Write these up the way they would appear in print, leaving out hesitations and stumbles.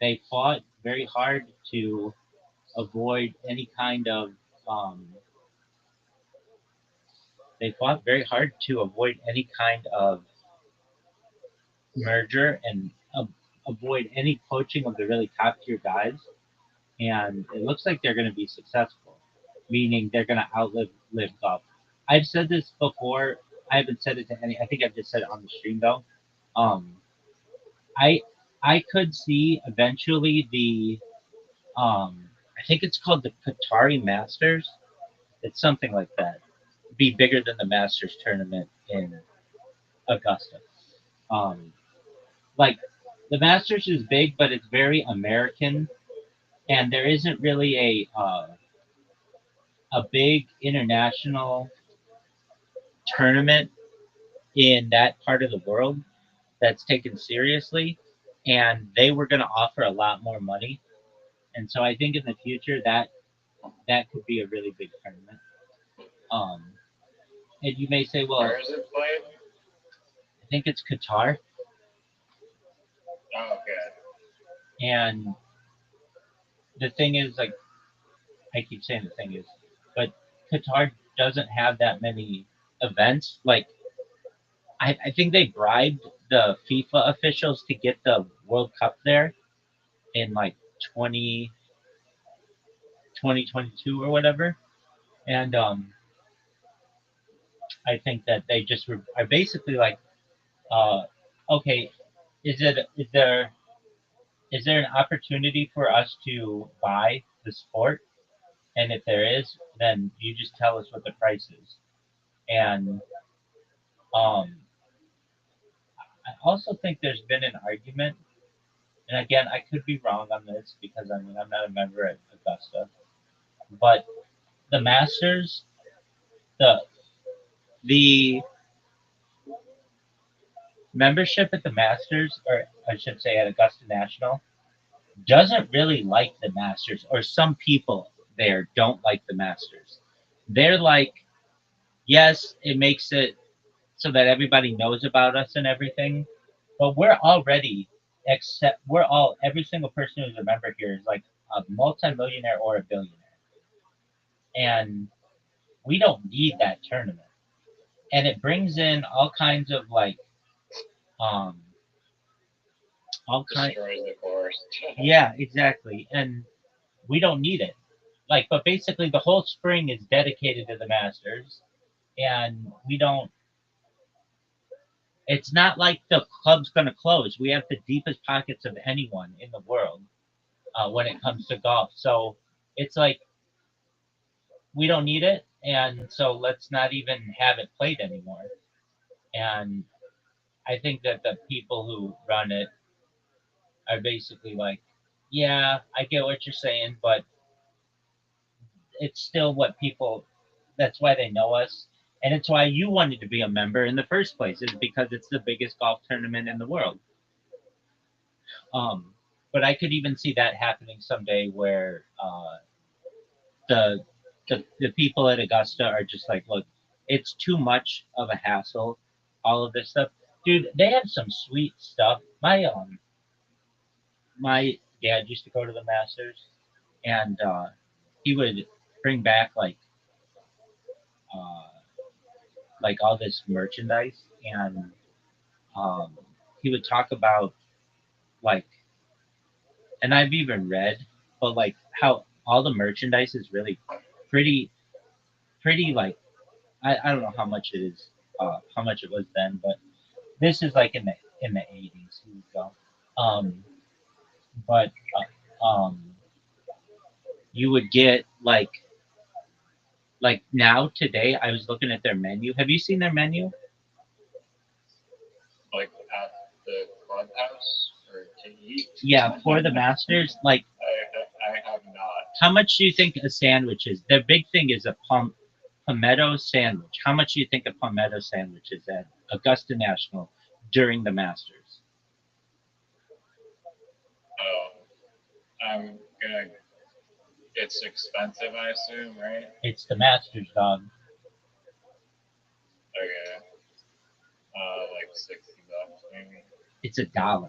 they fought very hard to avoid any kind of um, they fought very hard to avoid any kind of merger and avoid any poaching of the really top tier guys. And it looks like they're going to be successful, meaning they're going to live golf. I've said this before. I haven't said it to any. I think I've just said it on the stream though. Um, I I could see eventually the I think it's called the Qatari Masters. It's something like that. Be bigger than the Masters tournament in Augusta. Um, like the Masters is big, but it's very American, and there isn't really a big international tournament in that part of the world that's taken seriously. And they were going to offer a lot more money, and so I think in the future that could be a really big tournament. Um, and you may say, well, Where is it played? I think it's Qatar, Oh, okay. and the thing is, like I keep saying, the thing is, but Qatar doesn't have that many events. Like I think they bribed the FIFA officials to get the World Cup there in like 20, 2022 or whatever, and I think that they just are basically like, uh, okay, is there an opportunity for us to buy the sport? And if there is, then you just tell us what the price is. And um, I also think there's been an argument, and again, I could be wrong on this because I mean I'm not a member at Augusta, but the Masters, the the membership at the Masters, or I should say at Augusta National, doesn't really like the Masters, or some people there don't like the Masters. They're like, yes, it makes it so that everybody knows about us and everything, but we're all every single person who's a member here is like a multimillionaire or a billionaire, and we don't need that tournament. And it brings in all kinds of like um all kind Destroys the course. yeah, exactly, and we don't need it. Like, but basically the whole spring is dedicated to the Masters, and we don't. It's not like the club's going to close. We have the deepest pockets of anyone in the world when it comes to golf. So it's like we don't need it, and so let's not even have it played anymore. And I think that the people who run it are basically like, yeah, I get what you're saying, but it's still what people. That's why they know us, and it's why you wanted to be a member in the first place. Is because it's the biggest golf tournament in the world. Um, but I could even see that happening someday, where the, the people at Augusta are just like, look, it's too much of a hassle, all of this stuff, dude. They have some sweet stuff. My dad used to go to the Masters, and he would bring back uh, like all this merchandise, and um, he would talk about like, and I've even read, but like how all the merchandise is really pretty, pretty like I don't know how much it is, how much it was then, but this is like in the 80s. Here we go. Um, but you would get like now today. I was looking at their menu. Have you seen their menu? Like at the clubhouse or to eat. Yeah, for the Masters. Like, I have not. how much do you think a sandwich is? Their big thing is a palmetto sandwich. How much do you think a palmetto sandwich is at Augusta National during the Masters? Oh, I'm gonna. It's expensive, I assume, right? It's the Masters, dog. Okay. Like $60 maybe. It's $1.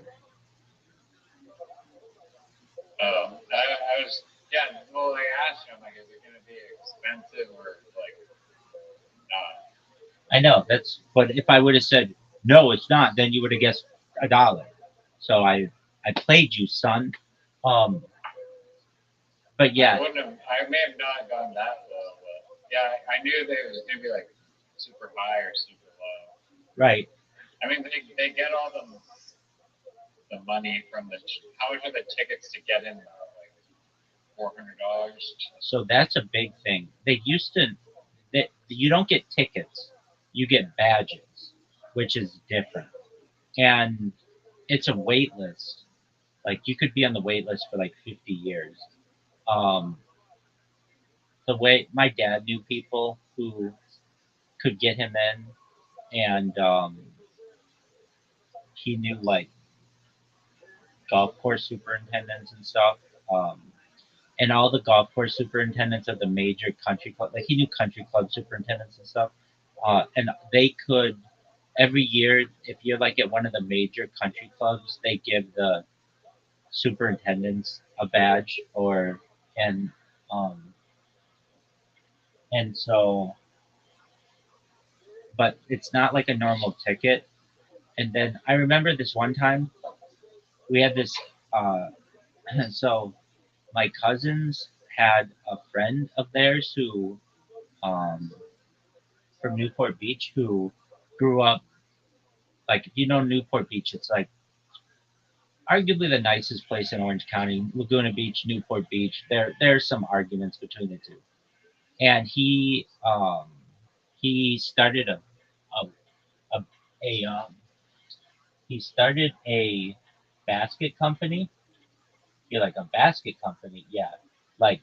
know that's. But if I would have said no, it's not, then you would have guessed $1. So I played you, son. Um, but I yeah, wouldn't have. I may have not gone that low, but yeah, I knew that it was gonna be like super high or super low. right. I mean, they get all the money from the. How much are the tickets to get in though? Like $400. So that's a big thing. They used to. You don't get tickets, you get badges, which is different, and it's a wait list. Like you could be on the wait list for like 50 years. Um, the way my dad knew people who could get him in, and he knew like golf course superintendents and stuff. Um, and all the golf course superintendents of the major country club, like he knew country club superintendents and stuff. And they could every year, if you're like at one of the major country clubs, they give the superintendents a badge or and um, and so, but it's not like a normal ticket. And then I remember this one time we had this. Uh, so my cousins had a friend of theirs who um, from Newport Beach who grew up like if you know Newport Beach, it's like arguably the nicest place in Orange County. Laguna Beach, Newport Beach. There's some arguments between the two, and he started a, a, a he started a basket company. You're like a basket company, yeah, like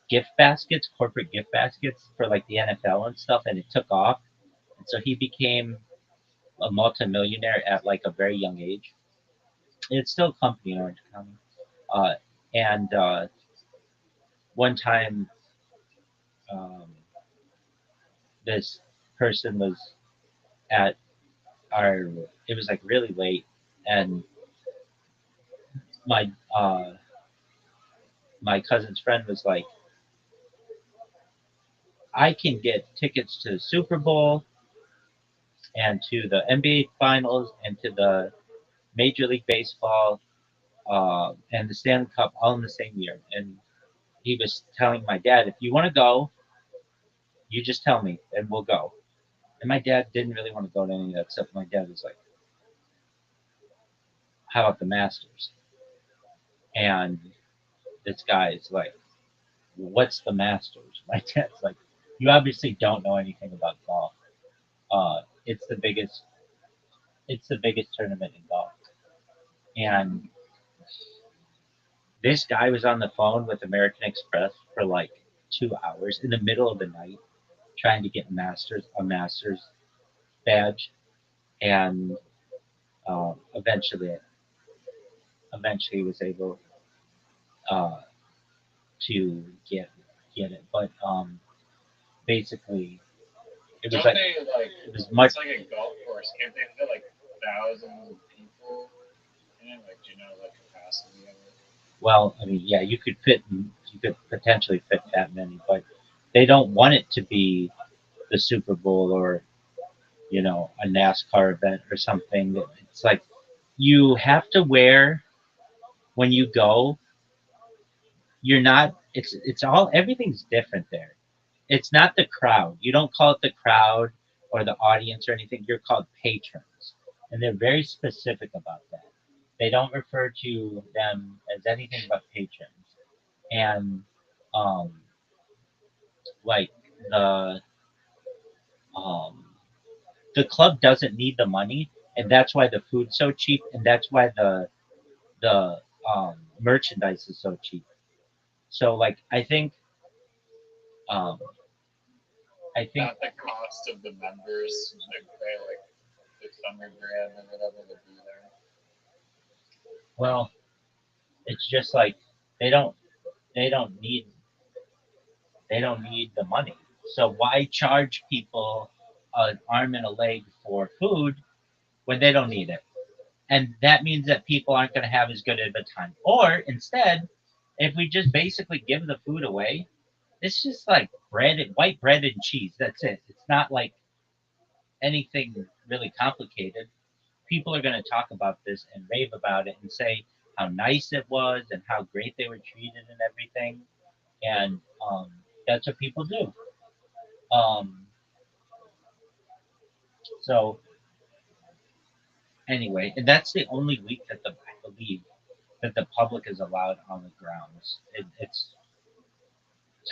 gift baskets, corporate gift baskets for like the NFL and stuff, and it took off. And so he became a multimillionaire at like a very young age. And it's still a company in Orange County. Uh, and one time, um, this person was at our. It was like really late, and my my cousin's friend was like, "I can get tickets to the Super Bowl and to the NBA Finals and to the Major League Baseball and the Stanley Cup all in the same year." And he was telling my dad, "If you want to go, you just tell me and we'll go." And my dad didn't really want to go to any of that stuff. My dad was like, "How about the Masters?" And this guy is like, "What's the Masters?" My dad's like, "You obviously don't know anything about golf. It's the biggest. It's the biggest tournament in golf." And this guy was on the phone with American Express for like 2 hours in the middle of the night trying to get Masters badge, and eventually was able uh, to get it. But basically, it was Don't like they like? it was much. It's like a golf course. Can't they fit like thousands of people in it? Like, do you know the capacity of it? Well, I mean, yeah, you could potentially fit that many, but they don't want it to be the Super Bowl or a NASCAR event or something. It's like you have to wear when you go. You're not. It's all everything's different there. It's not the crowd. You don't call it the crowd or the audience or anything. You're called patrons, and they're very specific about that. They don't refer to them as anything but patrons. And um, like the um, the club doesn't need the money, and that's why the food's so cheap, and that's why the merchandise is so cheap. So like um, I think Not the cost of the members. They pay like 600 grand or whatever to be there. well, it's just like they don't they don't need they don't need the money. So why charge people an arm and a leg for food when they don't need it? And that means that people aren't going to have as good of a time. Or instead, if we just basically give the food away, it's just like white bread and cheese. That's it. It's not like anything really complicated, people are going to talk about this and rave about it and say how nice it was and how great they were treated and everything. And that's what people do. Um, so anyway, and that's the only week that I believe that the public is allowed on the grounds. It's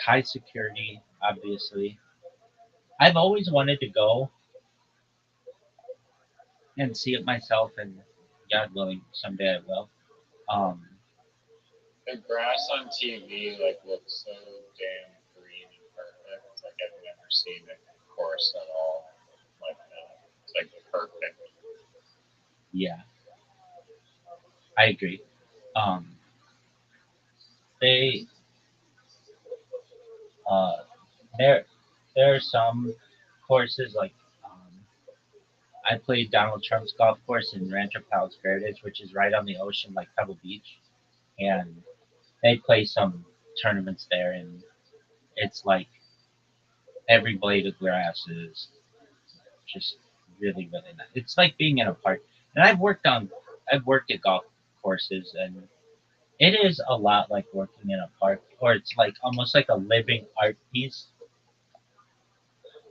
high security, obviously. I've always wanted to go and see it myself, and God willing, someday I will. Um, The grass on TV like looks so damn green and perfect. Like I've never seen a course at all like that. It's like perfect. yeah, I agree. Um, they uh, there there are some courses like I played Donald Trump's golf course in Rancho Palos Verdes, which is right on the ocean, like Pebble Beach, and they play some tournaments there, and it's like every blade of grass is just really really nice. It's like being in a park. And I've worked at golf courses, and it is a lot like working in a park, or it's like almost like a living art piece.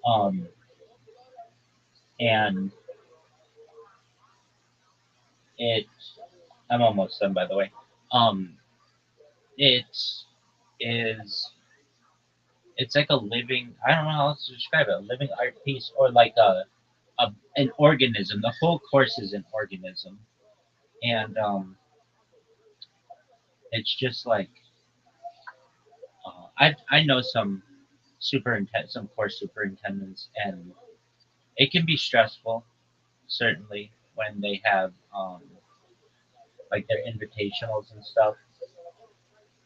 Um, and it, I'm almost done, by the way. Um, it is, it's like a living, I don't know how else to describe it, a living art piece, or like an organism. The whole course is an organism. And it's just like, I know some course superintendents, and it can be stressful, certainly, when they have like their invitationals and stuff.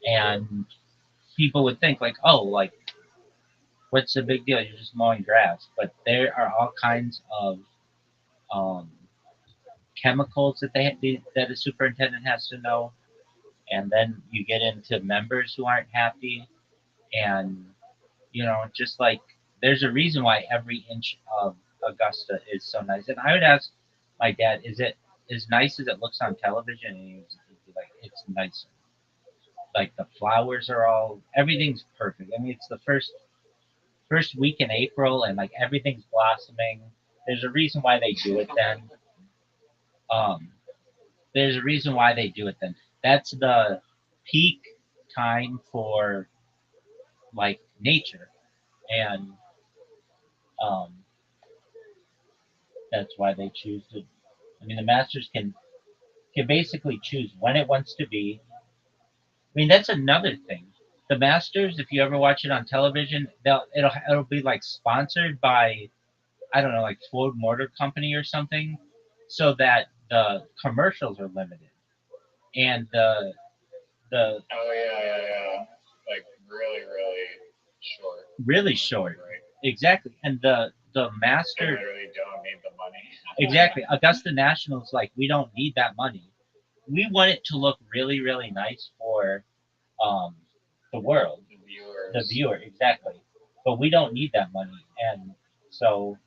And people would think like, oh, like what's the big deal? You're just mowing grass. But there are all kinds of um, chemicals that a superintendent has to know, and then you get into members who aren't happy, and just like there's a reason why every inch of Augusta is so nice. And I would ask my dad, is it as nice as it looks on television? And he'd be like, it's nicer. Like the flowers are all, everything's perfect. I mean, it's the first week in April, and like everything's blossoming. There's a reason why they do it then. Um, there's a reason why they do it then. That's the peak time for like nature, and um, that's why they choose to. I mean, the Masters can basically choose when it wants to be. I mean, that's another thing. The Masters, if you ever watch it on television, it'll be like sponsored by, I don't know, like Ford Motor Company or something, so that the commercials are limited, and the Oh yeah. Like really, really short. really short, Right. exactly, and the They Master, literally don't need the money. exactly. Augusta National's like, we don't need that money. We want it to look really really nice for um, the world, The the viewers. viewer, exactly. But we don't need that money, and so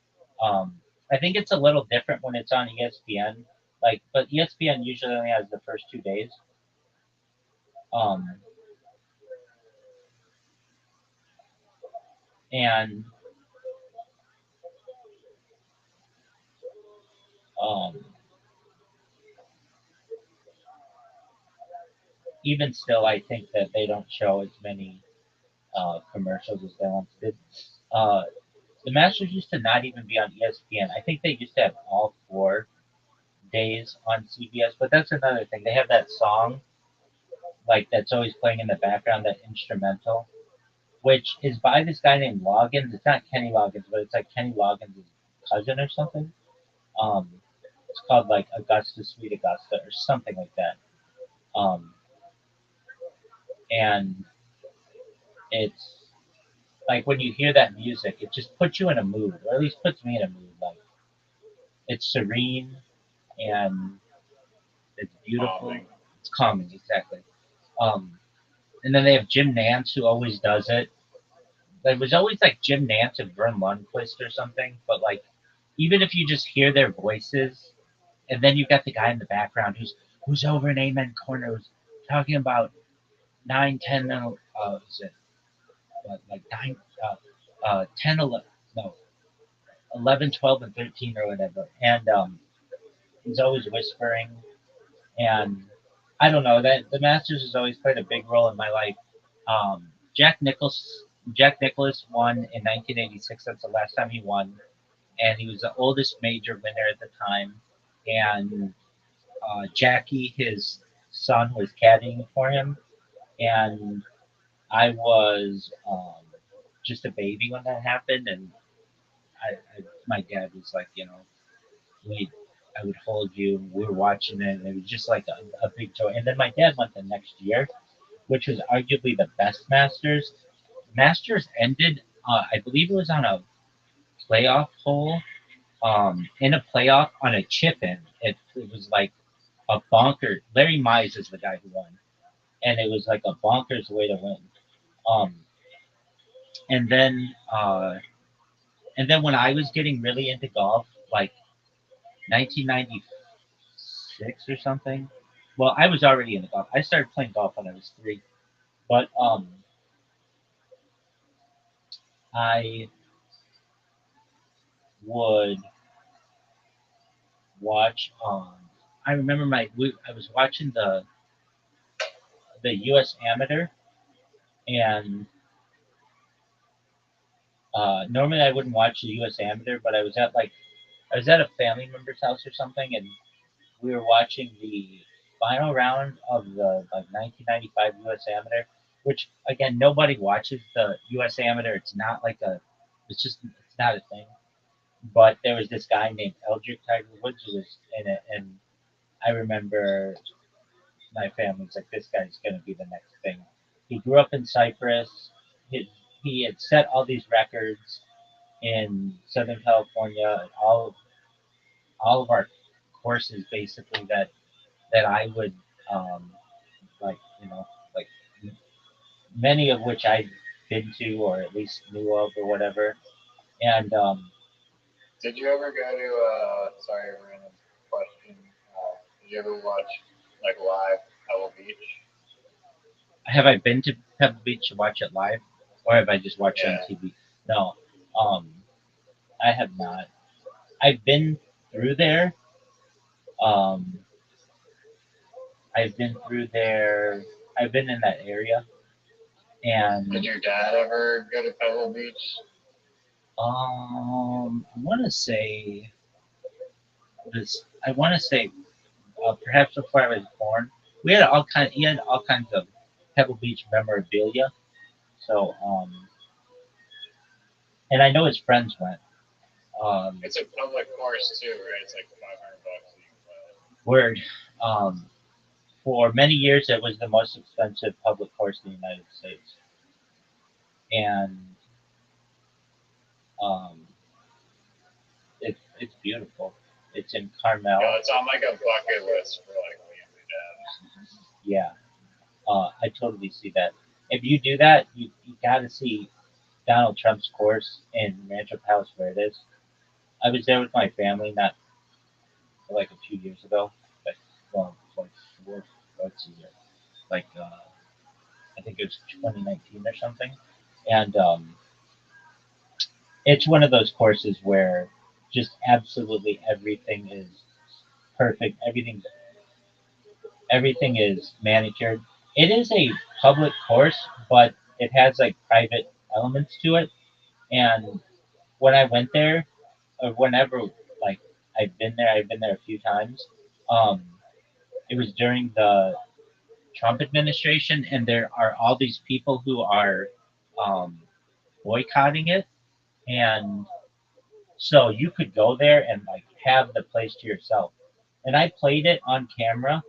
I think it's a little different when it's on ESPN. Like, but ESPN usually only has the first 2 days. Um, and um, even still, I think that they don't show as many commercials as they once did. Uh, the Masters used to not even be on ESPN. I think they used to have all 4 days on CBS, but that's another thing. They have that song like that's always playing in the background, that instrumental, which is by this guy named Loggins. It's not Kenny Loggins, but it's like Kenny Loggins' cousin or something. Um, it's called like Augusta, Sweet Augusta, or something like that. Um, and it's like when you hear that music, it just puts you in a mood, or at least puts me in a mood. Like it's serene and it's beautiful. Calming. It's calming, exactly. Um, and then they have Jim Nance who always does it. It was always like Jim Nance and Vern Lundquist or something, but like even if you just hear their voices, and then you got the guy in the background who's over in Amen Corner who's talking about 9, 10, and is it like 9, 10, 11, no, 11, 12, and 13 or whatever, and he's always whispering, and I don't know that the Masters has always played a big role in my life. Um, Jack Nicholas Jack Nicholas won in 1986. That's the last time he won, and he was the oldest major winner at the time. And Jackie, his son, was caddying for him, and I was just a baby when that happened. And my dad was like, we, I would hold you. We were watching it, and it was just like a big joy. And then my dad went the next year, which was arguably the best Masters. Masters ended, I believe it was on a playoff hole, in a playoff on a chip in. It was like a bonker. Larry Mize is the guy who won, and it was like a bonkers way to win. Um, and then when I was getting really into golf, like 1996 or something. Well, I was already into golf. I started playing golf when I was 3, but I would watch. I remember I was watching the U.S. Amateur, and normally I wouldn't watch the U.S. Amateur, but I was at a family member's house or something, and we were watching the final round of the like 1995 U.S. Amateur, which again nobody watches the U.S. Amateur. It's not a thing. But there was this guy named Eldrick Tiger Woods who was in it, and I remember my family's like, this guy's gonna be the next thing. He grew up in Cyprus. He had set all these records in Southern California. All of our courses basically that I would um, like like many of which I'd been to or at least knew of or whatever. And Did you ever go to? Sorry, a random question. Did you ever watch like live Pebble Beach? have I been to Pebble Beach to watch it live, or have I just watched it on Yeah. TV? No, um, I have not. I've been through there. Um, I've been through there. I've been in that area, Did and your dad ever go to Pebble Beach? I want to say this. I want to say perhaps before I was born, we had all kind. He had all kinds of Pebble Beach memorabilia. So, and I know his friends went. Um, It's a public course too, right? It's like $500 you can play. word. Um, for many years, it was the most expensive public course in the United States, and um, it's beautiful. It's in Carmel. Yeah, it's on like a bucket list for like me and my dad. Yeah, I totally see that. If you do that, you got to see Donald Trump's course in Rancho Palos Verdes. I was there with my family not like a few years ago, like like what's the year? Like I think it was 2019 or something, and it's one of those courses where just absolutely everything is perfect. Everything is manicured. It is a public course, but it has like private elements to it. And when I went there, or whenever like I've been there a few times. Um, it was during the Trump administration, and there are all these people who are um, boycotting it, and so you could go there and like have the place to yourself. And I played it on camera,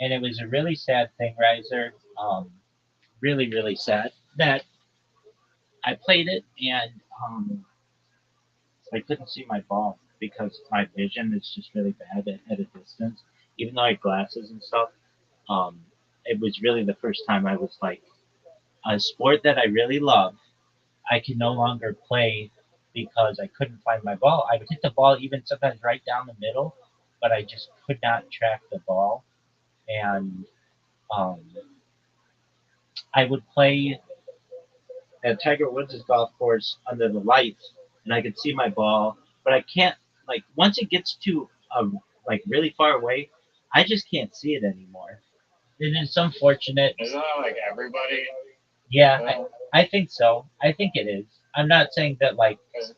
and it was a really sad thing, Riser. Really, really sad that I played it and I couldn't see my ball because my vision is just really bad at a distance. Even though I have glasses and stuff, it was really the first time I was like, a sport that I really love, I can no longer play because I couldn't find my ball. I would hit the ball even sometimes right down the middle, but I just could not track the ball. And um, I would play at Tiger Woods' golf course under the lights, and I could see my ball, but I can't like once it gets to like really far away, I just can't see it anymore. It is unfortunate. Isn't that like everybody Yeah, though? I think so. I think it is. I'm not saying that like. Because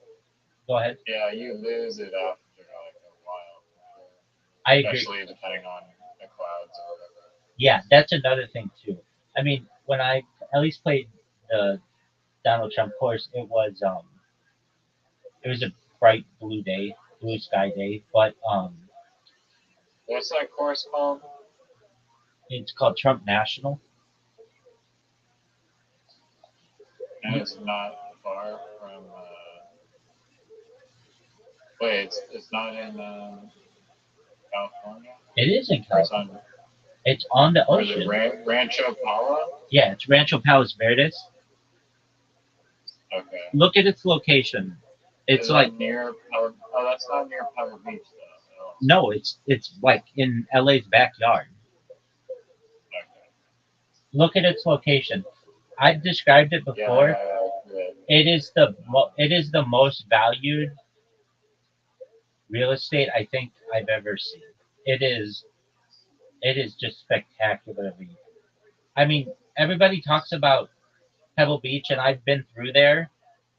Go ahead. yeah, you lose it after like a while, for sure. I agree. Especially depending on the clouds or whatever. Yeah, that's another thing too. I mean, when I at least played the Donald Trump course, it was a bright blue day, blue sky day, but What's that course called? it's called Trump National. And it's not far from. Wait, it's not in California, It is in or it's California. on, It's on the or is it ocean. Rancho Palos? Yeah, it's Rancho Palos Verdes. Okay. Look at its location. It's Is like that near Pebble? Oh, that's not near Pebble Beach though. No. no, it's like in LA's backyard. Okay. Look at its location. I've described it Yeah, before. good. It is the most valued real estate I think I've ever seen. It is it is just spectacularly. I mean, everybody talks about Pebble Beach, and I've been through there,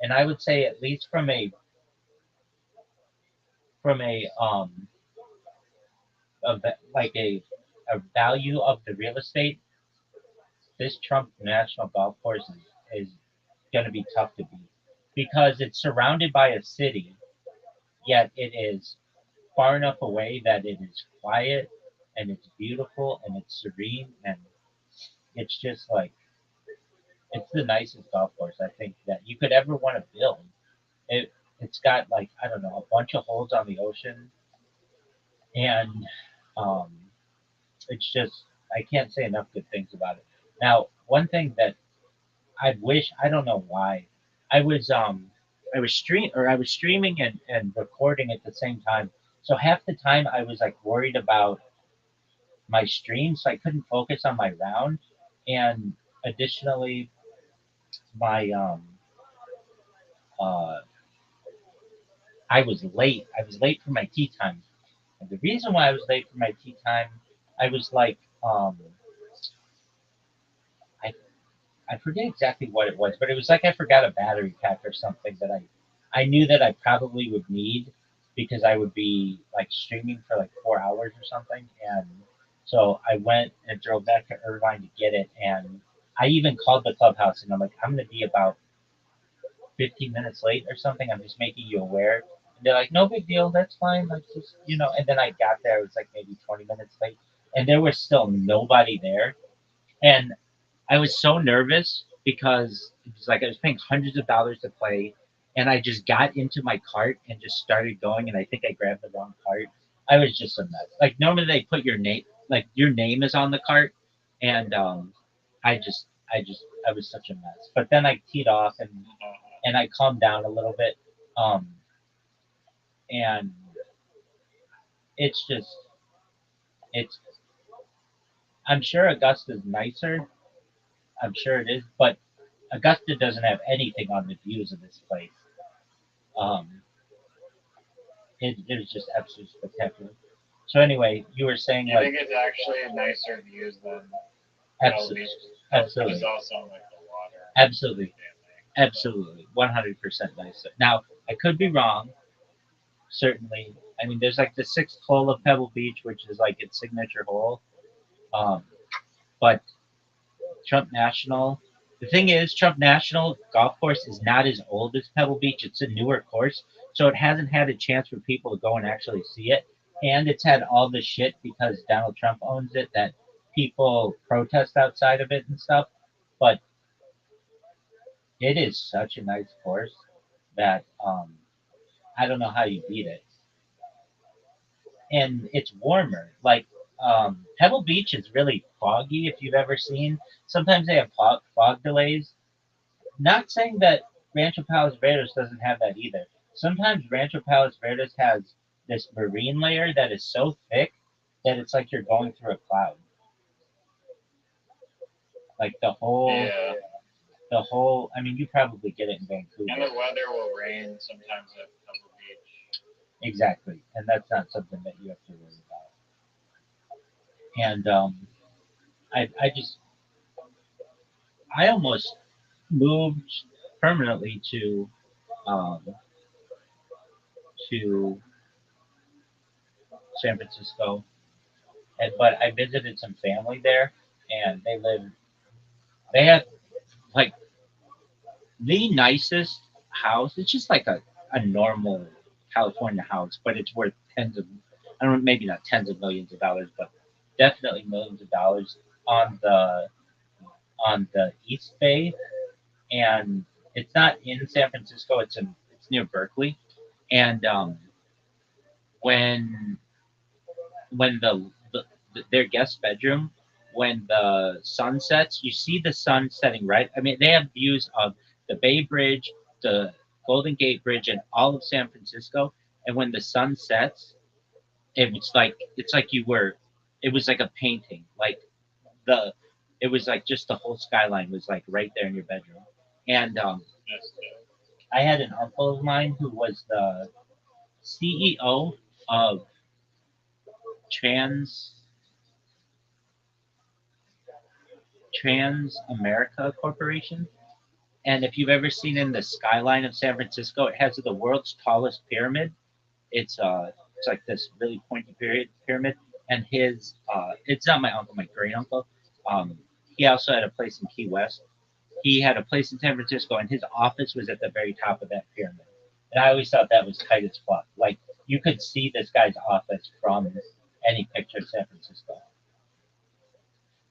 and I would say at least from like a value of the real estate, this Trump National Golf Course is going to be tough to beat because it's surrounded by a city, yet it is far enough away that it is quiet and it's beautiful and it's serene and it's just like it's the nicest golf course I think that you could ever want to build. It's got like I don't know a bunch of holes on the ocean and um, it's just I can't say enough good things about it. Now, one thing that I wish I don't know why I was I was streaming and recording at the same time. So half the time I was like worried about my stream, so I couldn't focus on my round. And additionally, my uh, I was late. I was late for my tea time. And the reason why I was late for my tea time, I was like, I I forget exactly what it was, but it was like I forgot a battery pack or something that I knew that I probably would need because I would be like streaming for like 4 hours or something, and so I went and drove back to Irvine to get it, and I even called the clubhouse and I'm like, I'm gonna be about 15 minutes late or something. I'm just making you aware. And they're like, no big deal, that's fine. Like just and then I got there, it was like maybe 20 minutes late, and there was still nobody there, and I was so nervous because it was like I was paying hundreds of dollars to play, and I just got into my cart and just started going, and I think I grabbed the wrong cart. I was just a mess. Like normally they put your name, like your name is on the cart, and I was such a mess. But then I teed off and I calmed down a little bit, um, and it's just it's. I'm sure Augusta's nicer. I'm sure it is, but Augusta doesn't have anything on the views of this place. Um, it was just absolutely spectacular. So anyway, you were saying You like think it's actually nicer views than Pebble absolutely, Beach? Pebble Beach is absolutely, also on like the water absolutely, family. So absolutely, 100% nicer. Now I could be wrong, certainly. I mean, there's like the sixth hole of Pebble Beach, which is like its signature hole. Um, but Trump National. The thing is, Trump National Golf Course is not as old as Pebble Beach. It's a newer course, so it hasn't had a chance for people to go and actually see it. And it's had all the shit because Donald Trump owns it that people protest outside of it and stuff. But it is such a nice course that I don't know how you beat it. And it's warmer. Like Pebble Beach is really foggy if you've ever seen. Sometimes they have fog delays. Not saying that Rancho Palos Verdes doesn't have that either. Sometimes Rancho Palos Verdes has this marine layer that is so thick that it's like you're going through a cloud. Like Yeah, the whole. I mean, you probably get it in and Vancouver. the weather will rain sometimes at Pebble Beach. Exactly, and that's not something that you have to worry about. And I just I almost moved permanently um, to San Francisco, and but I visited some family there, and they have like the nicest house. It's just like a normal California house, but it's worth tens of I don't know, maybe not tens of millions of dollars, but definitely millions of dollars on the East Bay, and it's not in San Francisco. It's near Berkeley, and when when their guest bedroom, when the sun sets, you see the sun setting right. I mean, they have views of the Bay Bridge, the Golden Gate Bridge, and all of San Francisco. And when the sun sets, it's like you were, it was like a painting. Like the, it was like just the whole skyline was like right there in your bedroom. And That's dope. I had an uncle of mine who was the CEO of Trans Trans America Corporation. And if you've ever seen in the skyline of San Francisco, it has the world's tallest pyramid. It's like this really pointy pyramid. And it's not my uncle, my great uncle. Um, he also had a place in Key West. He had a place in San Francisco, and his office was at the very top of that pyramid. And I always thought that was tight as fuck. Like you could see this guy's office from any picture of San Francisco.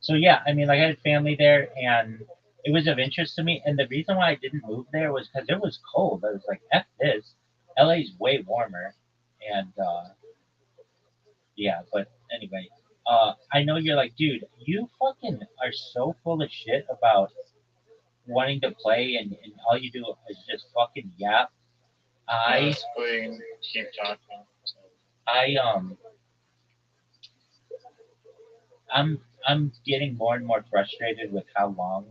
So yeah, I mean, like I had family there, and it was of interest to me. And the reason why I didn't move there was because it was cold. I was like, "F this." LA's way warmer, and yeah. But anyway, I know you're like, dude, you fucking are so full of shit about wanting to play, and all you do is just fucking yap. Yeah, I let's play and keep talking. So, I I'm getting more and more frustrated with how long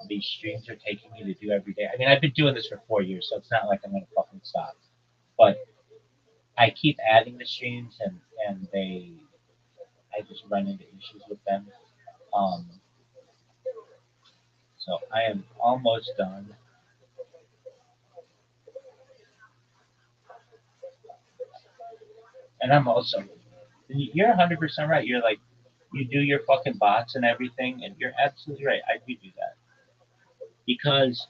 these streams are taking me to do every day. I mean, I've been doing this for 4 years, so it's not like I'm gonna fucking stop. But I keep adding the streams, and I just run into issues with them. Um, so I am almost done, and I'm also you're 100% right. You're like you do your fucking bots and everything, and you're absolutely right. I do that because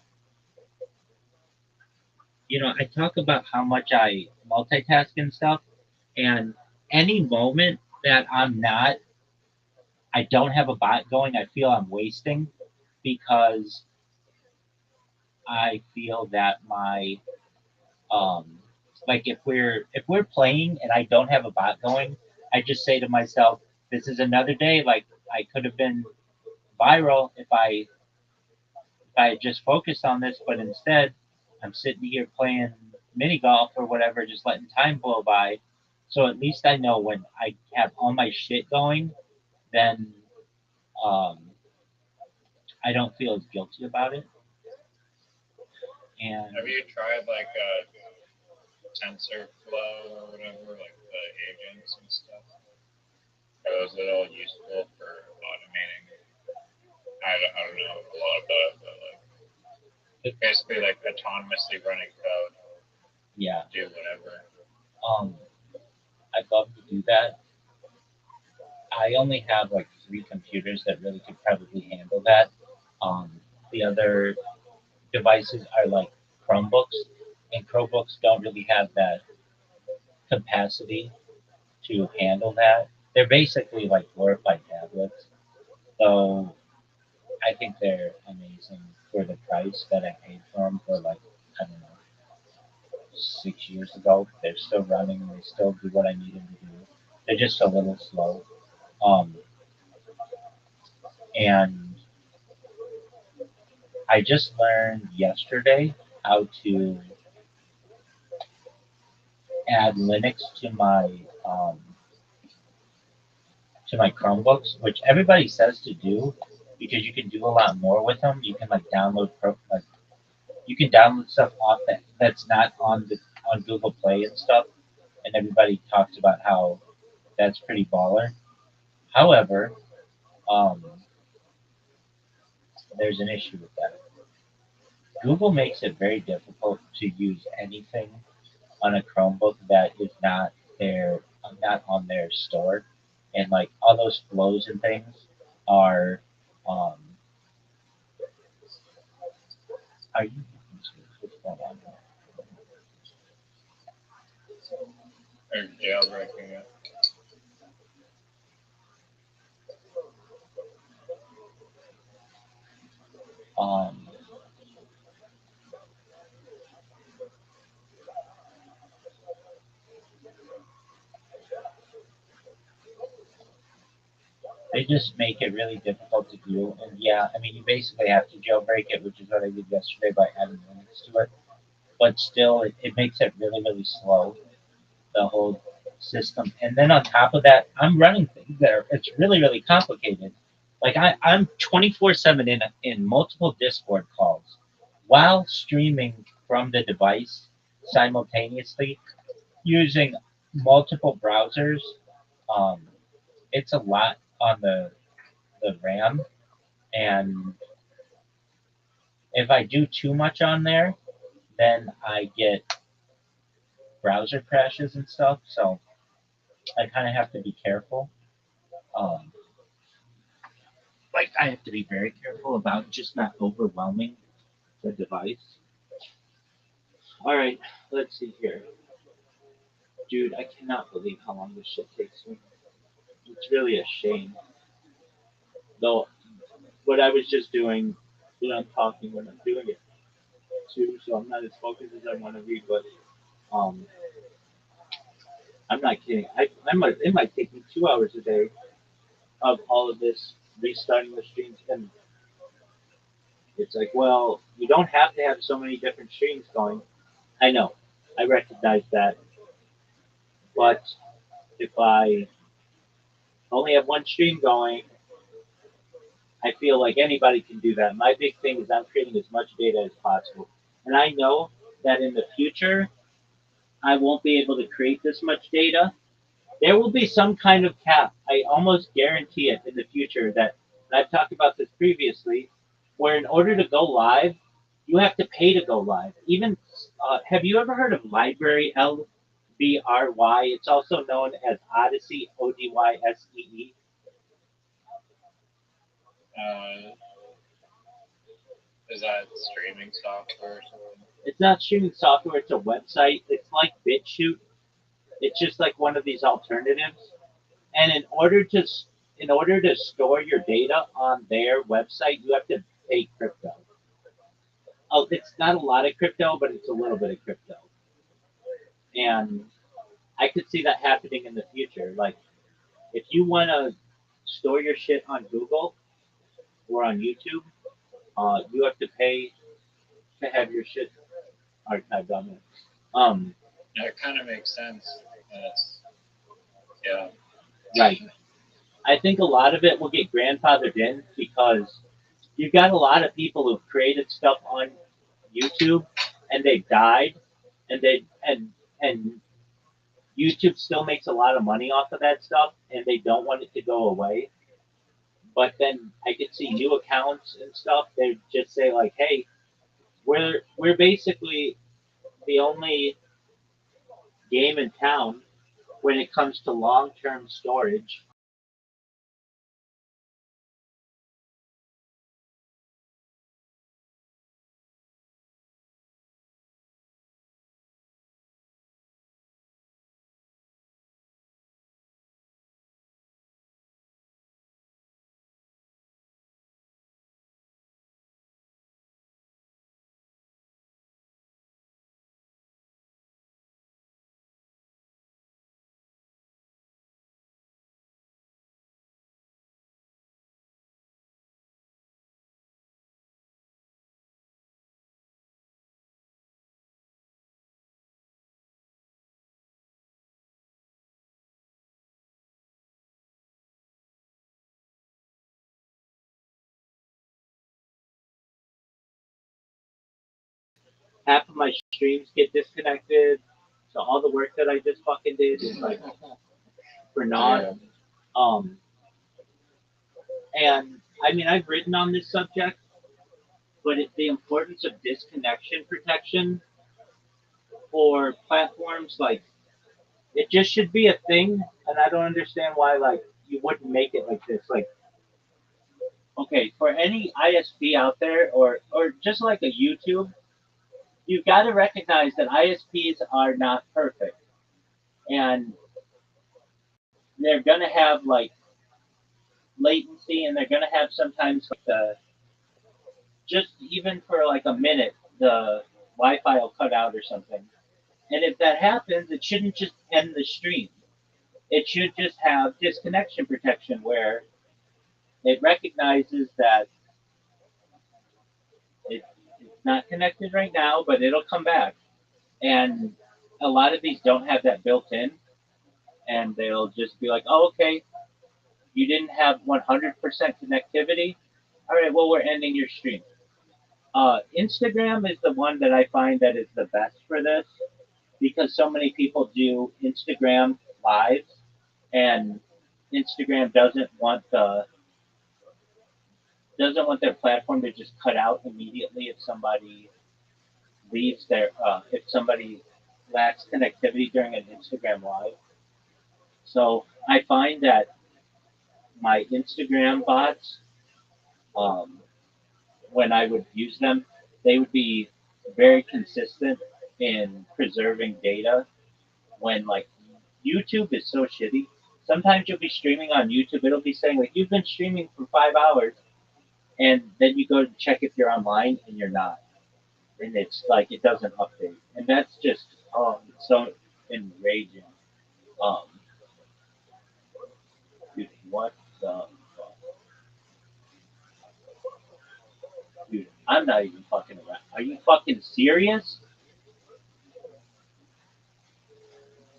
I talk about how much I multitask and stuff, and any moment that I don't have a bot going, I feel I'm wasting because I feel that my um like if we're playing and I don't have a bot going, I just say to myself, this is another day. Like I could have been viral if I had just focused on this, but instead I'm sitting here playing mini golf or whatever, just letting time blow by. So at least I know when I have all my shit going, then um, I don't feel as guilty about it. And have you tried like TensorFlow or whatever, like the agents and stuff? Are those at all useful for automating? I don't know a lot about it, but like it, basically like autonomously running code, yeah, do whatever. um, I'd love to do that. I only have like 3 computers that really could probably handle that. The other devices are like Chromebooks, and Chromebooks don't really have that capacity to handle that. They're basically like glorified tablets. So I think they're amazing for the price that I paid for them for like, I don't know, 6 years ago. They're still running. They still do what I need them to do. They're just a little slow. Um, and I just learned yesterday. how to add Linux um, to my Chromebooks, which everybody says to do because you can do a lot more with them. You can like like you can download stuff off that's not on the on Google Play and stuff, and everybody talks about how that's pretty baller. However, um, there's an issue with that. Google makes it very difficult to use anything on a Chromebook that is not on their store, and like all those flows and things are um, are you what's going on here? Or jailbreaking it. Um, they just make it really difficult to do, and yeah, I mean you basically have to jailbreak it, which is what I did yesterday by adding Linux to it. But still, it makes it really slow, the whole system. And then on top of that, I'm running things that are it's really complicated. Like I'm 24/7 in multiple Discord calls while streaming from the device simultaneously using multiple browsers. Um, it's a lot on the RAM, and if I do too much on there, then I get browser crashes and stuff. So I kind of have to be careful. Um, like I have to be very careful about just not overwhelming the device. All right, let's see here, dude. I cannot believe how long this shit takes me. It's really a shame. Though, what I was just doing, I'm talking when I'm doing it too, so I'm not as focused as I want to be. But um, I'm not kidding. It might take me 2 hours a day of all of this restarting the streams, and it's like, well, you don't have to have so many different streams going. I know, I recognize that, but if I only have one stream going, I feel like anybody can do that. My big thing is I'm creating as much data as possible. And I know that in the future, I won't be able to create this much data. There will be some kind of cap. I almost guarantee it in the future that, and I've talked about this previously, where in order to go live, you have to pay to go live. Even, have you ever heard of Library, LBRY? It's also known as Odyssey, Odyssee. Uh, is that streaming software or something? It's not streaming software, it's a website. It's like BitChute. It's just like one of these alternatives. And in order to store your data on their website, you have to pay crypto. Oh, it's not a lot of crypto, but it's a little bit of crypto. And I could see that happening in the future. Like if you want to store your shit on Google or on YouTube, you have to pay to have your shit archived on there. Um, Yeah, it kind of makes sense. That's yeah. right. I think a lot of it will get grandfathered in because you've got a lot of people who've created stuff on YouTube and they've died, and YouTube still makes a lot of money off of that stuff, and they don't want it to go away. But then I could see new accounts and stuff. They just say like, "Hey, we're basically the only game in town when it comes to long-term storage." half of my streams get disconnected. So all the work that I just fucking did is like for naught. Yeah. Um, and I mean, I've written on this subject, but the importance of disconnection protection for platforms like it just should be a thing, and I don't understand why like you wouldn't make it like this. Like, okay, for any ISP out there, or just like a YouTube, you've got to recognize that ISPs are not perfect, and they're gonna have like latency, and they're gonna have sometimes like the just even for like a minute the Wi-Fi will cut out or something. And if that happens, it shouldn't just end the stream. It should just have disconnection protection where it recognizes that it's not connected right now, but it'll come back. And a lot of these don't have that built in, and they'll just be like, "Oh, okay, you didn't have 100% connectivity. All right, well, we're ending your stream." Instagram is the one that I find that is the best for this because so many people do Instagram lives, and Instagram doesn't want their platform to just cut out immediately if somebody leaves their if somebody lacks connectivity during an Instagram live. So I find that my Instagram bots, um, when I would use them, they would be very consistent in preserving data. When like YouTube is so shitty, sometimes you'll be streaming on YouTube, it'll be saying like you've been streaming for 5 hours, and then you go to check if you're online and you're not, and it's like it doesn't update, and that's just it's so enraging. Um, dude, what the dude? I'm not even fucking around. Are you fucking serious?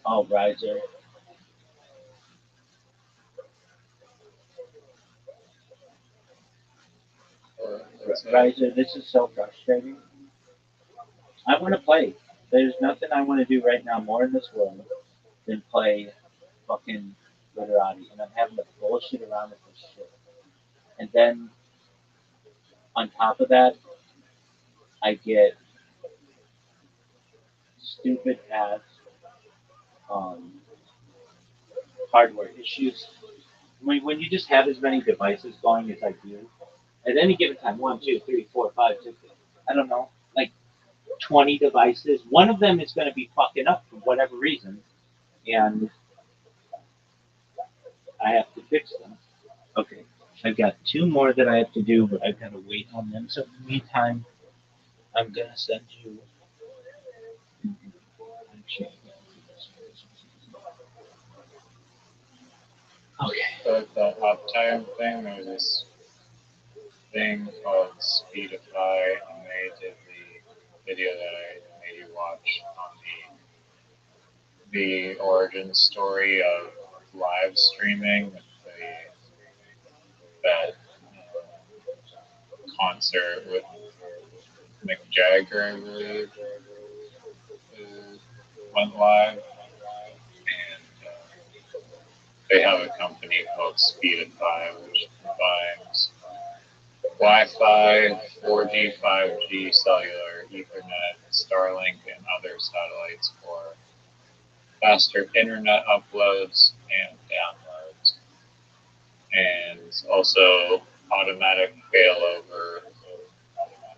Oh, Riser, What's that? Riser, this is so frustrating. I want to play. There's nothing I want to do right now more in this world than play fucking literati, and I'm having to bullshit around with this shit. And then on top of that, I get stupid ass um, hardware issues. When you just have as many devices going as I do at any given time, one, two, three, four, five, six, I don't know, like 20 devices, one of them is going to be fucking up for whatever reason, and I have to fix them. Okay, I've got two more that I have to do, but I've got to wait on them. So in the meantime, I'm going to send you. Okay. But the uptime thing, there's this thing called Speedify, and they did the video that I made you watch on the origin story of live streaming with that concert with Mick Jagger, I believe, went live, and they have a company called Speedify, which combines Wi-Fi, 4G, 5G, cellular, Ethernet, Starlink, and other satellites for faster internet uploads and downloads, and also automatic failover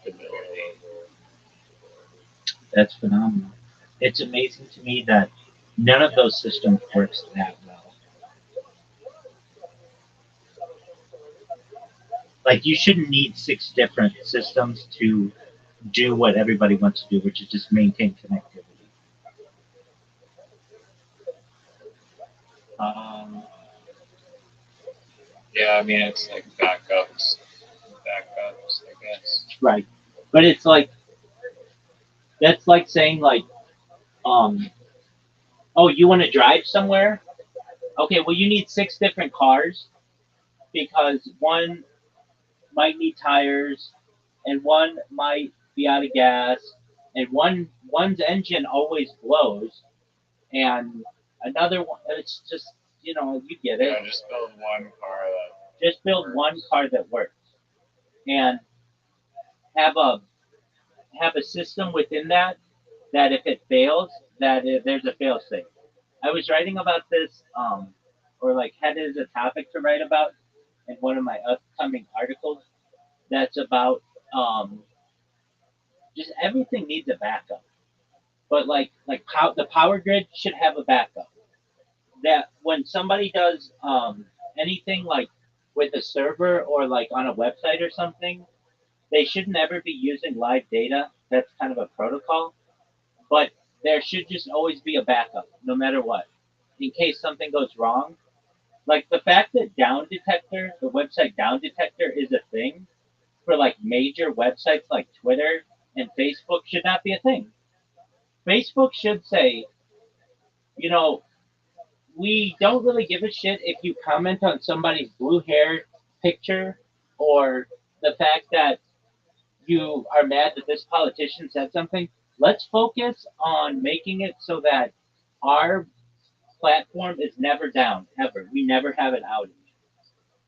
ability. That's phenomenal. It's amazing to me that none of those systems works that well. Like you shouldn't need six different systems to do what everybody wants to do, which is just maintain connectivity. Um, yeah, I mean it's like backups, I guess. Right. But it's like that's like saying like, um, oh, you want to drive somewhere? Okay, well you need six different cars because one might need tires and one might be out of gas and one's engine always blows, and another one. It's just you get it. Yeah, just build one car that Just build one works. car that works, and have a have a system within that if it fails, there's a fail safe. I was writing about this, or like had it as a topic to write about in one of my upcoming articles. That's about just everything needs a backup, but the power grid should have a backup. That when somebody does anything like with a server or like on a website or something, they should never be using live data. That's kind of a protocol, but there should just always be a backup, no matter what, in case something goes wrong. Like the fact that Down Detector, the website Down Detector, is a thing for like major websites like Twitter and Facebook should not be a thing. Facebook should say, you know, we don't really give a shit if you comment on somebody's blue hair picture or the fact that you are mad that this politician said something. Let's focus on making it so that our platform is never down, ever. We never have an outage.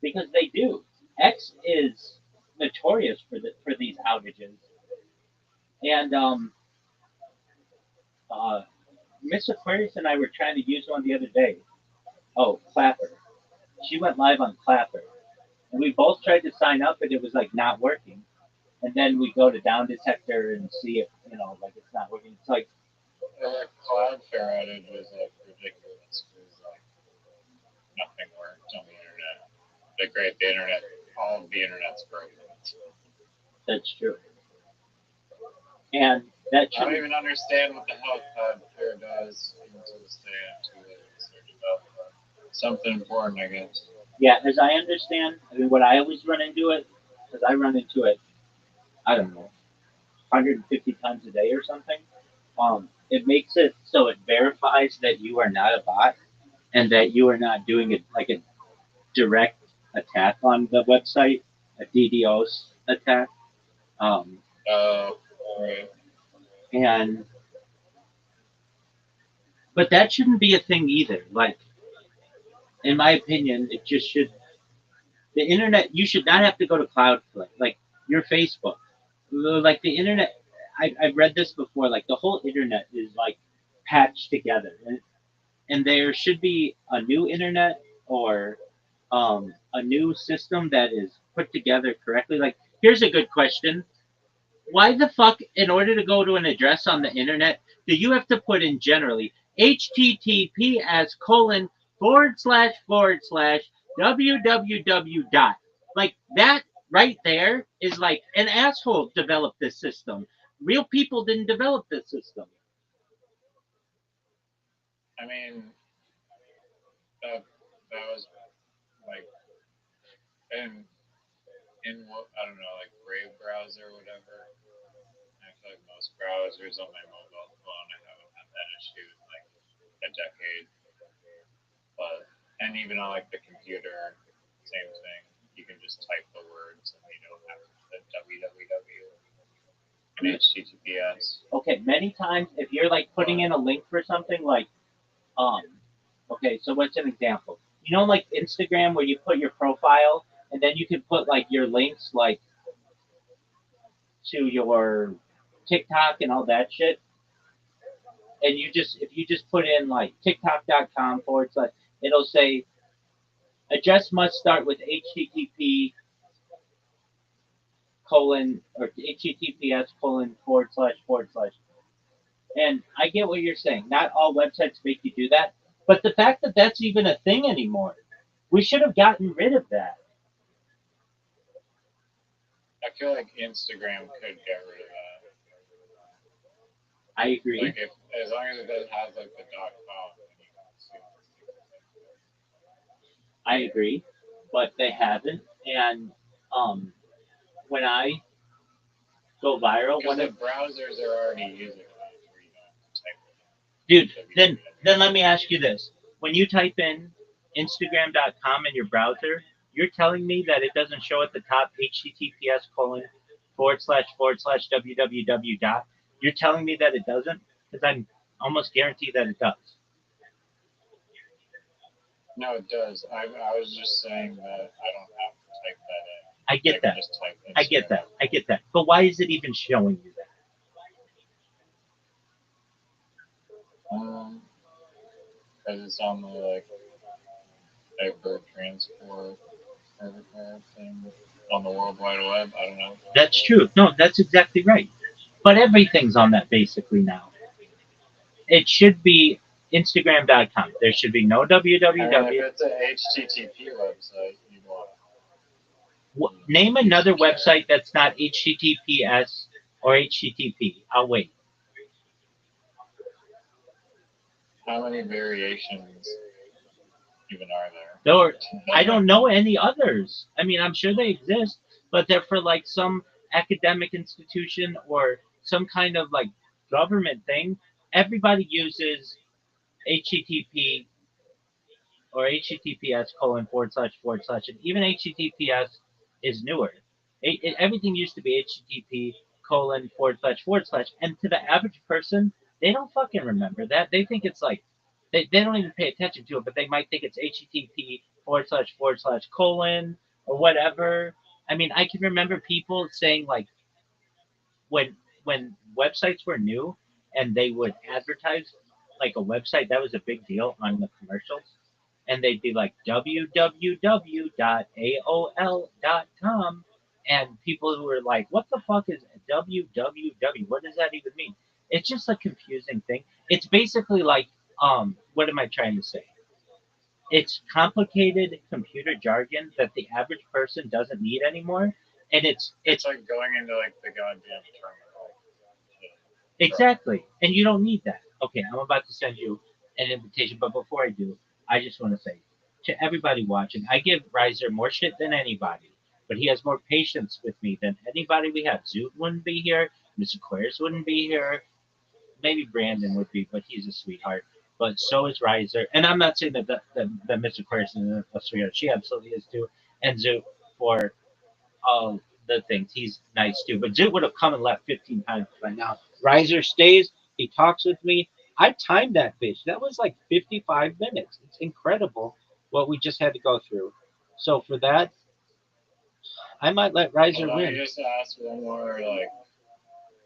Because they do. X is notorious for these outages. And uh, Miss Aquarius and I were trying to use one the other day. Oh, Clapper. She went live on Clapper. And we both tried to sign up, and it was like not working. And then we go to Down Detector and see if like it's not working. It's like The Cloudflare outage was like ridiculous because like nothing worked on the internet. The internet, all of the internet's broken. that's true, and that I don't shouldn't. even understand what the hell Cloudflare does until this day. I'm too late to research about something important, I guess. Yeah, as I understand, I mean, what I always run into it, because I run into it, I don't know, 150 times a day or something. It makes it so it verifies that you are not a bot and that you are not doing it like a direct attack on the website, a DDoS attack. Um, Oh, right. and but that shouldn't be a thing either. Like in my opinion, it just should. The internet, you should not have to go to Cloudflare. Like your Facebook, like the internet. I've read this before. Like the whole internet is like patched together, and there should be a new internet or a new system that is put together correctly. Like, here's a good question: why the fuck, in order to go to an address on the internet, do you have to put in generally HTTPS colon // www dot? Like that right there is like an asshole developed this system. Real people didn't develop this system. I mean, that was like in what I don't know, like Brave browser or whatever. I feel like most browsers on my mobile phone, I haven't had that issue in like a decade. But and even on like the computer, same thing. You can just type the words and you don't have to put www and HTTPS. Okay, many times if you're like putting But in a link for something like um okay, so what's an example? Like Instagram where you put your profile and then you can put like your links like to your TikTok and all that shit. And if you just put in like TikTok.com /, it'll say address must start with HTTP colon or HTTPS colon // And I get what you're saying. Not all websites make you do that. But the fact that that's even a thing anymore, we should have gotten rid of that. I feel like Instagram could get rid of that. I agree. Like if as long as it doesn't have like the .com, then you can assume I agree. But they haven't. And when I go viral, because the browsers are already using that where you don't have to type dude, in then let www. me ask you this. When you type in Instagram.com in your browser, you're telling me that it doesn't show at the top HTTPS colon // www dot. You're telling me that it doesn't? Because I'm almost guaranteed that it does. No, it does. I was just saying that I don't have to type that in. I I get can that. just type I get Instagram that. out I loud. get that. But why is it even showing you that? Because it's on the like hyper transport protocol thing on the World Wide Web. I don't know what that's That's for. true. No, that's exactly right. But everything's on that basically now. It should be Instagram.com. There should be no I mean, if www. it's a HTTP website, you want Name use another jet. website that's not HTTPS or HTTP. I'll wait. How many variations even are Or I there? don't know any others. I mean, I'm sure they exist, but they're for like some academic institution or some kind of like government thing. Everybody uses HTTP or HTTPS colon forward slash forward slash, and even HTTPS is newer. Everything used to be HTTP colon forward slash, and to the average person, they don't fucking remember that. They think it's like they don't even pay attention to it, but they might think it's HTTP forward slash colon or whatever. I mean, I can remember people saying like when websites were new and they would advertise like a website that was a big deal on the commercials and they'd be like www.aol.com and people who were like what the fuck is www, what does that even mean? It's just a confusing thing. It's basically like what am I trying to say? It's complicated computer jargon that the average person doesn't need anymore, and It's it's like going into like the goddamn terminal to try. exactly. And you don't need that. Okay, I'm about to send you an invitation, but before I do, I just want to say to everybody watching, I give Riser more shit than anybody, but he has more patience with me than anybody we have. Zoot wouldn't be here, Mr. Aquarius wouldn't be here, maybe Brandon would be, but he's a sweetheart. But so is Riser. And I'm not saying that Mr. Aquarius is a sweetheart. She absolutely is too. And Zoot for the things. He's nice too. But Zoot would have come and left 15 times by now. Riser stays. He talks with me. I timed that bitch. That was like 55 minutes. It's incredible what we just had to go through. So for that, I might let Well, Riser let me win. just ask one more like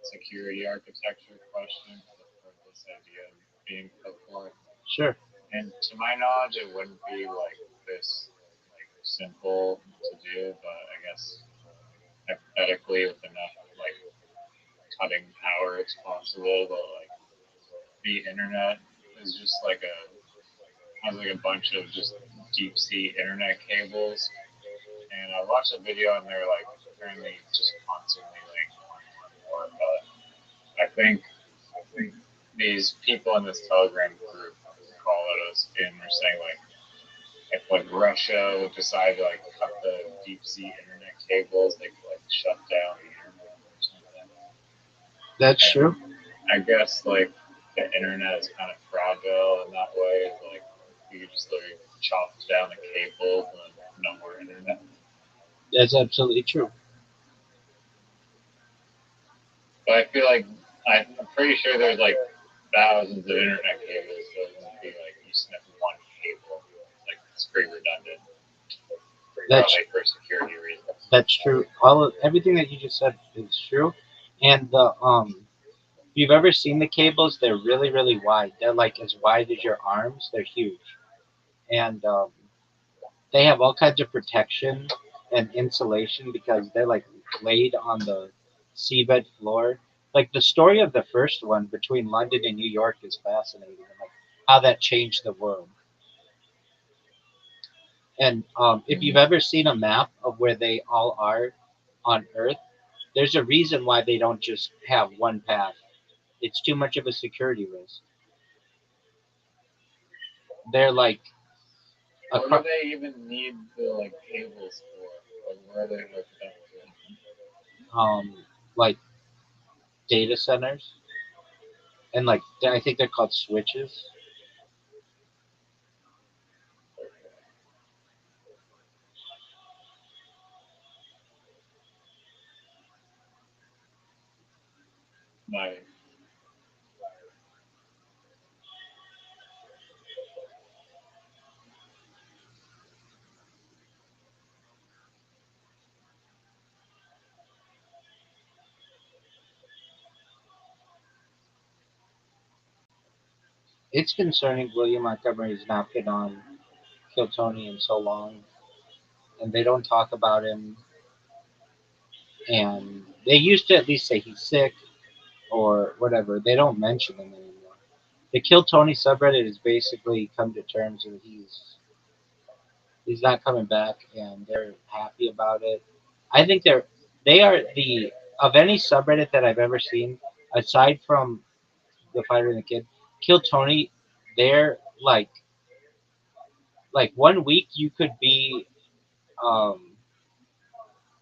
security architecture question because I've heard this idea being put forth. Sure. And to my knowledge, it wouldn't be like this like simple to do, but I guess hypothetically with enough like cutting power, it's possible. But like the internet is just like a has like a bunch of just deep sea internet cables. And I watched a video and they're like apparently just constantly like more and more. But I think these people in this Telegram group call it us and they're saying like if like Russia would decide to like cut the deep sea internet cables, they could like shut down the internet or something. That's And true. I guess like the internet is kind of fragile in that way. Like you could just literally chop down the cables and no more internet. That's absolutely true. But I feel like I'm pretty sure there's like thousands of internet cables, so it wouldn't be like you snip one cable. Like it's pretty redundant, That's probably for security reasons. that's true. All of everything that you just said is true. And the if you've ever seen the cables, they're really really wide. They're like as wide as your arms. They're huge. And they have all kinds of protection and insulation because they're like laid on the seabed floor. Like the story of the first one between London and New York is fascinating, and like how that changed the world. And if you've ever seen a map of where they all are on Earth, there's a reason why they don't just have one path. It's too much of a security risk. They're like What do across, they even need the like cables for? Like where are they hooked up to? like data centers, and like I think they're called switches. Okay. Nice. It's concerning William Montgomery's not been on Kill Tony in so long, and they don't talk about him. And they used to at least say he's sick or whatever. They don't mention him anymore. The Kill Tony subreddit has basically come to terms that he's not coming back, and they're happy about it. I think they are the of any subreddit that I've ever seen, aside from the fighter and the kid, Kill Tony. They're like 1 week you could be um,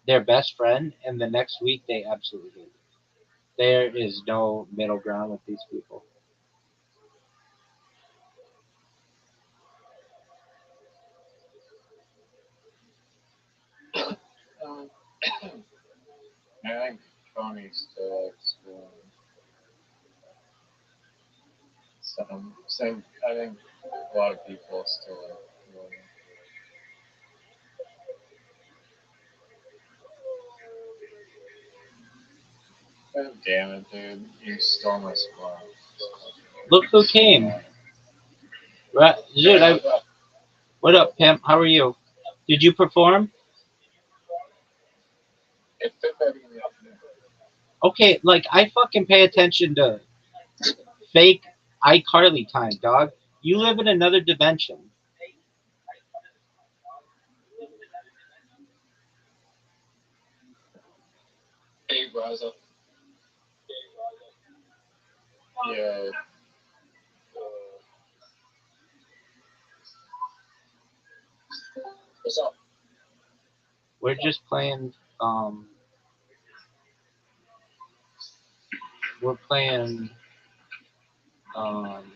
their best friend, and the next week they absolutely hate you. There is no middle ground with these people. Um, I think Tony still likes doing some. I think a lot of people still like doing. God damn it, dude! You stole my spawn. Look who came. Right, dude, Yeah, but what up, pimp? How are you? Did you perform? it's 10:30 in the afternoon. Okay, like I fucking pay attention to fake iCarly time, dog. You live in another dimension. Hey, browser. Yeah. What's up? We're just playing. We're playing. Um,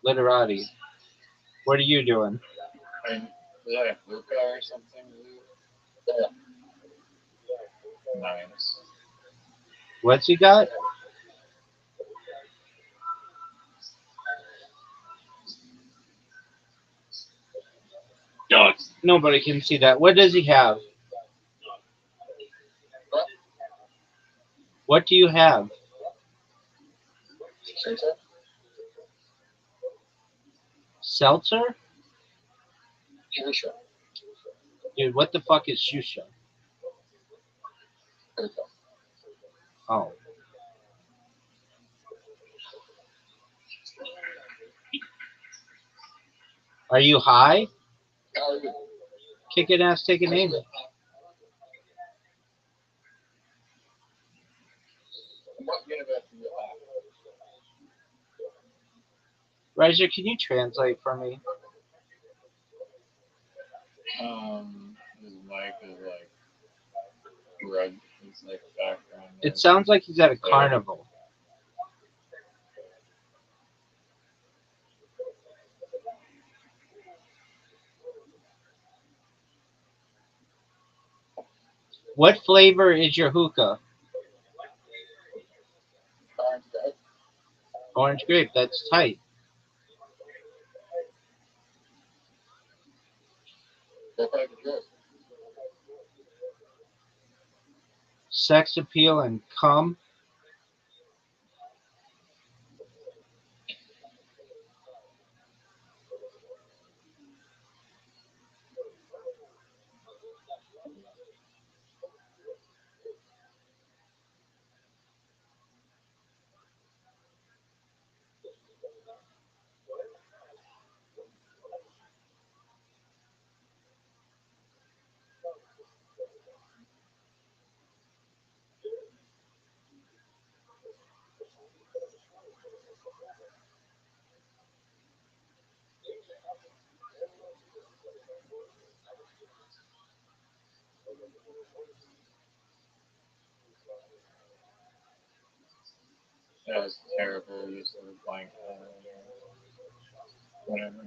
Literati. What are you doing? I mean, was that a Luca or something? Yeah. Nice. What's he got? No, nobody can see that. What does he have? What? What do you have? Sensor? Seltzer? Shusha. Dude, what the fuck is Shusha? Oh. Are you high? How are you? Kicking ass, taking aim. What university you Riser, can you translate for me? at? His mic is like red. It's like background It noise. sounds like he's at a Yeah. carnival. What flavor is your hookah? Orange guy. Orange grape. That's tight. What type of dress? Sex appeal and cum. That was terrible use of a blank whatever.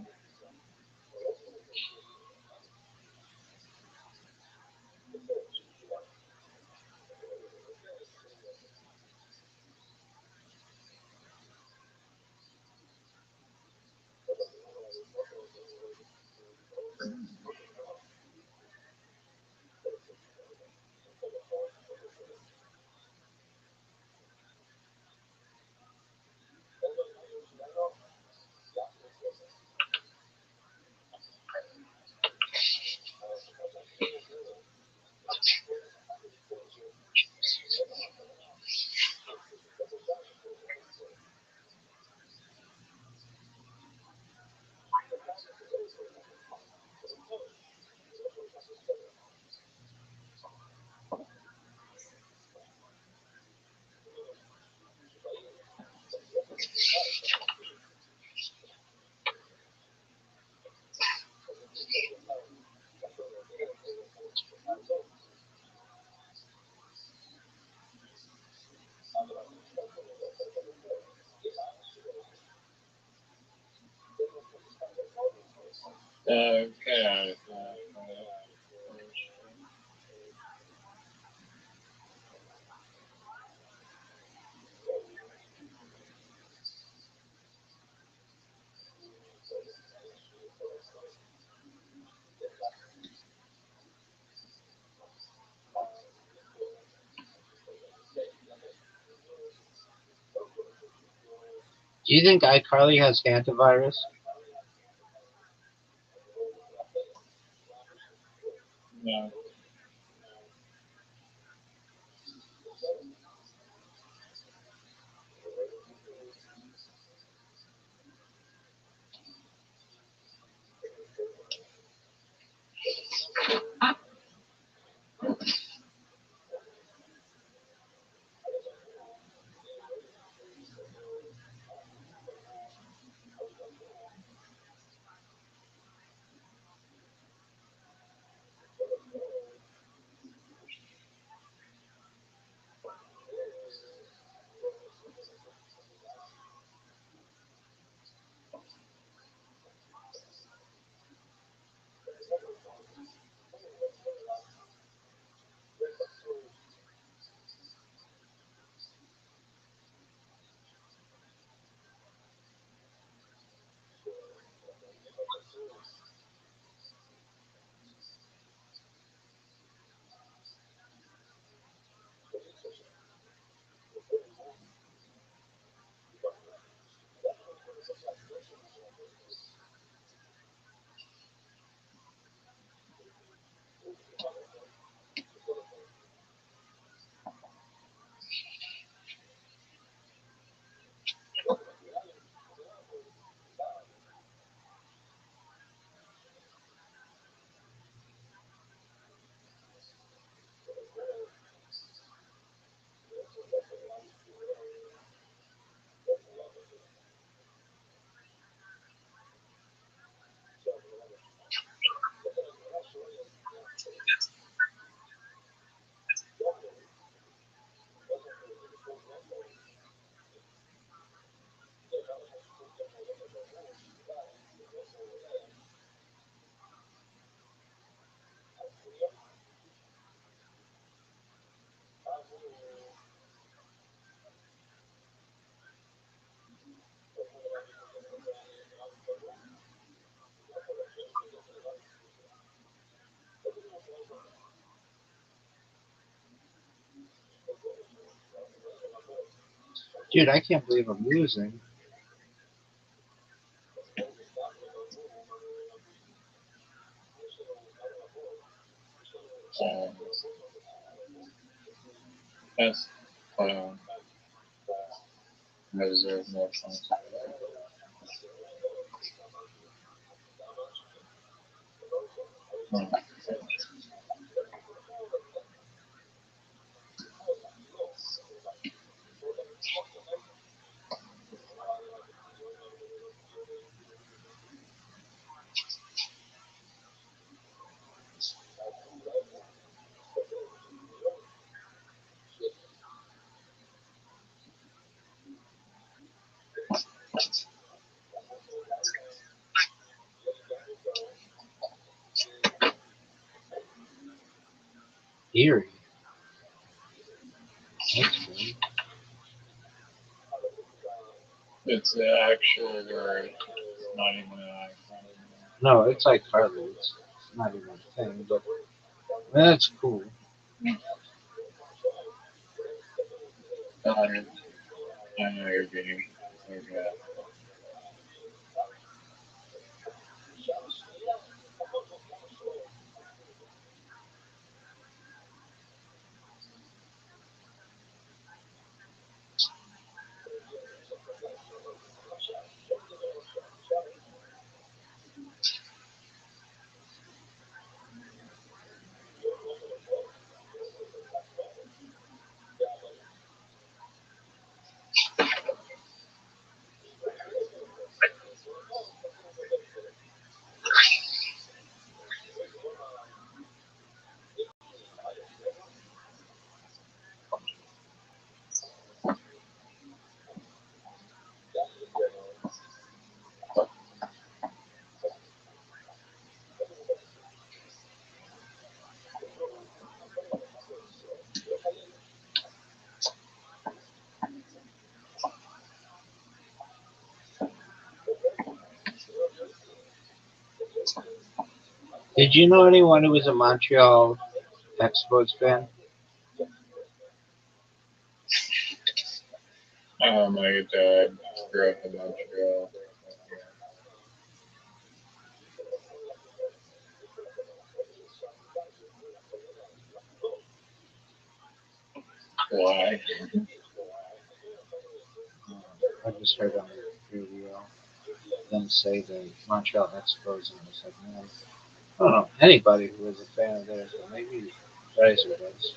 Get out of here. Bullshit. Do you think iCarly has antivirus? No. Dude, I can't believe I'm losing. Um, that's I deserve more points. Hmm. Eerie. That's good. It's the actual word. It's not even an icon. No, it's iCarly. It's not even a thing, but that's cool. I know you're being sarcastic. Did you know anyone who was a Montreal Expos fan? My dad grew up in Montreal. Why? I just heard on the radio them say the Montreal Expos, and I was like, man, I don't know anybody who was a fan of theirs, but maybe Riser was.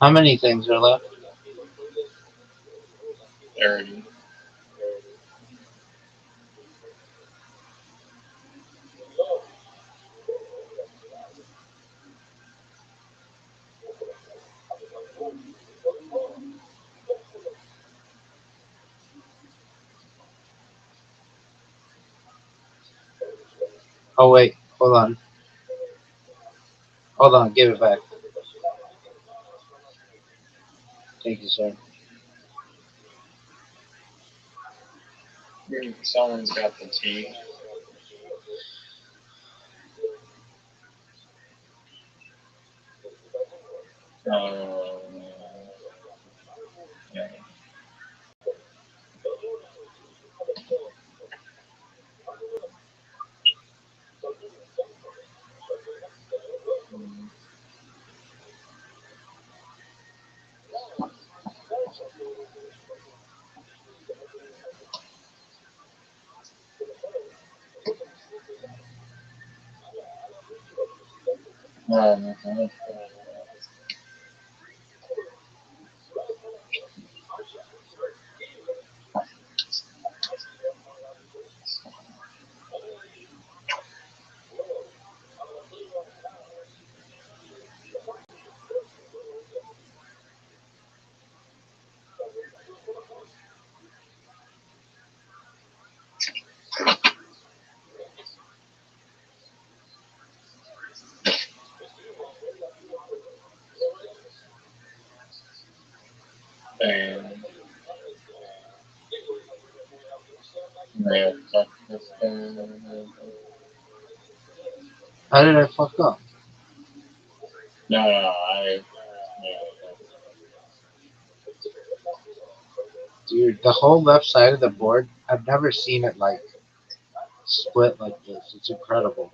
How many things are left? 30. Oh wait, hold on, give it back. Thank you, sir. Someone's got the tea. Um, yeah. Um, and yeah, fuck this guy. How did I fuck up? No, yeah, Dude, the whole left side of the board, I've never seen it like split like this. It's incredible.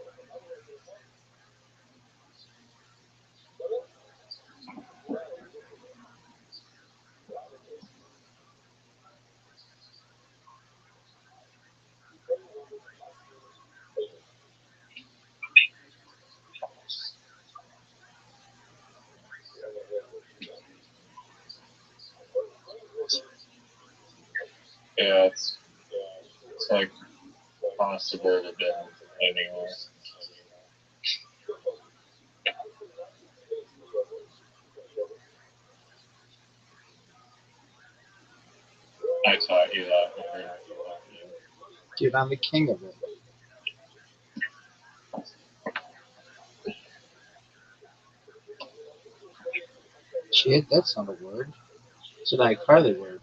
yeah, it's like possible to do anywhere. I taught you that before. Dude, I'm the king of it. Shit, that's not a word. It's an iCarly word.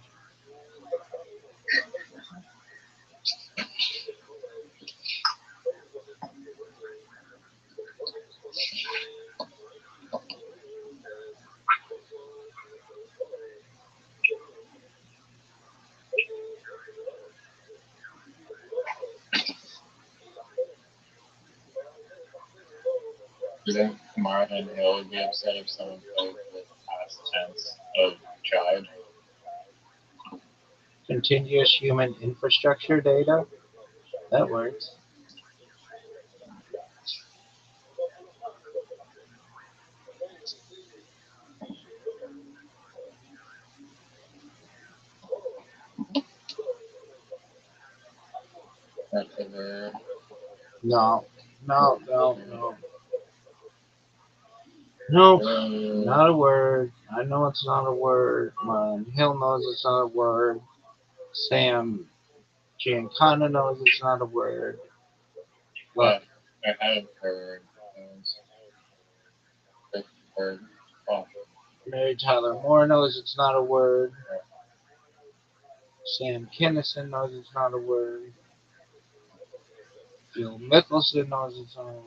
Do you think Martin Hill would be upset if someone played the past tense of tried? Continuous human infrastructure data. That works. That's a verb. No, no, no, no. No, not a word. I know it's not a word. Hill knows it's not a word. Sam Giancana knows it's not a word. What? I have heard those. I've heard. Oh. Mary Tyler Moore knows it's not a word. Sam Kinison knows it's not a word. Phil Mickelson knows it's not a word.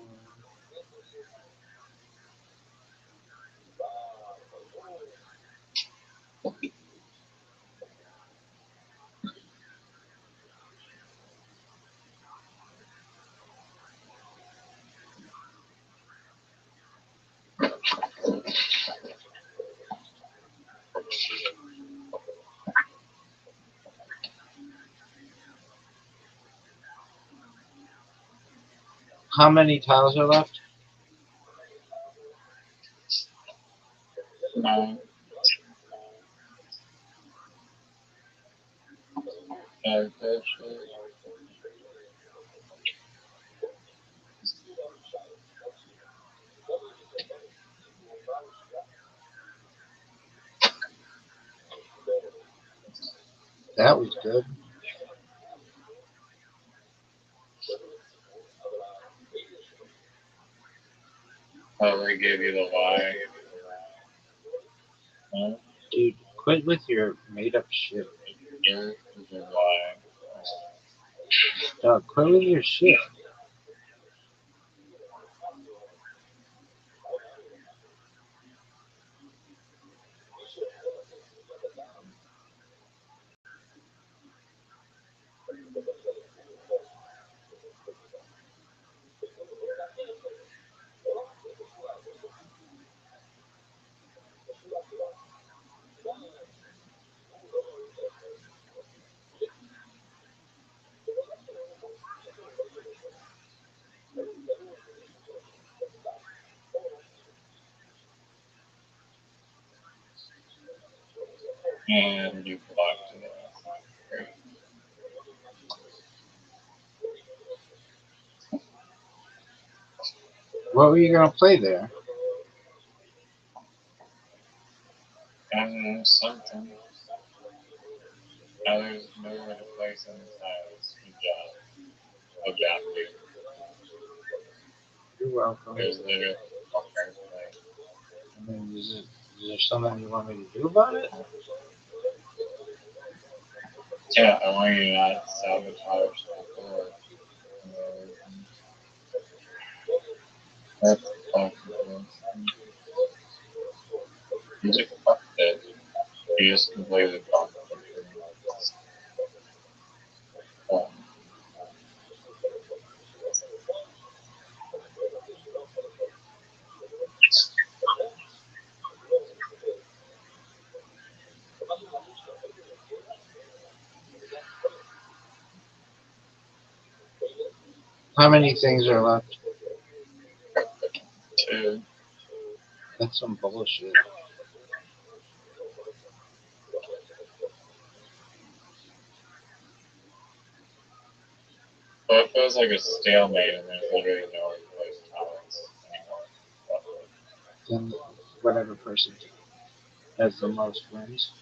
How many tiles are left? 9, actually. That was good. Oh, they gave you the lie. No, Dude, quit with your made up shit. there is a lie. Dog, quit with your shit. And you blocked it. Great. What were you gonna play there? I don't know, something. Now there's nowhere to place in this house. Good job. Adapting. You're welcome. There's literally nowhere to play. I mean, is there something you want me to do about it? Yeah, I want you to not sabotage the door. That's possible. You just fucked it. You just completely fucked it. Um, How many things are left? two. That's some bullshit. Well, it feels like a stalemate and there's literally nowhere to place towels anymore. Then whatever person has the most wins.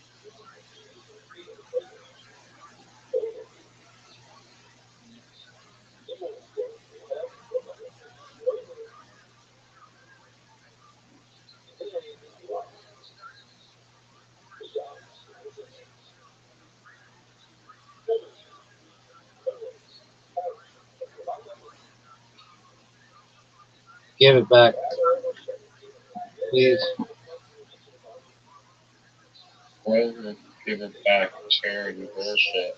Give it back, please. What is it? Give it back charity bullshit.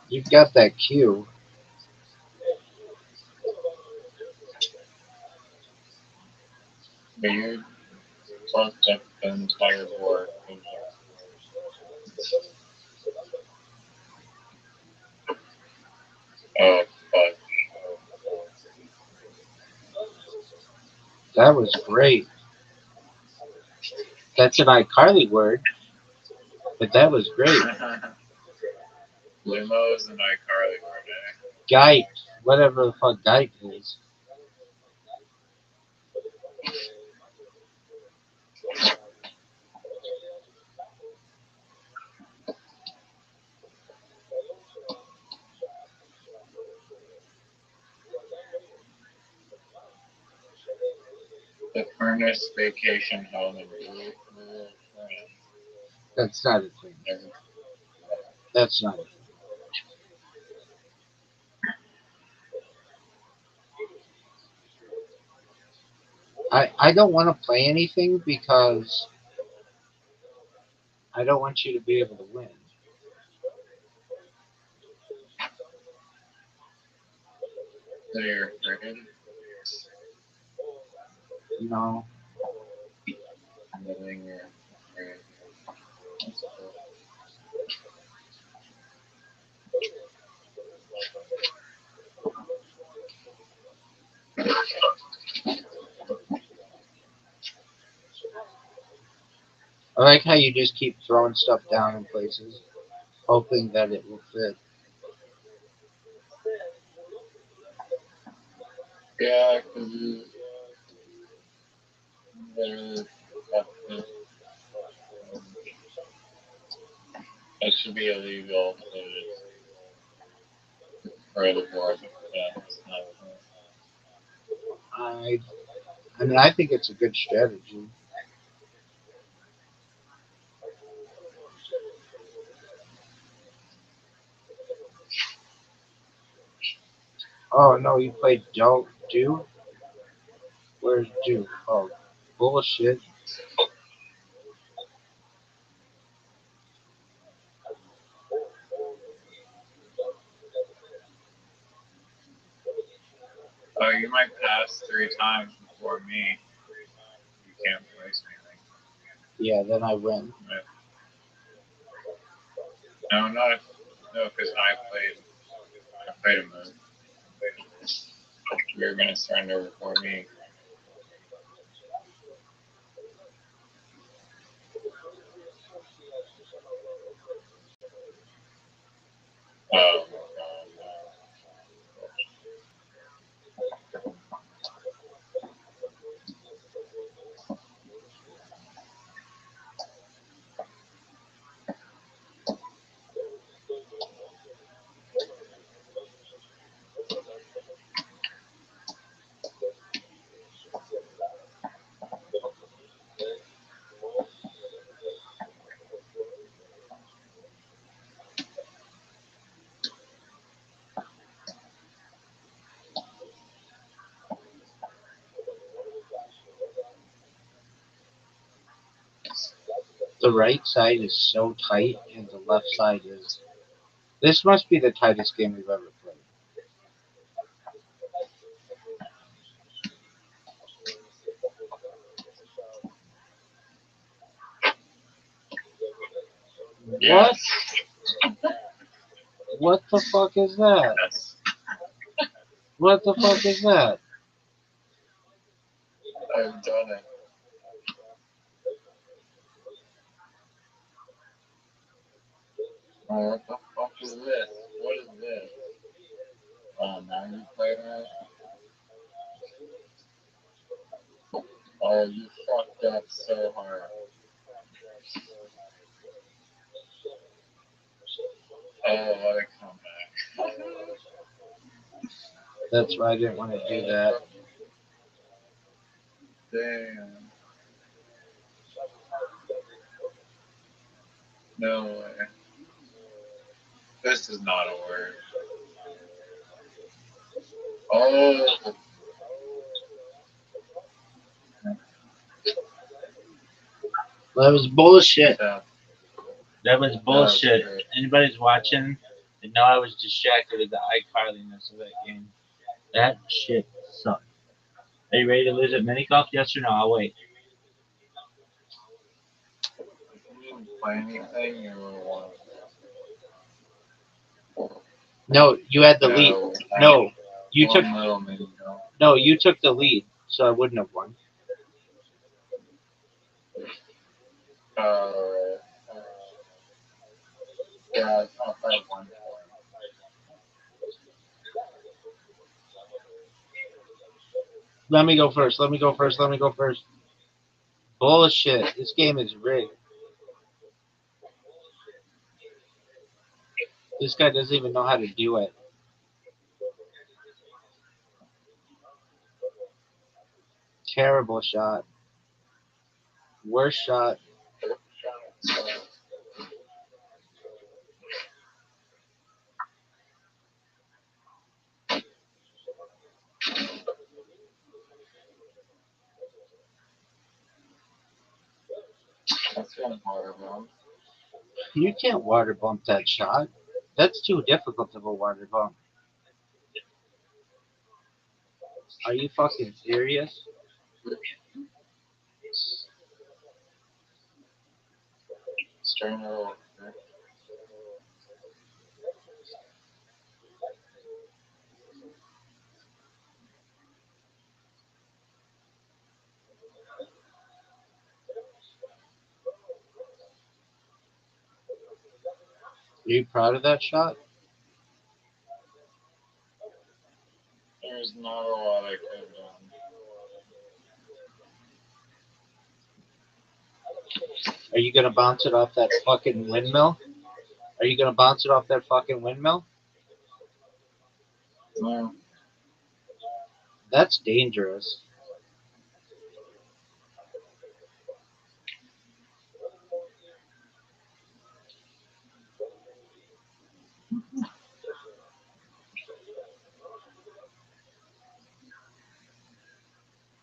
You've got that cue. But you fucked up the entire board. Oh, fuck. That was great. That's an iCarly word, but that was great. Limo is an iCarly word, eh? Gite, whatever the fuck Gite is. The Furnace Vacation Home in rural France. That's not a thing. That's not a thing. I don't want to play anything because I don't want you to be able to win. So you're afraid? No. Living you're afraid. That's cool. I like how you just keep throwing stuff down in places, hoping that it will fit. Yeah, because you literally have to. That should be illegal to destroy the board. Yeah, it's not. I I mean I think it's a good strategy. Oh no, you played Do? Where's Do? Oh, bullshit. Oh, you might pass 3 times before me. You can't place anything. Yeah, then I win. Right. No, not no, because I played a move. You're gonna surrender before me. Oh, The right side is so tight, and the left side is. This must be the tightest game we've ever played. yeah. What? What the fuck is that? Yes. What the fuck is that? I've done it. Oh, what the fuck is this? What is this? Oh, now you play that? Oh, you fucked up so hard. Oh, I come back. That's why I didn't want to do that. Damn. No way. This is not a word. Oh, That was bullshit. yeah. That was That was bullshit. great. Anybody's watching, they know I was distracted with the iCarliness of that game. That shit sucked. Are you ready to lose at mini golf? Yes or no? I'll wait. If you didn't play anything, you were one. No, you had the lead. No, you took. One little mini go. No, you took the lead, so I wouldn't have won. Uh, yeah, I'll probably one for him. Let me go first. Let me go first. Let me go first. Bullshit. This game is rigged. This guy doesn't even know how to do it. Terrible shot. Worst shot. That's one water bomb. You can't water bump that shot. That's too difficult of a water bump. Are you fucking serious? String it over. Are you proud of that shot? There's not a lot I could have done. Are you gonna bounce it off that fucking windmill? Are you gonna bounce it off that fucking windmill? No. That's dangerous.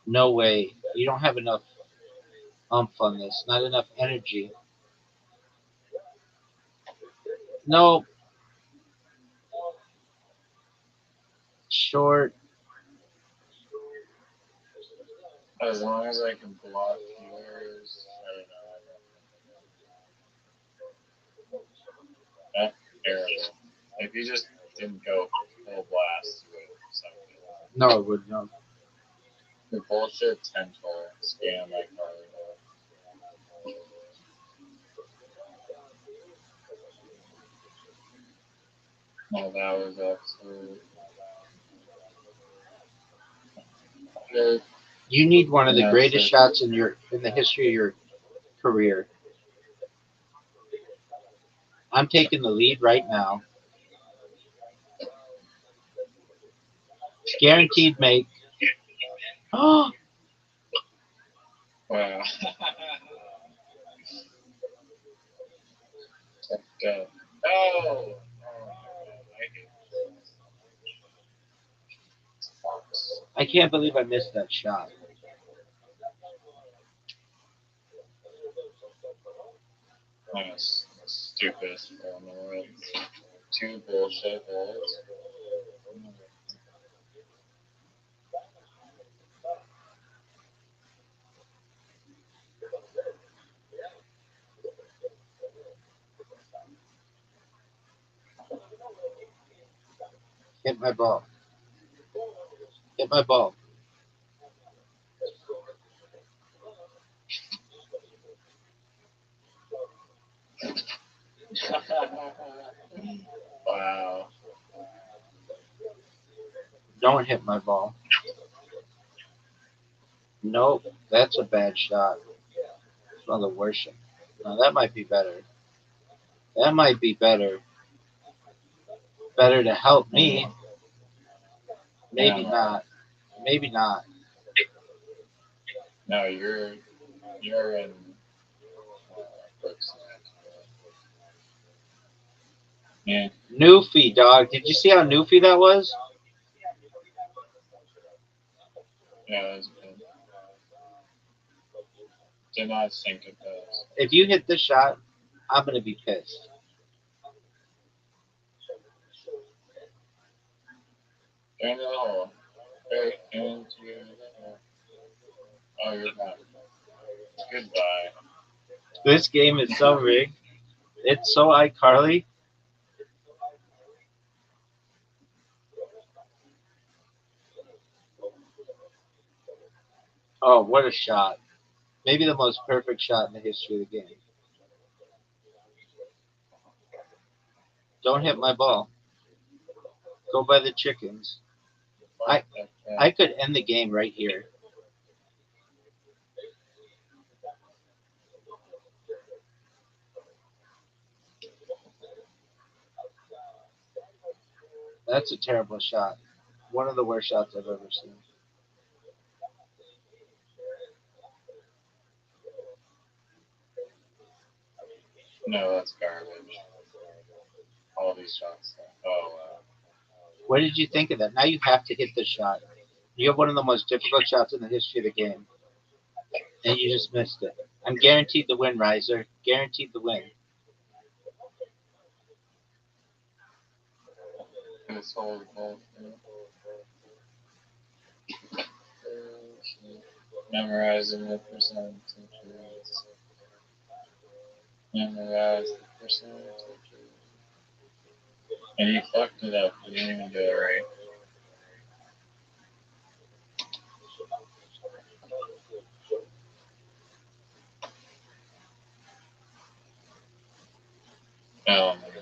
No way. You don't have enough umph on this. Not enough energy. No. Short. As long as I can block yours, I don't know. That's terrible. If you just didn't go full blast with something. No, it would not. The bullshit tenfold. Scam my card. No, that was absolute. Good. You need one of the And that's greatest it. shots in the history of your career. I'm taking the lead right now. Guaranteed make. Oh, Wow. Go. No! Oh my god, I hate this. I can't believe I missed that shot. That's the stupidest ball in the world. Two bullshit balls. Hit my ball. Hit my ball. Wow. Don't hit my ball. Nope, that's a bad shot. It's one of the worst shots. No, that might be better. That might be better. Better to help me. Maybe Yeah. not. Maybe not. No, you're in Brooks yeah. Newfie, dog. Did you see how newfie that was? Yeah, that was good. Did not sink it fast. If you hit this shot, I'm gonna be pissed. Into the hole. Right into the hole. Oh, you're not. Goodbye. This game is so rigged. It's so iCarly. Oh, what a shot. Maybe the most perfect shot in the history of the game. Don't hit my ball. Go by the chickens. I Fuck that cat. I could end the game right here. That's a terrible shot. One of the worst shots I've ever seen. No, that's garbage. All these shots. Oh, wow. What did you think of that? Now you have to hit the shot. You have one of the most difficult shots in the history of the game, and you just missed it. I'm guaranteed the win, Riser. Guaranteed the win. This whole thing. Memorizing the percentages. Memorize the percentages. And you fucked it up. You didn't even do it right. Oh, my God.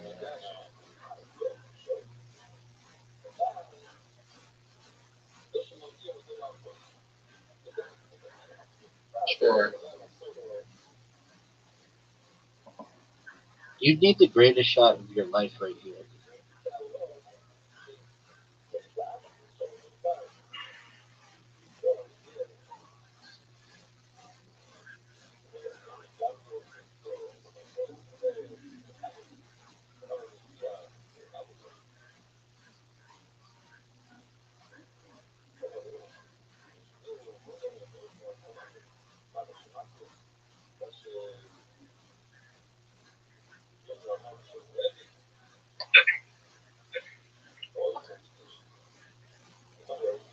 Sure. You need the greatest shot of your life right here.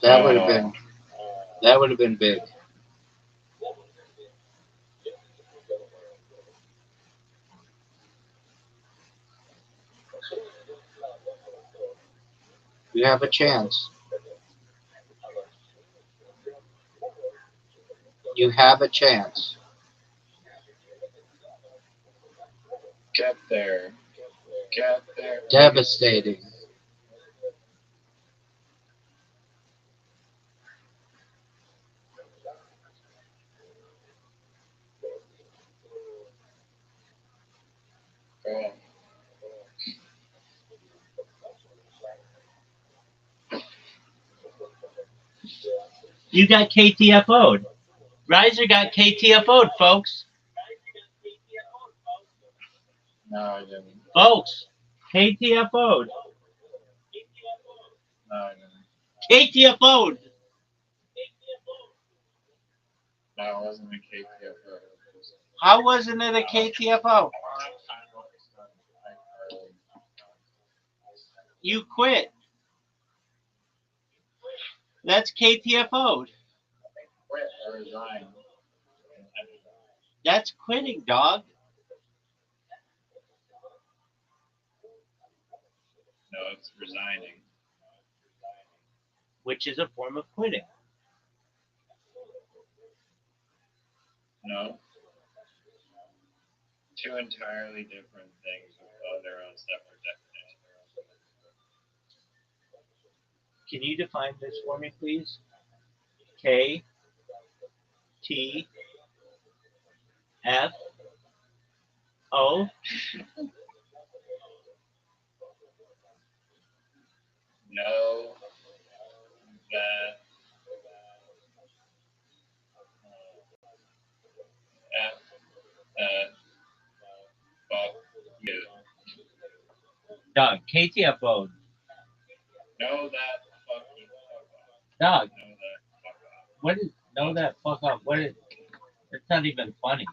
That would have Oh, been that would have been big. You have a chance. You have a chance. get there. Get there. Devastating. Go. You got KTFO'd. Riser got KTFO'd, folks. No, I didn't. Folks, KTFO'd. No, I didn't. KTFO'd. No, it wasn't a KTFO. How wasn't it a KTFO? You quit. That's KTFO'd. Quit or resign. That's quitting, dog. No, it's resigning. Which is a form of quitting. No. Two entirely different things with their own separate definitions. Can you define this for me, please? K T F O. Know that F that fuck you. Dog, KTFO. Know that fuck you. Fuck off. Dog, Know that fuck off. what is know that fuck up? What is it's not even funny.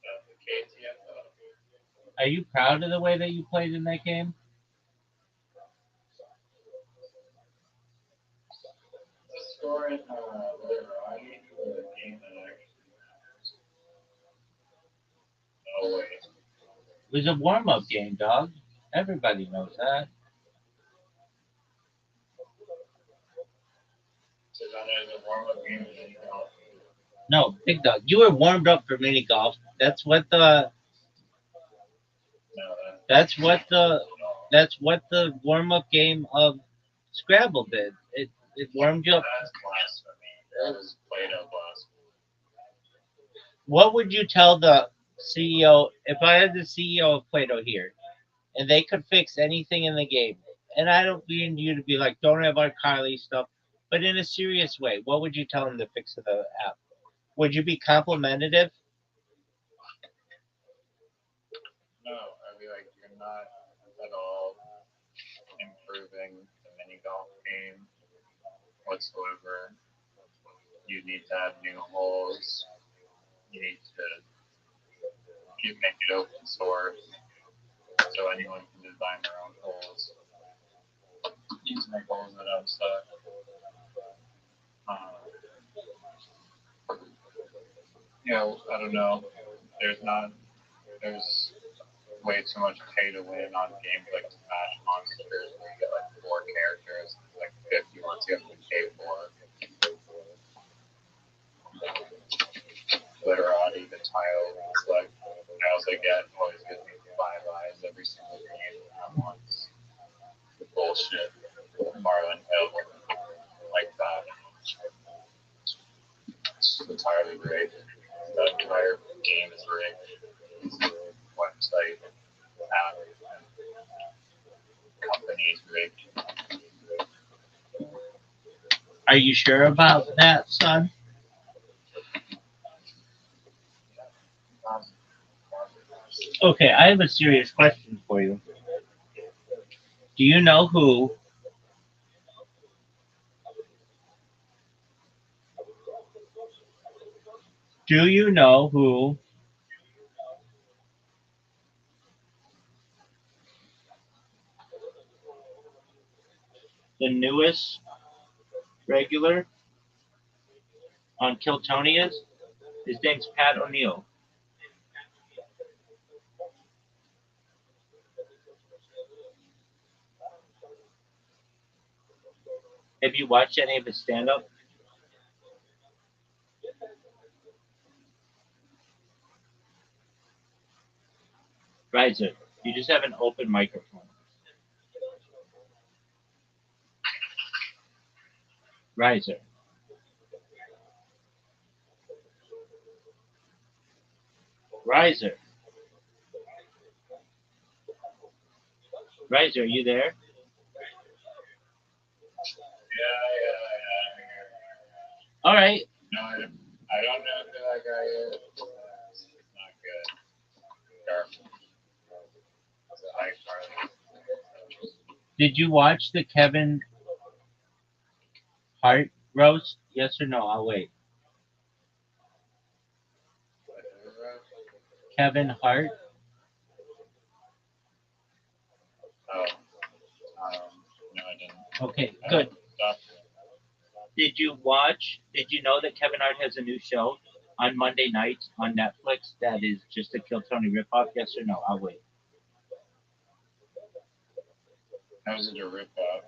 That's the KTFO. Are you proud of the way that you played in that game? The score in Rabbi for the game that actually matters. No way. It was a warm up game, dog. Everybody knows that. So then there's a warm up game and then you go. No, big dog. You were warmed up for mini golf. That's what the That's what the warm up game of Scrabble did. It warmed you up. That's blasphemy. That is Plato blasphemy. What would you tell the CEO if I had the CEO of Plato here and they could fix anything in the game? And I don't mean you to be like, don't have our Carly stuff, but in a serious way, what would you tell them to fix the app? Would you be complimentative? No, I mean like you're not at all improving the mini golf game whatsoever. You need to have new holes. You need to make it open source so anyone can design their own holes. You need to make holes that don't suck. Uh, I don't know. There's not. There's way too much pay to win on games like Smash Monsters where you get like 4 characters, like 50 once you have to pay for. Literati, the tile select tiles I get always gives me 5 eyes every single game at once. The bullshit. Marlon Hill like that. It's entirely rigged. The entire game is rigged. Website, app, companies rigged. Are you sure about that, son? Okay, I have a serious question for you. Do you know who do you know who the newest regular on Kill Tony is? His name's Pat O'Neill. Have you watched any of his stand up? Riser, you just have an open microphone. Riser. Riser. Riser, are you there? Yeah. All right. No, I don't know who that guy is. It's not good. Careful. It's a high Carly. Did you watch the Kevin Hart roast? Yes or no? I'll wait. Kevin Hart. Oh, no, I didn't. Okay, I good. don't stop. Did you know that Kevin Hart has a new show on Monday nights on Netflix that is just a Kill Tony ripoff? Yes or no? I'll wait. How is it a rip off?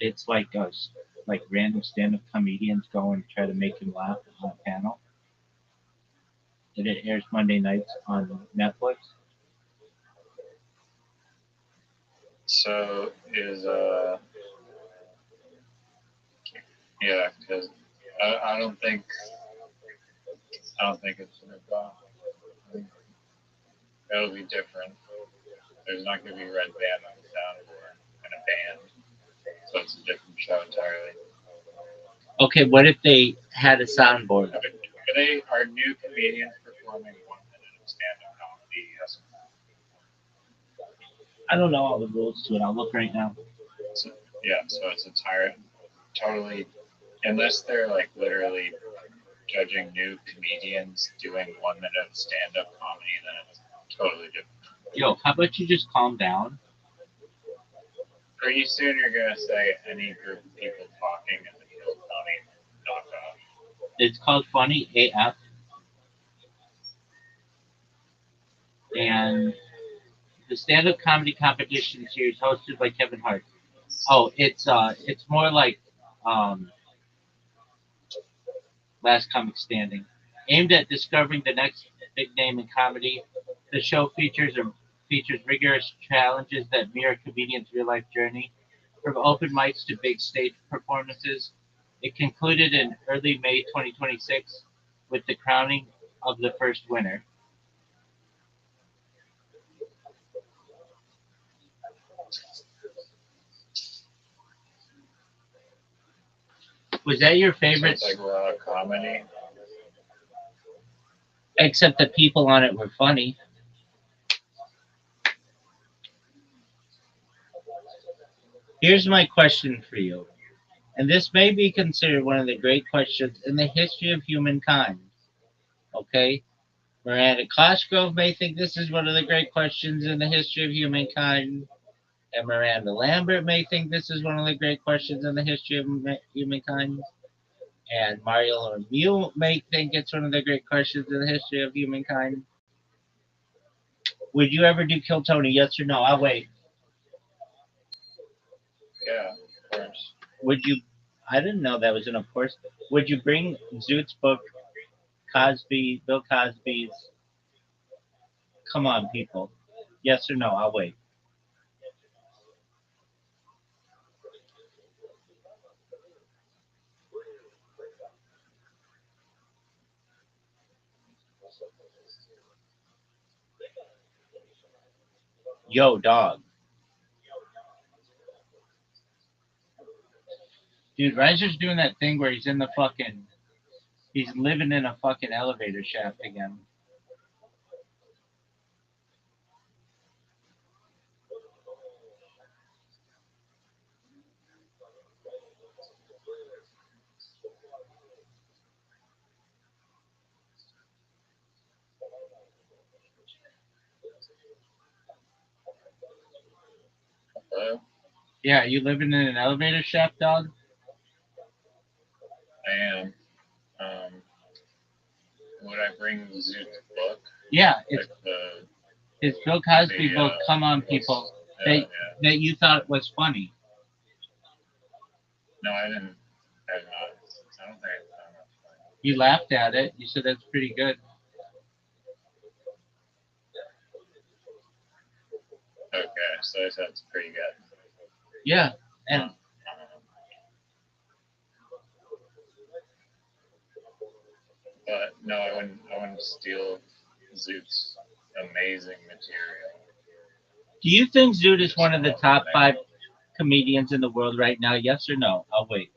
It's like random stand up comedians go and try to make him laugh on a panel. And it airs Monday nights on Netflix. So is yeah, because I don't think it's a rip off. I think it'll be different. There's not going to be Red Band on the soundboard and a band, so it's a different show entirely. Okay, what if they had a soundboard? Are new comedians performing 1 minute of stand-up comedy? Yes. I don't know all the rules to it. I'll look right now. So, yeah, so it's totally, unless they're like literally judging new comedians doing 1 minute of stand-up comedy, then it's totally different. Yo, how about you just calm down? Pretty soon you're gonna say any group of people talking in the Kill Tony knockoff. It's called Funny AF, and the stand-up comedy competition series hosted by Kevin Hart. Oh, it's more like um, Last Comic Standing, aimed at discovering the next big name in comedy. The show features rigorous challenges that mirror comedians' real life journey, from open mics to big stage performances. It concluded in early May 2026 with the crowning of the first winner. Was that your So favorite? it's like raw comedy. Except the people on it were funny. Here's my question for you, and this may be considered one of the great questions in the history of humankind. Okay? Miranda Cosgrove may think this is one of the great questions in the history of humankind, and Miranda Lambert may think this is one of the great questions in the history of humankind, and Mario Lemieux may think it's one of the great questions in the history of humankind. Would you ever do Kill Tony? Yes or no? I'll wait. Yeah, of course. Would you? I didn't know that was an of course. Would you bring Zoot's book, Bill Cosby's? Come on, people. Yes or no? I'll wait. Yo, dog. Dude, Reiser's doing that thing where he's in the fucking. He's living in a fucking elevator shaft again. Hello? Yeah, you living in an elevator shaft, dog? I am. Um, would I bring Zoot's book? Yeah, it's Like the it's Bill Cosby the book. Come on, people. yeah, That yeah. that you thought was funny. No, I didn't. I did not. I don't think I found that funny. You laughed at it. You said that's pretty good. Okay, so I said it's pretty good. Yeah, and But no, I wouldn't. I wouldn't steal Zoot's amazing material. do you think Zoot is one of the top five comedians in the world right now? Yes or no? I'll wait.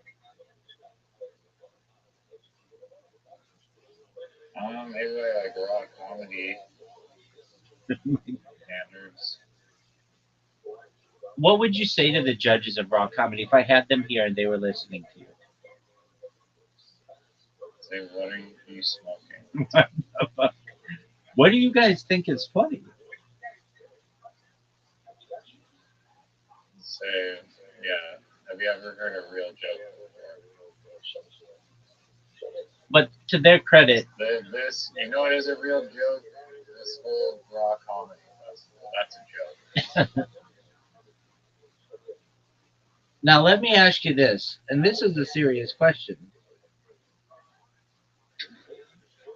Maybe I like raw comedy standards. What would you say to the judges of raw comedy if I had them here and they were listening to you? Say, what are you smoking? What do you guys think is funny? Say, yeah. Have you ever heard a real joke before? But to their credit, This, you know, what is a real joke. This whole raw comedy festival. That's a joke. now let me ask you this, and this is a serious question.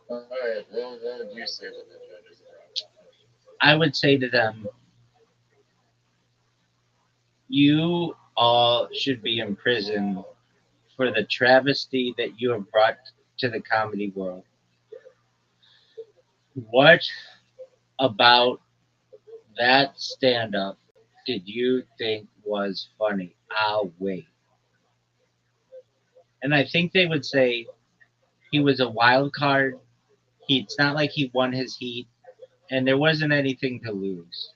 All right. What would you say to the judges of raw comedy? I would say to them, you all should be in prison for the travesty that you have brought to the comedy world. What about that stand up did you think was funny? I'll wait. And I think they would say he was a wild card. It's not like he won his heat, and there wasn't anything to lose.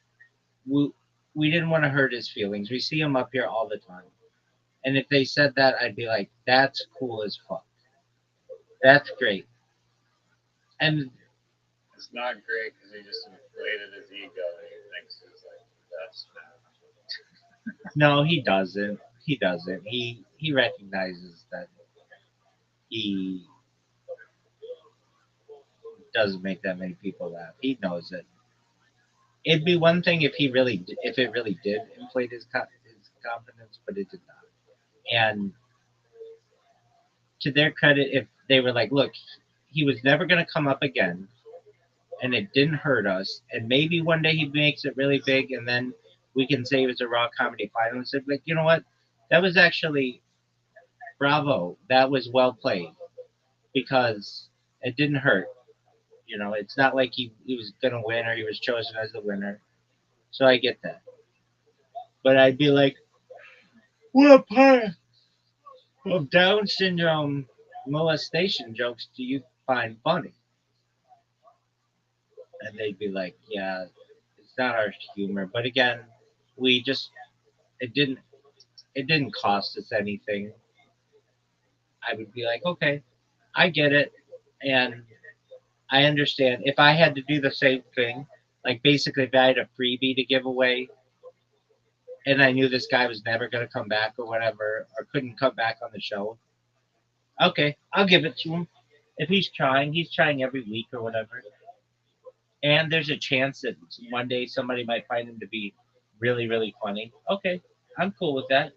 We, we didn't want to hurt his feelings. We see him up here all the time. And if they said that, I'd be like, that's cool as fuck. That's great. And It's not great because he just inflated his ego and he thinks he's like the best now. no, he doesn't. He doesn't. He recognizes that he doesn't make that many people laugh. He knows it. It'd be one thing if if it really did inflate his confidence, but it did not. And to their credit, if they were like, look, he was never going to come up again, and it didn't hurt us. And maybe one day he makes it really big, and then we can say it was a raw comedy finalist. Like, you know what? That was actually bravo. That was well played because it didn't hurt. You know, it's not like he was gonna win or he was chosen as the winner. So I get that. But I'd be like, what part of Down syndrome molestation jokes do you find funny? And they'd be like, yeah, it's not our humor. But again, we just it didn't it didn't cost us anything. I would be like, okay, I get it, and I understand. If I had to do the same thing, like basically if I had a freebie to give away, and I knew this guy was never going to come back or whatever, or couldn't come back on the show, okay, I'll give it to him. If he's trying every week or whatever, and there's a chance that one day somebody might find him to be really, really funny. Okay, I'm cool with that.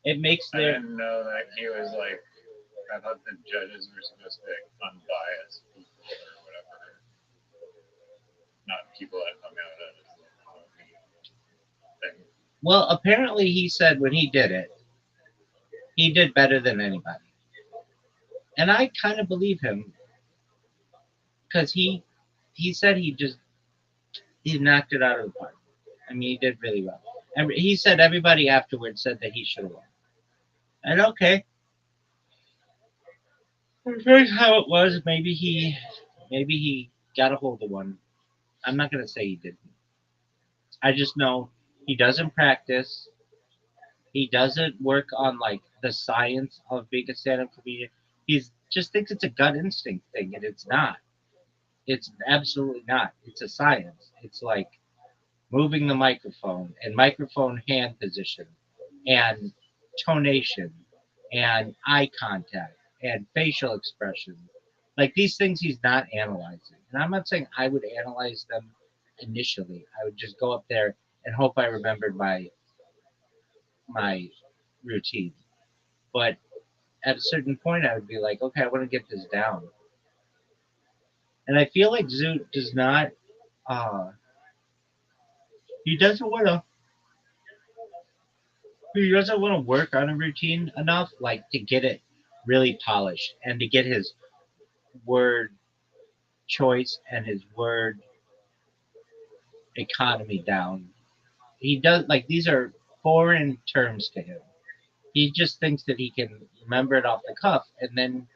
It makes I their didn't know that he was like. I thought the judges were supposed to be like unbiased people or whatever, not people that come out at his thing. well. Apparently, he said when he did it, he did better than anybody, and I kind of believe him because he said he knocked it out of the park. I mean, he did really well. And he said everybody afterwards said that he should have won. And okay, here's how it was. Maybe he got a hold of one. I'm not gonna say he didn't. I just know he doesn't practice. He doesn't work on like the science of being a stand-up comedian. He's just thinks it's a gut instinct thing, and it's not. It's absolutely not. It's a science. It's like moving the microphone and microphone hand position and tonation and eye contact and facial expression. Like these things he's not analyzing. And I'm not saying I would analyze them initially. I would just go up there and hope I remembered my routine. But at a certain point I would be like, okay, I want to get this down. And I feel like Zoot does not he doesn't want to he doesn't want to work on a routine enough like to get it really polished and to get his word choice and his word economy down. He does like these are foreign terms to him. He just thinks that he can remember it off the cuff, and then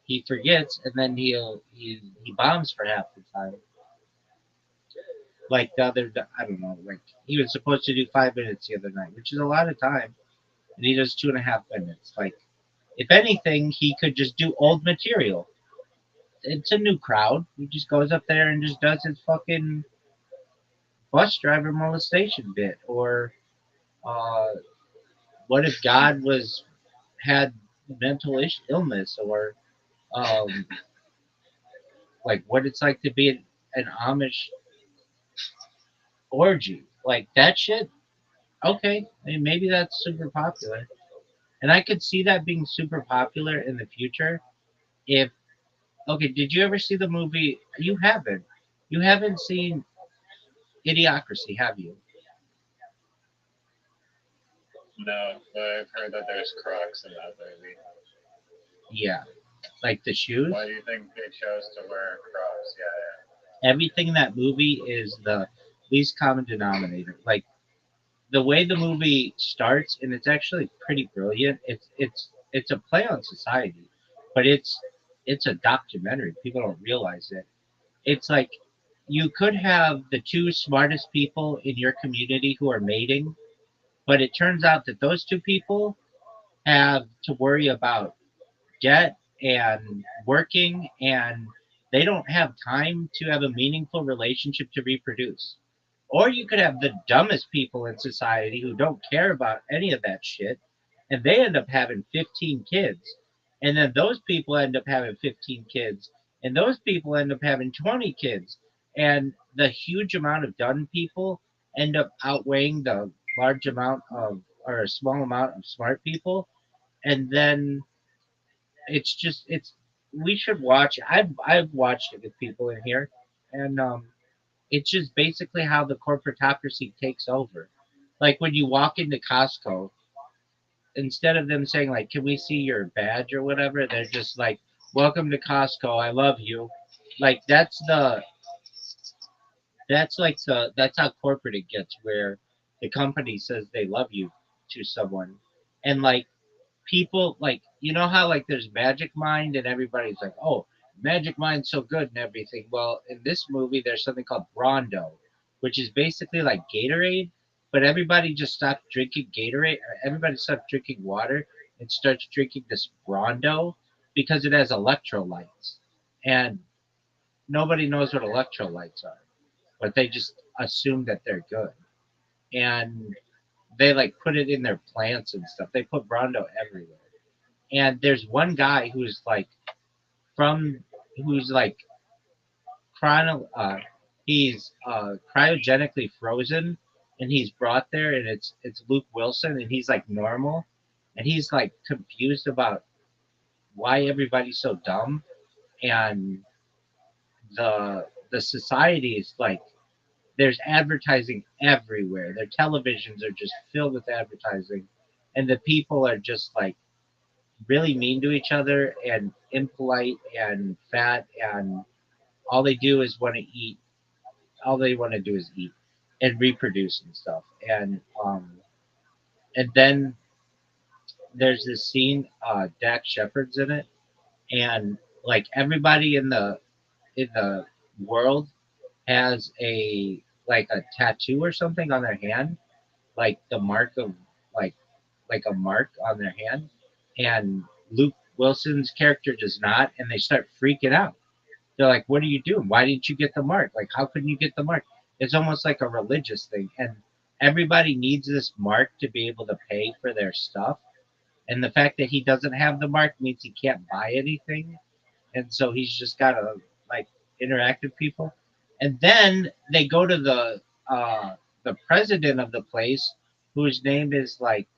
he forgets, and then he bombs for half the time. Like I don't know, like he was supposed to do 5 minutes the other night, which is a lot of time, and he does 2.5 minutes. Like, if anything, he could just do old material. It's a new crowd. He just goes up there and just does his fucking bus driver molestation bit, or uh, what if God was had mental illness, or um, like what it's like to be an Amish orgy, like that shit. Okay, I mean, maybe that's super popular, and I could see that being super popular in the future. If okay, did you ever see the movie? You haven't. You haven't seen Idiocracy, have you? No, but I've heard that there's Crocs in that movie. Yeah, like the shoes. Why do you think they chose to wear Crocs? Yeah, Everything in that movie is the least common denominator. Like the way the movie starts, and it's actually pretty brilliant. It's a play on society, but it's a documentary. People don't realize it. It's like you could have the two smartest people in your community who are mating, but it turns out that those two people have to worry about debt and working, and they don't have time to have a meaningful relationship to reproduce. Or you could have the dumbest people in society who don't care about any of that shit, and they end up having 15 kids. And then those people end up having 15 kids, and those people end up having 20 kids. And the huge amount of dumb people end up outweighing the large amount of, or a small amount of smart people. And then it's we should watch. I've watched it with people in here, and it's just basically how the corporatocracy takes over. Like when you walk into Costco, instead of them saying like, "Can we see your badge or whatever?" They're just like, "Welcome to Costco. I love you." Like that's how corporate it gets, where the company says they love you to someone, and like people like how like there's Magic Mind and everybody's like, oh, Magic Mind's so good and everything. Well, in this movie there's something called Brondo, which is basically like Gatorade, but everybody just stopped drinking Gatorade, or everybody stopped drinking water and starts drinking this Brondo because it has electrolytes, and nobody knows what electrolytes are, but they just assume that they're good, and they like put it in their plants and stuff. They put Brondo everywhere. And there's one guy from who's like chrono he's cryogenically frozen, and he's brought there, and it's Luke Wilson, and he's like normal, and he's like confused about why everybody's so dumb, and the society is like there's advertising everywhere. Their televisions are just filled with advertising, and the people are just like really mean to each other and impolite and fat, and all they do is want to eat. All they want to do is eat and reproduce and stuff. And then there's this scene, Dak Shepard's in it, and like everybody in the world has a like a tattoo or something on their hand, like the mark of like like a mark on their hand, and Luke Wilson's character does not, and they start freaking out. They're like, "What are you doing? Why didn't you get the mark? Like, how couldn't you get the mark?" It's almost like a religious thing, and everybody needs this mark to be able to pay for their stuff. And the fact that he doesn't have the mark means he can't buy anything, and so he's just got to like interact with people. And then they go to the president of the place, whose name is like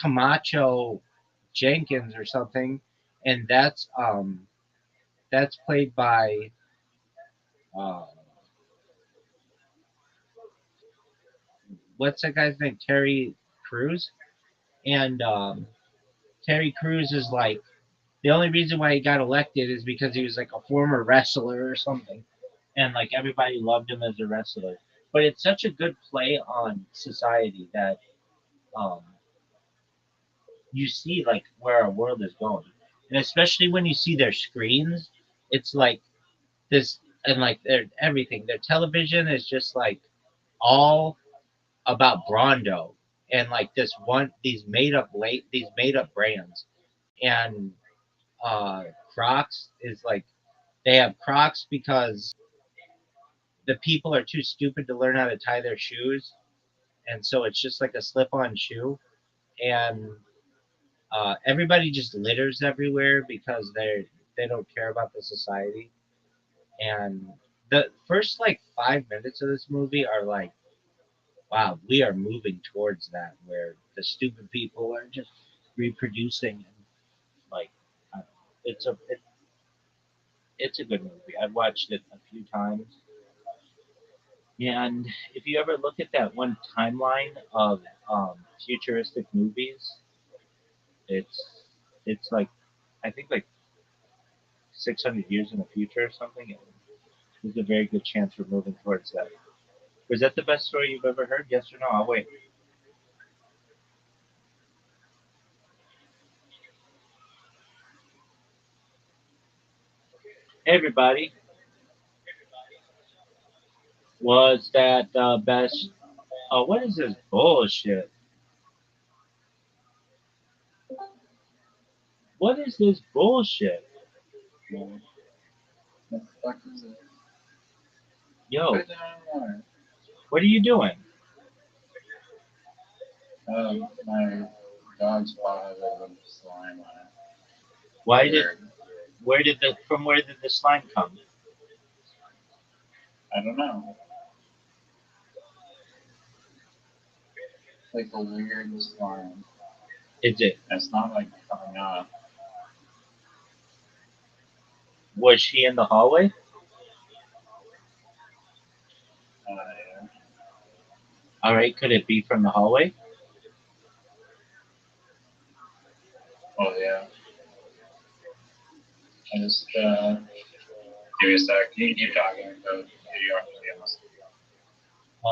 Camacho Jenkins or something, and that's played by uh, what's that guy's name? Terry Crews. And Terry Crews is like the only reason why he got elected is because he was like a former wrestler or something, and like everybody loved him as a wrestler. But it's such a good play on society that um, you see like where our world is going, and especially when you see their screens, it's like this, and like their everything. Their television is just like all about Brondo, and like this one these made up brands, and uh Crocs is like they have Crocs because the people are too stupid to learn how to tie their shoes, and so it's just like a slip on shoe, and everybody just litters everywhere because they don't care about the society. And the first like 5 minutes of this movie are like, wow, we are moving towards that where the stupid people are just reproducing, and like it's it's a good movie. I've watched it a few times, and if you ever look at that one timeline of futuristic movies, it's it's like I think like 600 years in the future or something. And there's a very good chance we're moving towards that. Was that the best story you've ever heard? Yes or no? I'll wait. Hey everybody, was that the best? Oh, what is this bullshit? What is this bullshit? What the fuck is it? Yo, Put it on. what are you doing? My dog's paw has a little slime on it. Why did Weird. where did the slime come? I don't know. Like a weird slime. Is it It's not like coming off. Was she in the hallway? Yeah. All right, could it be from the hallway? Oh yeah. I just give me a sec. You can keep talking. You are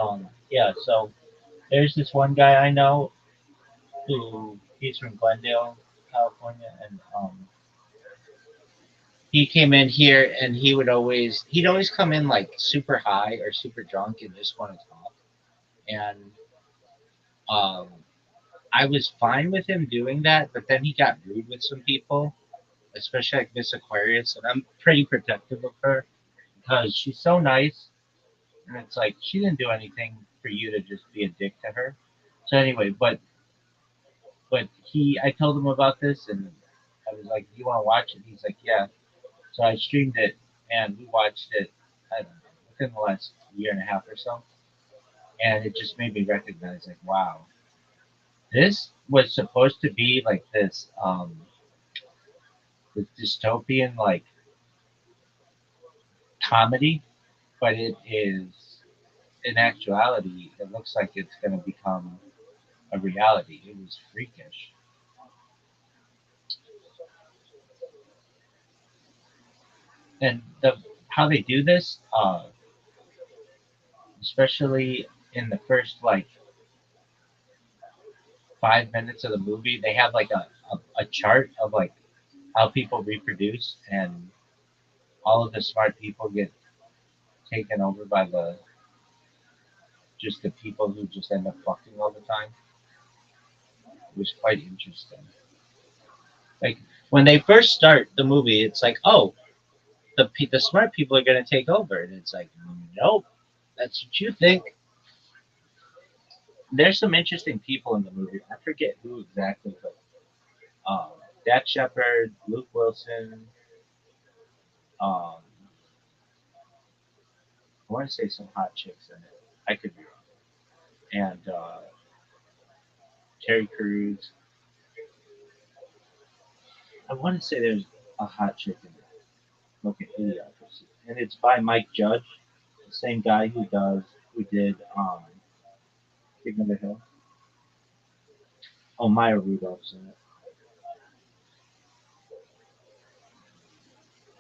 almost. Yeah. So there's this one guy I know who he's from Glendale, California, and he came in here and he'd always come in like super high or super drunk and just want to talk. And um, I was fine with him doing that, but then he got rude with some people, especially like Miss Aquarius, and I'm pretty protective of her because she's so nice, and it's like she didn't do anything for you to just be a dick to her. So anyway, but I told him about this, and I was like, "Do you want to watch it?" He's like, "Yeah." So I streamed it, and we watched it. I don't know, within the last year and a half or so, and it just made me recognize, like, wow, this was supposed to be like this dystopian like comedy, but it is in actuality, it looks like it's going to become a reality. It was freakish, and the how they do this, especially in the first like 5 minutes of the movie, they have like a chart of like how people reproduce, and all of the smart people get taken over by the people who just end up fucking all the time. It was quite interesting. Like when they first start the movie, it's like, oh, the smart people are gonna take over, and it's like, nope, that's what you think. There's some interesting people in the movie. I forget who exactly, but um, Dak Shepard, Luke Wilson, I want to say some hot chicks in it. I could be wrong. And Terry Crews. I want to say there's a hot chick in it. Okay, Idiocracy. And it's by Mike Judge, the same guy who did King of the Hill. Oh, Maya Rudolph's in it.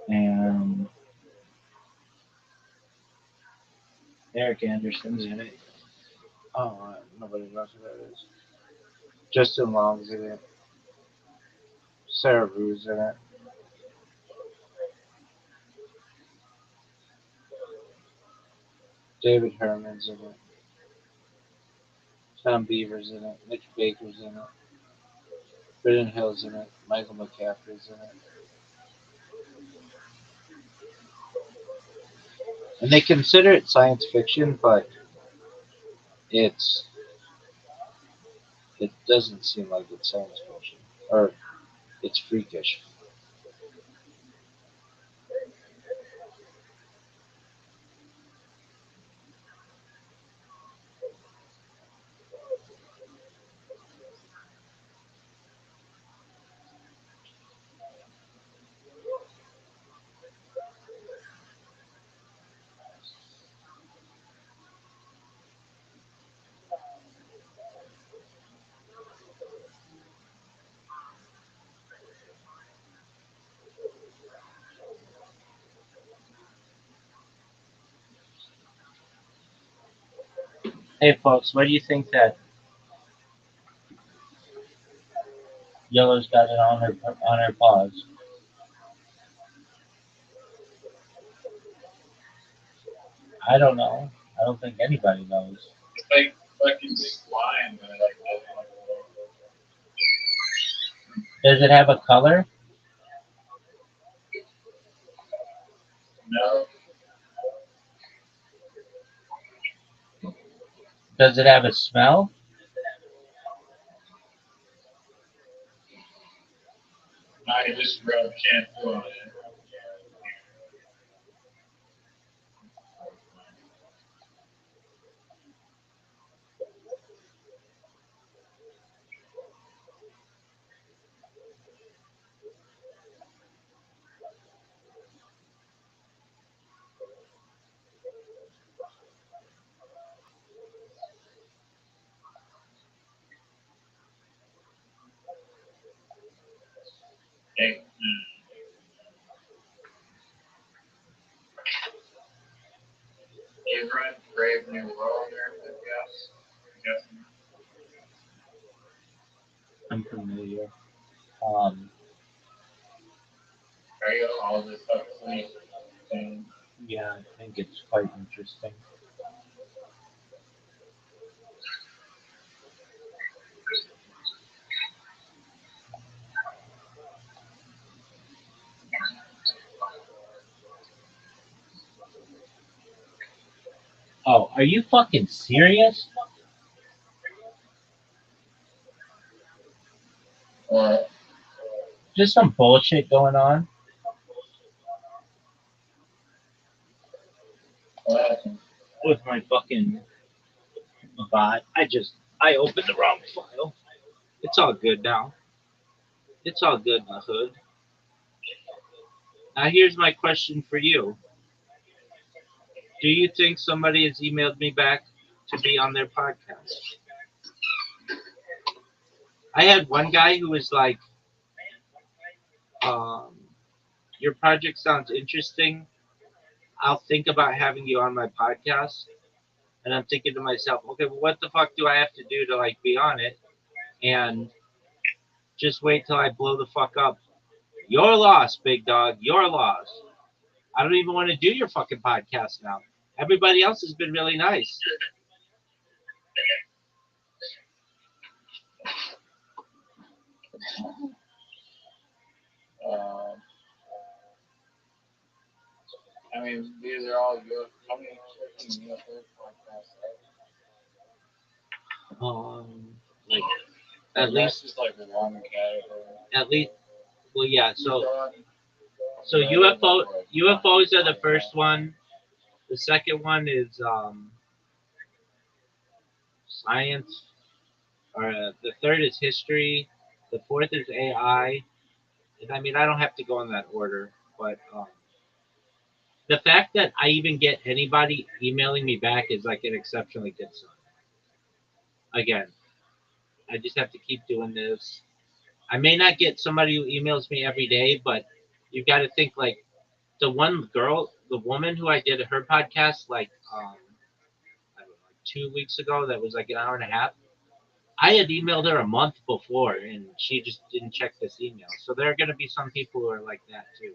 And Eric Anderson's in it. Oh, nobody knows who that is. Justin Long's in it. Sarah Rue's in it. David Herman's in it. Tom Beaver's in it. Mitch Baker's in it. Britton Hill's in it. Michael McCaffrey's in it. And they consider it science fiction, but it's it doesn't seem like it's science fiction. Or it's freakish. Hey, folks, what do you think that Yellow's got it on her paws? I don't know. I don't think anybody knows. It's like fucking slime, but like doesn't want to work. Does it have a color? No, Does it have a smell? I just rubbed shampoo on it. you've read Brave New World or yes? Yes. I'm familiar. Um, Are you all this Huxley thing? yeah, I think it's quite interesting. Oh, are you fucking serious? What? Just some bullshit going on What happened? with my fucking bot. I opened the wrong file. It's all good now. It's all good in the hood. Now here's my question for you. Do you think somebody has emailed me back to be on their podcast? I had one guy who was like, um, your project sounds interesting. I'll think about having you on my podcast. And I'm thinking to myself, okay, well, what the fuck do I have to do to like be on it? And just wait till I blow the fuck up. Your loss, big dog. Your loss. I don't even want to do your fucking podcast now. Everybody else has been really nice. Um, I mean, these are all your. How many freaking UFO podcasts Like are at there? That's least, just like one category. at least, well, yeah. You've So, done so better than what UFOs are the I first have. one. The second one is science. Or the third is history. The fourth is AI. And I mean, I don't have to go in that order, but the fact that I even get anybody emailing me back is like an exceptionally good sign. Again, I just have to keep doing this. I may not get somebody who emails me every day, but you got to think like the one girl, the woman who I did her podcast like I don't know, like 2 weeks ago. That was like an hour and a half. I had emailed her a month before, and she just didn't check this email. So there are going to be some people who are like that too.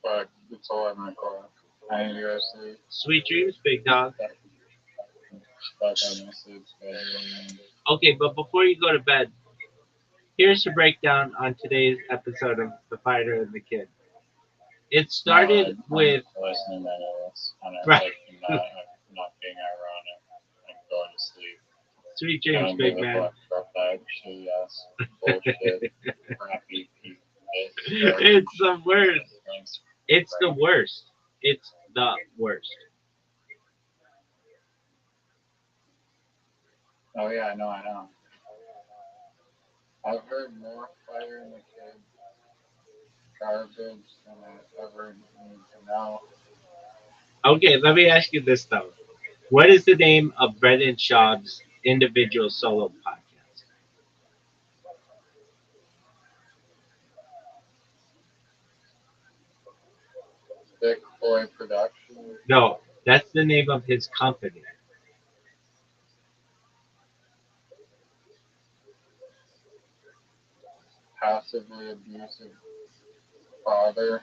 But it's all in my car. I need to go sleep. Sweet dreams, big dog. Fuck, I message. But, Okay, but before you go to bed, here's a breakdown on today's episode of The Fighter and the Kid. It started with I'm listening to this, and I'm right. like not being ironic. I'm going to sleep. Sweet I dreams, don't big give a man. fuck about that shit ass bullshit, crappy piece of It's the worst. Thanks. It's the worst. It's the worst. Oh yeah, I know. I've heard more Fire in the Kid garbage than I ever need to know. Okay, let me ask you this though. What is the name of Brendan Schaub's individual solo podcast? Thick Boy Production, No, that's the name of his company. Passively Abusive Father.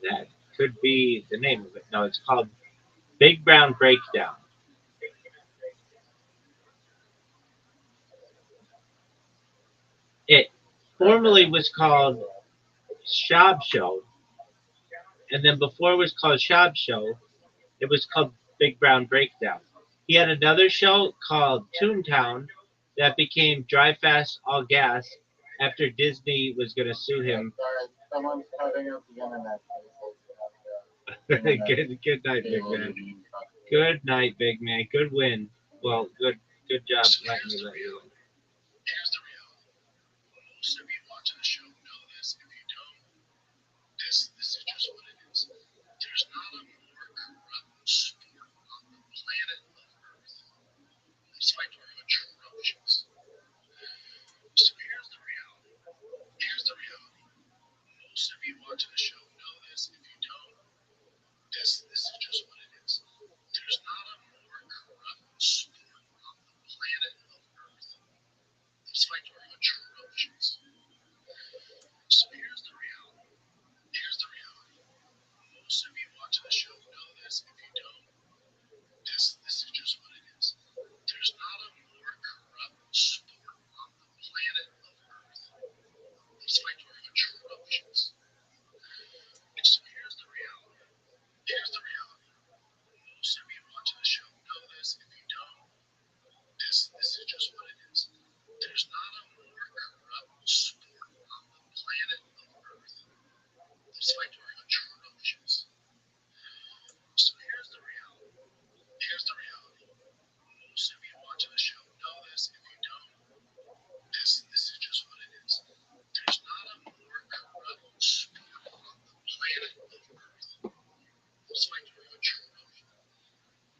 That could be the name of it. No, it's called Big Brown Breakdown. It formerly was called Schaub Show, and then before it was called Schaub Show, it was called Big Brown Breakdown. He had another show called Toontown that became Drive Fast All Gas after Disney was going to sue him. Sorry, someone's cutting up the internet. Good night, big man. Good night, big man. Good win. Well, good job letting me let you win.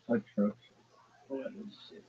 Atrocious. What a shit.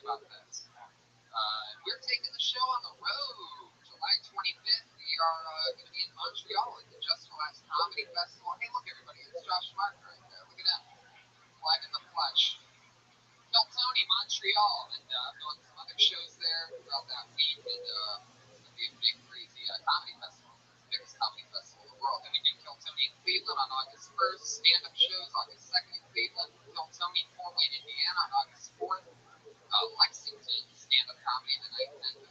about this. We're taking the show on the road. July 25th, we are going to be in Montreal at the Just for Laughs Comedy Festival. Hey, look, everybody, it's Josh Martin right there. Look at that. Live in the flesh. Tony, Montreal, and I'm doing some other shows there throughout that week, and it's going to be a big, crazy comedy festival. It's the biggest comedy festival in the world. Then we do Tony in Cleveland on August 1st, stand-up shows August 2nd in Cleveland, Tony in Fort Wayne, Indiana on August 4th, Lexington, stand-up comedy the 9th, 10th.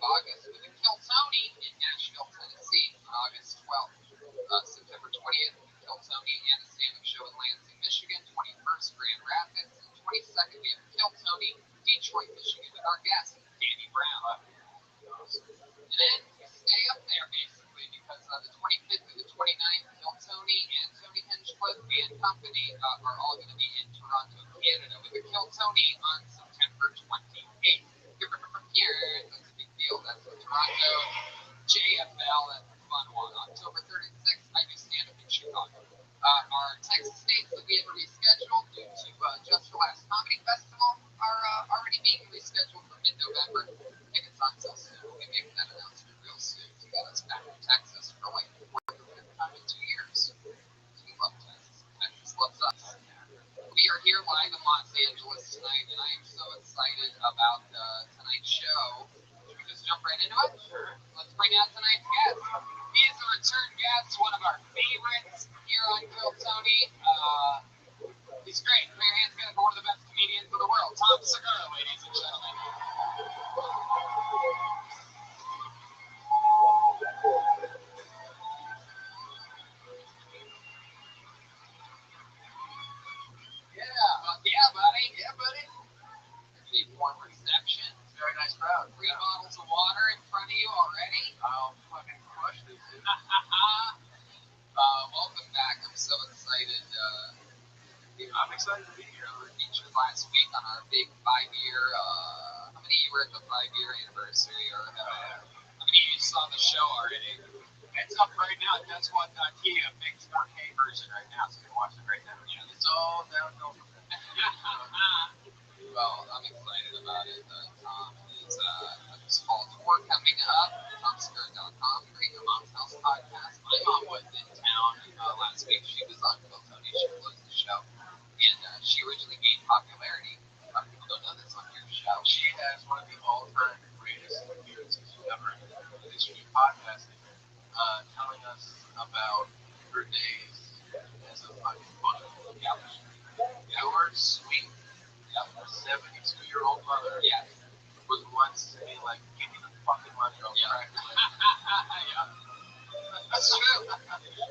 August with the Kill Tony in Nashville, Tennessee on August 12th. September 20th, Kill Tony and a stand-up show in Lansing, Michigan. 21st, Grand Rapids. And 22nd, we have Kill Tony, Detroit, Michigan, with our guest, Danny Brown. And then we stay up there, basically, because the 25th through the 29th, Kill Tony and Tony Hinchcliffe and company are all going to be in Toronto, Canada, with the Kill Tony on September 28th. That's a big deal. That's in Toronto, JFL, that's a fun one. October 36th, I do stand-up in Chicago. Our Texas dates that we had to reschedule due to Just for Laughs Comedy Festival are already being rescheduled for mid-November. Tickets on sale soon. We'll be making that announcement real soon to get us back to Texas for like the fourth or fifth time in 2 years. We love Texas. Texas loves us. We are here live in Los Angeles tonight, and I am so excited about tonight's show. Should we just jump right into it? Sure. Let's bring out tonight's guest. He is a return guest, one of our favorites here on Kill Tony. He's great. Put your hands together for one of the best comedians in the world, Tom Segura, ladies and gentlemen. Yeah, buddy. Yeah, buddy. Pretty warm reception. Very nice crowd. 3 bottles of water in front of you already. I'll fucking crush this, dude. Welcome back. I'm so excited. I'm excited to be here. We were featured last week on our big 5-year. How many of you were at the 5-year anniversary? Or how many of you saw the show already? It's up right now at Deathsquad.tv, a big 4K version right now, so you can watch it right now. Yeah, it's all downhill from there. Well, I'm excited about it. Tom is there's fall tour coming up. TomSegura.com. Great Your Mom's House podcast. My mom was in town last week. She was on Kill Tony. She closed the show, and she originally gained popularity. A lot of people don't know this on your show. She has one of the all-time greatest appearances ever in the history of podcasting. Telling us about her days as a fucking mother. Yep. Your sweet, 72-year-old mother was once to be like, give me the fucking money, I'll crack it. Yeah. That's true.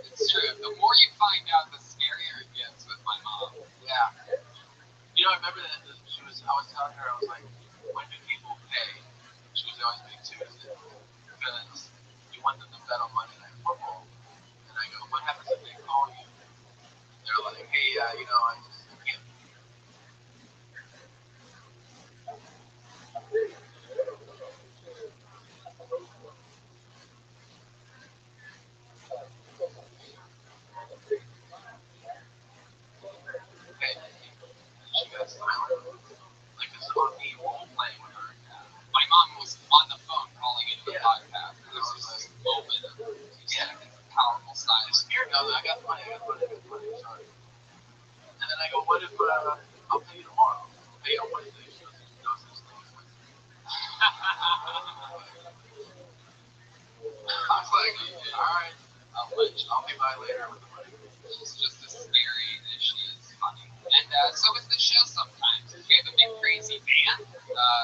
It's true. The more you find out, the scarier it gets with my mom. Yeah. You know, I remember that I was telling her, I was like, when do people pay? She was always being Tuesday. Because you want them to bet on Monday Night Football. And I go, what happens if they call you? They're like, hey, I can't. Okay. She got silent. Like, this is on me role playing with her. My mom was on the phone calling into the podcast. There was this moment of, it's a powerful silence. No, I got money. Sorry. And then I go, what if I'll pay you tomorrow? I'll pay you on Wednesday. She goes, no such thing as Wednesday. I was like, all right, I'll be by later with the money. She's just as scary as she is funny. And so is the show sometimes. We have a big crazy band.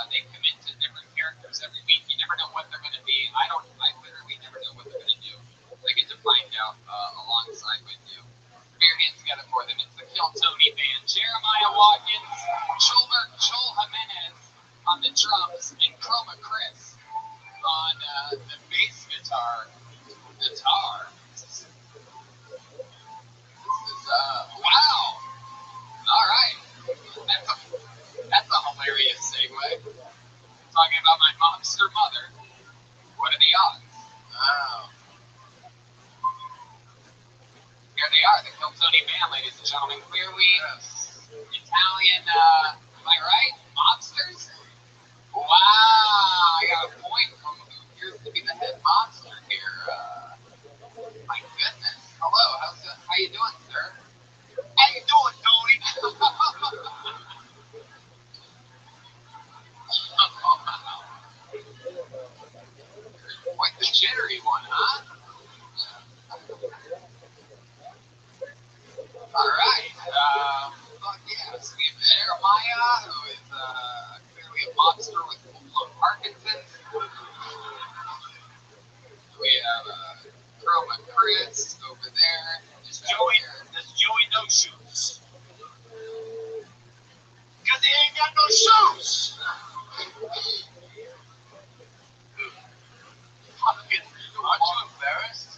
They commit to different characters every week. You never know what they're going to be. I literally never know what they're going to do. I get to find out alongside with you. Put your hands together for them. It's the Kill Tony Band. Jeremiah Watkins, Joel Jimenez on the drums, and Chroma Chris on the bass guitar. This is, wow. All right. That's a hilarious segue. Talking about my monster mother. What are the odds? Oh. Here they are, the Kill Tony Band, ladies and gentlemen. Clearly Italian, am I right? Mobsters? Wow, I got a point from who appears to be the head monster here. My goodness. Hello, how you doing, sir? How you doing, Tony? Quite the jittery one, huh? All right. Yes, we have Jeremiah, who is clearly a monster with full-blown Parkinson's. We have Chroma Chris over there. There's Joey No Shoes. Because he ain't got no shoes. Fucking, aren't you embarrassed?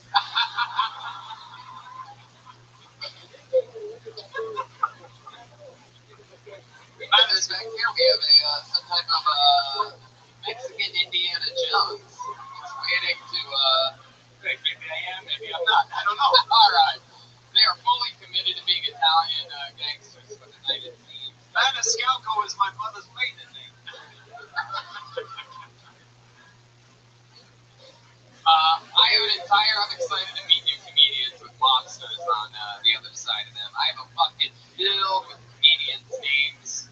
Back here we have some type of Mexican Indiana Jones. He's waiting to, maybe I am, maybe I'm not. I don't know. All right. They are fully committed to being Italian gangsters for the night, it seems. Maniscalco is my mother's maiden name. I'm excited to meet new comedians with monsters on the other side of them. I have a bucket filled with comedians' names.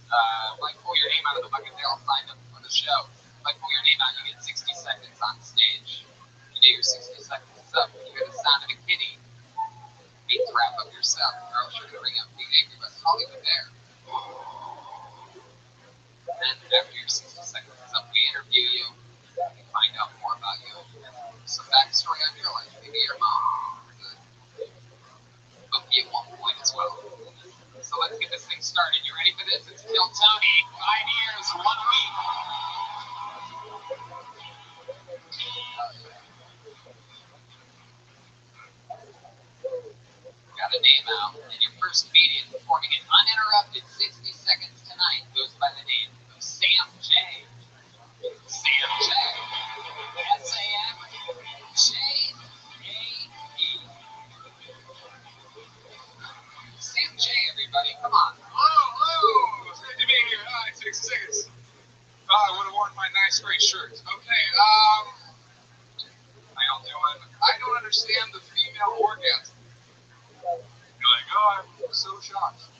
Like, pull your name out of the bucket. They all signed up for the show. Like, pull your name out, you get 60 seconds on stage. You do your 60 seconds up. You hear the sound of a kitty. You need to wrap up yourself. Girls, you're going to ring up the angry West Hollywood there. And then after your 60 seconds is up, we interview you. We find out more about you. Some backstory on your life. Maybe your mom booked you at one point as well. So let's get this thing started. You ready for this? It's Kill Tony. 5 years, 1 week. Got a name out, and your first comedian performing an uninterrupted 60 seconds tonight goes by the name of Sam J. Sam J. S-A-M-J-A-E. Sam J, everybody, come on. Hello. It's good to be here. All right, 60 seconds. I would have worn my nice gray shirt. Okay, how y'all doing? I don't understand the female orgasm. You're like, oh, I'm so shocked.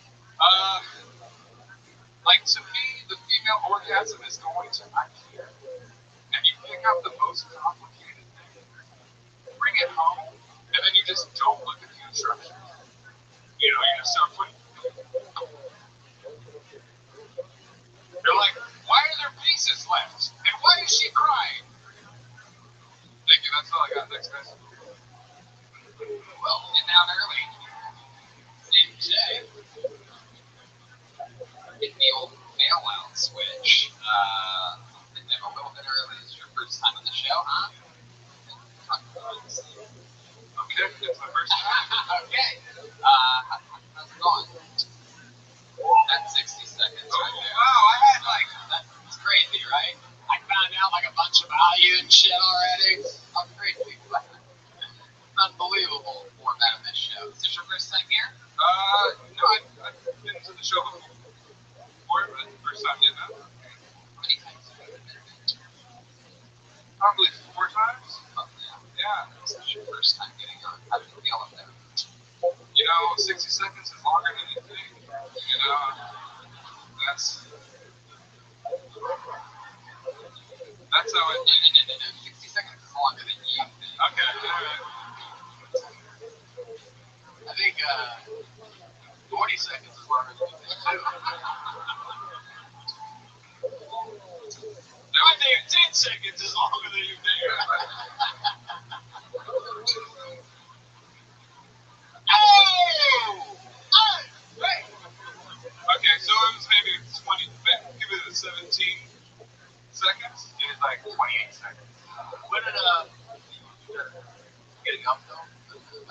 Like, to me, the female orgasm is going to IKEA, and you pick up the most complicated thing, bring it home, and then you just don't look at the instructions. You know, you just start putting. They're like, why are there pieces left? And why is she crying? Thank you, that's all I got. Thanks, guys. Well, getting out early. Sam J. Getting the old mail-out switch. Getting in a little bit early. It's your first time on the show, huh? Okay, it's my first time. Okay. How's it going? That's 60 seconds right there. Wow, I had that's crazy, right? I found out like a bunch of value and shit already. I'm crazy. It's unbelievable format of this show. Is this your first time here? No, I've been to the show before, but first time doing that. How many times have you been there? Probably 4 times. Oh, yeah. This is your first time getting on. How did you feel up there? You know, 60 seconds is longer than you think. You know, that's how it. No. 60 seconds is longer than you think. Okay, alright. I think 40 seconds is longer than you think too. I think 10 seconds is longer than you think. Oh!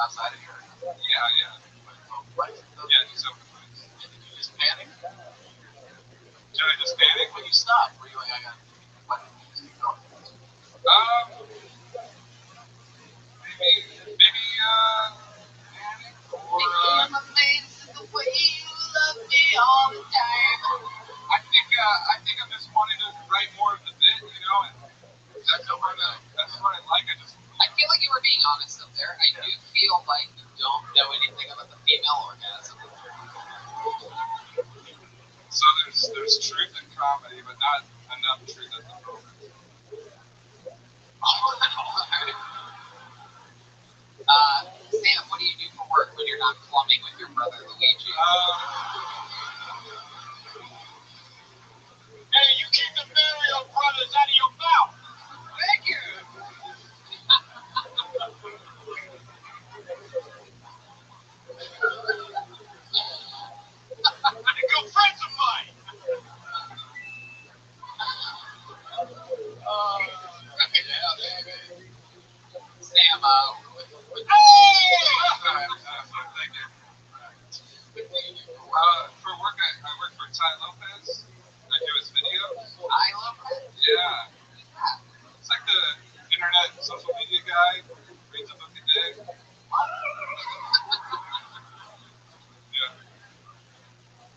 outside of here? Yeah. Right. Yeah, just open mics. And did you just panic? Did I just panic? When you stopped, were you like, I got? Why didn't you just keep going? Maybe panic or I'm amazed at the way you love me all the time. I think I just wanted to write more of the bit, you know, and that's what I like. I feel like you were being honest up there. I do feel like you don't know anything about the female orgasm. So there's truth in comedy, but not enough truth at the moment. Sam, what do you do for work when you're not plumbing with your brother Luigi? Hey, you keep the Mario Brothers out of your mouth. Thank you. They're good friends of mine. Yeah, baby. Sam, Thank you. For work, I work for Ty Lopez. I do his videos. I love it. Yeah. It's like the internet social media guy. Reads a book a day. Yeah.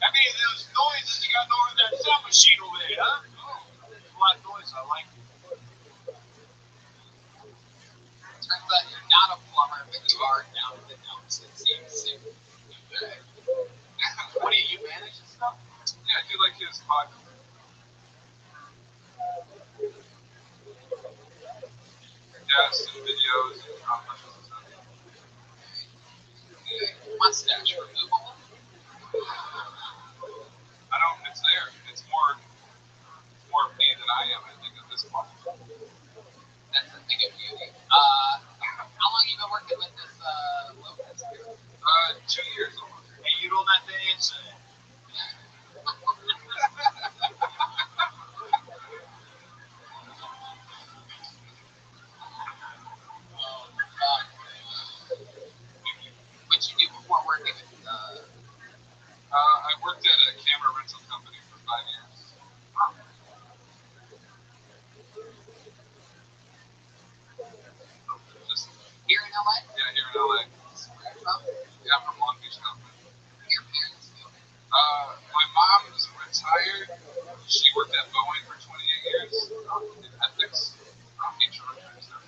I mean, those noises you got over that sound machine over there, huh? Oh, a lot of noise. I like it. Turns out you're not a plumber, but you are down with the notes. It seems. Okay. What do you manage and stuff? Yeah, I do like his podcast. Podcasts and videos and commercials and stuff. Mustache removable. I don't. It's there. It's more of me than I am. I think at this point. That's the thing of beauty. How long have you been working with this Lopez here? 2 years almost. Hey, you know that dance? What you do before working with I worked at a camera rental company for 5 years. Just here in LA? yeah, here in LA. Where you from? Yeah, I'm from Long Beach, California. Your parents do. My mom's retired. She worked at Boeing for 28 years in ethics, HR and stuff.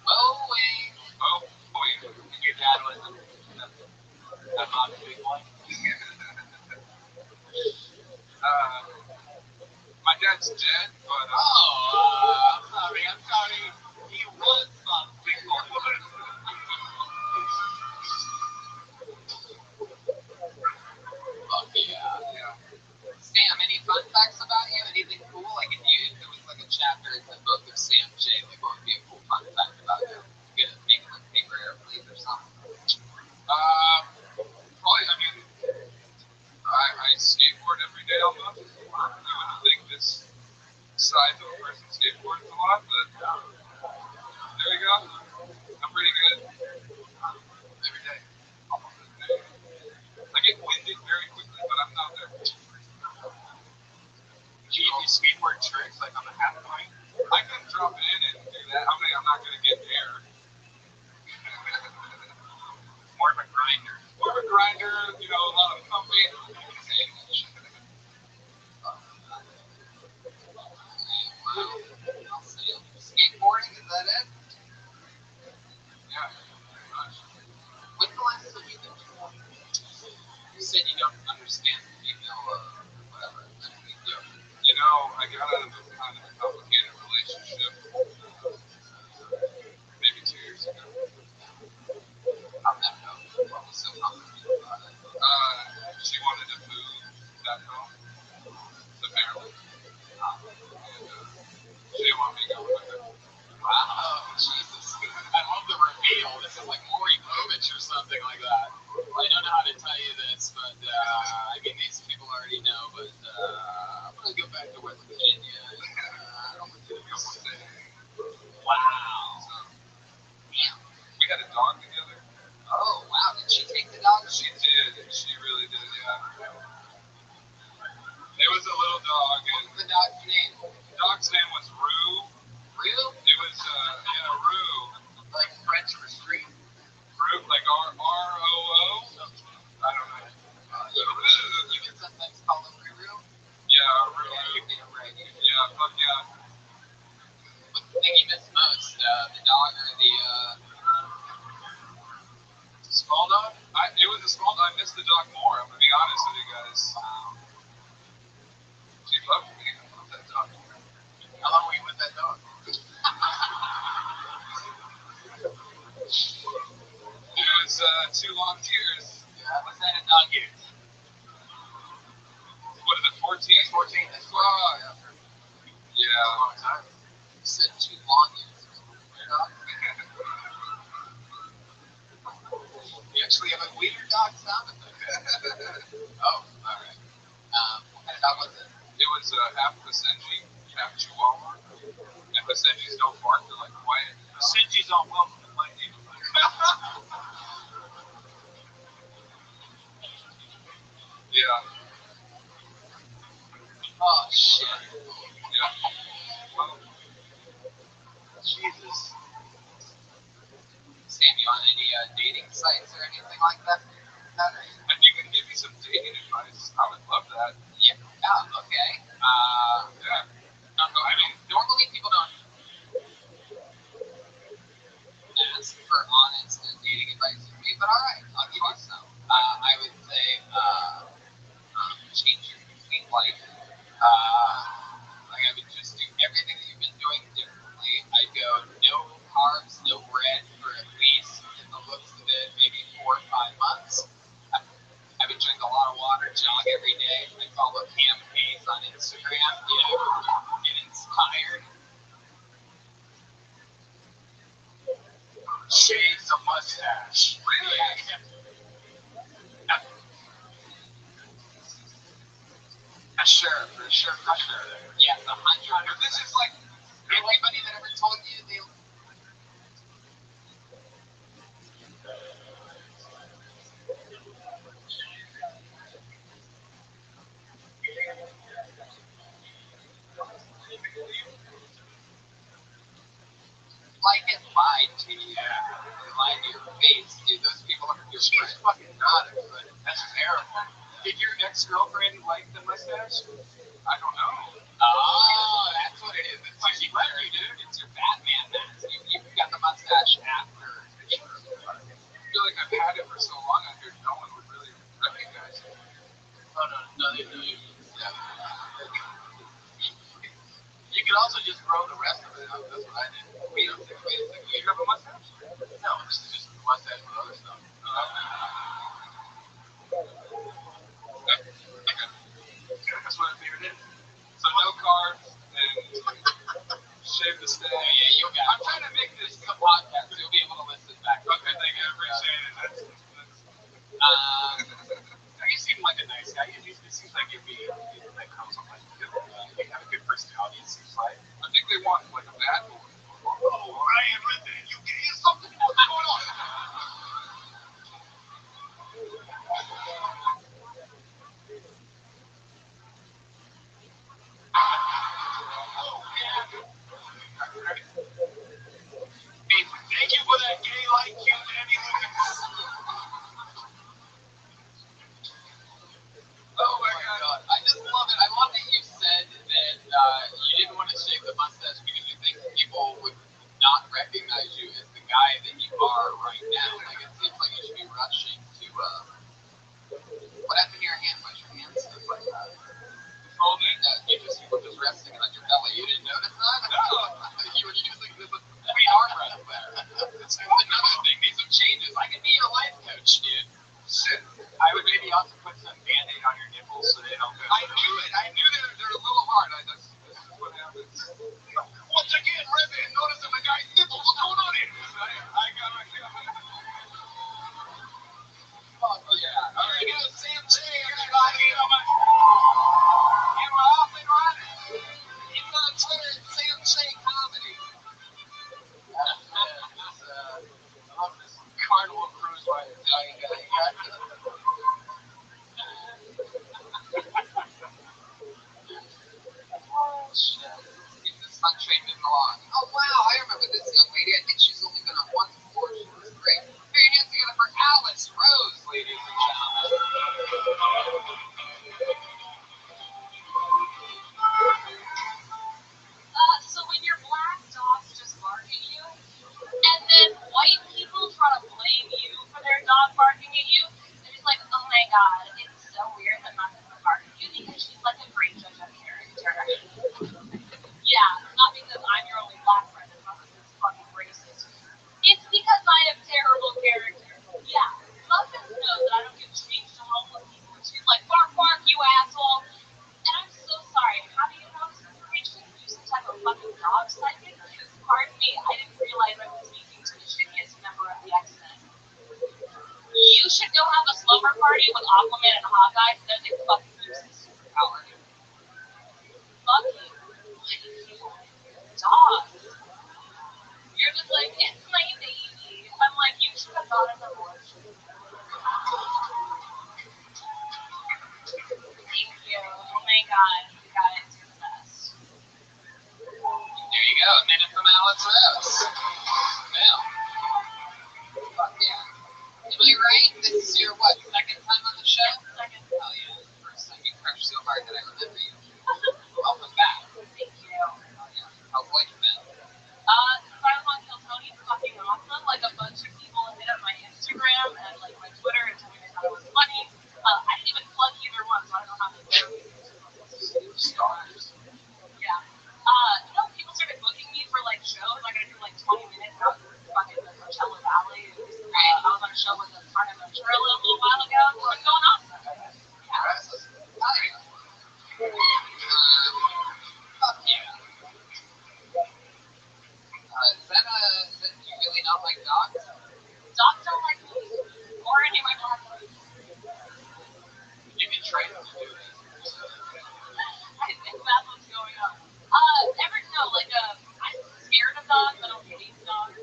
Boeing. Oh, Boeing. Your dad was a hot big one. My dad's dead, but I'm sorry. He was a big one. Fuck yeah. yeah. Sam, any fun facts about you? Anything cool? Like if there was like a chapter in the book of Sam J, like what would be a cool fun fact about you? You could make it like paper airplanes or something. Probably. I mean, I skateboard every day almost. You wouldn't think this size of a person skateboards a lot, but there you go. I'm pretty good. Every day. Almost every day. I get winded very quickly, but I'm not there. Do you do skateboard tricks like on the half pipe? I can drop it in and do that. I mean, I'm not going to get air. More of a grinder. More of a grinder, you know, a lot of pumping. Skateboarding, is that it? Yeah, pretty much. When's the last time you did it? You said you don't understand the female whatever. That's a big deal. You know, I got out of a kind of complicated relationship maybe 2 years ago. How'd that go? What was so complicated about it? She wanted to move back home to Maryland. And she didn't want me going with her. Wow. 2 long years. Yeah, was that a nugget? What is it, 14? 14. That's Oh, yeah. Yeah. a long time. You said 2 long years. Dog. You actually have a wiener dog sound effect. Oh, alright. What kind of dog was it? It was half Basenji, half Chihuahua. And Basenjis don't bark, they're like quiet. Basenjis aren't welcome in my neighborhood. Yeah. Oh, shit. Yeah. Jesus. Sam, you on any dating sites or anything like that? If you can give me some dating advice, I would love that. Yeah. Okay. Yeah. I mean, normally people don't ask for honest dating advice from me, but alright, I'll give you some. I would say, change your routine life. Like I would just do everything that you've been doing differently. I'd go no carbs, no bread for at least, in the looks of it, maybe 4 or 5 months. I would drink a lot of water, jog every day. I follow Cam Hayes on Instagram, get inspired. Shave the mustache. Really? Yeah. Sure, for sure. Yes, 100. This is like Anybody that ever told you they like it lied to you, they lied to your face, dude. Those people are your she's friends. fucking not it, but that's terrible. Did your ex-girlfriend like the mustache? I don't know. Oh, that's what it is. It's Like, she left you, dude. It's your Batman mask. You got the mustache after. I feel like I've had it for so long out here, no one would really recognize it. Oh, no, they do. Yeah. You could also just grow the rest of it out. That's what I did. Wait a second. You have a mustache? No, this is just a mustache with other stuff. That's what I figured it is. So no carbs and shave the stay. Yeah, you'll get it. I'm trying to make this. It's a podcast. You'll be able to listen back. Okay, thank you. I appreciate it. That's You seem like a nice guy. It seems like you'd be that comes from like you have a good personality. It seems like. I think they want like a bad boy. Oh, Ryan, listen, you get something. What's going on? Hey, thank you for that gay like you, Danny Lucas. Oh my god. I just love it. I love that you said that you didn't want to shave the mustache because you think people would not recognize you as the guy that you are right now. Like, it seems like you should be rushing to, what happened to your hand? Why's your hand stiff like that? Hold it. You were just resting on your belly. You didn't notice that? No. You were using this sweet arm rest there. That's another thing. These are changes. I could be your life coach, dude. Shit. I would maybe also put some Band-Aid on your nipples so they don't go. I knew it. I knew they're a little hard. This is what happens. Once again, Rabbi, noticing the guy's nipples. What's going on here? I got my Fuck yeah. All right, go Sam J, Everybody, everybody. you know, And we're off and running. It's on Twitter at Sam J Comedy. Aquaman and Hawkeye, so they fucking use his superpower. Fuck you. Dog. You're just like, it's my baby. I'm like, you should have thought of the abortion. Thank you. Oh my god, you guys, you're the best. There you go, a minute from Alex Rose. Now, fuck yeah. Am I right? This is your, what, second time on the show? Second. Oh yeah, first time you crushed so hard that I remember you. Welcome back. Thank you. Oh yeah, how's life been? Since I was on Kill Tony, it's fucking awesome. Like, a bunch of people hit up my Instagram and, like, my Twitter and told me they thought it was funny. I didn't even plug either one, so I don't know how to do it. Stars. Yeah. People started booking me for, like, shows. I gotta do, like, 20 minutes out in fucking the Coachella Valley. I was on a show with the Carmen Ventura a little while ago, so it's going awesome. Yeah. Oh yeah. Fuck yeah. Is that you really not like dogs? Dogs don't like me. Or any of my black friends. You can train them to do it. I think that's what's going on. I'm scared of dogs. I don't hate dogs.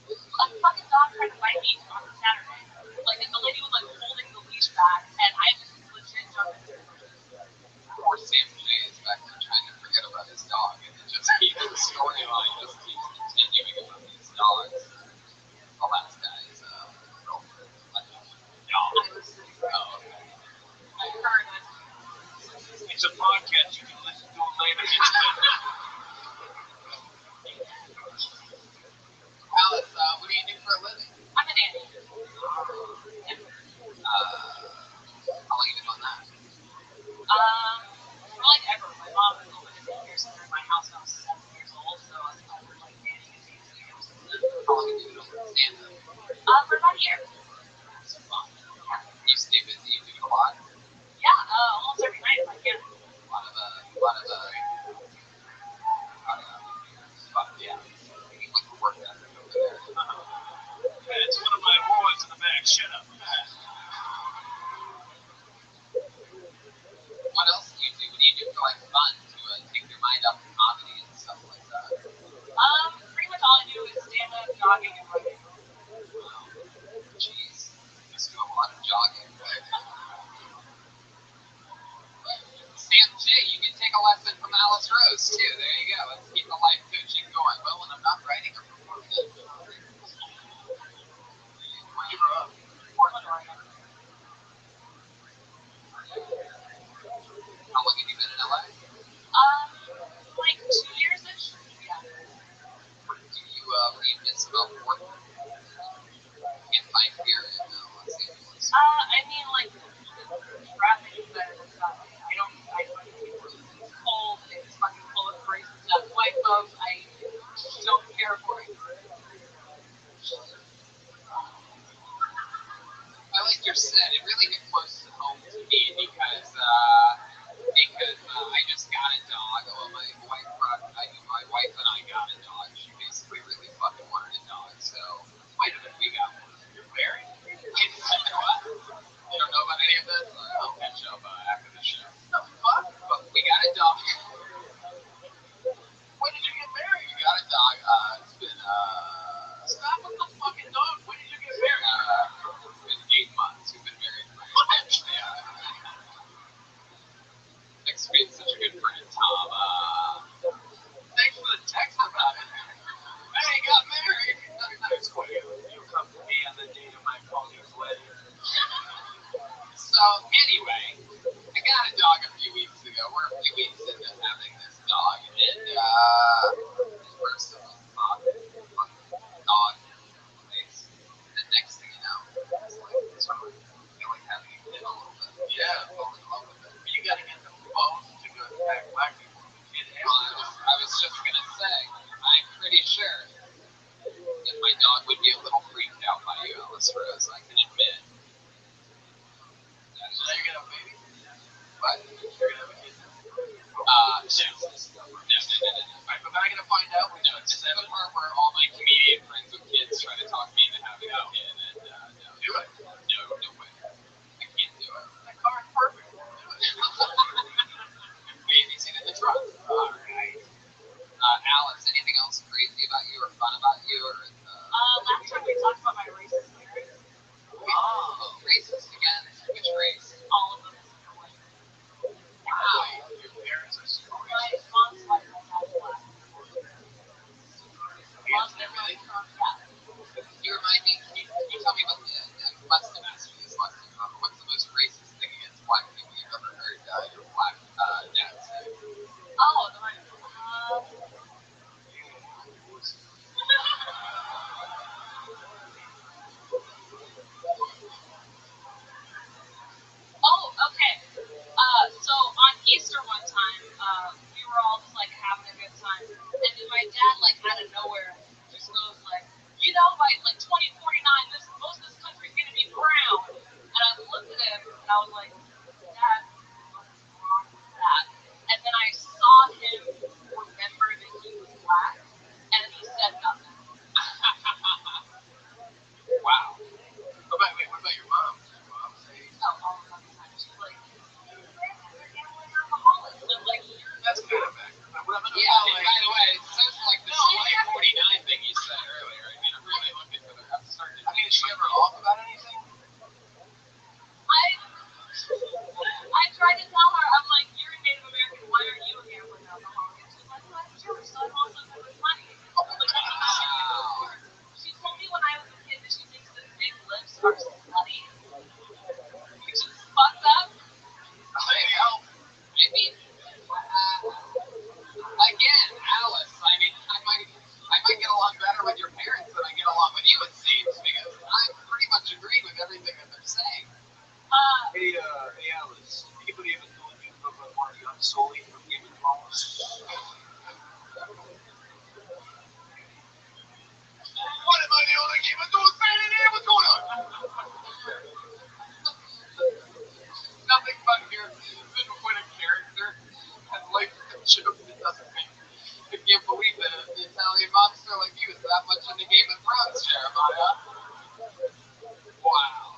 A fucking dog tried to bite me on Saturday. Like, and the lady was, like, holding the leash back, and I just legit jumped into the bushes. Poor Sam J is back there trying to forget about his dog, and it just keeps the storyline just keeps continuing about these dogs. The last guy's girlfriend. I was sitting there. Oh, okay. I heard it. It's a podcast. You can listen to it later. Alice, what do you do for a living? I'm a nanny. How long you been on that? For like ever. My mom has opened a daycare center in my house when I was 7 years old, so I've been like nannying and babysitting ever since then. How long have you been over in stand-up? For about a year. That's fun. You stay busy, you do it a lot? Yeah, almost every night if I can. Yeah. What's the work ethic over there? It's one of my awards in the back. Shut up. What else do you do? What do you do for like fun to take your mind off of comedy and stuff like that? Pretty much all I do is stand up, jogging, and running. Jeez, you must do a lot of jogging. Sam J, you can take a lesson from Alice Rose too. There you go. Let's keep the life coaching going. Well, when I'm not writing a report. Where you grow up? Portland, Oregon. How long have you been in LA? Like 2 years-ish. Yeah. What do you miss about Portland? Can't find here in Los Angeles. I mean, like, the traffic is better than LA. I fucking hate Portland. It's cold, it's fucking full of racist white folks. I don't care for it. I like your set. It really hit close to home to me because I just got a dog. Well, my wife and I got a dog. She basically really fucking wanted a dog. So wait a minute, we got one. You're married? What? You don't know about any of this? I'll catch up after the show. No, fuck. But we got a dog. When did you get married? We got a dog. It's been stop with the fucking dog. When did you get married? It's been 8 months. We've been married. Yeah. Thanks for being such a good friend, Tom. Thanks for the text about it. Hey, got married. That's quite you come to me on the date of my pony's wedding. So anyway, I got a dog a few weeks ago. We're a few weeks into having this dog, and first of all, dog place. And the next thing you know, it's like sort of feel like having a kid a little bit. Yeah, fall in love with it. But you gotta get the phone to go back black people. I was just gonna say, I'm pretty sure that my dog would be a little freaked out by you, Alice Rose, I can admit. So now you're gonna have a baby? What? You're gonna have a kid? No. Right, but I gotta find out. No, this is the part where all my comedian friends with kids try to talk me into having a kid, and no. Do it. No way. You remind me, can you tell me what Weston asked me this lesson, what's the most racist thing against black people you've ever heard your black dad say? Oh, oh, okay. So on Easter one time, we were all just like having a good time, and then my dad, like out of nowhere, just goes like, by like 2049, most of this country's gonna be brown. And I looked at him and I was like, Dad, what's wrong with that? And then I saw him remember that he was black, and he said nothing. Wow. What about your mom? Did your mom say? Oh, all the time. She's like, you're alcoholic. And I'm like, that's kind of back. Yeah, by the way, it sounds like the 2049 thing you said earlier. I mean, I'm really looking for the start. Did she ever off about anything? I tried to tell her, I'm like, you're a Native American, why are you a gambling alcoholic? And she's like, well, I'm Jewish, so I'm also good with money. Wow. She told me when I was a kid that she thinks that big lips are slutty, which is fucked up. I mean, again, Alice, I might get along better with your parents than I get along with you, it seems, because I pretty much agree with everything that they're saying. Hey, Alice, anybody ever told you about one of the Unsullied from Game of Thrones? What am I the only Game of Thrones fan in here? What's going on? Nothing fun here than when a character has life and joke that doesn't make. I can't believe that the Italian monster like you is that much into Game of Thrones, Jeremiah. Wow.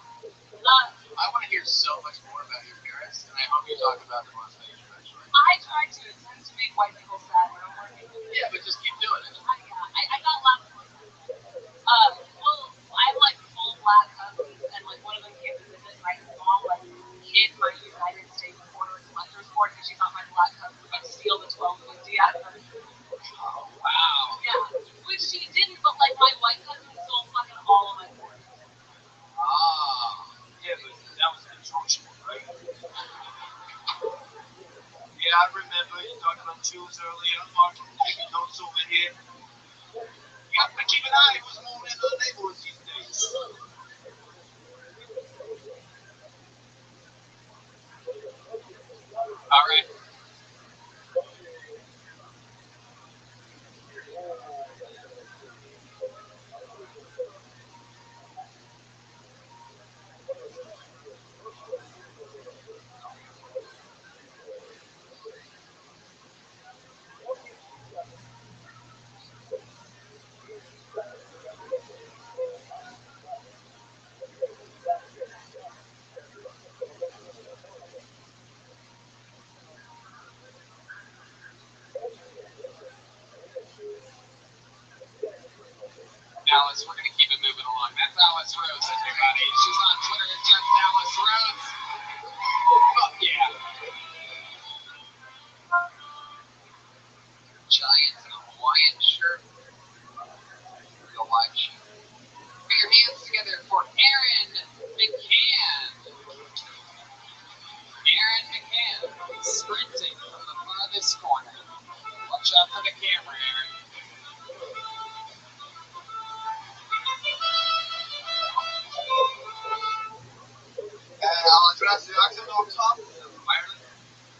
I want to hear so much more about your parents, and I hope you talk about them on stage eventually. I try to. It tends to make white people sad when I'm working. Yeah, but just keep doing it. I got lots of well, I have like full black cousins, and like one of them came to visit, and I saw like hid my United States Border Collector's Board because she thought my black cousin was going to steal the 1250 out of them. Oh, wow. Yeah, which she didn't, but like my white cousin stole fucking all of my boards. Ah. Yeah, but that was the Trojan one, right? Yeah, I remember you talking about Jews earlier. I'm marking taking notes over here. You have to keep an eye on what's moving into the neighborhoods these days. All right. Alice, we're going to keep it moving along. That's Alice Rhodes, everybody. She's on Twitter at just Alice Rhodes. Fuck yeah. Giants in a Hawaiian shirt. Real life shit. Put your hands together for Aaron McCann. Aaron McCann sprinting from the farthest corner. Watch out for the camera, Aaron. I'll address the accent on top from Ireland.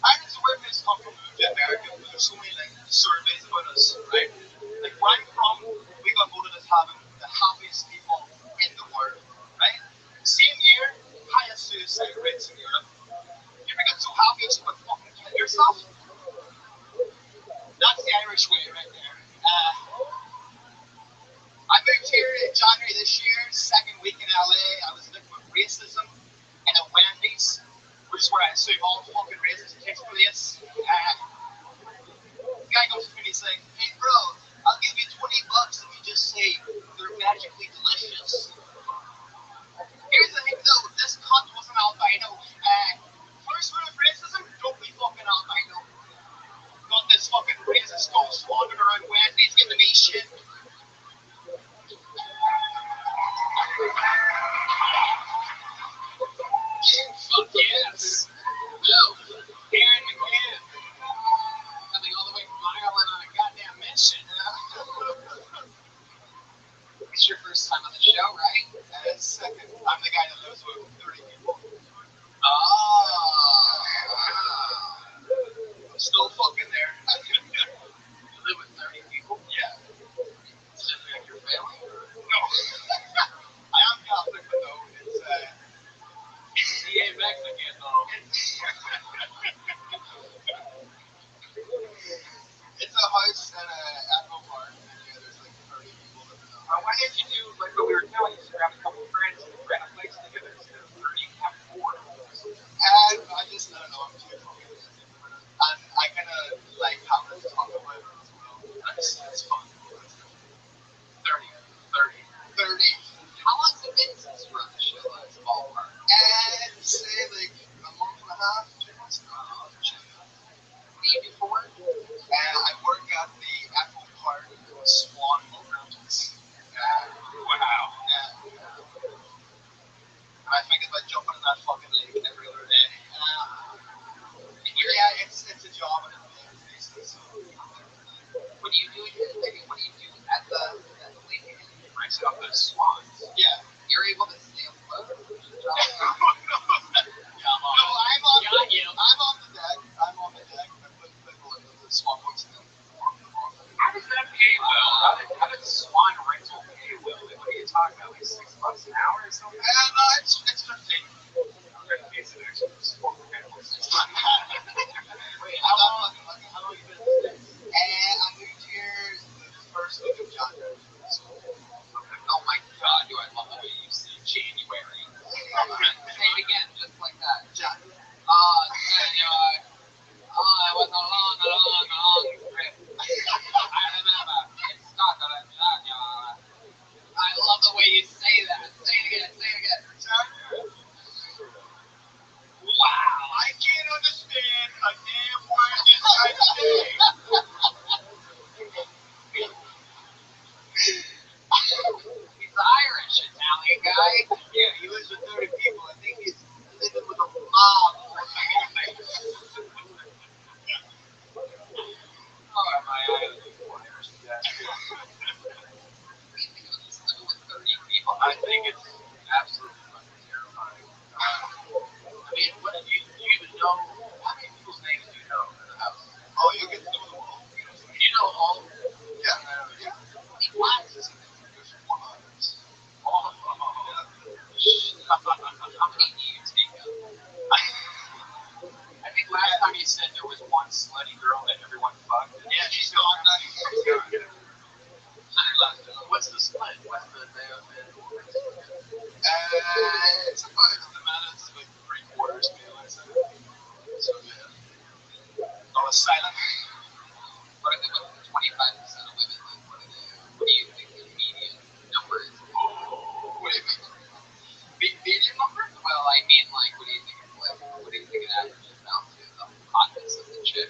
Ireland's a weird place to come from to America because there's so many like surveys about us, right? Like where I'm from, we got voted as having the happiest people in the world, right? Same year, highest suicide rates in Europe. You ever get so happy you would fucking kill yourself? That's the Irish way right there. I moved here in January this year, second week in LA. I was victim of racism in a Wendy's, which is where I assume all fucking racism takes place. The guy goes to me and he's like, hey bro, I'll give you $20 if you just say they're magically delicious. Here's the thing though, this cunt was an albino. First rule of racism, don't be fucking albino. Got this fucking racist ghost wandering around Wendy's giving me shit. It's your first time on the show, right? And second, I'm the guy that lives with 30 people. Oh. I'm still fucking there. You live with 30 people? Yeah. It's just like your family? No. I am Catholic, but no, He ain't Mexican, though. it's a house and an Echo Park, and yeah, there's like 30 people living in the house. Why didn't you do like what we were telling you? Just grab a couple friends and rent a place together instead of 30 and have 4. And I just, I don't know, I'm too fucking busy. And I kind of like having to talk about it as well. It's fun. 30. 30. How long's it been since you were on the show? That's ballpark. And say like a month and a half, 2 months ago. What do you do for work? And I work at the Echo Park Swan Boat Rentals. Wow. And I think about jumping in that fucking lake every other day. Yeah, it's a job and it's a business. So. What do you do here? I mean, what do you do at the lake again? I set up the swans. Yeah. You're able to stay afloat? No, I'm on Got you. I'm on the deck. I put people in the swan boats and then park them off. How does that pay well? How does swan rental pay well? Like, what are you talking about? Like $6 an hour or something? No, it's 15. Okay, so they're just swan rentals. Wait, how long you been in the States? I moved here the first week of January. So, Oh my god, do I love the way you say January. Say it again, just like that. January. January. It was a long trip. I remember. It started in January. I love the way you say that. Say it again. January. Wow. I can't understand a damn word this guy saying. He's Irish, Italian guy. Yeah, he lives with 30 people. I think he's living with a mob. Oh, my Irish guy. What do you think of this living with 30 people? I think it's absolutely fucking terrifying. I mean, what do you even know? How many people's names do you know in the house? Oh, you get to know them all. You know all? Yeah. How many classes? There's 400. All of them. How many do you take up? I think last time you said there was one slutty girl that everyone fucked. Yeah, she's gone now. What's the split? What's the It's about the minutes, like 3/4 male, I'd say. So, yeah. On a silent. What are they with the 25% of women? Like, what do you think the median number is? What do you mean? Median number? Well, I mean, like, what do you think it's like? What do you think it averages out to? The hotness of the chick?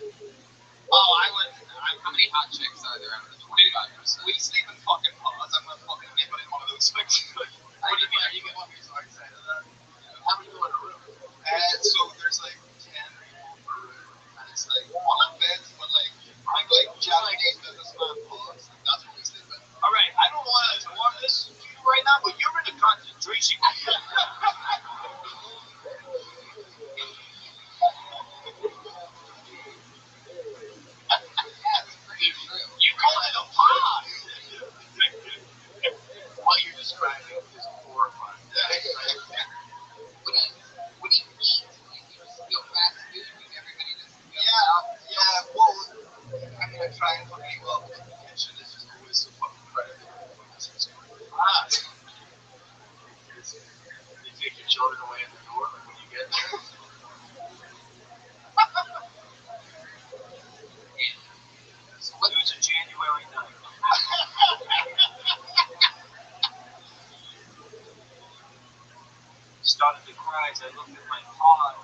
Oh, How many hot chicks are there out of the 25%? we sleep in fucking pods. I'm gonna fucking nip it in one of those things. What do you mean? Are you gonna be so excited of that? How many go in a room? So there's like 10 people per room, and it's like one bed, but like Japanese businessman pods. That's what we sleep in. All right, I don't want to warm this to you right now, but you're in a concentration camp. That's pretty true. You go in a pod. What you're describing is horrifying. What do you eat? Like, you just go fast food and everybody just goes Yeah, out? well, I'm gonna try and fucking eat well, but the kitchen is just always so fucking crowded. You take your children away at the door, like when you get there. So what? It was a January night. Started to cry as I looked at my pod.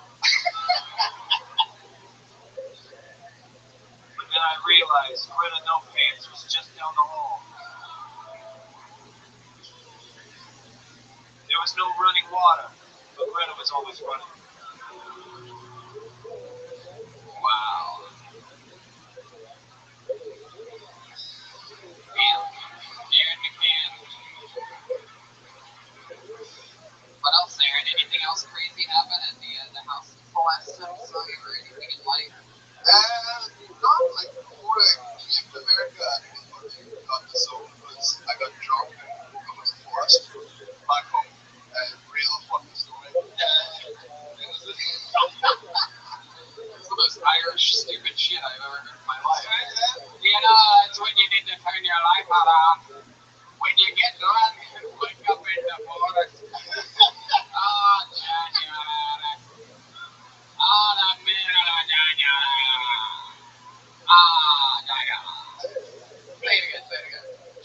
But then I realized Greta No Pants was just down the hall. There was no running water, but Greta was always running. Wow. Aaron McCann. time you saw you or anything in life? Not like before I came to America, I didn't fucking got the soul because I got drunk and I was forced back home. Real fucking story. It was it's the most Irish stupid shit I've ever heard in my life. You know, it's when you need to turn your light on. When you get drunk and wake up in the forest. Oh, January. Oh, the middle of January. Ah, January. Say it again.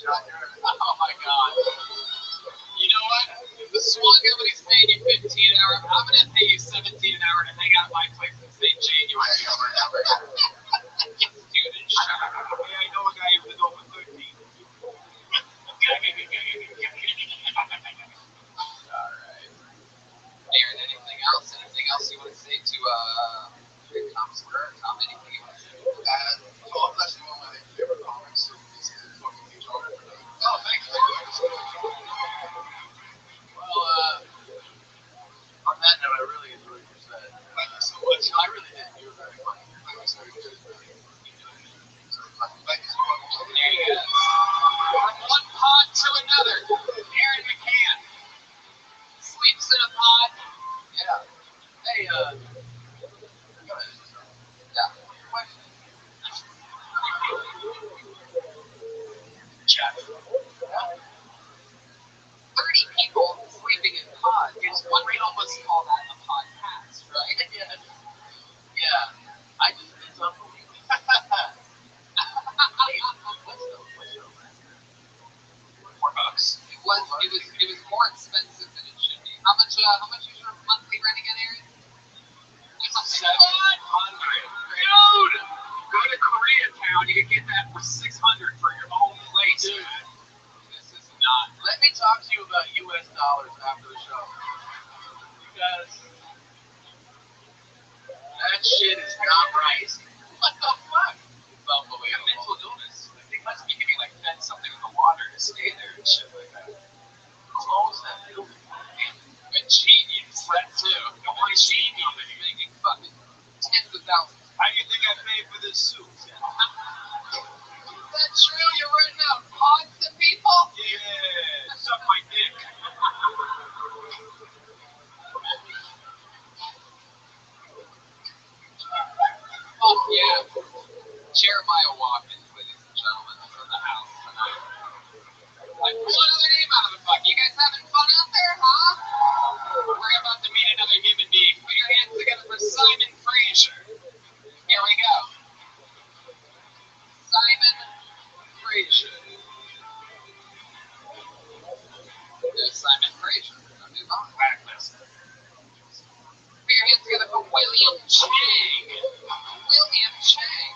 January. Oh my God. You know what? The swan company's paying you 15 an hour. I'm gonna pay you 17 an hour to hang out at my place and say January over and over. Just do this shit. Hey, I know a guy who was over 13. Alright. Aaron, anything else? Anything else you want to say to Tom Square? Tom, anything you want to say? Tom, that's one of my favorite comics. So he's fucking huge honor for that. Oh, thank you. Well, on that note, I really enjoyed your set. Thank you so much. I really did. You were very funny. Thank you so much. Thank you so much. There you go. From one pod to another, Aaron McCann sleeps in a pod. Yeah. Hey, go ahead. Yeah. Question. Jeff. Yeah. 30 people sleeping in pods. One could almost call that a podcast, right? Yeah. I just it's unbelievable. $4. It was more expensive than it should be. How much is your monthly rent again, Aaron? 700. Dude! Go to Koreatown, you can get that for 600 for your own place. Dude, this is not. Let me talk to you about US dollars after the show. Because that shit is not right. What the fuck? It's unbelievable. Mental illness. They must be giving like fed something in the water to stay there and shit like that. Who owns that building? A genius. That too. The one genius company. Making fucking tens of thousands. How do you think I paid for this suit? Is that true? You're renting out pods to people? Yeah. Suck my dick. Oh, yeah. Jeremiah Watkins, ladies and gentlemen, is in the house tonight. Like, pull another name out of the bucket. You guys having fun out there, huh? We're about to meet another human being. Put your hands together for Simon Fraser. Here we go. Simon Fraser. There's Simon Fraser. Now move on. Backlist. Put your hands together for William Chang. William Chang.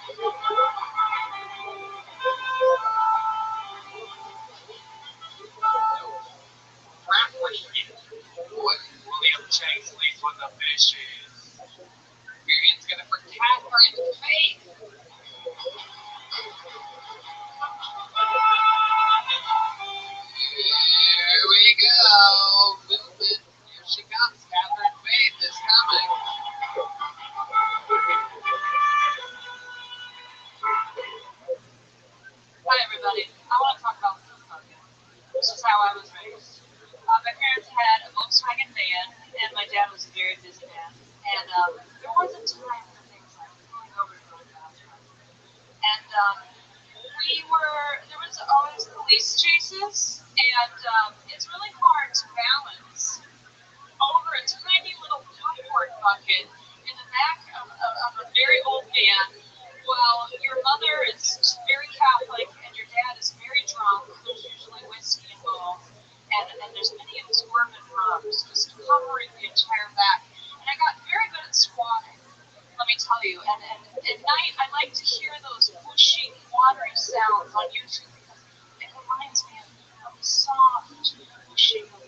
William Chang sleeps with the fishes. Put your hands together for Catherine Faith. Here we go. Movement. Here she comes. Catherine Faith is coming. Hi everybody. I want to talk about food bucket. This is how I was raised. My parents had a Volkswagen van, and my dad was a very busy man. And there was a time for things like pulling over to go to the bathroom. And there was always police chases, and it's really hard to balance over a tiny little popcorn bucket in the back of a very old van while your mother is very Catholic and your dad is very drunk. There's usually whiskey involved, and there's many of these bourbon rums just covering the entire back. And I got very good at squatting, let me tell you. And at night, I like to hear those whooshing, watery sounds on YouTube because it reminds me of the soft whooshing of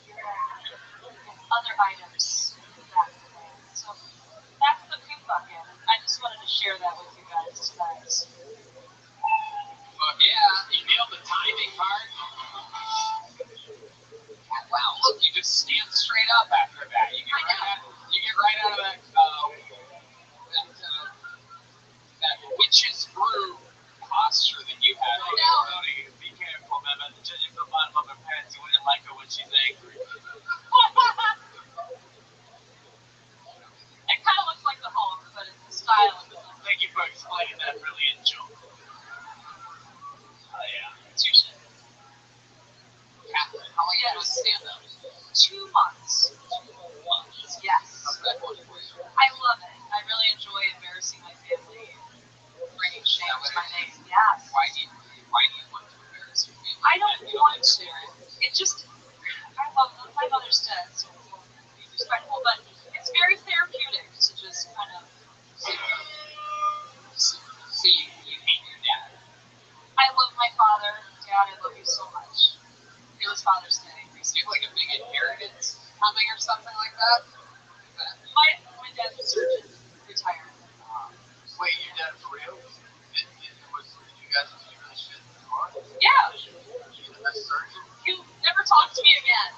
urine and other items in the back of the van. So that's the poop bucket. I just wanted to share that with you guys tonight. Fuck yeah. You nailed the timing part. Wow, look, you just stand straight up after that. You get right out of that 2 months. 2 whole months. Yes. How's that going for you? I love it. I really enjoy embarrassing my family and bringing shame to my name. Yes. Why do you want to embarrass your family? I don't want to. It just, I love them. My mother's dead, so we'll be respectful, but it's very therapeutic to just kind of. So you hate your dad. I love my father. Dad, I love you so much. It was Father's Day. Do you have like a big inheritance coming or something like that? My dad's a surgeon, retired. Wait, your dad for real? Did you really shit in the car? Yeah. He's a surgeon? You never talk to me again.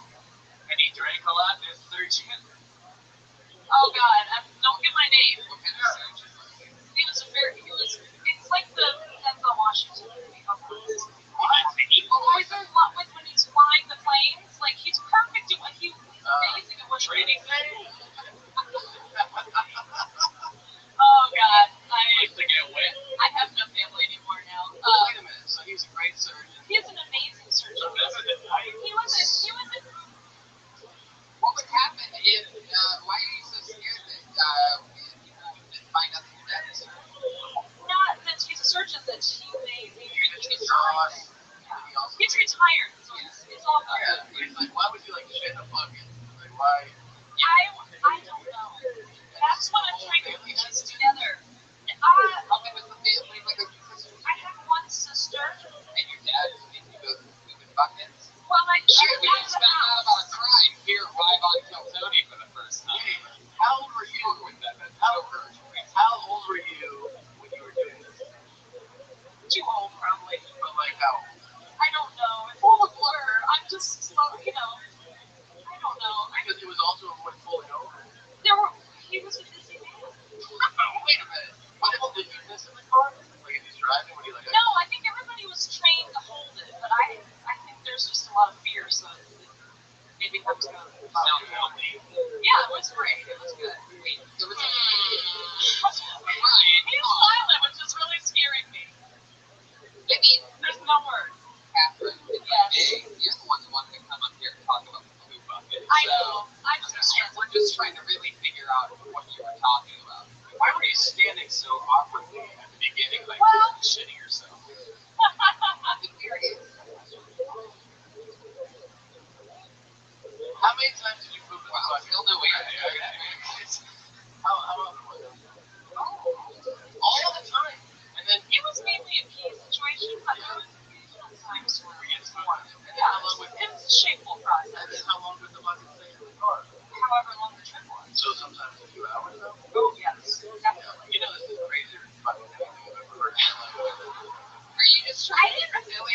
And he drank a lot, this surgeon? Oh God, don't get my name. What kind of surgeon? It's like the Denzel Washington movie. Equalizer? When he's flying the planes, like he's perfect at what he's amazing at what Training day? Oh God, Used to get wet. I have no family anymore now. Wait a minute, so he's a great surgeon. He's an amazing surgeon. Better than I. He was What would happen if, why are you so scared that people would find out that your dad is a surgeon? not that he's a surgeon, that he may be He's boss. He's retired, so it's all good. Yeah, he's like, why would you like shit in a bucket? Like, why? I don't know. That's what I'm trying to piece together. How big was the family? Like a sister? I have one sister. And your dad, and you both live in buckets? Well, Shit, we just found out about a crime here live on Kill Tony for the first time. Hey, how old were you with that? How old were you when you were doing this? Too old, probably. But like how old? I don't know. It's all a blur. I'm just, I don't know. Because it was also when pulling over. He was a busy man. Wait a minute. Did you miss in the car? Like if he's driving, when he like? No, I think everybody was trained to hold it, but I think there's just a lot of fear, so maybe have to go. Sounds healthy. Yeah, it was great. It was good. Wait, there was a... Ryan, he's silent, which is really scaring me. I mean, There's no word. Catherine, Yes. hey, you're the one who wanted to come up here and talk about the food bucket. I know. We're just trying to really figure out what you were talking about. Why were you standing so awkwardly at the beginning, like Well- shitting yourself? I'm curious. How many times did you poop in the Wow, bucket? still no way. How often was it? All the time. And then It was mainly a pee situation, but there was occasional times where you get it was stuck. more. And Yeah, how long was it was a shameful and process. then how long would the bucket stay in the car? However long the trip was. So sometimes a few hours though? Oh, yes, definitely. You know this is crazy fucking anything I've ever heard. Are you just trying to be silly?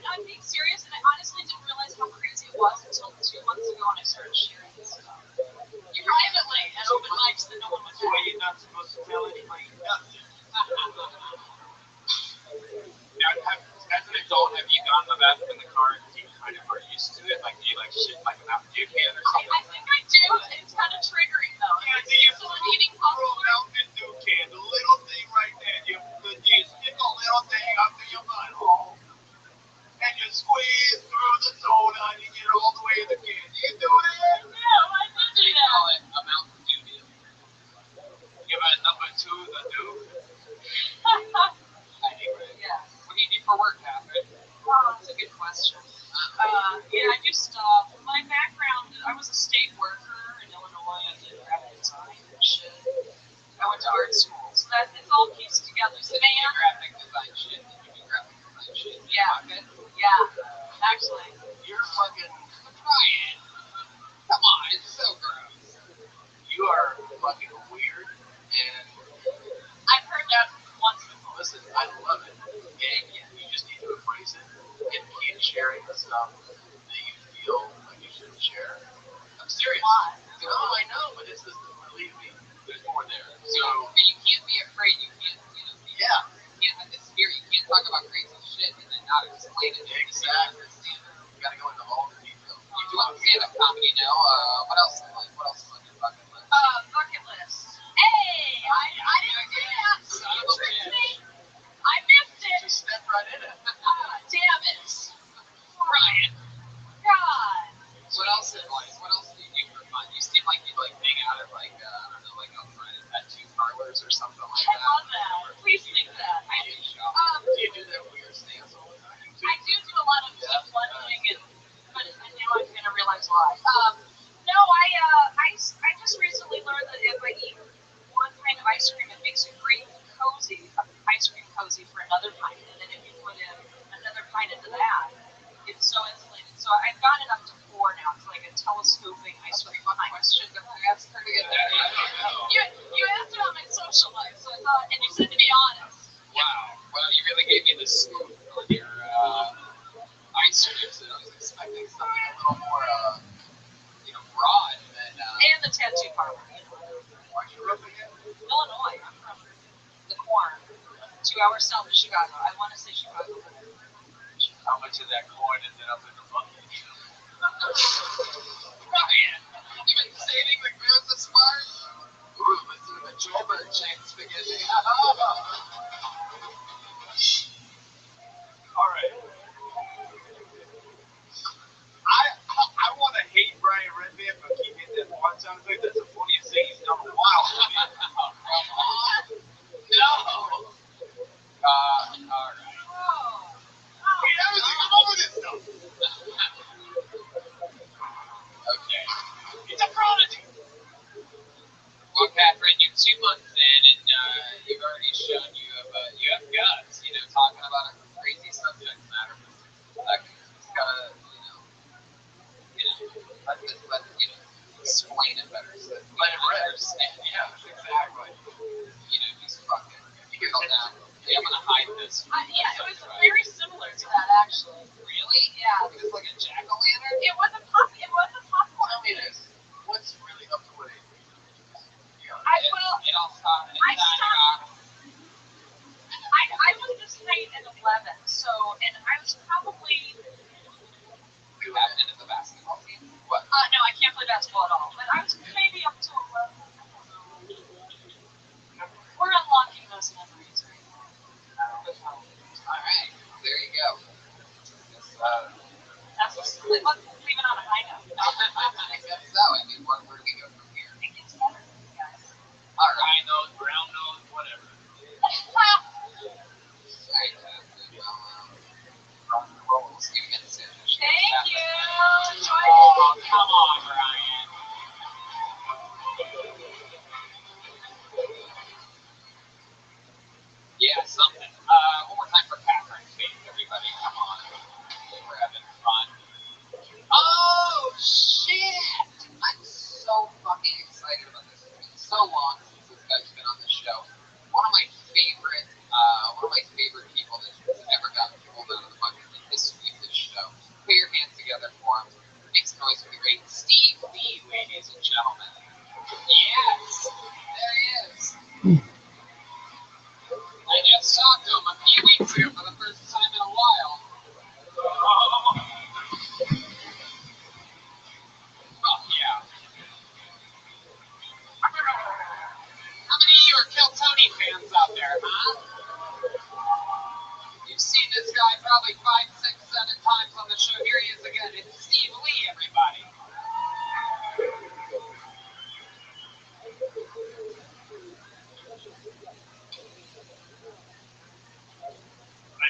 I'm being serious, and I honestly didn't realize how crazy it was until 2 months ago when I started sharing this stuff. Privately, at open mics that no one was So doing. you're not supposed to tell anybody nothing. As an adult, have you gone to the bathroom in the car and you kind of are used to it? Like, do you like shit like an Mountain Dew can or something? I think I do. It's kind of triggering, though. Yeah, do you So I'm eating throw a popcorn. Mountain Dew can, the little thing right there, you stick a little thing up to your butthole, and you squeeze through the soda and you get it all the way in the can. Do you do that? No, I did do They call that. it a Mountain Dew deal. Give it number 2, the dew. Anyway, Yes. what do you do for work, Catherine? That's a good question. Yeah, I do stuff. My background, I was a state worker in Illinois. I did graphic design and shit. I went to art school, so that it's all pieced together. So You do graphic design shit. You do graphic design shit. Yeah. Bucket? Yeah, actually. You're fucking, Ryan, come on, it's so gross. you are fucking weird, and I've heard that once before. listen, I love it. And you just need to embrace it and keep sharing the stuff that you feel like you shouldn't share. I'm serious. Why? No, I know, but it's just, believe me, there's more there. So, but you can't be afraid. You can't, Yeah, you can't have this fear. You can't talk about crazy shit and then not explain it. exactly. You gotta go into all the details. You do stand-up comedy now. What else? What else is on your bucket list? Bucket list. Hey, I didn't do that. You tricked me. I missed it. Just step right in it. Damn it. Ryan. God. So I've gotten it up to 4 now. It's like a telescoping ice cream What pint. question did I ask her to get that? I don't know. You asked about my social life, so I thought, and you said to be honest. Wow. Well, you really gave me the scoop on your ice creams, and I was expecting something a little more, broad than. And the tattoo parlor. Where'd you from again? Illinois. I'm from the corn. 2 hours south of Chicago. I want to say Chicago. How much of that corn ended up in the bucket? Ryan, you've been saving the Christmas part? Ooh, listen to the Joybird chain spaghetti. All right. I want to hate Brian Redband for keeping that one sound effect. That's the funniest thing he's done in a while. No. All right. Hey, everything, come over this stuff. Okay. It's a prodigy. Well, Catherine, you're 2 months in, and you've already shown you have guts. Talking about a crazy subject matter. It's gotta, explain it better. So let it understand. Yeah, exactly. Just fucking. You can hold down. Yeah, I'm gonna hide this. Yeah, it was very similar to that actually. Really? Yeah. It's like a jack-o'-lantern? It was a popcorn. Tell me this. What's really up to it? It all started. I was this height at 11, so, and I was probably, You haven't into the basketball team? What? no, I can't play basketball at all, but I was maybe up to 11. We're unlocking those memories right now. Alright, there you go. Let's leave it on a high note. I guess so. Where do we go from here? It gets better, guys. Alright. High nose, brown nose, whatever. Sorry, we'll see you again soon. Thank you. Oh, come on, Ryan. Yeah, something. One more time for Catherine. Everybody, come on. We're having fun. Oh, shit! I'm so fucking excited about this. It's been so long since this guy's been on the show. One of my favorite people that's ever gotten pulled out of the bucket in the history of this show. Put your hands together for him. Make some noise for the great Steve Lee, ladies and gentlemen. Yes! There he is. I just talked to him a few weeks ago for the first time in a while. Oh, yeah. How many of you are Kill Tony fans out there, huh? You've seen this guy probably 5, 6, 7 times on the show. Here he is again. It's Steve Lee, everybody.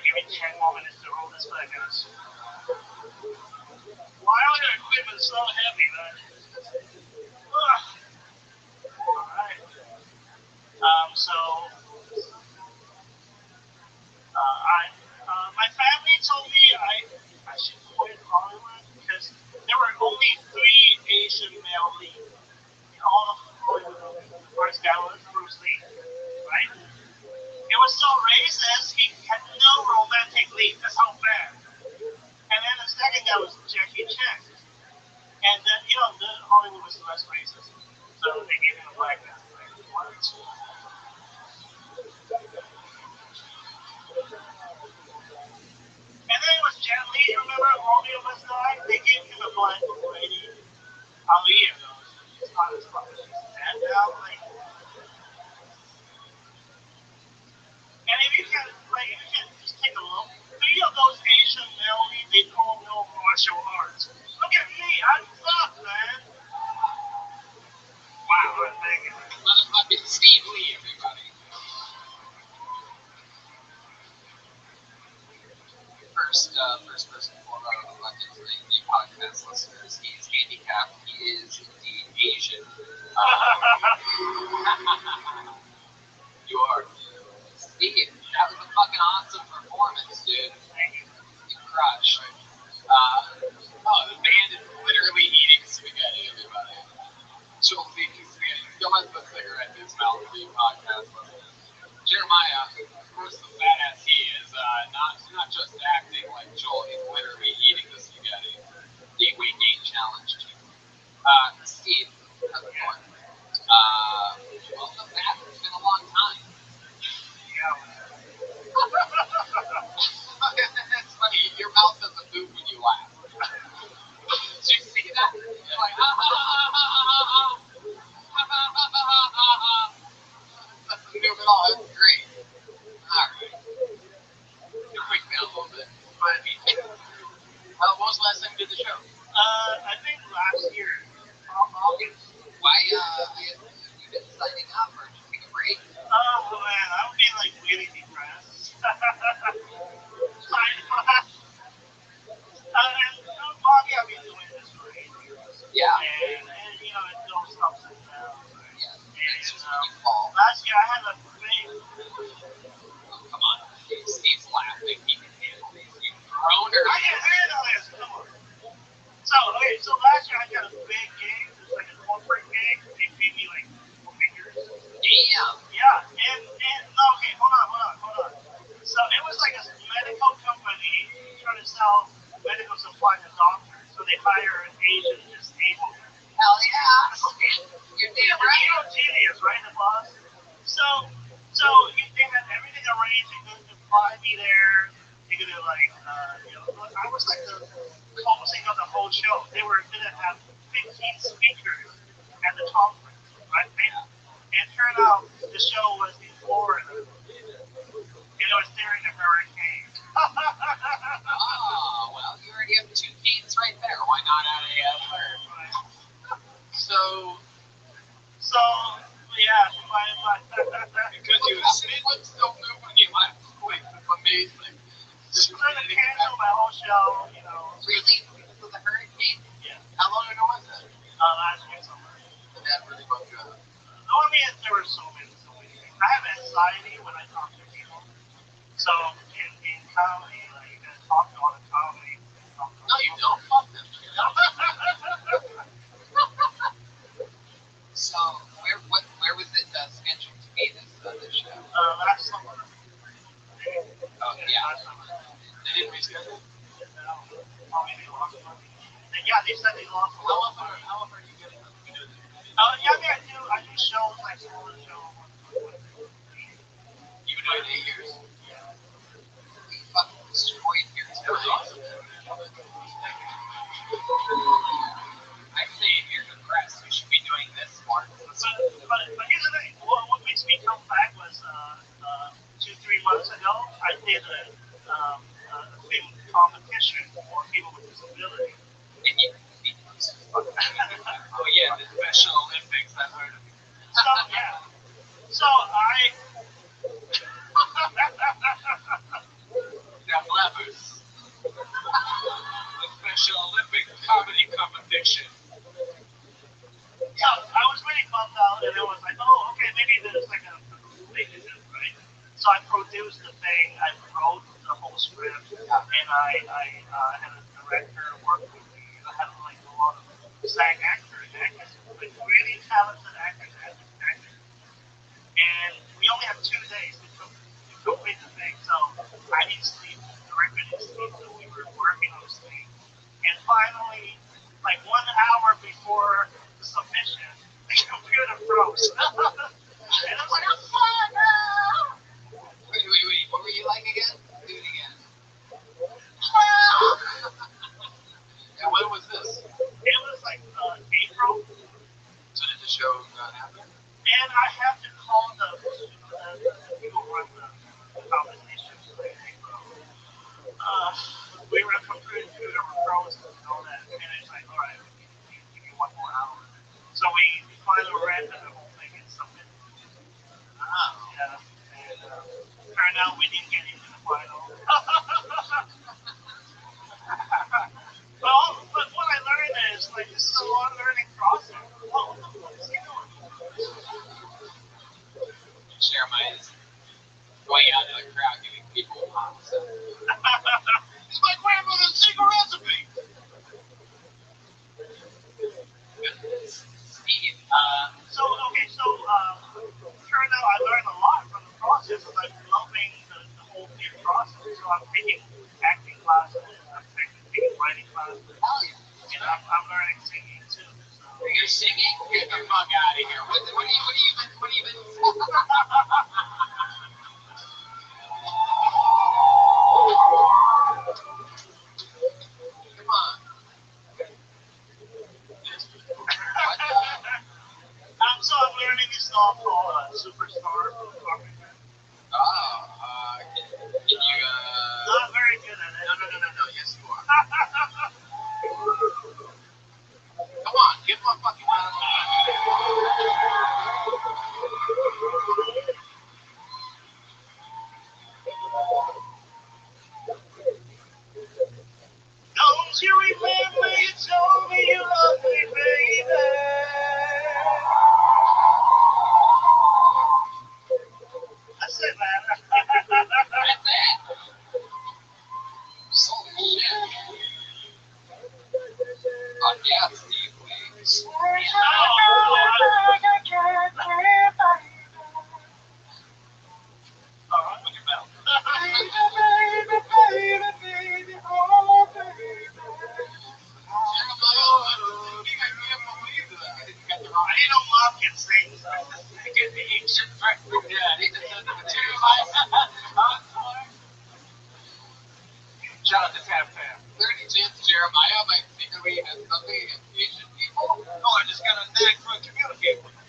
Give me 10 more minutes to roll this back, guys. Why are your equipment so heavy, man? Alright. My family told me I should quit Hollywood because there were only 3 Asian male leads in all of Hollywood movies. The first guy was Bruce Lee, right? It was so racist, he had no romantic lead. That's how bad. And then the second guy was Jackie Chan. And then, the Hollywood was less racist. So they gave him a black guy. What? And then it was Jet Li, remember? All the of us died. They gave him a black lady. Aaliyah, though. It's not as fun. And and if you can just take a look, 3 of those Asian male leads, they don't know martial arts. Look at me, I'm tough, man. Wow, I'm thinking. Motherfucking Steve Lee, everybody. First person pulled out of the bucket tonight, the podcast listeners. He is handicapped. He is indeed Asian. You are. Steve, that was a fucking awesome performance, dude. You crushed. Oh, was the last time you did the show? I think last year, August. Why, have you been signing up or just take a break? Oh man, I'm being like really depressed. Science class. And Bobby, I've been doing this for 8 years. Yeah. And you know, it goes ups and downs. Right? Yes. And It's just when you fall. last year I had a big. Oh, come on. Steve's laughing. He can handle these. You groaner. I can handle this. Come on. So last year I got a big gig. It's like a corporate gig. They paid me like 4 figures. Damn. Yeah, and no, okay, hold on. So it was like a medical company trying to sell medical supply to doctors. So they hire an agent to disable them. Hell yeah. You're damn right. You know, tedious, right, the boss? So they had everything arranged. They're going to fly me there. They're going to like, I was like the closing of the whole show. They were going to have 15 speakers at the conference, right? And turned out the show was in Florida. And it was during the hurricane. Oh, well, you already have 2 games right there. Why not add a third? So yeah, my Because you what's so new when you left? Like, amazing. just trying to cancel my whole show, you know. Really? Because of the hurricane? Yeah. How long ago was that? Last year summer. And that really bugged you out. No, I mean there were so many things. I have anxiety when I talk to people. So in comedy, like you gotta talk to all the comedy. No, you don't. Fuck them. So, where was it scheduled to be this show? Last summer. Oh, yeah. Last summer. They didn't reschedule? Oh, maybe lost money. Yeah, they said they lost money. How often are you getting them? Yeah, I mean, I do shows like smaller shows. You've been doing it 8 years? Yeah. We fucking destroyed here. That was awesome. I say if you're depressed, you should be doing this more. But here's the thing. What makes me come back was 2-3 months ago, I did a film competition for people with disabilities. And you oh yeah, the Special Olympics, I've heard of it. So yeah. So I Now Blabbers. The Special Olympic comedy competition. Yeah, I was really bummed out, and it was like, oh, okay, maybe there's like a thing to do, right? So I produced the thing, I wrote the whole script, and I had a director work with me. I had like a lot of SAG actors, like really talented actors. And we only have 2 days to complete the thing, so I didn't sleep, the director didn't sleep, so we were working on this thing. And finally, like 1 hour before the submission, the computer froze. And I was like, oh, no! Wait. What were you like again? Do it again. And when was this? It was like April. So did the show not happen? And I have to call the people who run the competition. We were computer frozen and all that. And it's like, all right, we need to give you 1 more hour. So we finally rented the whole thing and submitted. Yeah. And turned out we didn't get into the final. But what I learned is, like, this is a long learning process. What the fuck is he doing? Share my going out in the crowd giving people pops. It's my grandmother's secret recipe. Steve, Turned out I learned a lot from the process. Like loving the whole thing process. So I'm taking acting classes, I'm taking writing classes, and I'm learning singing too. So. you're singing? Get the fuck out of here. What do you been? Come on. So I'm learning this song called Superstar. Can you? Not very good at it. No. Yes, you are. you remember you told me you loved me, baby? That's it, man. That's it. Holy shit. Yeah, Steve, please. Alright, with your bell. I didn't know mom could sing. Get the ancient breakfast. Yeah, he just said the material. Shout out to Tam Tam. Is there any chance Jeremiah might secretly have something against Asian people? Oh, I just got a knack for communicating with them.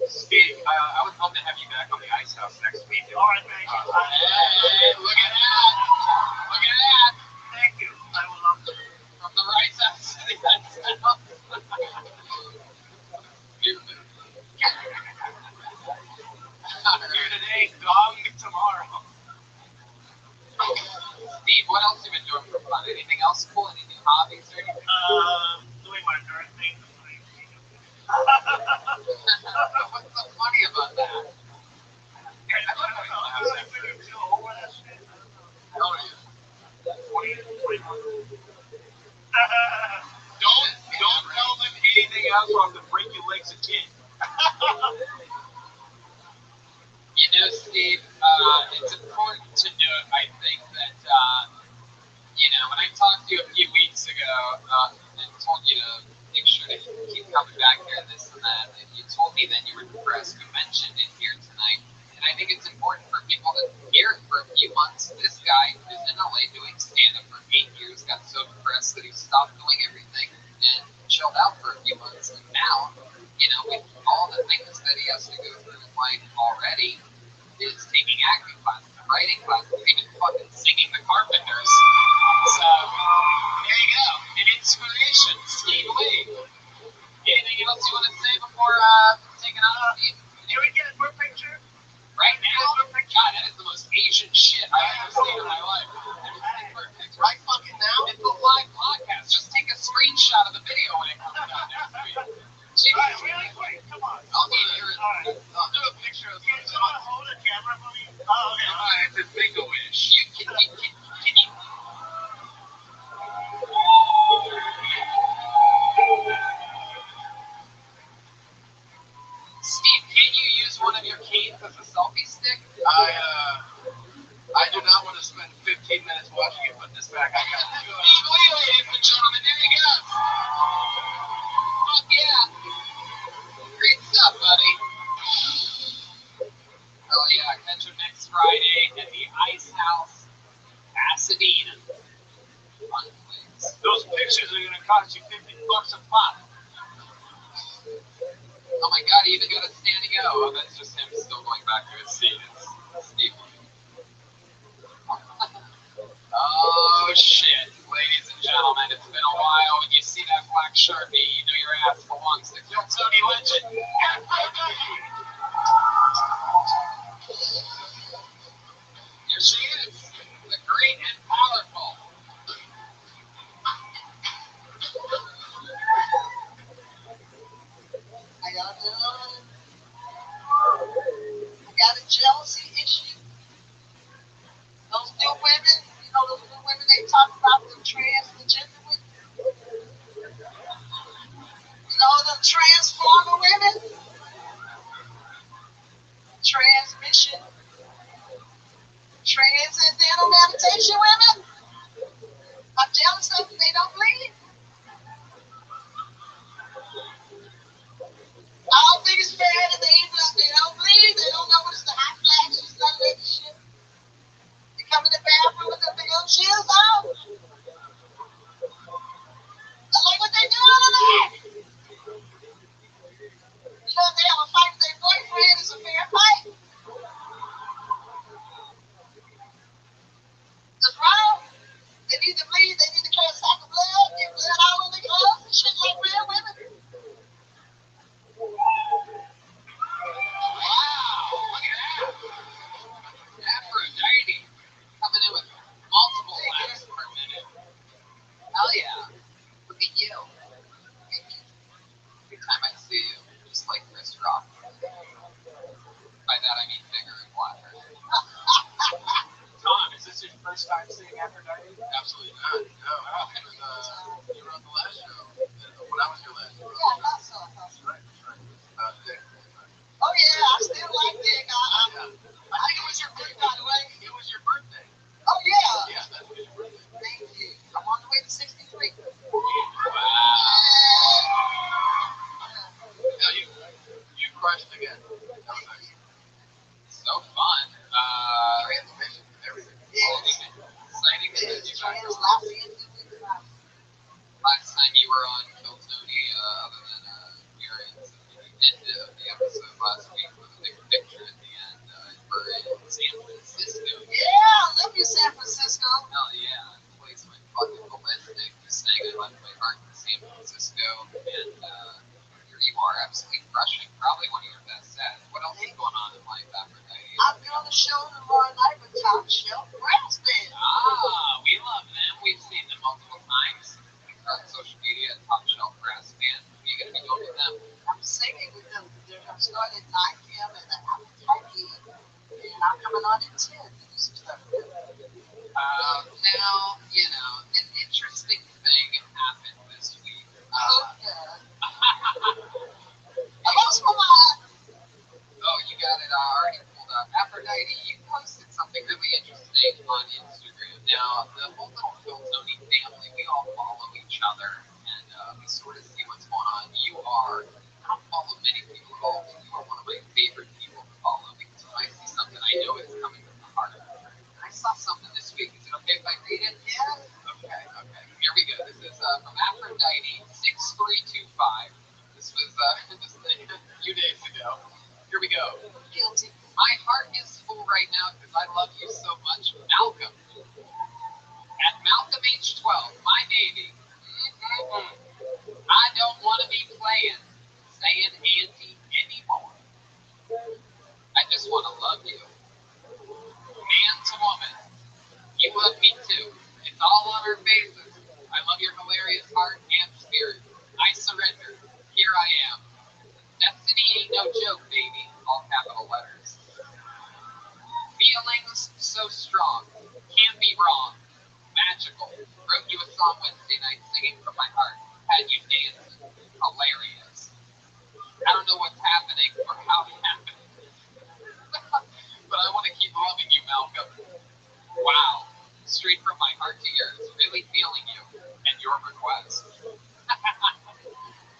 Steve, I would love to have you back on the Ice House next week. Alright, thank you. Hey, look at that. Look at that. Thank you. I would love to. From the right side to the Ice House. Here today, gong tomorrow. Steve, what else have you been doing for fun? Anything else cool? Any new hobbies or anything? Doing my nerd thing. What's so funny about that? I don't know. I feel like we're too old for that shit. Oh, yeah. 20, 21. Don't tell them anything else or to break your legs again. You know, Steve, it's important to note, I think, that, when I talked to you a few weeks ago and told you to make sure to keep coming back here and this and that, and you told me that you were depressed. You mentioned it here tonight. And I think it's important for people to hear it for a few months. This guy who's in LA doing stand-up for 8 years got so depressed that he stopped doing everything and chilled out for a few months. And now, with all the things that he has to go through in life already, is taking acting classes, writing classes, even fucking singing the Carpenters. So, there you go. An inspiration, Steve Lee. Anything else you want to say before taking out, Steve? Can we get a picture? Right now? God, that is the most Asian shit I've ever seen in my life. Perfect. Right fucking now? It's a live podcast. Just take a screenshot of the video when it comes out next week. Alright, really quick. Come on. I'll do a picture of Can someone hold a camera for me? Oh, okay. Alright, it's a Make-A-Wish. Can you... Steve, can you use one of your canes as a selfie stick? I do not want to spend 15 minutes watching you put this back. I got to go. Steve Lee, ladies and gentlemen, there he goes. Fuck yeah. Great stuff, buddy. Oh yeah, catch him next Friday at the Ice House, Pasadena. Fun place. Those pictures are going to cost you $50 a pop. Oh my god, he even got a standing O. Oh, that's just him still going back to his seat. It's Steve. Oh shit, ladies and gentlemen, it's been a while. When you see that black Sharpie, you know your ass belongs to Kill Tony Legend. Here she is, the great and powerful. How y'all doing? I got a jealousy issue. Those new women, those new women they talk about, the trans, the gender women. The transformers. Absolutely not. No, it was, you were on the last show. When I was your last show. Yeah, I thought so. That's right. That's right. Dick. Oh yeah, I still like Dick. Yeah. I think it was your birthday, by the way. It was your birthday. Oh yeah. Yeah, that was your birthday. Thank you. I'm on the way to 63. Wow. No, you crushed again. That was nice. So fun. Transmission and everything. Exciting to Yeah, meet you trying guys. to laugh in. Last time you were on Kill Tony, other than we were in the end of the episode last week with a big picture at the end, we're in San Francisco. Yeah, I love you, San Francisco. Hell yeah, the place went fucking ballistic. Just saying, I left my heart in San Francisco, and here you are, absolutely crushing. Probably one of your best sets. What else is going on in life, Aphrodite? I'll be on the show tomorrow night with Top Shelf Brass Band. We love them. We've seen them multiple times on social media at Top Shelf Brass Band. What are you going to be doing with them? I'm singing with them. They're going to start at 9 p.m. at the Appetite, and I'm coming on at 10 to do some stuff with them. Now, an interesting thing happened this week. I lost my mind. Oh, you got it already pulled up. Aphrodite, you posted something really interesting on Instagram. Now, the whole little Phil Tony family, we all follow each other, and we sort of see what's going on. I don't follow many people at all, but you are one of my favorite people to follow, because when I see something, I know it's coming from the heart. And I saw something this week. Is it okay if I read it? Yeah. Okay. Here we go. This is from Aphrodite 6325. This was this thing a few days ago. Here we go. Guilty. My heart is full right now because I love you so much, Malcolm. At Malcolm age 12, my baby. I don't want to be saying auntie anymore. I just want to love you. Man to woman. You love me too. It's all on our faces. I love your hilarious heart and spirit. I surrender. Here I am. Destiny ain't no joke, baby. All capital letters. Feelings so strong. Can't be wrong. Magical. Wrote you a song Wednesday night singing from my heart. Had you dancing. Hilarious. I don't know what's happening or how it happened. But I want to keep loving you, Malcolm. Wow. Straight from my heart to yours. Really feeling you and your request.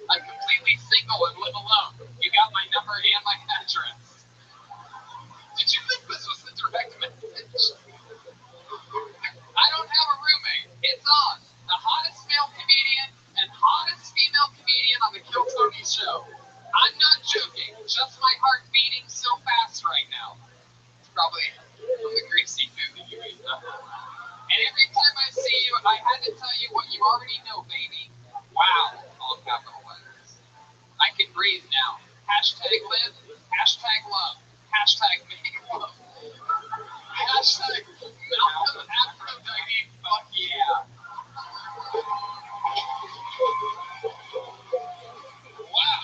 I'm completely single and live alone. You got my number and my address. Did you think this was a direct message? I don't have a roommate. It's on. The hottest male comedian and hottest female comedian on the Kill Tony show. I'm not joking. Just my heart beating so fast right now. It's probably from the greasy food that you eat. And every time I see you, I had to tell you what you already know, baby. Wow. All capital letters. I can breathe now. Hashtag live. Hashtag love. Hashtag make love. Hashtag Malcolm Aphrodite. Fuck yeah. Wow.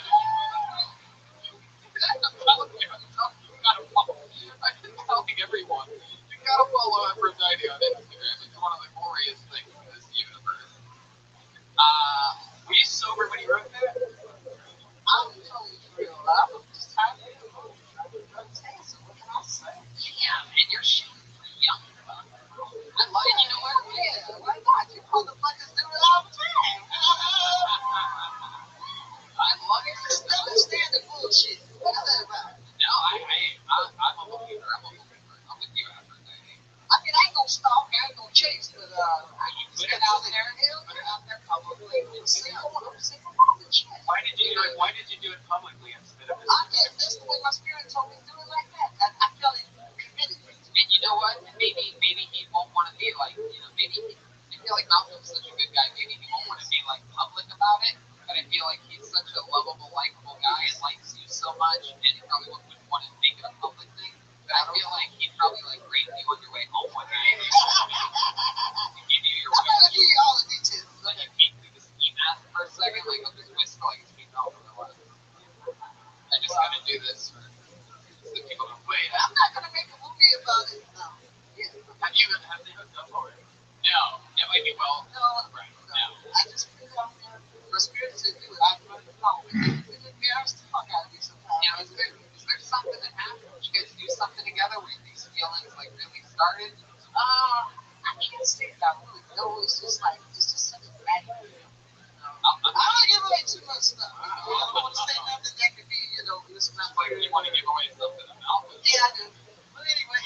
I've been telling everyone. You gotta follow Aphrodite on Instagram. It's one of the glorious things in this universe. Were you sober when you wrote that? I'm telling you real. I was just happy. So what can I say? Yeah, man, you're shooting pretty young, bud. I love it. You know what? Yeah, why not? You motherfuckers do it all the time. I love it. Just understand the bullshit. What is that about? No, I'm a believer. I'm with you, Aphrodite. I mean, I ain't gonna stalk, I ain't gonna chase, but You put it out there. Put it out there publicly. I'm single mom and shit. Why did you do it publicly instead of? I guess that's the way my spirit told me to do it like that. I felt it committed. And you know what? Maybe he won't want to be like, I feel like Malcolm's such a good guy. Maybe he won't want to be like public about it. But I feel like he's such a lovable, likable guy and likes you so much, and he probably wouldn't want to make it a public thing. But I feel like he'd probably like rape you on your way home one day. Give you your I'm gonna give you all the details. like a peek through the ski mask for a second, like I'll just whisper like speak out for the last. I just gotta do this for the people who play it. I'm not gonna make a movie about it. No. Yeah. Have they hooked up already? No, maybe well, No, right no. now. I just put it out there. For spirit said do it. I put it out. It embarrassed the fuck out of me sometimes. Yeah, is there something that happened? Did you guys do something together where these feelings like really started? I can't say that I really know. It's just like, it's just such a bad feeling. I'm I don't give away too much stuff. I don't want to say nothing that could be, this just like you want to give away something to Malcolm. Yeah, I do. But anyway,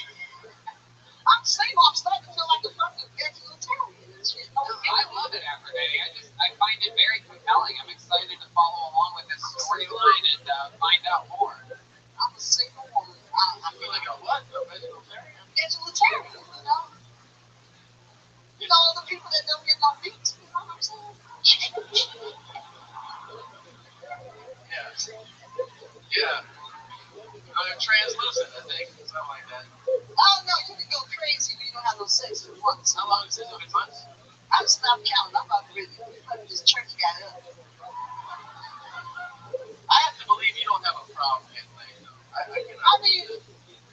I'm single. I'm starting to feel like a fucking vegetarian and shit. I love it, Aphrodite. I find it very compelling. I'm excited to follow along with this storyline and find out more. I'm a single woman. I feel like a what? A vegetarian? Vegetarian, all the people that don't get no meat. You know what I'm saying? Yeah. Yeah. Translucent, I think. Something like that. Oh, no, you can go crazy when you don't have no sex for months. How long is it? 7 months? I'm stopped counting. I'm about to really, this church got up. I have to believe you don't have a problem getting laid, though. I mean,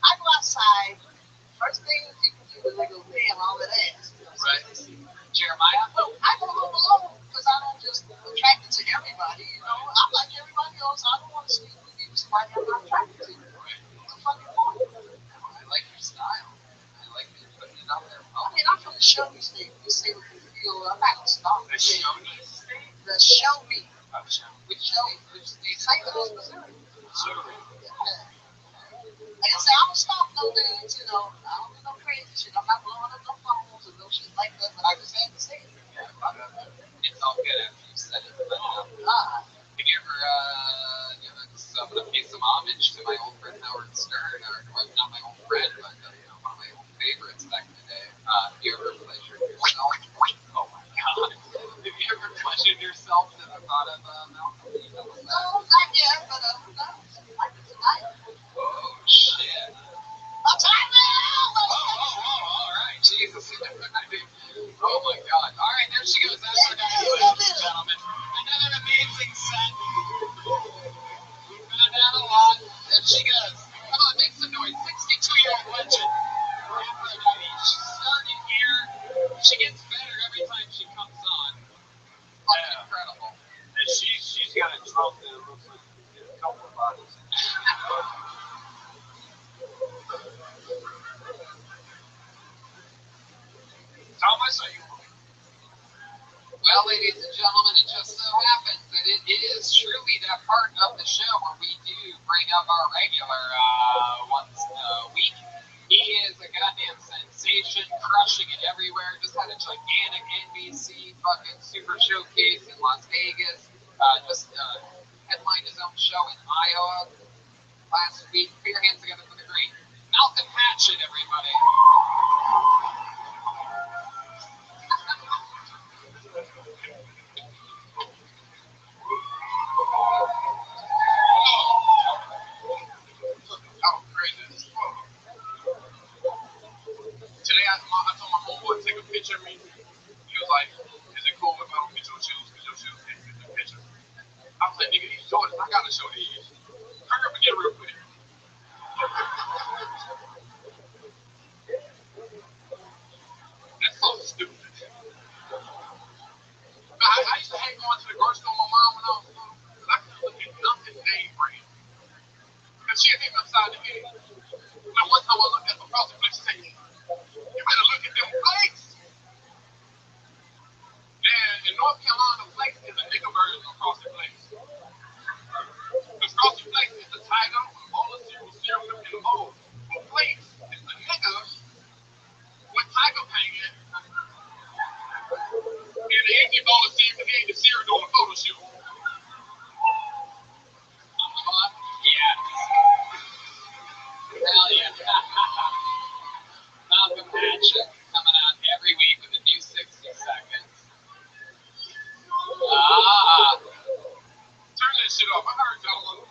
I go outside. First thing people do is they go, damn, all that ass. Right. Jeremiah? I go home alone because I don't just attracted to everybody, I'm like everybody else. I don't want to sleep with somebody I'm not attracted to. What's the fucking point? I like your style. I like you putting it out there. I mean, I'm from the show me state. You say what you feel. I'm not going to stop. The show me state? The show me. Which state? Which state? St. Louis, Missouri. Missouri. Yeah. Like I say, I don't stop no dudes, I don't do no crazy shit. I'm not blowing up no phones or no shit like that, but I just had to say it. It's all good after you said it. But, have you ever, so I'm going to pay some homage to my old friend Howard Stern, or not my old friend, but one of my old favorites back in the day. Have you ever pleasured yourself? Oh my God. Have you ever pleasured yourself to the thought of Malcolm? No, not yet, but who knows? Like tonight. Oh, shit. I'm tired now! All right, Jesus. Oh my God. All right, there she goes. That's what that is, ladies and gentlemen. Another amazing set. We found out a lot. There she goes. Come on, make some noise. 62-year-old legend. Aphrodite. She started here. She gets better every time she comes on. Fucking incredible. And she's got a trunk that looks like a couple of bodies. Tom, I saw you. Well, ladies and gentlemen, it just so happens that it is truly that part of the show where we do bring up our regular once a week. He is a goddamn sensation, crushing it everywhere. Just had a gigantic NBC fucking super showcase in Las Vegas. Headlined his own show in Iowa last week. Put your hands together for the great Malcolm Hatchet, everybody. Oh, crazy. Today I told my homeboy to take a picture of me. He was like, is it cool if I don't get your shoes? Because your shoes can't fit the picture. I was like, nigga, these Jordans, I gotta show these. Hurry up and get real quick. That's so stupid. I used to hate going to the grocery store with my mom when I was little. Because I couldn't look at nothing name brand. Because she'd hit me upside the head. And one time I looked at the frosted flakes and said, you better look at them flakes. And in North Carolina, flakes is a nigga version of frosted flakes. Because frosted flakes is the tiger with a bowl of cereal in the bowl. But flakes is the nigga with tiger paint in it. And the empty bowl of cereal because he ate the cereal during a photo shoot. Yeah. Hell yeah. Malcolm Hatchet coming out every week with a new 60 seconds. Turn that shit off. I heard y'all.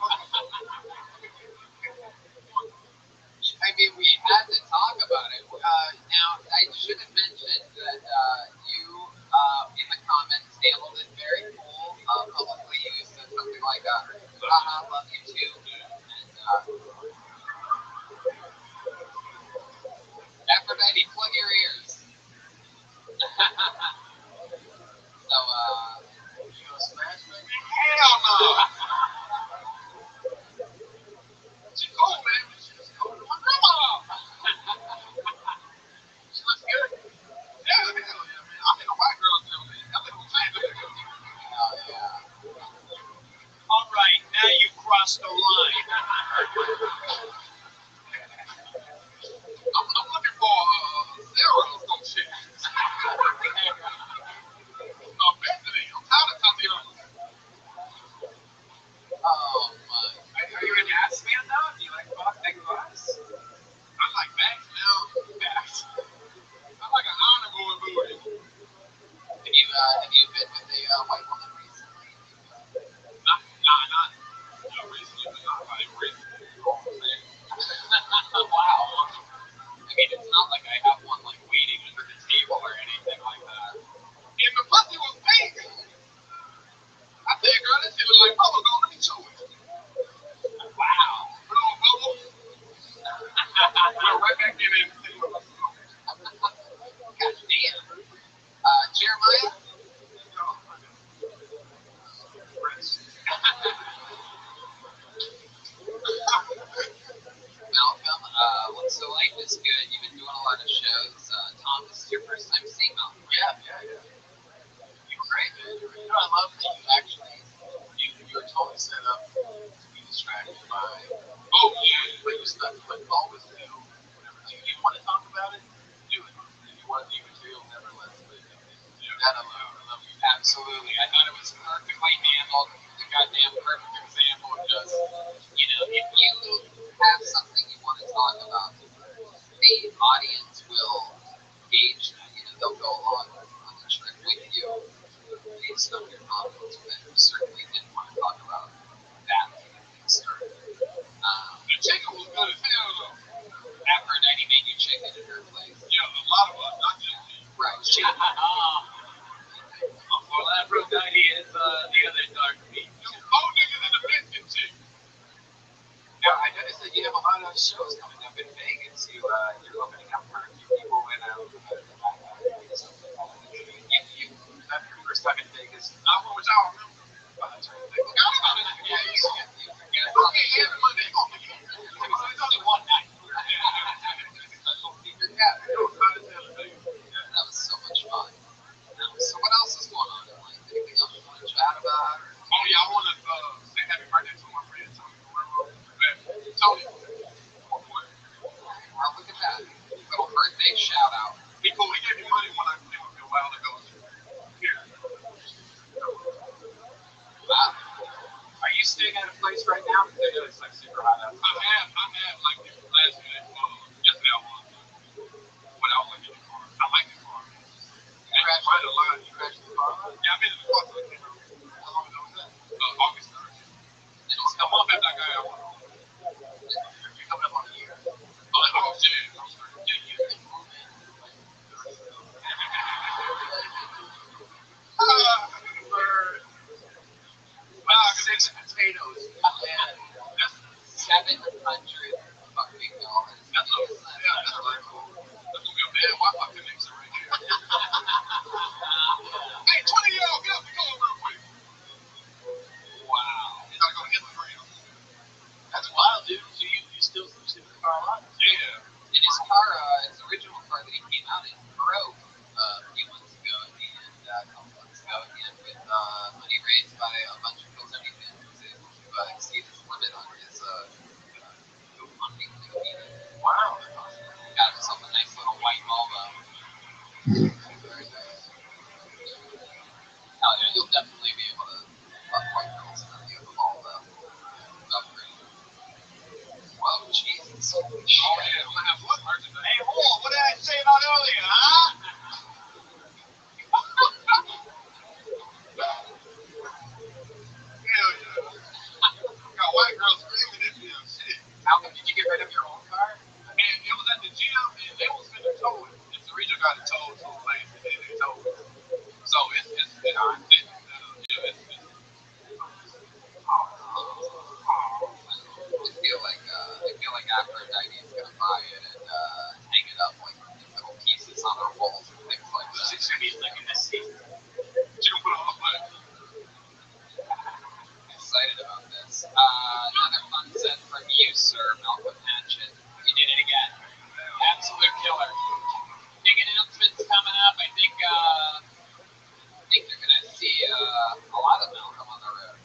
by. Oh yeah. But you stuck. But always do whatever. Like, if you want to talk about it, do it. If you want to be material, never let it live. That alone, I love you. Absolutely. I thought it was perfectly handled. The goddamn perfect example of just, you know, if you have something you want to talk about, the audience will gauge that. You know, they'll go along on the trip with you based on your comments. But you certainly didn't want to talk about that to get things started. The chicken was good as hell, though. Aphrodite made you chicken in her place. Yeah, a lot of us, not just me. Right. She, Well, Aphrodite is the other dark meat. Old niggas in the biscuit chick. Now, I noticed that you have a lot of shows coming up in Vegas. You're opening up for a few people in Vegas. You that's your first time in Vegas. I went with y'all, remember? Oh, that's right. I forgot about it. Yeah, you forget. Okay, every Monday, you gonna forget. It's only one night. Special feature cat. It was hot as hell in Vegas. That was so much fun. So what else is going on in life? Anything else you want to chat about? Oh yeah, I want to say happy birthday to my friend Tony Guerrero. Tony, oh boy, Well, look at that. Little birthday shout out. he gave me money when I came up here a while ago. Here, Are you staying at a place right now? Because I know it's like super hot outside. I have like this last minute. Yesterday I was, but I was looking at the car. I like the car. You crashed Quite a lot. You crashed the car? Yeah, I've been in the car since I came out. How long ago was that? August 3rd. A month after I got out. You're coming up on a year. Oh shit. Dude, you've been moving like 30 years. Six potatoes and $700 fucking dollars. That's really cool. That's gonna be a bad Wi-Fi connection right here. Hey, 20-year-old, get up and go real quick. Wow. You gotta go to Instagram. That's wild, dude. So you still sleep in the car a lot? Yeah. And his car, his original car that he came out in, broke a few months ago, and a couple months ago, and with money raised by a bunch of folks, everything was able to exceed his limit on his GoFundMe thing. Wow. Got himself a nice little white Volvo. Very nice. Oh, yeah, you'll definitely be able to fuck white girls if you have a Volvo. Upgrade. Whoa, Jesus. Holy shit. Oh yeah, I'm gonna have blood merchandise. Hey, hold on. What did I say about earlier, huh? Hell yeah. Got white girls screaming at me and shit. How did you get rid of your old car? And it was at the gym, and they was finna tow it. And Sarita got it towed to a place, and then they towed it. So it's I feel like Aphrodite is gonna buy it and hang it up like in little pieces on her walls and things like that. She's gonna be licking the seat. she gonna put it on the butt. I'm excited about this. Another fun set from you, sir, Malcolm Hatchet. You did it again. Absolute killer. Big announcements coming up. I think you're gonna see a lot of Malcolm on the road.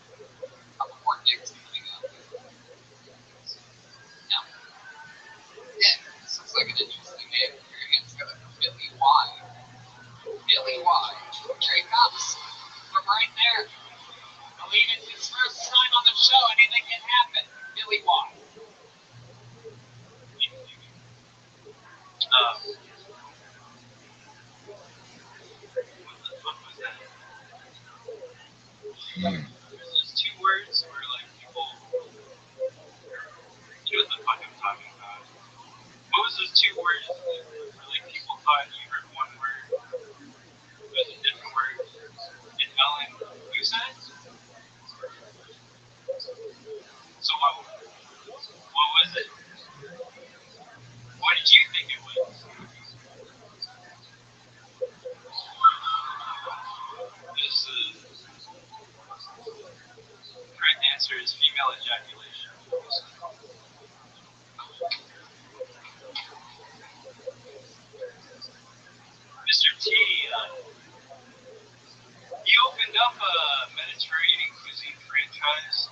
A couple more gigs coming up. Yeah, this looks like an interesting name. Your hand's got a Billy Y. Billy Y. Here he comes. From right there. I believe it's his first time on the show. Anything can happen. Billy Y. What the fuck was that? There's those two words where like people, you know what the fuck I'm talking about. What was those two words where like people thought you heard one word, but it was a different word? And Ellen, you said it? So what was it? What did you think it was? This correct answer is female ejaculation. Mr. T, he opened up a Mediterranean cuisine franchise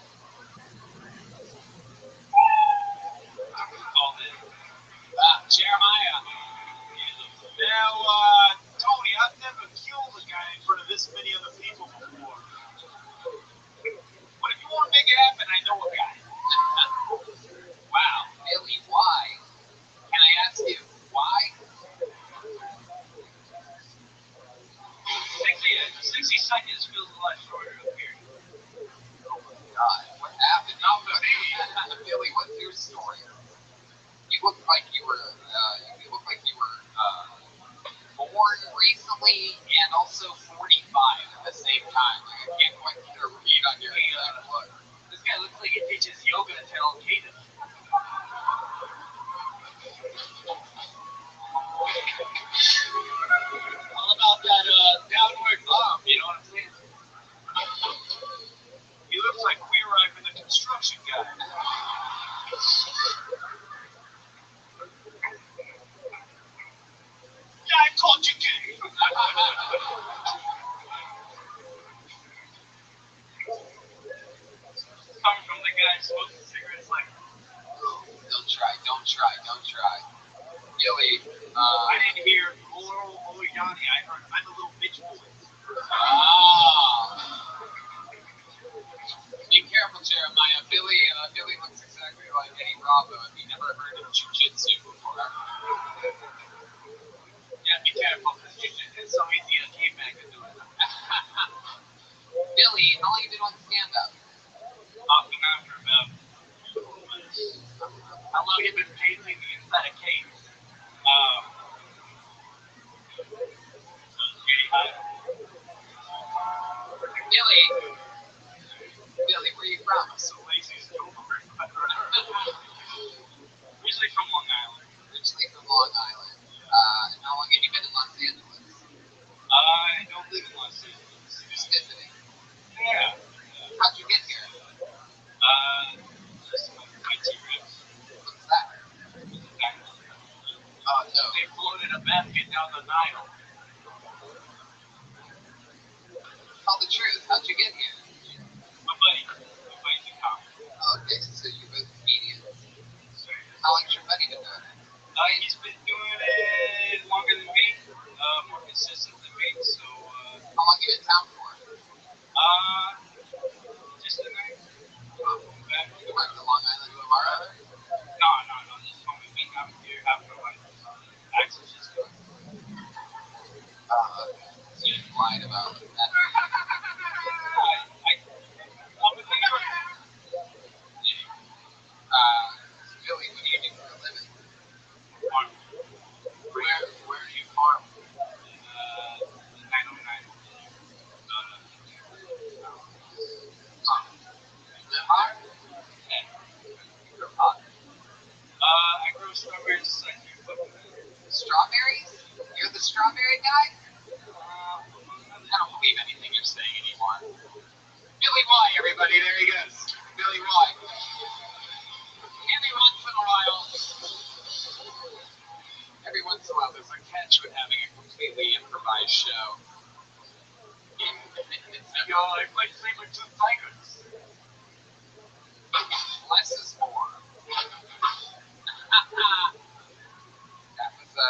60 seconds feels a lot shorter up here. God, what happened? Not for me. Billy, what's your story? You look like you were born recently and also 45 at the same time. Like, I can't quite get a read on your exact look. This guy looks like he teaches yoga to Al Qaeda. All about that downward bomb, you know what I'm saying? He looks like Queer Eye for the construction guy. Yeah, I caught you gay. Coming from the guy smoking cigarettes like, Don't try. Billy, I didn't hear Laurel or Yanni. I heard I'm a little bitch boy. Be careful, Jeremiah. Billy looks exactly like Eddie Bravo if he never heard of jujitsu before. Yeah, be careful, because it's so easy a caveman can do it. Billy, how long have you been on stand-up? I've been out for about 2 months. How long have you been pacing inside a cave? Billy, where are you from? So lazy as Dover. Usually from Long Island. Originally from Long Island. And how long have you been in Los Angeles? I don't live in Los Angeles. Just visiting. Yeah. How'd you get here? Just my T-Rex. What's that? Oh, no. They floated a basket down the Nile. Tell the truth. How'd you get here? My buddy's a cop. Okay, so you're both comedians. How long's your buddy been doing it? He's been doing it longer than me, more consistent than me, so, How long you in town for? just a night. You went to Long Island tomorrow? No, this one we've been out here after like, Axel's just good. So you lied about that. I'm with New York. Billy, what do you do for a living? Farm. Where do you farm? 909. Live hard? You're hot. I grow strawberries inside here. Strawberries? You're the strawberry guy? I don't believe anything you're saying anymore. Billy Y, everybody, there he goes. Billy Y. Every once in a while, there's a catch with having a completely improvised show. Yo, I play saber-tooth tigers. Less is more.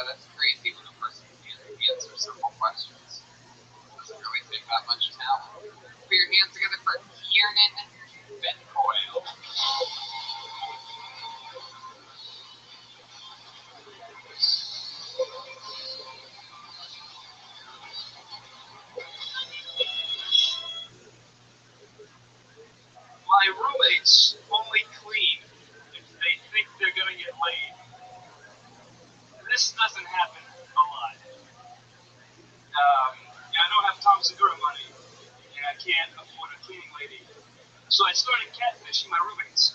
That's crazy when a person can't answer simple questions. Doesn't really take that much talent. Put your hands together for Kiernan Ben Coyle. My roommates only clean if they think they're gonna get laid. This doesn't happen a lot. I don't have Tom Segura money, and I can't afford a cleaning lady. So I started catfishing my roommates.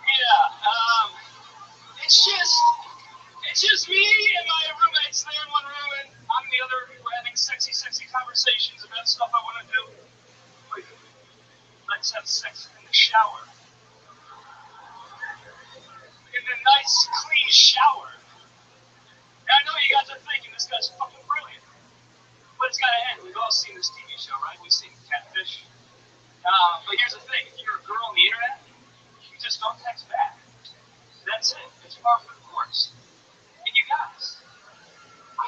Yeah, it's just me and my roommates there in one room, and I'm in the other. We're having sexy conversations about stuff I want to do. Like, let's have sex in the shower. In a nice, clean shower. And I know you guys are thinking this guy's fucking brilliant. But it's gotta end. We've all seen this TV show, right? We've seen Catfish. But here's the thing. If you're a girl on the internet, you just don't text back. That's it. It's par for the course. And you guys, I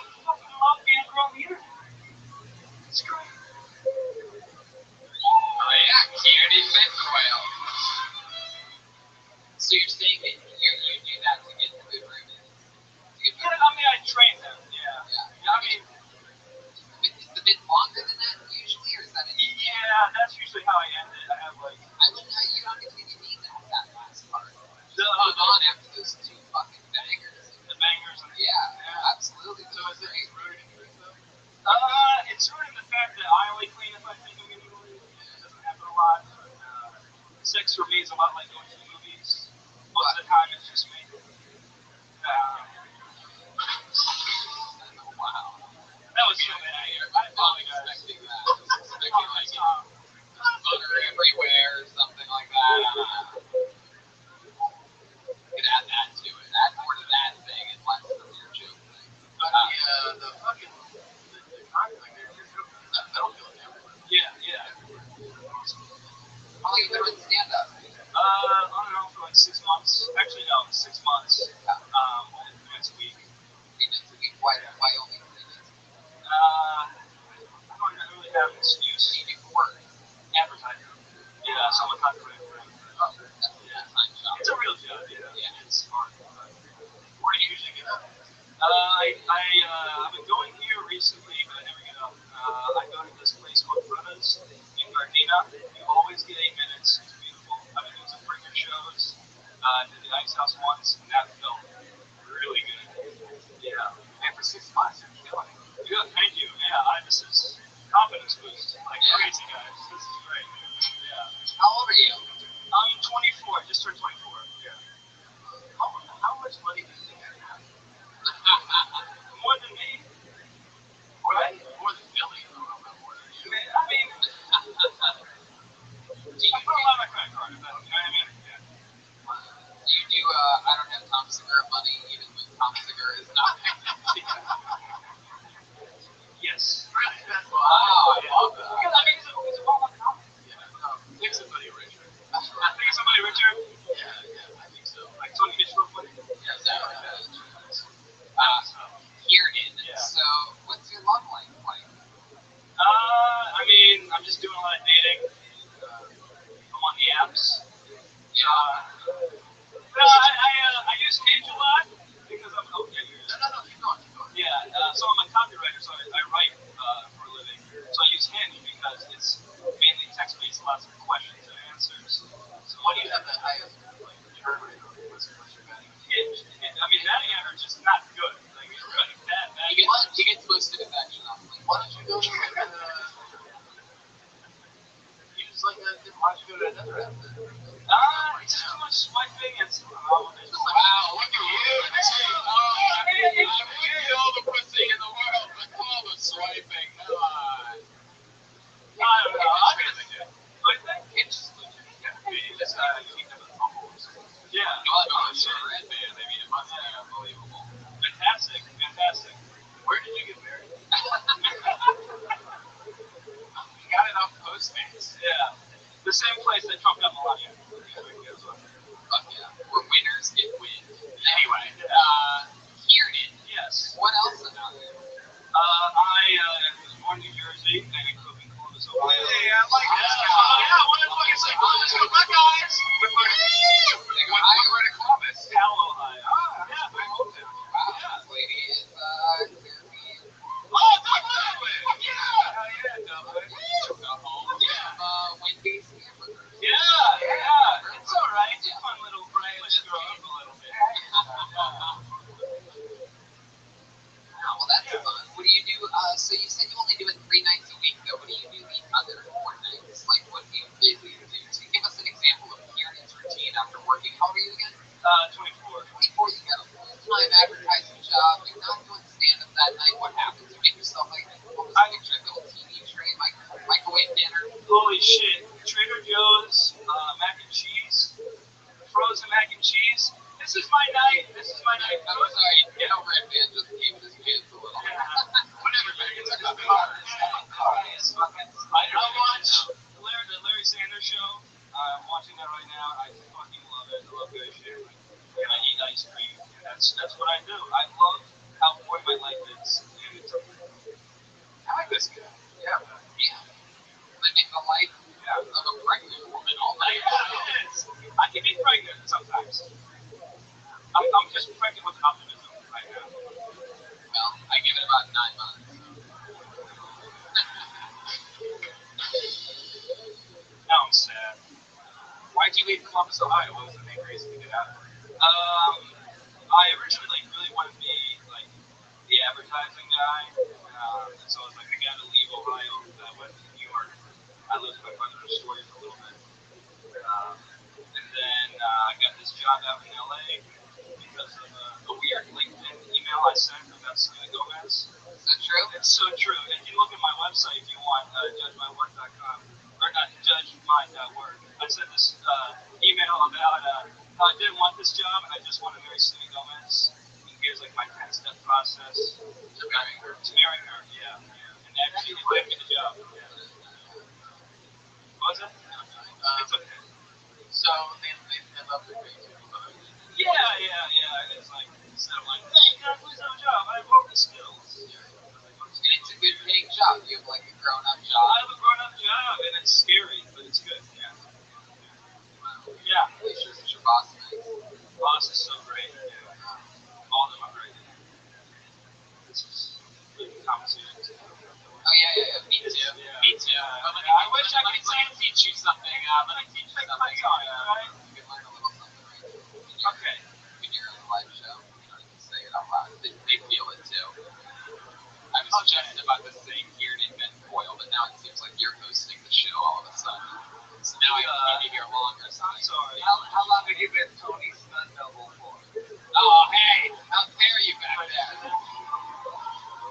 usually how I end it. I have like I wouldn't. You don't even need that last part. the Move on after those two fucking bangers. the bangers. And, Yeah, absolutely. So is it rooted in truth though? It's sort of the fact that I only clean if I think I'm gonna go. It doesn't happen a lot. But, sex for me is a lot like going to the movies. Most of the time, it's just me. Wow. That was so bad. I apologize. Expecting that. Expecting like butter everywhere or something like that. You could add that to it. Add more to that thing and less from your joke thing. But the fucking the conflict there, you're joking. That battlefield everywhere. Yeah. How long you been on stand up? I don't know, for like 6 months. Actually, no, 6 months. Only 3 nights a week. 3 nights a week. Why only 3 nights a week? I don't really have an excuse. What do you do for work? Advertising. Yeah, so I'm a copywriter. Oh, that's a full-time job. It's a real job, Yeah. It's hard. Where do you usually get up? I've been going here recently, but I never get up. I go to this place called Rabbi's in Gardena. You always get 8 minutes. It's beautiful. I've been doing some bringer shows. Did the Ice House once, and that felt really good. Yeah. And for 6 months, you're killing it. Good, thank you. Yeah, this is confidence boost. Like crazy, guys. This is great. Yeah. How old are you? I'm 24. Just turned 24. Yeah. How much money do you think I have? More than me. Right? More than Billy. I don't know about more than you. I mean, I put a lot on my credit card. You know what I mean? Yeah. Do you do, I don't have Tom Segura money, even when Tom Segura is not Yes. Really? That's Wow, I love that. Because I mean, he's a well-known comic. Yeah. Think somebody richer. I think somebody richer, Yeah, I think so. like Tony Hitchcock. Yeah, something like that. Kieran. Yeah. So, what's your love life like? I mean, I'm just doing a lot of dating. I'm on the apps. I use Hinge a lot because I'm okay. No, keep going. Yeah, so I'm a copywriter, so I write for a living. So I use Hinge because it's mainly text-based, lots of questions and answers. So What do you have the highest like return rate on? What's your batting? Hinge? I mean, batting average is not good. Like it's really bad. He gets boosted affection off like, Why don't you go to use like a why don't you go to another app then? It's just too much swiping and wow, look at you. I give you all the pussy in the world, but all the swiping. Come on. I don't know. I'm gonna like that. Hinge is legit. You just keep them in bubbles. Yeah. Oh, sure. Red Band. I mean, it must be unbelievable. Fantastic. Where did you get married? You got it off Postmates. Yeah. The same place that Trump got Melania. Fuck yeah. Where winners get wins. Anyway, Kieran. Yes. What else about you? I was born in New Jersey and I grew up in Columbus, Ohio. Hey, I like that. Yeah, I want to fucking say Columbus. My guys. We're in Columbus. Powell, Ohio. Yeah, my hometown. Wow, this lady is Caribbean. Oh, Dublin! Yeah! Oh yeah, Dublin. The home of Wendy's hamburgers. Yeah. It's all right. It's a fun little place to grow up a little bit. Wow, well that's fun. What do you do? So you said you only do it 3 nights a week, though. What do you do the other 4 nights? Like, what do you really do? So give us an example of Kieran's routine after working. How old are you again? 24. 24. You got a full-time advertising job. You're not doing stand-up that night. What happens? You make yourself like a little TV tray, microwave dinner. Holy shit. Trader Joe's, mac and cheese, frozen mac and cheese. This is my night. I'm sorry, get over it, man. Just came in his pants a little. Whatever, man. It's like a I watch the Larry Sanders Show. I'm watching that right now. I fucking love it. I love good shit. And I eat ice cream. And that's what I do. I love how boring my life is. And it's I like this guy. Yeah. Living the life. Yeah. Columbus, Ohio. What was the main reason to get out of it? I originally really wanted to be like the advertising guy, so I was like, I gotta leave Ohio. I went to New York. I lived with my brother in Astoria for a little bit, and then I got this job out in LA because of a weird LinkedIn email I sent about Selena Gomez. Is that true? It's so true. If you look at my website, if you want, judgemywork.com, or not judgemine.work, I sent this email about how I didn't want this job and I just want to marry Selena Gomez. And here's like my 10-step process To marry her. Yeah. And actually, it gave me the job. Yeah. Was it? It's okay. So they love the crazy people. Yeah. It's like, instead of like, hey, can I please have a job? I have all the skills. And it's a good paying job. You have like a grown up job. I have a grown-up job, and it's scary, but it's good. Yeah. Is your boss nice? Boss is so great. Yeah. All of them are great. This is really compensating. Oh yeah. Me too. Yeah. Me too. Yeah. But I wish I could let me teach you something. Let me teach you something. my time, right? You can learn a little something, right? Okay. When you're in a live show, you don't even say it out loud. They feel it too. I was just about to say Kieran and Boyle, but now it seems like you're hosting the show all of a sudden. So now I can keep you here longer. So I'm sorry. How long have you been Tony's stunt double for? oh, hey, how dare you back there?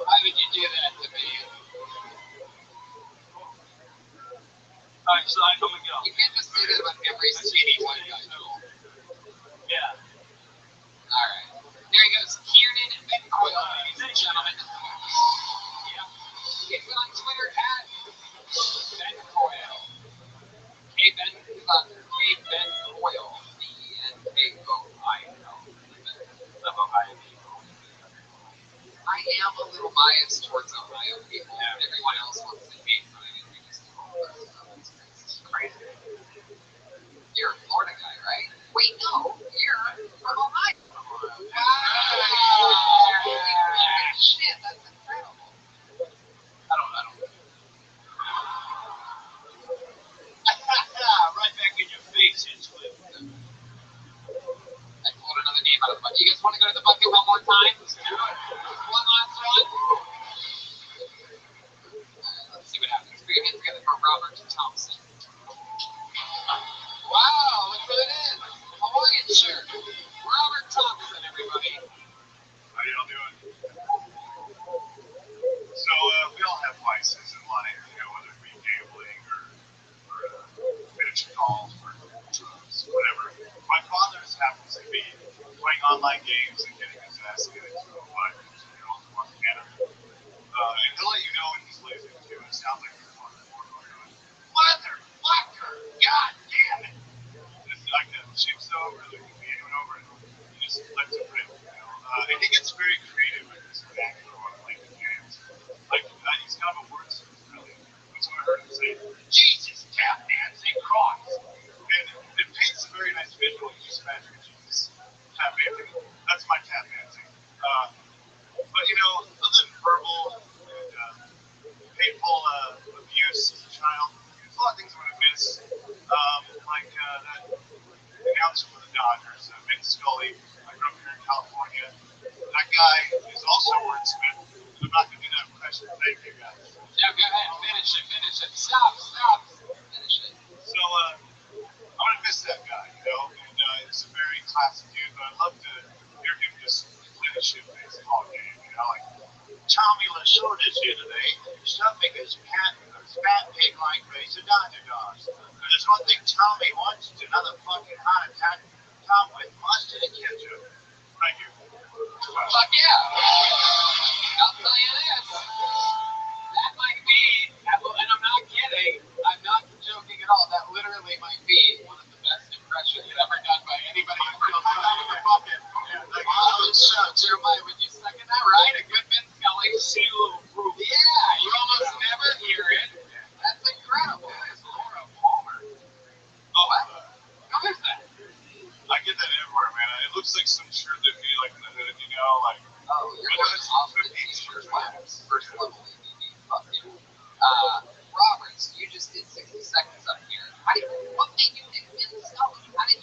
Why would you do that to me? Alright, so I'm gonna go. You can't just say that about every skinny white guy, Joel. Yeah. Alright. There he goes. Kieran and Boyle, ladies and gentlemen. Get me on Twitter at Ben Boyle. K-Ben Boyle. B-N-K-O-I-L. I am a little biased towards Ohio people. Everyone else wants to hate Ohio. We just it's crazy. You're a Florida guy, right? Wait, no. You're from Ohio. Wow. Shit, that's incredible. I don't know. Right back in your face, Hinchcliffe. I pulled another name out of the bucket. You guys want to go to the bucket one more time? Let's do it. One last one. Let's see what happens. We're going to get together for Robert Thompson. Wow, look who it is. Hawaiian shirt. Robert Thompson, everybody. How y'all doing? So we all have vices in life, whether it be gambling or finishing golf or drugs, whatever. My father just happens to be playing online games and getting his ass into a fight, on Canada. And he'll let you know when he's losing too. It sounds like he's on the board. Motherfucker! God damn it! Just like the chips over, the comedian over, and he just lets it rip, and he gets very creative with his background on like the games. Like he's kind of a wordsmith, really. That's what I heard him say. Jesus, tap dancing cross. And it paints a very nice visual. You just imagine Jesus tap dancing. That's my tap dancing. But a little verbal and painful abuse as a child. There's a lot of things I'm gonna miss. Like that announcer for the Dodgers, Vin Scully. I grew up here in California. That guy is also a wordsmith. I'm not gonna do that impression. Thank you guys. Yeah, go ahead. Finish it. Stop. Finish it. So I'm gonna miss that guy, and he's a very classy dude, but I'd love to hear him just finish a baseball game, like Tommy Lasorda is here today, stuffing his fat pig-like face of Dodger dogs. There's one thing Tommy wants, it's another fucking heart attack, topped with mustard and ketchup. Thank you. Fuck yeah. I'll tell you this. That might be, and I'm not kidding, I'm not joking at all, that literally might be one of the best impressions ever done by anybody in real time in the bucket. Jeremiah, would you second that, right? A good Vin Scully. Yeah, you almost never hear it. That's incredible. That is Laura Palmer. Oh, What? Who is that? I get that everywhere, man. It looks like some shirt that be like in the hood, like. Oh, you're going off the t-shirt wax. First level EVD. Fuck you. Roberts, you just did 60 seconds up here. What made you pick Vin Scully? How did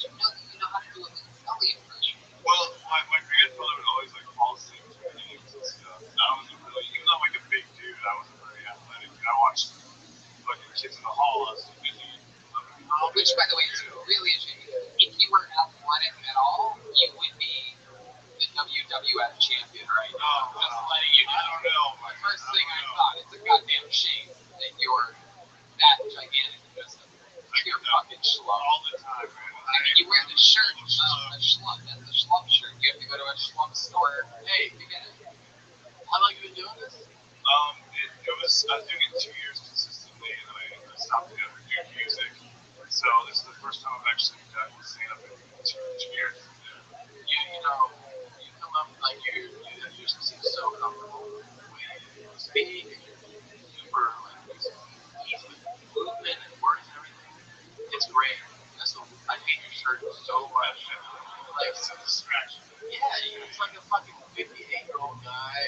Which, by the way, is really a shame. If you were athletic at all, you would be the WWF champion right now. Just letting you know. I don't know. The first thing I thought, it's a goddamn shame that you're that gigantic because you're fucking schlub. All the time, man. I mean, you wear the shirt of a schlub. That's a schlub shirt. You have to go to a schlub store. Hey, you get it. How long you been doing this? It was, I was doing it 2 years consistently, and then I stopped doing music. So this is the first time I've actually done stand-up in two years. You know, you come up like you just seem so comfortable the way you speak, and you're super like easy with movement and words and everything. It's great. I hate your shirt so much. Like It's a distraction. yeah, it's like a fucking 58-year-old guy.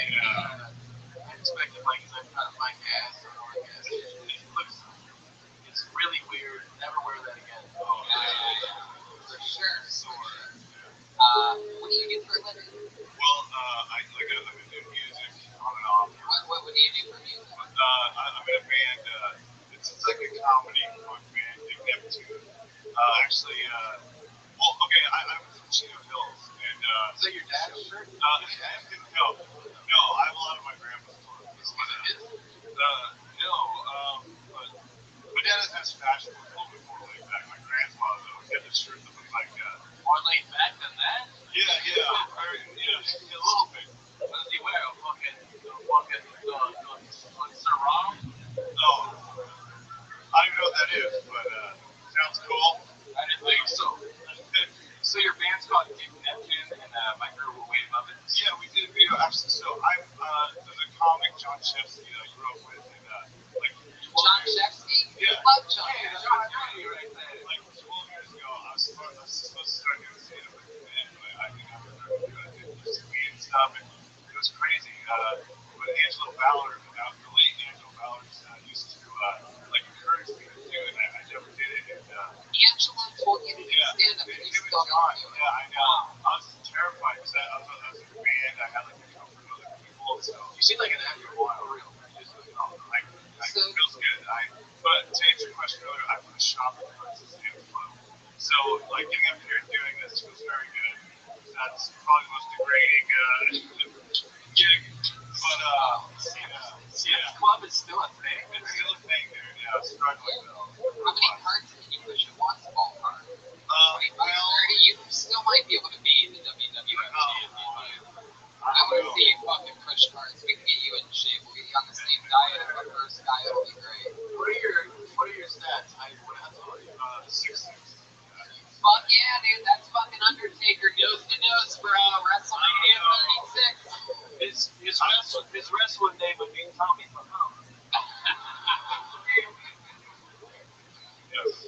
I expected like he's like trying to find gas or more gas. It looks. It's really weird. Never wear that again. Oh, yeah. For sure. What do you do for a living? Well, I've been doing music on and off. What do you do for music? I'm in a band. It's like a comedy punk band, Big Neptune. Actually, I'm from Chino Hills, and Is that your dad's shirt? no, I have a lot of my grandpa's clothes. But my dad has fashion was a little bit more laid back. My grandfather though, he had this shirt that looked like More laid back than that? yeah, a little bit. What does he wear? A fucking sarong? No, I don't even know what that is, but sounds cool. I didn't think so. So your band's called Big Neptune, and my girl will wait above it. Yeah, we did a video actually. So I'm there's a comic John Chesney that I grew up with, and like John Chesney? Yeah. Love John. Hey, Chesney. John Chesney right there. Like 12 years ago, I was supposed to start doing stand-up with the band, but I think I'm gonna do it. Just me and stuff, and it was crazy. But Angelo Ballard, the late Angelo Ballard, used to like encourage me to do it. I never did it, and Angelo told you to do stand-up, and you him still and John. don't do it. Yeah, I know. I was terrified because I was in a band. I had like the comfort of other people, so You seem like an actor for real. it feels good. But to answer your question earlier, I put a shopping carts in the flow. So like getting up here and doing this feels very good. That's probably the most degrading gig. But The club is still a thing. it's still a thing there. Yeah, struggling though. How many cards can you push at once, ballpark? 25, 30? You still might be able to be in the WWF champion. I want to see you fucking push cards. We can get you in shape. We'll get you on the same diet as the first guy. It'll be great. What are your stats? How tall are you? 6'6". Fuck yeah, dude. That's fucking Undertaker. Nose to nose, bro. WrestleMania 36. His wrestling name would be Tommy Bahama. Yes.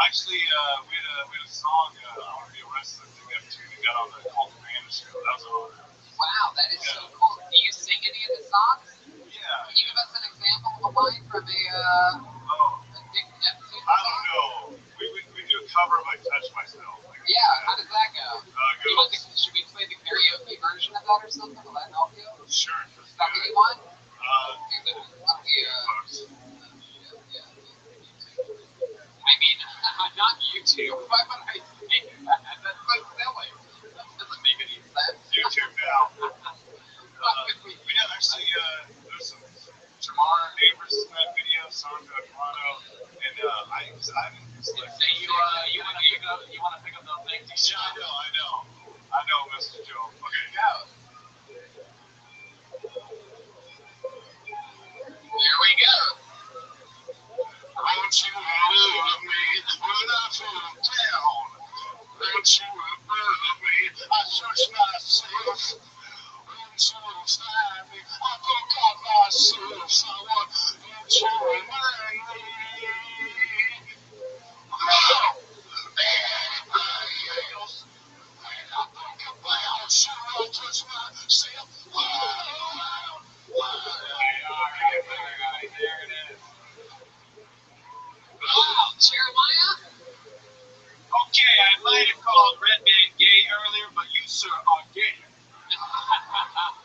Actually, we had a song, I Want to Be a Wrestler, thing we have two that got on the Colt Commander show. That was an honor. Wow, that is so cool. Do you sing any of the songs? Yeah. Can you give us an example of a line from a Big Neptune I song? don't know. We do a cover of I Touch Myself. Yeah, how does that go? It goes, Should we play the karaoke version of that or something? Will that help you? sure. Is that what you want? Folks. I mean, not YouTube. Why would I say that? That's so silly. That doesn't make any sense. YouTube now. We have actually, there's some Jamar neighbors in that video, Sandra Toronto, and I haven't Say you want to pick up those things? Yeah, I know, Mr. Joe. Okay. Go. There we go. Won't you love me when I feel down? Won't you love me? I search myself. Won't you find me? I forgot myself. So won't you remind me? Oh, anybody else? When I think about you, I touch myself. There it is. Wow, Jeremiah? Okay, I might have called Red Man gay earlier, but you, sir, are gay.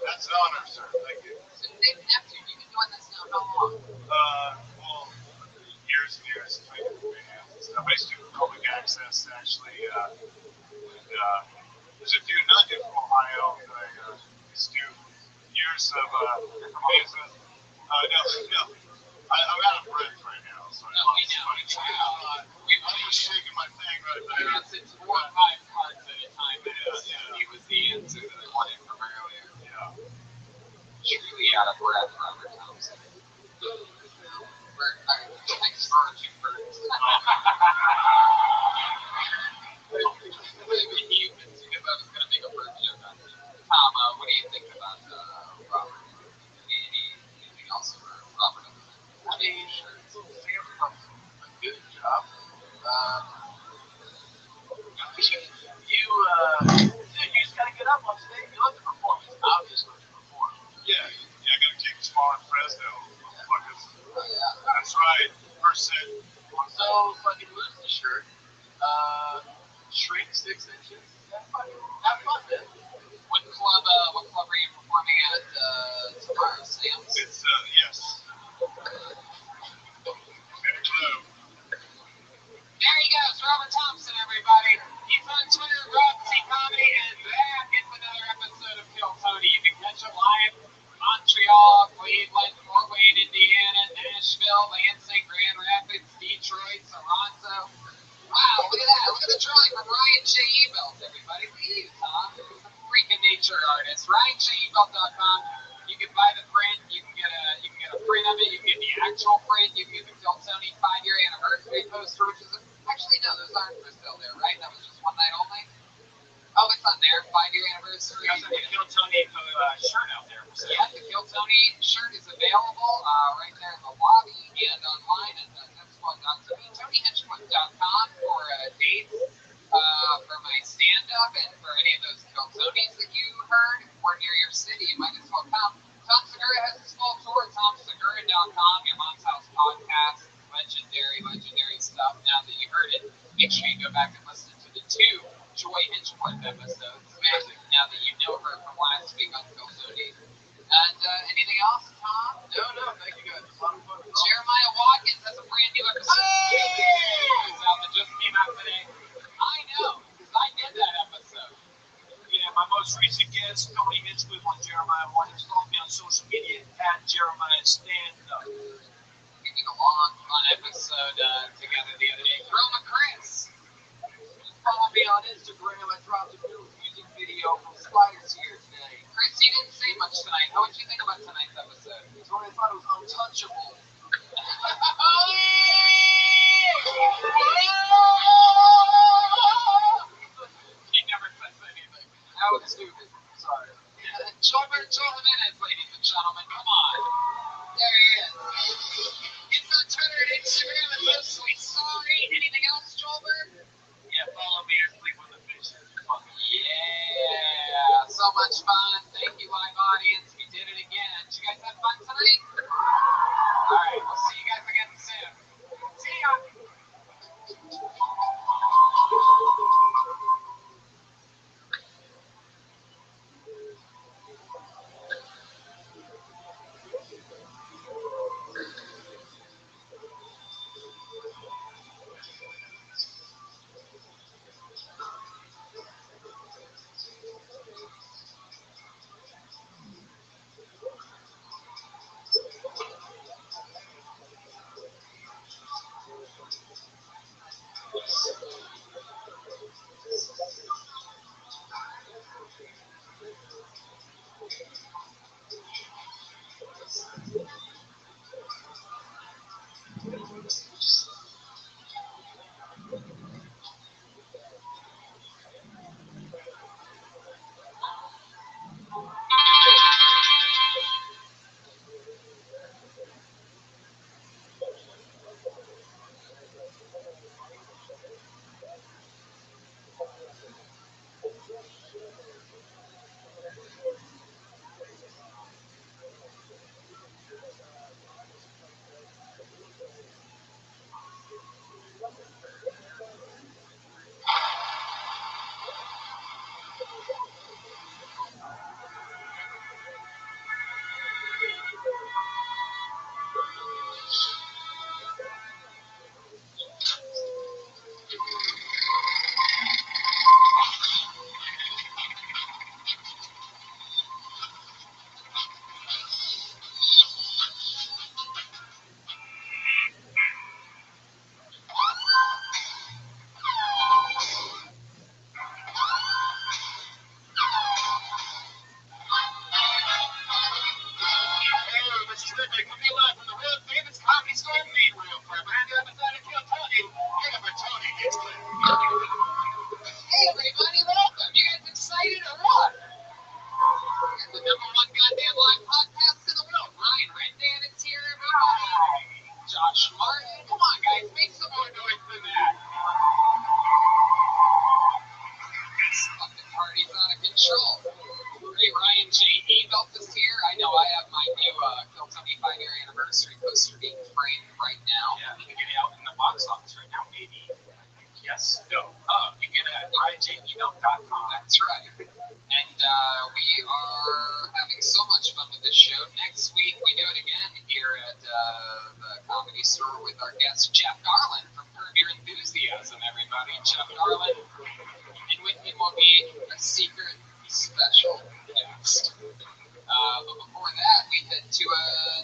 That's an honor, sir. Thank you. So Big Neptune, you've been doing this now how long? Well, years and years. I used to do public access actually. There's a dude, another dude from Ohio that I used to do years of meetings with. No. I'm out of breath right now, so I lost my train of thought. I'm just shaking my thing right there. It's 4 or 5 cards at a time. Yeah. He was the answer that I wanted from earlier. Yeah. Truly out of breath, Robert Thompson. Thanks for you first. Maybe humans, because I was going to make a bird joke on you. Tom, what do you think about Robert? Anything else for Robert? I mean, Sam does a good job. You just gotta get up on stage. You love the performance, obviously. Yeah, I gotta kick the small in Fresno, motherfuckers. That's right. First set. So fucking lose the shirt. Shrink 6 inches. Have fun, man. What club are you performing at tomorrow, Sam? It's yes. Very club. There he goes, Robert Thompson, everybody. He's on Twitter, Rothschild'S Comedy, and back into another episode of Kill Tony. You can catch him live in Montreal, Cleveland, Fort Wayne, Indiana, Nashville, Lansing, Grand Rapids, Detroit, Toronto. Wow, look at that. Look at the drawing from Ryan J. Ebelt, everybody. Look at you, Tom. Freaking nature artist. RyanJEbelt.com. You can buy the print. You can get a print of it. You can get the actual print. You can get the Kill Tony 5-year anniversary poster, which is actually no, those aren't for sale there, right? That was just one night only. Oh, it's on there. 5-year anniversary. There's a Kill Tony shirt out there. Yeah, the Kill Tony shirt is available right there in the lobby and online at TonyHinchcliffe.com for dates for my stand-up and for any of those Kill Tonys that you heard or near your city. You might as well come. Tom Segura has a small tour. TomSegura.com, your mom's house podcast. Legendary stuff. Now that you heard it, make sure you go back and listen to the 2 Joy Hinchcliffe episodes. Now that you know her from last week on Kill Tony. And anything else, Tom? No, thank you guys. A lot of fun. Jeremiah Watkins has a brand new episode that just came out today. I know, because I did that episode. Yeah, my most recent guest, Tony Hinchcliffe on Jeremiah Watkins. Follow me on social media at Jeremiah Stand Up. We did a long, fun episode together the other day. Roma Chris. Follow me on Instagram. I dropped a new music video from Spiders here today. Chris, you didn't say much tonight. What did you think about tonight's episode? So I thought it was untouchable. He never says anything. That was stupid. Sorry. Gilbert Jimenez, ladies and gentlemen, come on. There he is. It's on Twitter and Instagram and mostly sorry. Anything else, Gilbert? Yeah, follow me and Sleep with the Fish. Yeah, so much fun. Thank you, live audience. We did it again. Did you guys have fun tonight? All right. We'll be live from the world famous comedy store in Meanwheel for a brand new episode of Kill Tony. Whenever Tony gets clear. Hey everybody, welcome. You guys excited or what? It's the number one goddamn live podcast in the world. Ryan Reddan is here, everybody. Josh Martin. Come on, guys, make some more noise than that. This fucking party's out of control. Hey, Ryan J. Ebelt is here. I know I have my new Kill Tony 5-year anniversary poster being framed right now. Yeah, you can get it out in the box office right now, maybe. Yes, no. You can get it at ryanjebelt.com. That's right. And we are having so much fun with this show. Next week, we do it again here at the Comedy Store with our guest, Jeff Garland from Curb Your Enthusiasm, everybody. Jeff Garland. And with him will be a secret special guest. But before that, we head to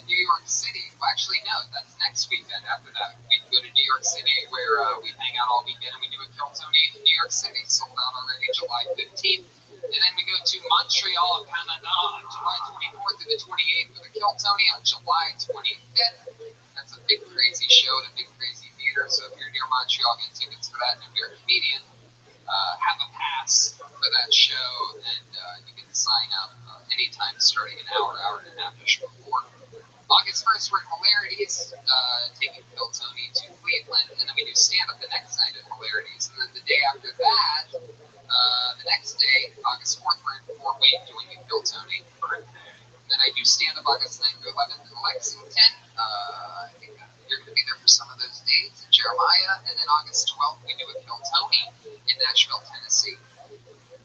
New York City. Well, actually, no, that's next weekend. After that, we go to New York City where we hang out all weekend and we do a Kill Tony in New York City. Sold out already July 15th. And then we go to Montreal, Canada on July 24th through the 28th for the Kill Tony on July 25th. That's a big, crazy show at a big, crazy theater. So if you're near Montreal, get tickets for that. And if you're a comedian, have a pass for that show, and you can sign up anytime starting an hour and a half before. August 1st, we're at Hilarities, taking Kill Tony to Cleveland, and then we do stand-up the next night at Hilarities. And then the day after that, the next day, August 4th, we're in Fort Wayne doing a Kill Tony. And then I do stand-up August 9th through 11th in Lexington. I think you're going to be there for some of those dates in Jeremiah. And then August 12th, we do a Kill Tony in Nashville, Tennessee.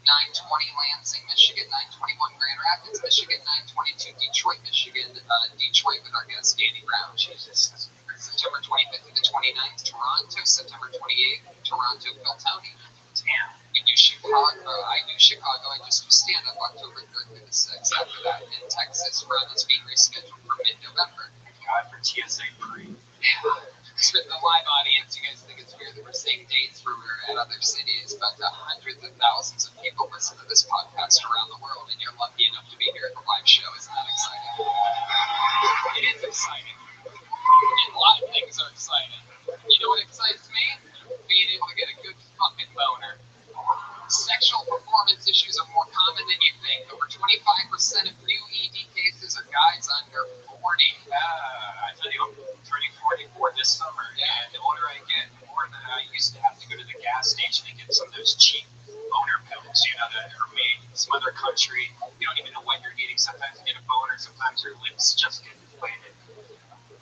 920 Lansing, Michigan, 921 Grand Rapids, Michigan, 922 Detroit, Michigan, Detroit with our guest Danny Brown. Jesus. September 25th to the 29th, Toronto, September 28th, Toronto, Kill Tony. Damn. We do Chicago, I do Chicago, I just do stand-up October 3rd through the 6th. After that, in Texas, run is being rescheduled for mid-November. God, for TSA pre. Yeah. With the live audience, you guys think it's weird that we're saying dates where we're at other cities, but hundreds of thousands of people listen to this podcast around the world, and you're lucky enough to be here at the live show. Isn't that exciting? It is exciting. And a lot of things are exciting. You know what excites me? Being able to get a good fucking boner. Sexual performance issues are more common than you think. Over 25% of new ED cases are guys under 40. I tell you, I'm turning 44 this summer, and the older I get, the more that I used to have to go to the gas station and get some of those cheap boner pills, that are made in some other country. You don't even know what you're eating. Sometimes you get a boner, sometimes your lips just get inflated.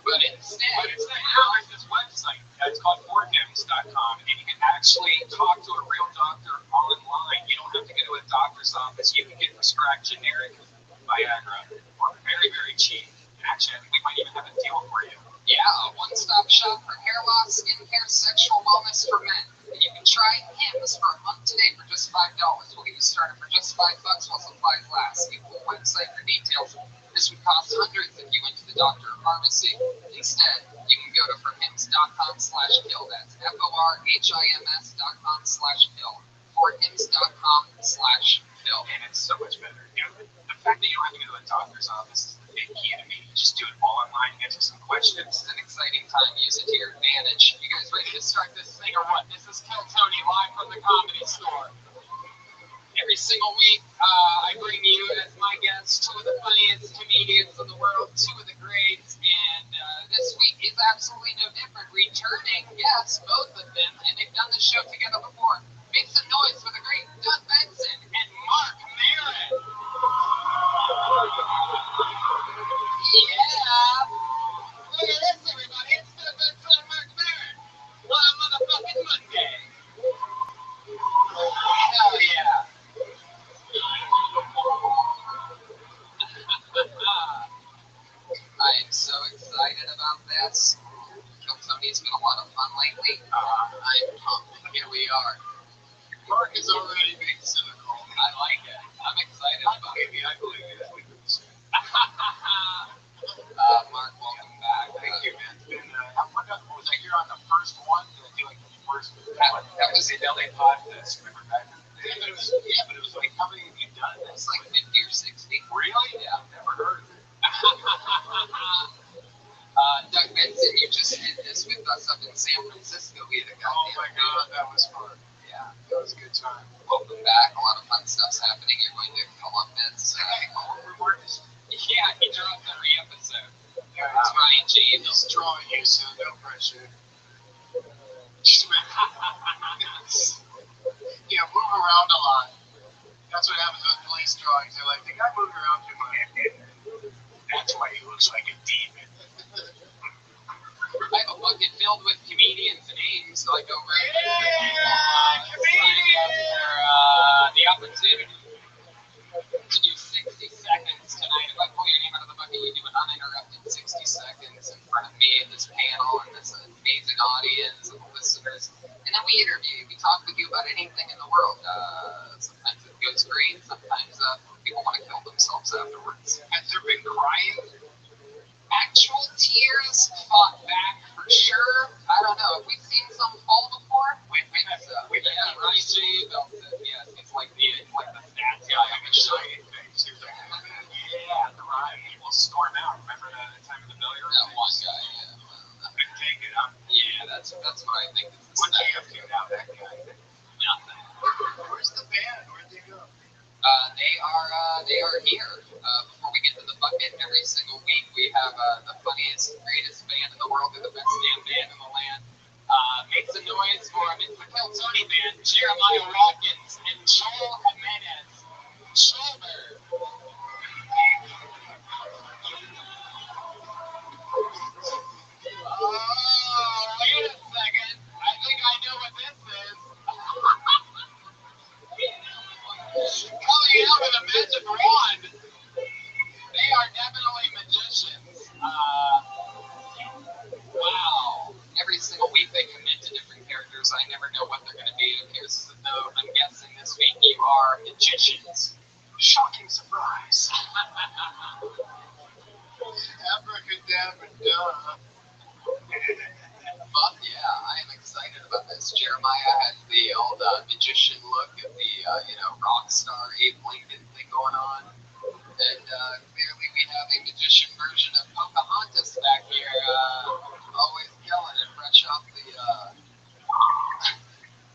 But instead, now there's this website. It's called forhims.com, and you can actually talk to a real doctor online. You don't have to go to a doctor's office. You can get prescribed generic Viagra for very, very cheap. Actually, I think we might even have a deal for you. Yeah, a one-stop shop for hair loss, skincare, sexual wellness for men. And you can try Hims for a month today for just $5. We'll get you started for just $5 while supplies last. See full website for details. This would cost hundreds if you went to the doctor or pharmacy. Instead, you can go to forhims.com/kill. That's forhims.com/kill. forhims.com/kill. And it's so much better. The fact that you don't have to go to a doctor's office is the big key to me. You just do it all online, answer some questions. It's an exciting time. Use it to your advantage. You guys ready to start this thing or what? This is Kill Tony live from the Comedy Store. Every single week, I bring you as my guests two of the funniest comedians in the world, two of the greats, and this week is absolutely no different. Returning guests, both of them, and they've done the show together before. Make some noise for the great Doug Benson and Mark Maron. Yeah. Look at this, everybody. It's Doug Benson and Mark Maron. What a motherfucking Monday. Hell yeah. I am so excited about this. Kill Tony's been a lot of fun lately. I'm pumped. Here we are. Mark is already being cynical. I like it. I'm excited about it. Maybe I believe it. Mark, welcome back. Thank you, man. It's been, was I here on the first one? Did I do like the first one? That was the LA podcast. Remember back in the day? But it was like, how many have you done? It's like 50 or 60. Really? Yeah. I've never heard of it. Doug Benson, you just did this with us up in San Francisco. We had a Oh my God, that was fun. Yeah. That was a good time. Welcome back. A lot of fun stuff's happening. You're going to Columbus. Yeah, he dropped every episode. Yeah, It's Ryan James. he's drawing you, so no pressure. Yeah, move around a lot. That's what happens with police drawings. They're like, the guy moved around too much. That's why he looks like a demon. I have a bucket filled with comedians' names, like over the opportunity to do 60 seconds tonight. If I pull your name out of the bucket, you do an uninterrupted 60 seconds in front of me and this panel and this amazing audience of listeners. And then we interview you. We talk with you about anything in the world. Sometimes it goes great. Sometimes people want to kill themselves afterwards. Has there been crying? Actual tears fought back for sure. I don't know. Have we seen some fall before? Yeah, Ryan J. Belton. Yes, he's like the stats guy. I'm excited things. He was like, yeah, the riot. People storm out. Remember that time of the billiard? That one guy, yeah. Couldn't take it, huh? Yeah, that's what I think is the What's he stat. up to now, that guy? Nothing. Where's the band? Where'd they go? They are here. Before we get to the bucket, every single week we have the funniest, greatest band in the world, they're the best damn band in the land. Make some noise for them. It's the Kill Tony Band, Jeremiah Watkins and Joel Jimenez. Shoulder. Oh, wait a second. I think I know what this is. Coming out with a magic wand. They are definitely magicians. Wow. Every single week they commit to different characters. I never know what they're going to be. And here's the note. I'm guessing this week you are magicians. Shocking surprise. Abracadabra. But yeah, I am excited about this. Jeremiah has the old magician look of the rock star Abe Lincoln thing going on. And clearly we have a magician version of Pocahontas back here, always killing it, fresh off the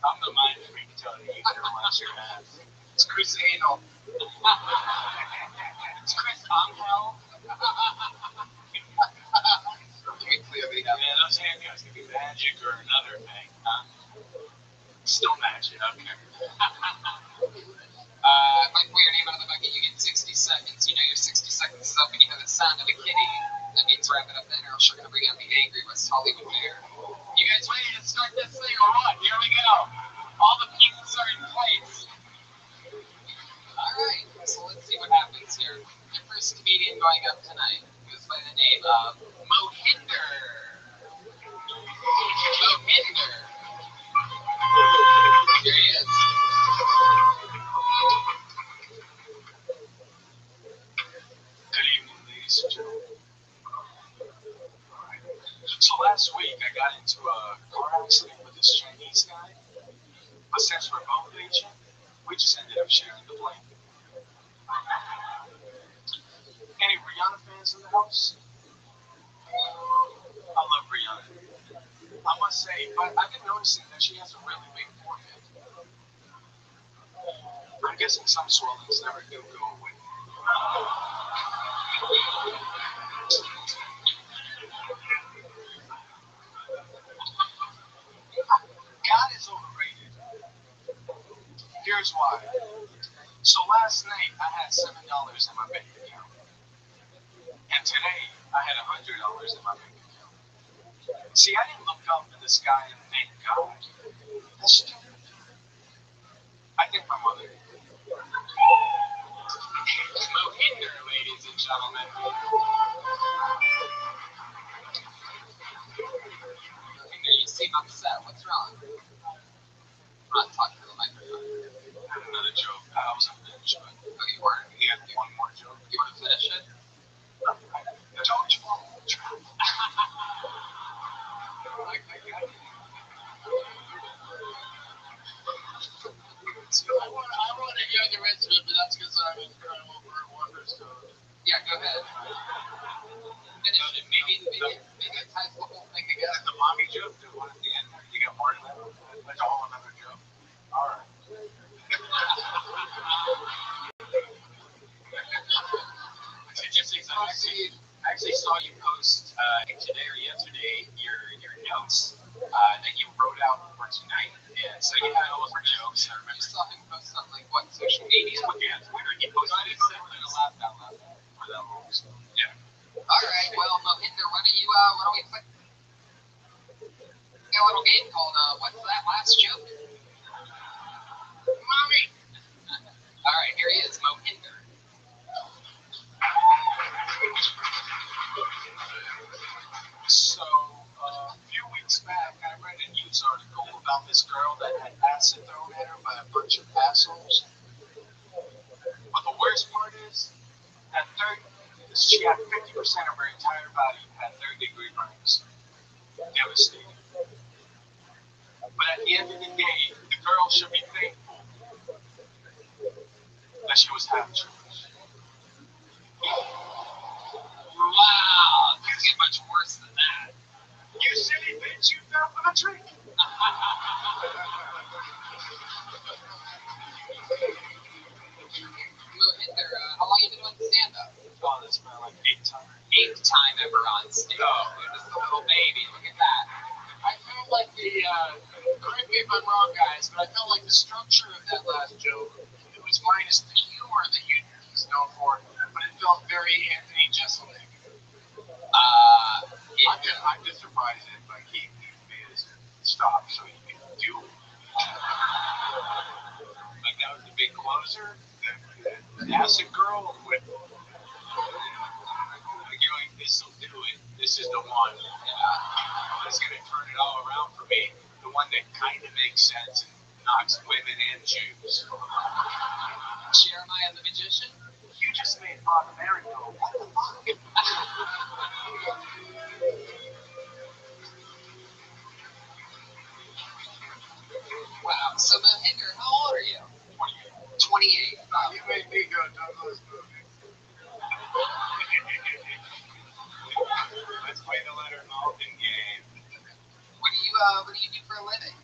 I'm the mind freak telling you better watch your ass. it's Chris Anal. It's Chris Angel. We clearly have Yeah, those handguns could be magic or another thing, huh? Still magic, okay. If I pull your name out of the bucket, you get 60 seconds. You know your 60 seconds is up and you hear the sound of a kitty. That means wrap it up then or else you're going to bring out the angry West Hollywood Bear. You guys ready to start this thing or what? Here we go. All the pieces are in place. Alright, so let's see what happens here. Your first comedian going up tonight goes by the name of Mohinder. Mohinder. Here he is. Good evening, ladies and gentlemen. So last week I got into a car accident with this Chinese guy, but since we're both Asian, we just ended up sharing the blame. Any Rihanna fans in the house? I love Rihanna. I must say, but I've been noticing that she has a really big forehead. I'm guessing some swellings never do go away. God is overrated. Here's why. So last night I had $7 in my bank account. And today I had $100 in my bank account. See, I didn't look up in the sky and thank God. That's stupid. I think my mother. Mohinder, ladies and gentlemen. Mohinder, you seem upset. What's wrong? I'm not talking to the microphone. I had another joke. I wasn't finished, but Oh, you weren't? he had one more joke. You want to finish it? Don't you fall in the trap? I want to hear the rest of it, but that's because I'm incredible for Wonderstone. Yeah, go ahead. Yeah, the mommy joke, the one at the end. You got more than that? That's a whole another joke. All right. It's interesting. So I actually saw you post today or yesterday your notes that you wrote out for tonight. And so you had all those jokes. I remember saw him post on like what social media. Yeah, Twitter. He posted it. So I didn't laugh out loud for that long. Yeah. All right. Well, Mohinder, why don't we play a little game called What's That Last Joke? Mommy. All right, here he is, Mohinder. So, a few weeks back, I read a news article about this girl that had acid thrown at her by a bunch of assholes. But the worst part is that she had 50% of her entire body had third-degree burns. Devastating. But at the end of the day, the girl should be thankful that she was half Jewish. Wow, doesn't get much worse than that. You silly bitch, you fell for the trick. Mohinder, how long have you been doing stand-up? Oh, that's my like 8th time. 8th time ever on stage. Oh. Just a little baby. Look at that. I felt like correct me if I'm wrong, guys, but I felt like the structure of that last joke, it was minus the humor that he's known for, but it felt very Anthony Jeselnik. I'm just surprised that like he made us stop so he could do it. Like that was the big closer. The acid girl with like you're like this'll do it. This is the one. That's gonna turn it all around for me. The one that kind of makes sense and knocks women and Jews. Jeremiah the Magician? You just made Father Mary go, what the fuck? Wow. So, Mohinder, how old are you? 28. Wow. You made me go Douglas movie. Let's play the letter Malkin game. What do you do for a living?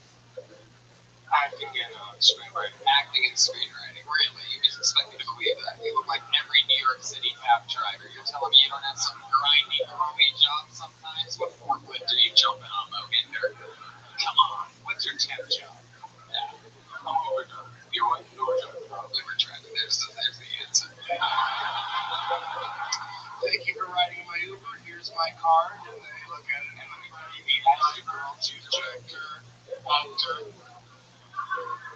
Acting and screenwriting. Acting and screenwriting. Really? You just expect me to believe that? You look like every New York City cab driver. You're telling me you don't have some grindy, grimy job sometimes? What forklift are you jumping on, Mohinder? Come on, what's your temp job? Yeah. I'm overdone. You're what? Liver driving. There's the answer. Thank you for riding my Uber. Here's my card, and then you look at it, and let me tell you, he has a girl, chief director, actor.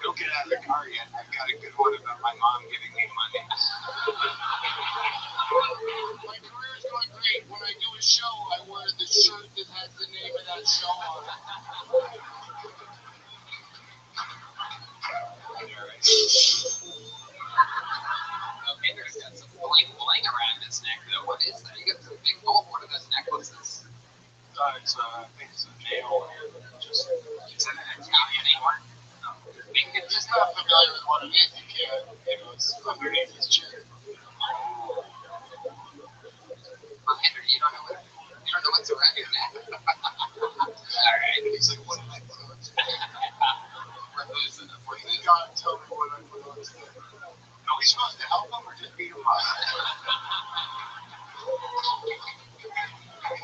Don't get out of the car yet. I've got a good one about my mom giving me money. My career's going great. When I do a show, I wear the shirt that has the name of that show on it. Mohinder's got some bling around his neck, though. What is that? You got some big gold. What are those necklaces? I think it's a nail. Just, Is that an Italian horn? No. If he's not familiar with what it is, you can't. It's underneath his chair. Mohinder, you don't know what's around your neck? All right. He's like, what am I doing? We're losing him. What do you got? Tell me what I put on his head. are we supposed to help him or just beat him up?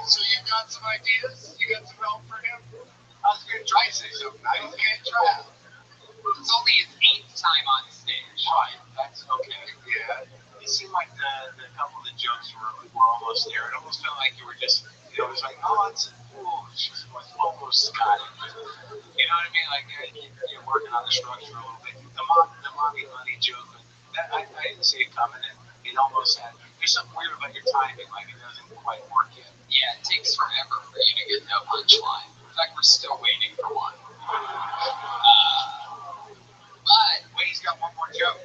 So you got some ideas? You got some help for him? I was going to try to say something. I don't Okay, try it. It's only his 8th time on stage. Right, that's okay. Yeah. It seemed like the couple of the jokes were almost there. It almost felt like you were just, it was like, oh, it's almost got it. You know what I mean? Like you're working on the structure a little bit. The mommy money joke, I didn't see it coming. And it almost had. There's something weird about your timing. Like it doesn't quite work yet. Yeah, it takes forever for you to get no punchline. In fact, we're still waiting for one. But Wait, he's got one more joke.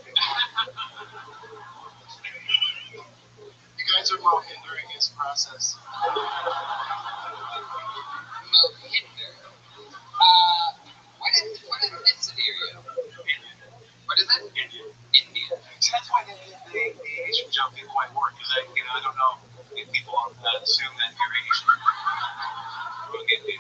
You guys are well hindering his process. Mohinder, what ethnicity are you? What is it? Indian. Indian. That's why the Asian joke didn't quite work. Because I don't know if people assume that you're Asian. Indian.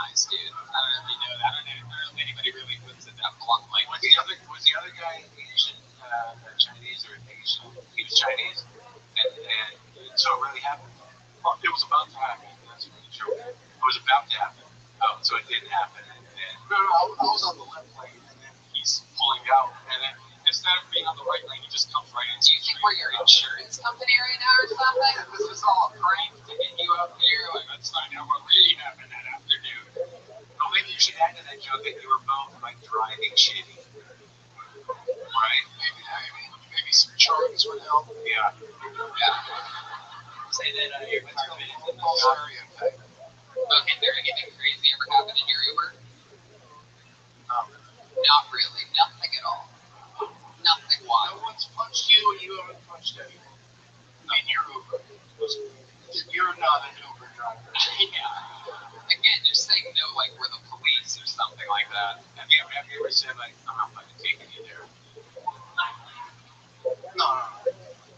eyes, dude. I don't know if you know that. I don't know if anybody really puts it that bluntly. Was the other guy Asian, Chinese or Asian? He was Chinese, and so it really happened. Well, it was about to happen. That's what the joke. It was about to happen. Oh, so it didn't happen. And no, I was on the left lane, and then he's pulling out, and then instead of being on the right lane, he just comes right into. Do you think we're your insurance company right now or something? Yeah, this is all a prank to get you up here. Like, let's find out what really happened that afternoon. Well, maybe you should add to that joke that you were both like driving shitty. Right? Maybe some charges would help. Yeah. Say that your car minutes in the Full shop. area effect. Okay, there anything crazy ever happened in your Uber? No. Not really. Nothing at all. Nothing No wild. one's punched you, and you haven't punched anyone. In your Uber. You're not an Uber driver. Yeah. Again, just saying no, like we're the police or something like that. Have you ever said, like, I'm not fucking taking you there? No.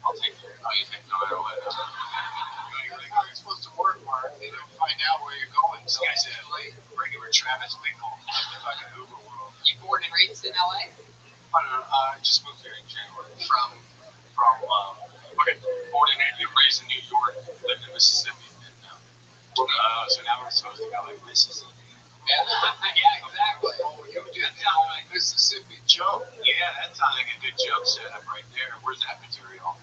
I'll take you. Oh, you think no matter what? You're supposed to work, Mark. They don't find out where you're going. This guy said, like, regular Travis Bickle in the fucking Uber world. You born and raised in LA? I don't know. I just moved here in January. Okay, born and raised in New York, lived in Mississippi, and so now we're supposed to go like Mississippi. Yeah, exactly. Oh, you did sound like Mississippi joke. Yeah, that sounds like a good joke setup right there. Where's that material?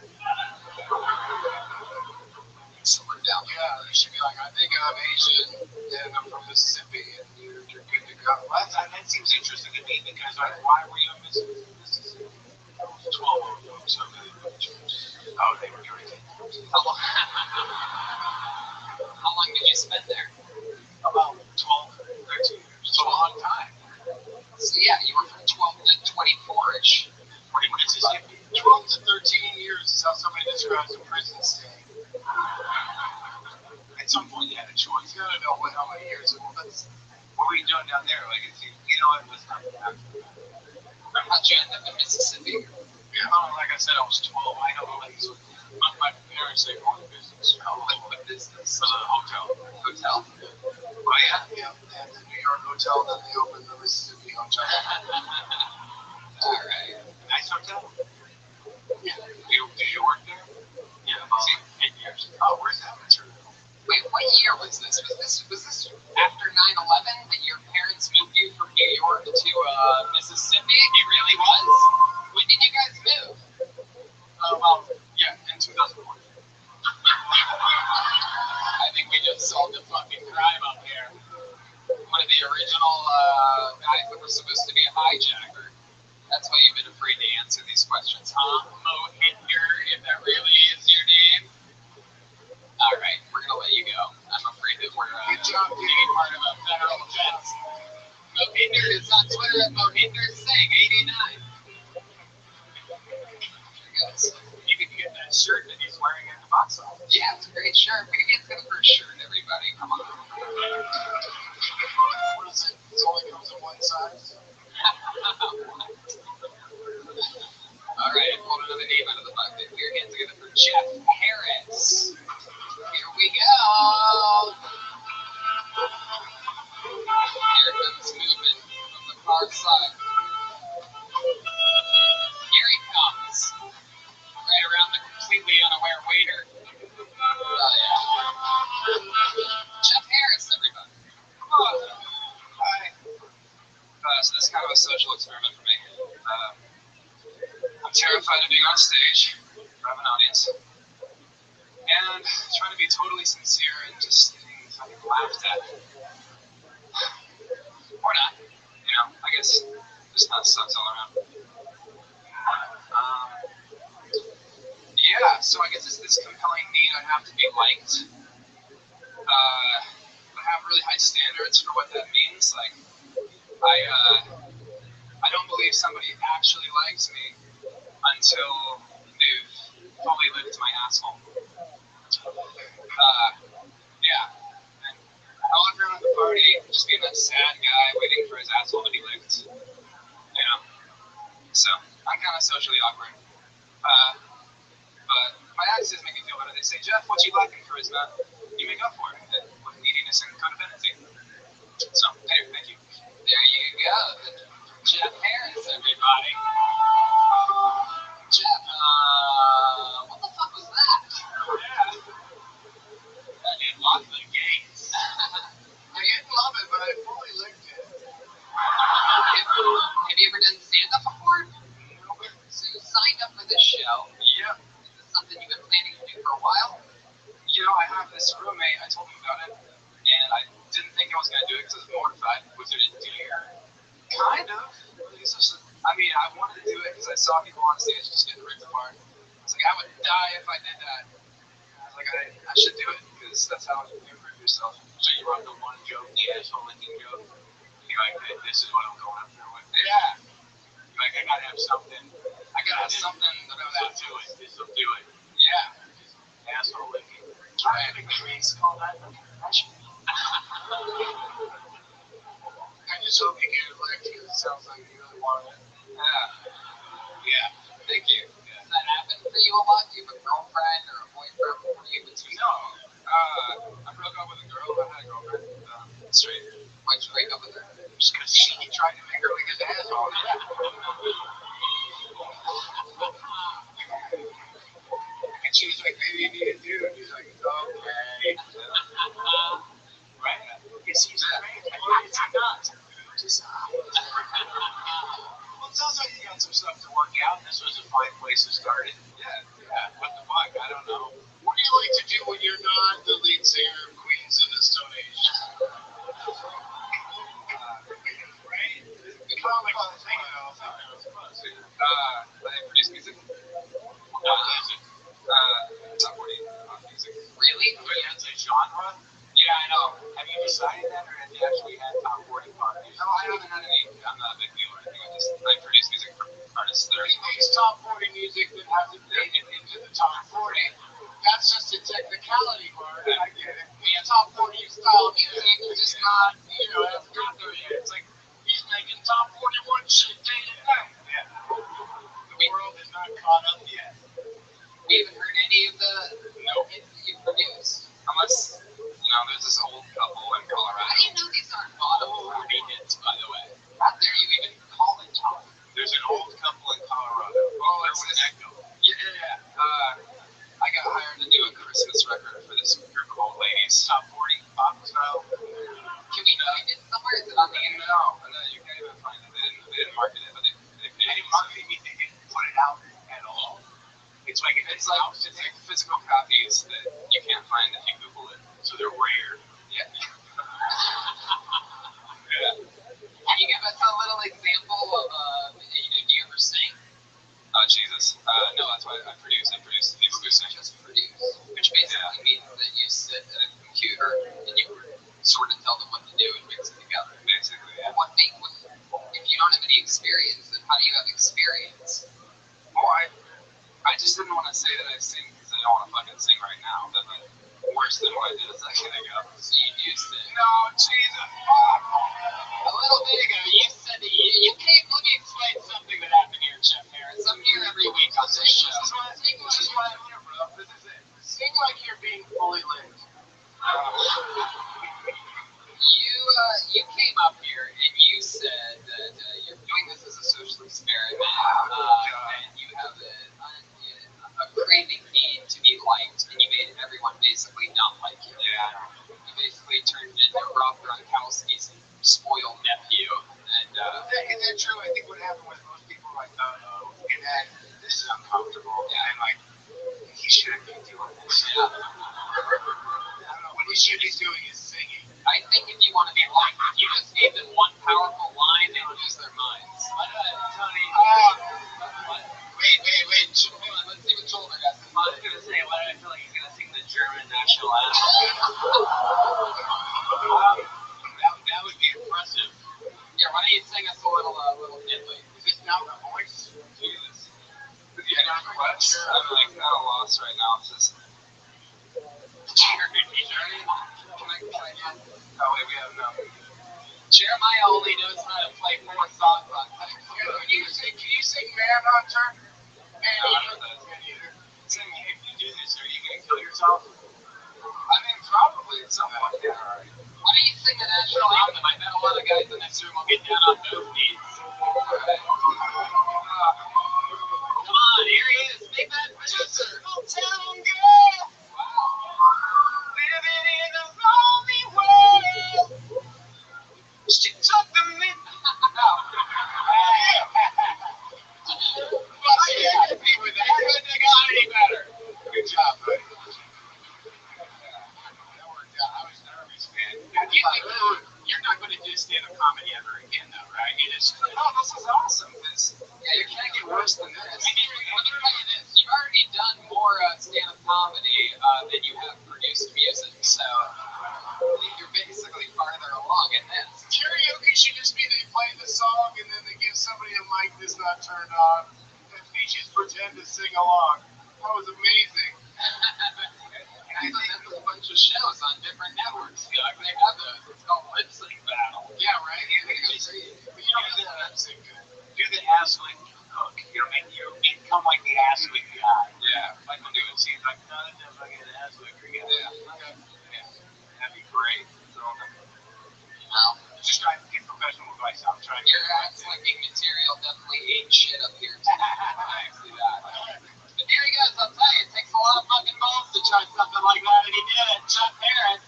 Somewhere down there. Yeah, you should be like, I think I'm Asian, and I'm from Mississippi, and you're good to go. Well, that seems interesting to me because why were you in Mississippi? 12 of them, so oh, they were drinking. How long did you spend there? About 12, 13 years. It's a long time. So yeah, you were from 12 to 24-ish. Mississippi. 12 to 13 years is how somebody describes a prison stay. At some point, you had a choice. You gotta know how many years it was. What were you doing down there? Like, you know, it was not that. How'd you end up in Mississippi? Yeah, like I said, I was 12. I know, like, my parents, they owned a business. What business? It was a hotel. Hotel? Oh, yeah? Yeah, they had the New York hotel, then they opened the Mississippi hotel. All right. Nice hotel. Yeah. Did you work there? Yeah, about 8 years. Oh, where's that material? Wait, what year was this? Was this after 9/11 that your parents moved you from New York to Mississippi? It really was? When did you guys move? Yeah, in 2004. I think we just solved a fucking crime up here. One of the original guys that was supposed to be a hijacker. That's why you've been afraid to answer these questions, huh? Mohinder, if that really is your name. All right, we're gonna let you go. I'm afraid that we're being part of a federal offense. Mohinder is on Twitter at Mohinder Singh 89. Yes. You can get that shirt that he's wearing at the box office. Yeah, it's a great shirt. Big hands got a first shirt, everybody. Come on. What is it? It only comes in one size. All right, pulled another name out of the bucket. Put your hands together for Jeff Harris. Here we go. Here comes movement from the far side. Here he comes. Right around the completely unaware waiter. Yeah. Jeff Harris, everybody. Hi. So this is kind of a social experiment for me. I'm terrified of being on stage in front of an audience. And trying to be totally sincere and just getting fucking laughed at. Or not. You know, I guess just not sucks all around. Yeah, so I guess it's this compelling need I have to be liked. I have really high standards for what that means. Like, I don't believe somebody actually likes me until they've fully lived my asshole. Yeah. And I walk around at the party just being that sad guy waiting for his asshole to be licked. You know? So, I'm kind of socially awkward. But my accents make me feel better. They say, Jeff, what you lack in charisma, you make up for it with neediness and codependency. Fuck the gates. I didn't love it, but I fully licked it. Have you ever done stand-up before? So you signed up for this show. Yeah. Is this something you've been planning to do for a while? You know, I have this roommate. I told him about it, and I didn't think I was gonna do it because I was mortified. Was it a dare? Kind of. I mean, I wanted to do it because I saw people on stage just getting ripped apart. I was like, I would die if I did that. I was like, I should do it because that's how you improve yourself. So you wrote the one joke, the asshole licking joke. You're like, this is what I'm going after with. Yeah. You're like, I gotta have something. I gotta have something about that. Do it. This will do it. Yeah. Asshole licking. Can I have a trees call that the confession? I just hope you get it licked because it sounds like you really want it. Yeah. Thank you. Does that happen for you a lot? Do you have a girlfriend or a boyfriend? What are you between? No. I broke up with a girl. I had a girlfriend. Straight. Why'd you break up with her? Just because she tried to make her lick his asshole. And she was like, maybe you need a dude. He's like, okay. Right? Yes, he's great. It's not. Just well, it sounds like you got some stuff to work out. This was a fine place to start it. Yeah. What the fuck? I don't know. What do you like to do when you're not the lead singer of Queens of the Stone Age? Right? The comic thing, I produce music. What is it? Top 40 music. Really? But it's a genre? Yeah, I know. Have you decided that, or have you actually had top 40 pop music? No, I haven't had any. I'm not a big deal or anything. I produce music for artists that are. He makes top 40 music that hasn't made it into the top 40. That's just a technicality, Mark. I get it. He's top 40 style music, he's just not, hasn't got there yet. It's like he's making top 41 shit day and night. Yeah. The world is not caught up yet. We haven't heard any of the hits that you produce. Unless, there's this old couple in Colorado. How do you know these aren't bottom 40 hits, by the way? How dare you even call it top? There's an old couple in Colorado. Oh, Where it's would this. that go? Yeah. I got hired to do a Christmas record for this group of old ladies. Top 40 pop style. Can we find it somewhere? Is it on the internet? No, you can't even find it. They didn't market it, but they They paid. didn't market it, they didn't put it out at all. It's like It's like physical copies that you can't find if you Google it. so they're rare. Yeah. Can you give us a little example of, do you ever sing? Jesus. No, that's why I produce. I produce people who sing. Just produce, which basically means that you sit at a computer and you sort of tell them what to do and mix it together. Basically, yeah. If you don't have any experience, then how do you have experience? Oh, I just didn't want to say that I sing because I don't want to fucking sing right now. That'd be worse than what I did a second ago. So you do sing. No, Jesus. A little bit ago, you said that you came. Let me explain something that happened here, Jeff Harris. I'm here every week on this show. This is what I learned, bro. This is it. Sing like you're being fully licked. You came up here and you said that you're doing this as a social experiment, and you have a craving need to be liked, and you made everyone basically not like you. Yeah. You basically turned into Rob Gronkowski's spoiled nephew, and Is that true? I think what happened with most people like, and then this is uncomfortable. Yeah. And like, he shouldn't be doing this. yeah. I don't know. What he should be doing is singing. I think if you want to be liked, you just gave them one powerful line, they lose their minds. Tony. Wait. Hold on, let's see what Shoulder got. I was going to say, why do I feel like he's going to sing the German national anthem? That would be impressive. Yeah, why don't you sing us a little diddly? Is this now the voice? Jesus. Yeah, what? I'm like at a loss right now. It's just. Oh, wait, we have no. Jeremiah only knows how to play 4 songs on time. Can you sing Manhunter? No, I don't know that. Sing, if you do this, are you going to kill yourself? I mean, probably at some point. Yeah, alright. Why don't you sing the national anthem? I bet a lot of guys in this room will get down on those knees. Come on, here he is. Make that producer. Small town girl. Wow. Living in a You're not going to do stand-up comedy ever again, though, right? You just, oh, this is awesome. Yeah, you can't get worse than this. Let me tell you this: you've already done more stand-up comedy than you have produced music, so you're basically farther along in this. Karaoke should just be they play the song and then they give somebody a mic that's not turned on and they just pretend to sing along. That was amazing. I think there's a bunch of shows on different networks. You know, they have those. It's called Lip Sync Battle. Yeah, right? You don't have to lip sync good. Do the ass-lick hook. You know, make you become like the ass-lick guy. Yeah. Like when it seems like, not a fucking ass-licker guy. Yeah. Okay. Yeah. That'd be great. So, Well, just trying to get professional advice. I'm trying to your ass-licking material definitely ate shit up here, too. I see that. But here he goes. I'll tell you, it takes a lot of fucking balls to try something like that, and he did it. Jeff Harris.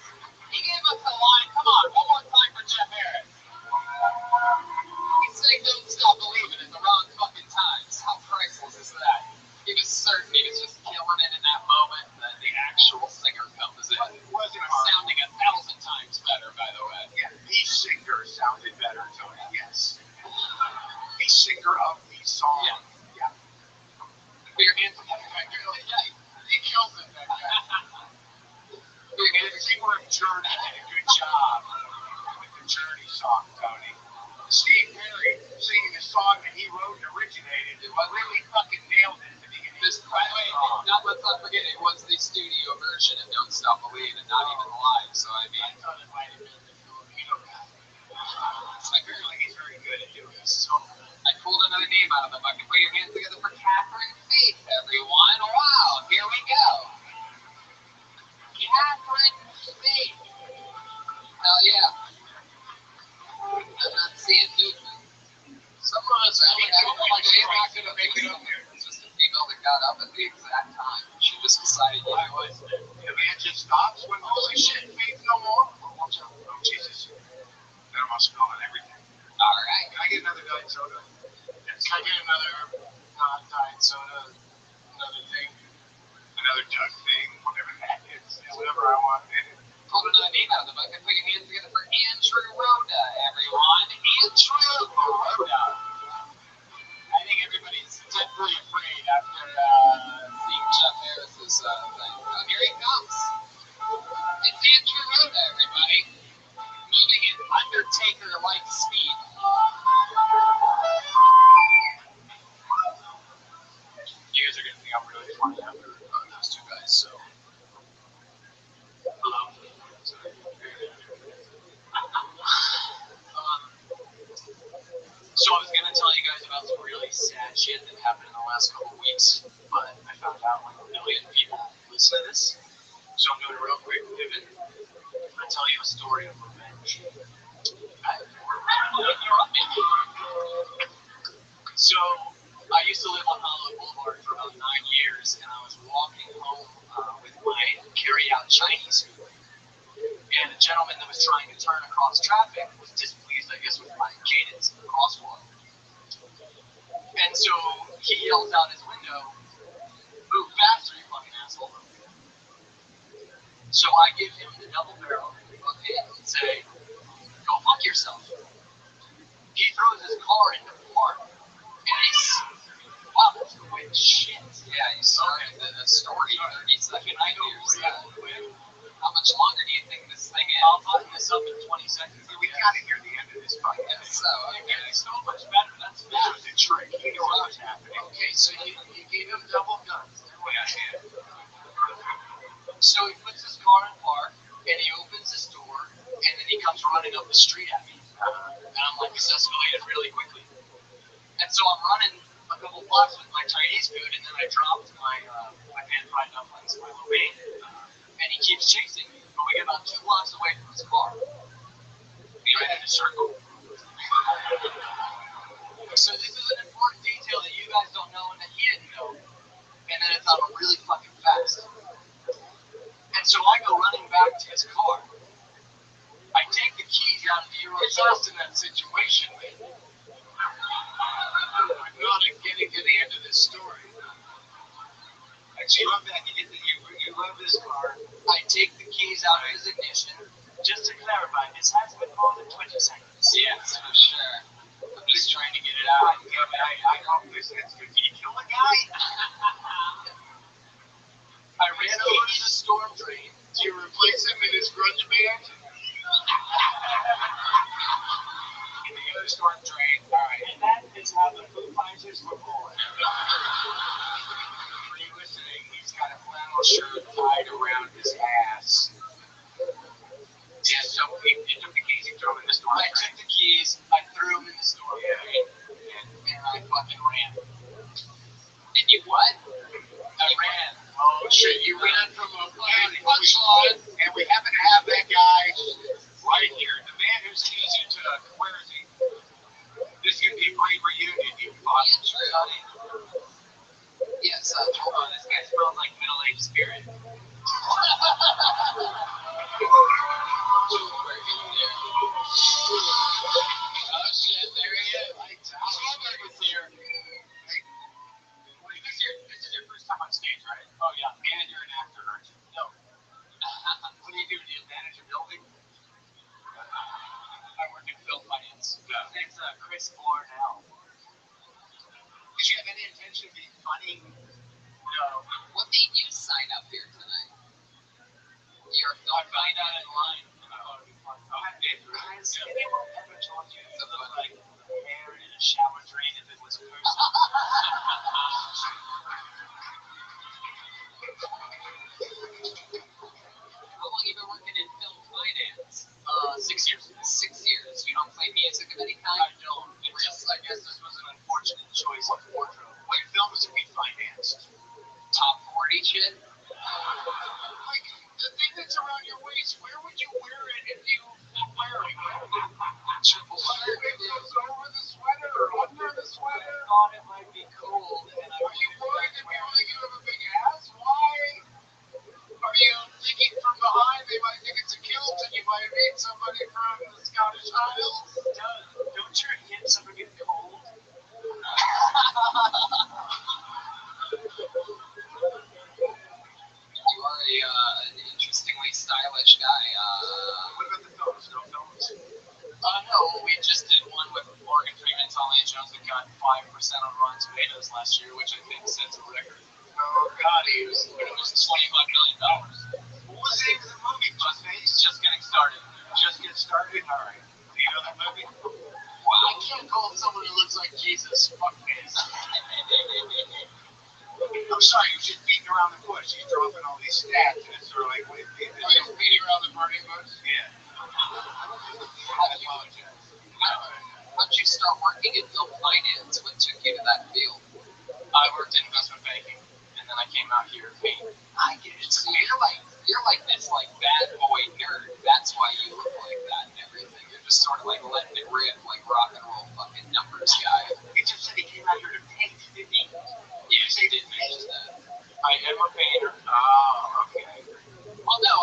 He gave us the line. Come on, one more time for Jeff Harris. He sang "Don't Stop Believing" at the wrong fucking times. How priceless is that? He was certain he was just killing it in that moment, and then the actual singer comes in. Sounding 1,000 times better, by the way. Yeah, the singer sounded better, Tony, yes. The singer of the song. Yeah. Put your hands together. Yeah, he kills it, that guy. The singer of Journey did a good job with the Journey song, Tony. Steve Perry singing a song that he wrote and originated, really fucking nailed it at the beginning. By the way, let's not forget, it was the studio version of "Don't Stop Believing," not even live. So I mean, I thought it might have been the Filipino guy. I feel like He's very good at doing this. So, I pulled another name out of the bucket. Put your hands together for Catherine Faith, everyone. Wow, here we go. Catherine Faith. Hell yeah. I'm not seeing movement. Someone's like she's not gonna make it up there. It's just a female that got up at the exact time. She just decided, you know what? the man just stops when, holy shit, Faith no more. Watch out. Oh, Jesus. That must spill on everything. All right. Can I get another diet soda? Yes. Can I get another diet soda? Another thing? Another Doug thing? Whatever that is. Yeah, whatever I want, baby. Pulled another name out of the bucket. Put your hands together for Andrew Rhoda, everyone. Andrew Rhoda. I think everybody's deathly afraid after seeing Jeff Harris's thing. Oh, here he comes. It's Andrew Rhoda, everybody. Moving at Undertaker-like speed. you guys are going to think I'm really funny after those two guys, so. Hello. Sorry. So I was going to tell you guys about some really sad shit that happened in the last couple weeks, but I found out like 1 million people listen to this. So I'm doing a real quick pivot. I'm going to tell you a story of revenge. So I used to live on Hollywood Boulevard for about 9 years, and I was walking home with my carry-out Chinese food. And a gentleman that was trying to turn across traffic was displeased, I guess, with my cadence in the crosswalk. And so he yells out his window, "Move faster, you fucking asshole." So I give him the double barrel of hit and say, "Go fuck yourself." He throws his car into the park, and wow, that's quick shit. Yeah, you started the story 30 seconds. I know Years. How much longer do you think this thing is? I'll button this up in 20 seconds. We gotta hear the end of this fucking Yeah, thing. so, Okay, it's so much better. That's This was a trick. He knew what was happening. Okay, so you gave him double guns. So he puts his car in park, and he opens his door, and then he comes running up the street at me. And I'm like, this escalated really quickly. And so I'm running a couple blocks with my Chinese food, and then I dropped my pan-fried dumplings and my lo mein. And he keeps chasing me. But we get about 2 blocks away from his car. We ran in a circle. So this is an important detail that you guys don't know and that he didn't know. And then it's on really fucking fast. And so I go running back to his car. I take the keys out of the Euro in that situation, man. I'm not getting to the end of this story. I run back and you love this car. I take the keys out of his ignition, Just to clarify, this has been more than 20 seconds. Yes, for sure. I'm just trying to get it out. I hope this ends. Did he kill the guy? I ran over to the storm drain. Do you replace him in his grunge band? In the other storm drain. Alright. And that is how the Foo Fighters were born. For you listening, he's got a flannel shirt tied around his ass. Yeah, so he took the keys, he threw them in the storm drain. I took the keys, I threw them in the storm drain, and I fucking ran. And you what? I ran. Oh shit, you ran from a punchline, and we happen to have that guy right here. The man who sees you took. Where is he? This is going to be a great reunion, you fuck. Yes, hold on, this guy smells like middle-aged spirit. Oh shit, there he is. Strawberry was here. This is your first time on stage, right? Oh yeah. And you're an actor, aren't you? No. What do you do? Do you manage a building? I work in film finance. His name's Chris Bornell. Did you have any intention of being funny? No. What made you sign up here tonight? You're a film find out in line. Has anyone ever told you you look like hair in a shower drain if it was a person? How long have you been working in film finance? 6 years. 6 years. You don't play music of any kind? I don't. I guess this was an unfortunate choice of wardrobe. What films have we financed? Top 40 shit? Like, the thing that's around your waist, where would you wear it if you were wearing it? Triple Whether it was over the sweater or under the sweater? I thought it might be cold, and I Are you worried that people think you have a big ass? Why? Are you thinking from behind they might think it's a kilt and you might meet somebody from the Scottish Isles? Don't your hips ever get cold? You are an interestingly stylish guy. What about the films? No films? No, we just did one with Morgan Freeman, Talia Jones that got 5% on Rotten Tomatoes last year, which I think sets a record. Oh god, It was $25 million. what was the name of the movie? Just getting started. Just Get Started? Alright. Do you know that movie? Wow. I can't call someone who looks like Jesus fuckface. I'm sorry, you're just beating around the bush. You throw up in all these stats, and it's sort of like, wait, Beating around the burning bush? yeah. How'd you start working in film finance? What took you to that field? I worked in investment banking, and then I came out here to paint. I get it. So you're like this bad boy nerd. That's why you look like that and everything. You're just sort of like letting it rip, like rock and roll fucking numbers guy. He just said he came out here to paint, didn't he? Yeah, they did mention that. I am a painter. Oh, okay. Well, no,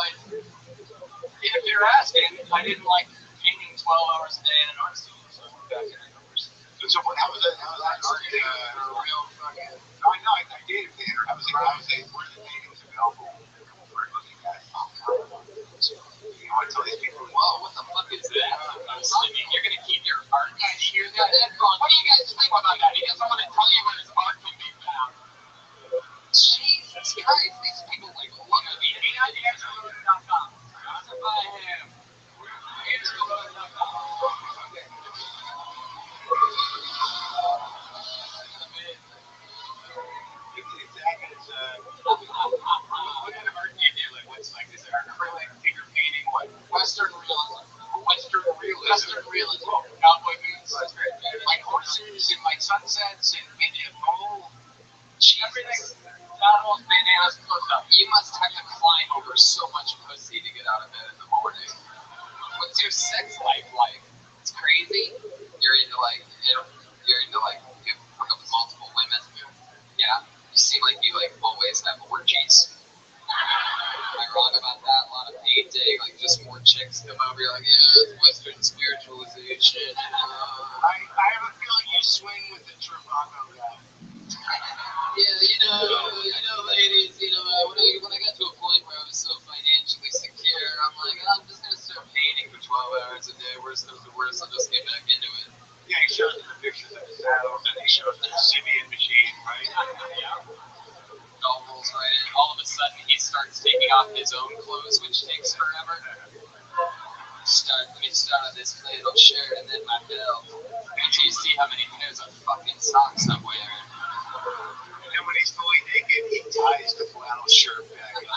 if you're asking, I didn't like painting 12 hours a day in an art studio, so I went back in the numbers. So how was that art? Real fucking. I know, I dated theater. I was where the paintings available for looking at. You want to tell these people? Whoa, what the fuck is that? I'm assuming you're gonna keep your art guys hear that? What do you guys think about that? Because I'm gonna tell you where his art can be found. Jesus Christ, these people look at me. AIDXloaded.com. Classify him. What kind of art do you do? Like, what's like, is there acrylic, figure painting, what? Western realism. Western realism. Western realism. Cowboy boots. That's great. Like horses and like sunsets and maybe a bowl. Everything. That whole bananas close up. You must have to climb over so much pussy to get out of bed in the morning. What's your sex life like? It's crazy. You're into you hook up with multiple women. Yeah. You seem like you always have orgies. Am I wrong about that? A lot of painting, like just more chicks come over. You're like, yeah, it's Western spiritualization. I have a feeling you swing with the Travago guy. Yeah, ladies, when I got to a point where I was so financially secure, I'm like, I'm just gonna start painting. 12 hours a day. Worst comes to worst, I'll just get back into it. Yeah, he shows the pictures of the saddles and he shows the Simeon machine, right? Yeah. It all rolls right in. All of a sudden, he starts taking off his own clothes, which takes forever. Let me start on this plate, I'll share it, and then my belt. Until you see how many pairs of fucking socks I'm wearing. And then when he's fully naked, he ties the flannel shirt back on.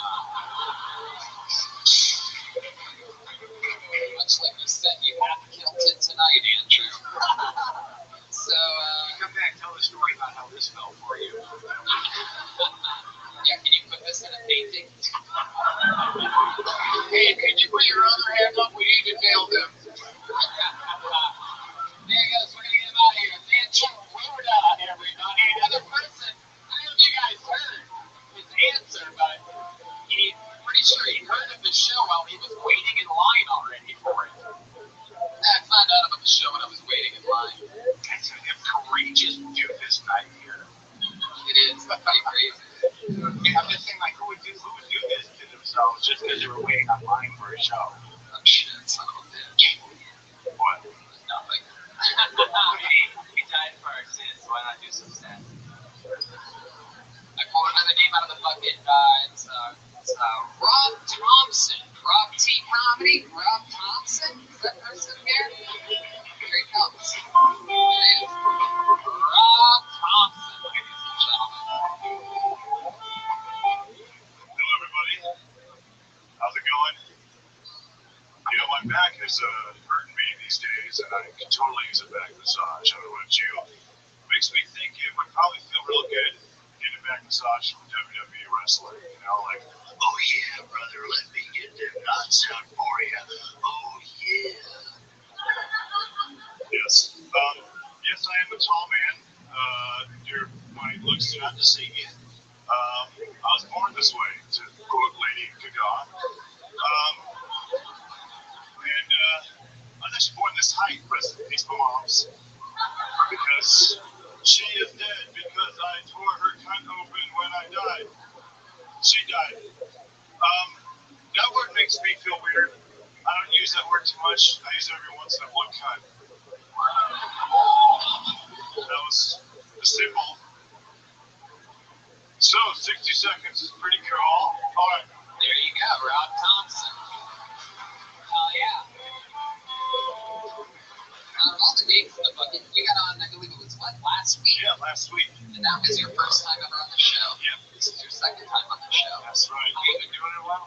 Much like you said, you have kilted tonight, Andrew. So, Come back, tell the story about how this fell for you. yeah, can you put this in a painting? Hey, could you put your other hand up? We need to nail them. There he goes, we're gonna get him out of here. Dan Chuck, we're down, everybody. Another person, I don't know if you guys heard his answer, but he's pretty sure he heard of the show while he was waiting in line already for it. I found out about the show when I was waiting in line. That's a courageous doofus night here. It is, it's pretty crazy. I'm just saying, like, who would do this to themselves just because they were waiting online for a show? Oh shit, son of a bitch. What? Nothing. We died for our sins, so why not do some stats? I pulled another name out of the bucket. It's Rob Thompson. Rob T. Comedy. Rob Thompson. Is that person here? Here he comes. There he is. Rob Thompson, ladies and gentlemen. Hello, everybody. How's it going? You know, my back is hurting me these days, and I can totally use a back massage. I don't know about you. Makes me think it would probably feel real good getting a back massage from WWE wrestler. You know, like, oh yeah, brother, let me get them knots out for you. Oh yeah. Yes. Yes, I am a tall man. My looks do not deceive you. I was born this way, to quote Lady Gaga. I was actually born this height, rest in peace, my mom's. Because she is dead because I tore her cunt open when I died. She died. That word makes me feel weird. I don't use that word too much. I use it every once in a blue cunt. That was the symbol. So, 60 seconds is pretty cool. All right. There you go, Rob Thompson. Hell yeah. Out of all the dates in the bucket, you got on, I believe it was what, last week? Yeah, last week. And that was your first time ever on the show. Yeah. This is your second time on the show. That's right. Have you been doing it well?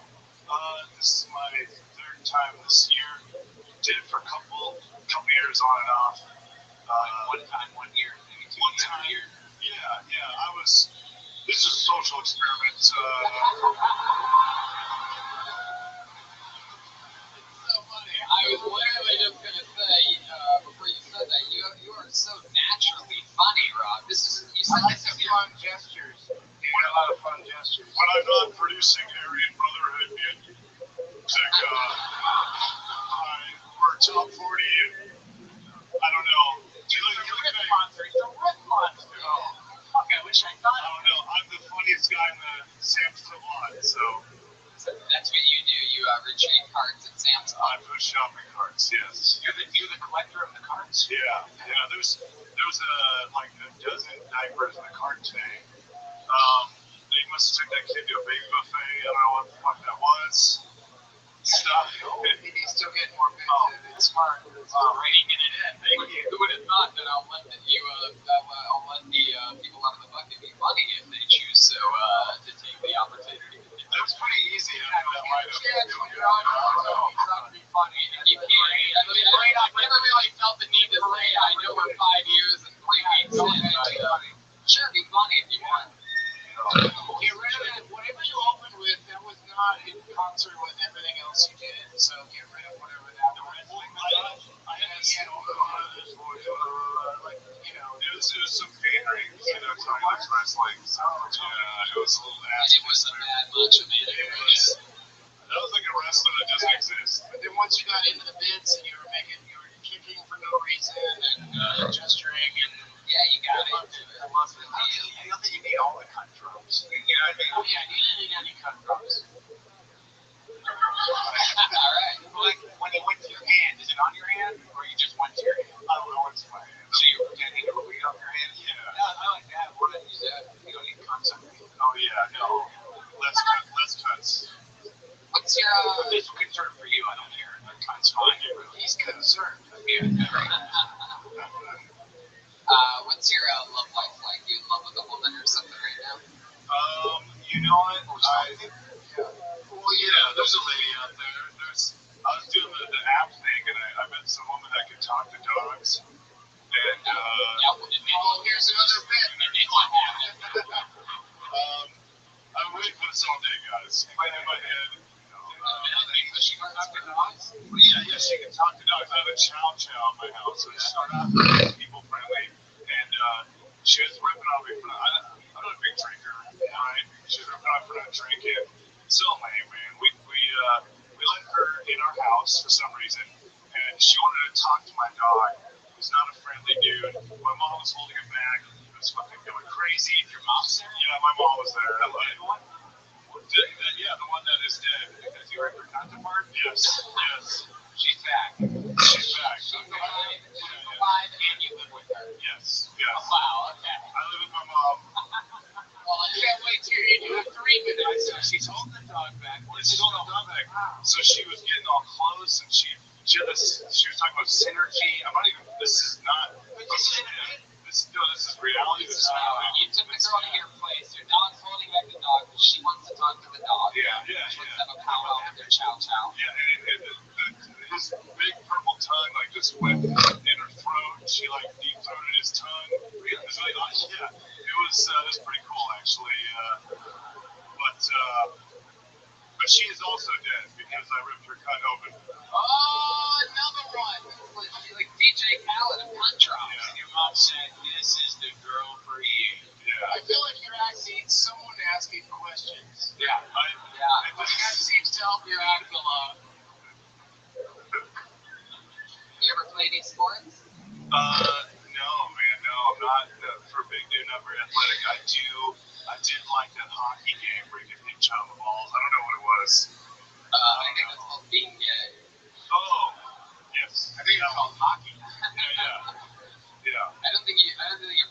This is my third time this year. Did it for a couple years on and off. One time, 1 year, maybe 2 One years. time. Yeah. This is a social experiment. It's so funny. I was literally just going to say, before you said that, you are so naturally funny, Rob. You said this is fun gestures. You got a lot of fun gestures. When I'm not producing Aryan Brotherhood music, we're top 40. I don't know. Do you like a rip monster? He's a rip monster. Oh, fuck, I wish I thought. I don't know. I'm the funniest guy in the Sam's Club lot, so. That's what you do. You retrieve cards at Sam's Club. I push shopping carts, yes. You're the collector of the cards? Yeah. There was like a dozen diapers in the cart today. They must have took that kid to a baby buffet. I don't know what the fuck that was. Stop. He's still getting more big. It's smart. It's raking it in. Who would have thought that I'll let the people out of the bucket be funny if they choose to take the opportunity? That's pretty easy. I know that might have. When you're on to be funny. You can't. I've never really felt the need to say I know we're 5 years and 3 weeks in. Sure, be funny if you want. Get rid of it. Whatever you opened with, that was not in concert with everything else you did. So get rid of whatever that was. I had it was some catering, Tony likes wrestling. So, yeah, it was a little nasty. It wasn't that much of it. That was like a wrestler that doesn't exist. But then once you got into the bits and you were kicking for no reason and gesturing and you got it. I don't think you need all the cut drops. You know what I mean? Oh yeah, you didn't need any cut drops. All right. Like when they went to your hand. time. He's concerned. What's your love life like? You in love with a woman or something right now? You know what? There's a lady out there. I was doing the app thing, and I met some woman that could talk to dogs. And here's another bit. I'm waiting for this all day, guys. In my head. She can talk to dogs? Yeah, she can talk to dogs. I have a chow chow in my house, so she started out very people friendly, and she was ripping on me for I'm not a big drinker, right? She was ripping on me for not drinking. So lame, man. We let her in our house for some reason, and she wanted to talk to my dog. He's not a friendly dude. My mom was holding him back. He was fucking going crazy. Your mom's there? Yeah, my mom was there. The one that is dead. Because you were her counterpart? Yes. She's back. She's back. She's alive and you live with her? Yes. Oh, wow, okay. I live with my mom. Well, I can't wait to hear you do a 3 minutes. So she's holding the dog back. She's holding the dog back. So she was getting all close, and she was talking about synergy. This is reality. This is reality. You took the girl to your place. Your dog's holding back the dog, but she wants to talk to the dog. Yeah. She wants to have a powwow with their chow chow. Yeah, and his big purple tongue just went in her throat. She deep throated his tongue. It was really nice. Yeah, it was pretty cool actually. But she is also dead because I ripped her cunt open. Oh, another one. Like DJ Khaled of Cunt Drops. Yeah. And your mom said, "This is the girl for you." Yeah. I feel like you're someone asking questions. Yeah. That seems to help your act a lot. You ever play any sports? No, man, no. I'm not for a big dude, not very athletic. I did like that hockey game where you could hit each other the balls. I don't know what it was. I think that's called being gay. Oh, yes. I think it's called hockey. Yeah. I don't think you're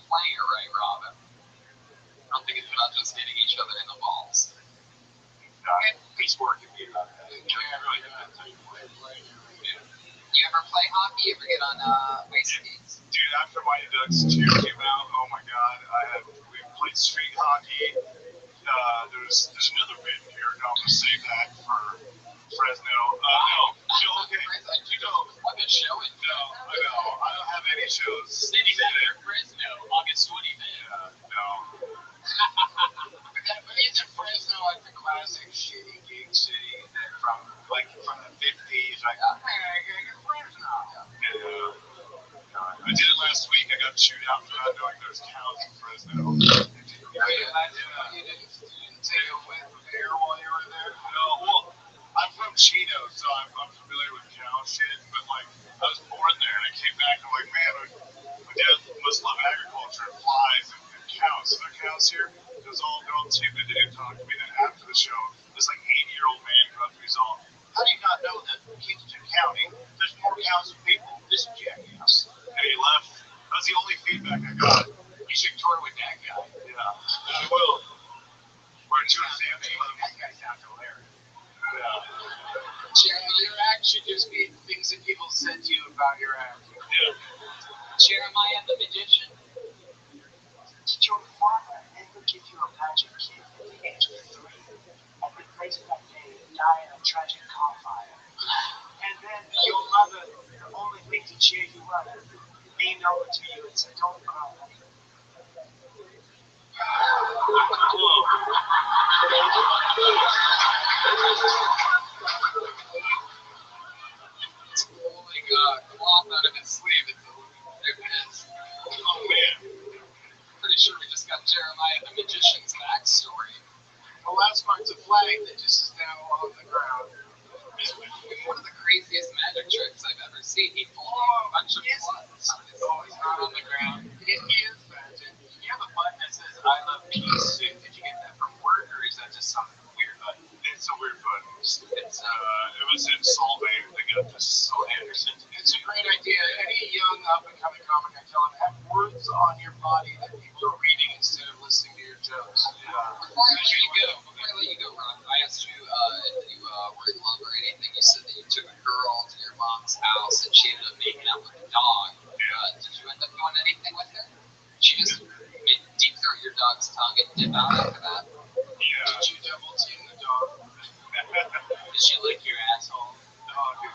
playing it right, Robin. I don't think it's about just hitting each other in the balls. Yeah. Piece work if you Really depends how you play. You ever play hockey? You ever get on waist skates? Dude, after Mighty Ducks 2 came out, oh my god, we played street hockey. There's another bit here, and I'm gonna save that for Fresno. Okay. What a show it. No, I know. I don't have any shows. City Center, Fresno, August 25th. Yeah, no. But isn't Fresno like the classic shitty gig city that from the 50s? Like, oh man, I gotta get Fresno. I did it last week. I got chewed out for not knowing there's cows in Fresno. You didn't take a whiff of air while you were there? No, well, I'm from Chino, so I'm familiar with cow shit, but I was born there and I came back and I'm like, man, my dad must love agriculture and flies and cows. Are there cows here? It was all girl team that didn't talk to me. Then after the show, this 80-year-old man comes up to me, he's all, how do you not know that in Kingston County, there's more cows than people? This jackass. And he left. That was the only feedback I got. You should tour with that guy. Yeah, I will. We're two exams. That guy sounds hilarious. Yeah. Your act should just be things that people said to you about your act. Yeah. Jeremiah the Magician. Did your father ever give you a magic kit at the age of 3 and replace that day die in a tragic car fire? And then your mother, the only thing to cheer you up, leaned over to you and said, "Don't cry." Oh my god, cloth out of his sleeve. There it is. Oh man. Pretty sure we just got Jeremiah the Magician's backstory. The last part's a flag that just is now on the ground. One of the craziest magic tricks I've ever seen. He pulled a bunch of blood. It's not on the ground. It is magic. You have a button that says "I love peace." Did you get that from work, or is that just something weird button? It's a weird button. It was in Solvay. They got this Sol Anderson. It's a great idea. Any young up-and-coming comic, I tell them, have words on your body that people are reading instead of listening to your jokes. Before I let you go, Ron, I asked you if you were in love or anything. You said that you took a girl to your your mom's house, and she ended up making out with the dog. Did you end up doing anything with her? She just deep throat your dog's tongue and dip out after that? Yeah. Did you double team the dog? Did she lick your asshole? No, dude.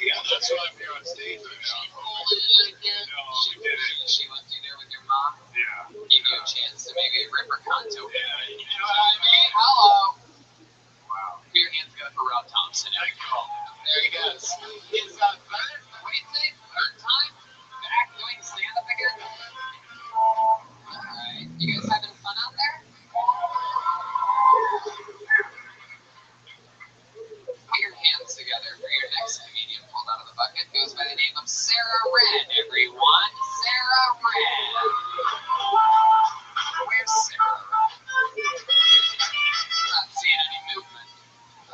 Yeah, that's what I'm here on stage right She now. folded it like that? No, we didn't. She went through there with your mom? Yeah. Give you a chance to maybe rip her conto. Yeah. You know what I mean? Hello. Wow. Put your hands together for Rob Thompson. Thank you. There he goes. Is better? What do you think? Third time? Back doing stand-up again? Alright. You guys having fun out there? Put your hands together for your next comedian pulled out of the bucket. Goes by the name of Sarah Wren, everyone. Sarah Wren. Where's Sarah? Not seeing any movement.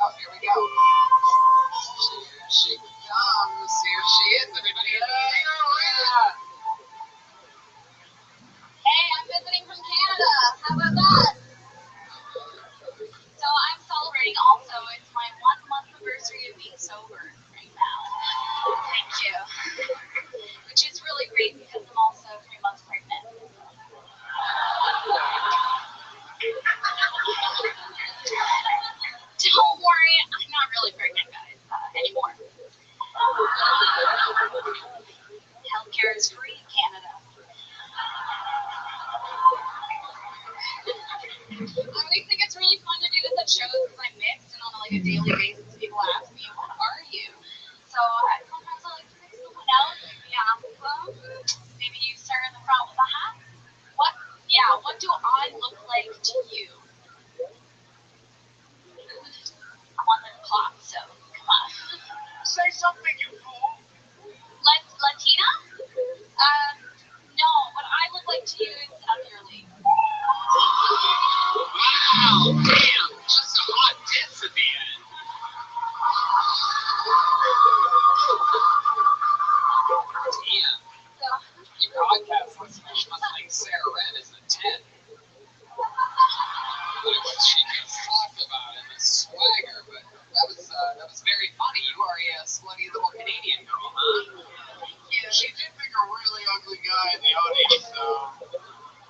Oh, here we go. Here she comes. Here she is, everybody. Sarah Wren. Hey, I'm visiting from Canada. How about that? So I'm celebrating also. It's my 1 month anniversary of being sober right now. Thank you. Which is really great because I'm also 3 months pregnant. Don't worry, I'm not really pregnant, guys, anymore. Healthcare is free in Canada. I always think it's really fun to do this at shows because I'm mixed and on like a daily basis people ask me, what are you? So sometimes I like to mix someone else. Maybe ask them. Maybe you sir in the front with a hat. What do I look like to you? I'm on the clock, so come on. Say something, you fool. Latina? No, what I look like to you is up your league. Wow, damn. Just a hot diss at the end. Damn. You podcast listeners must think Sarah Wren is a 10. What she gets talked about in the swagger, but that was very funny. You are a slutty little Canadian girl, huh? Thank you. She did pick a really ugly guy in the audience, though.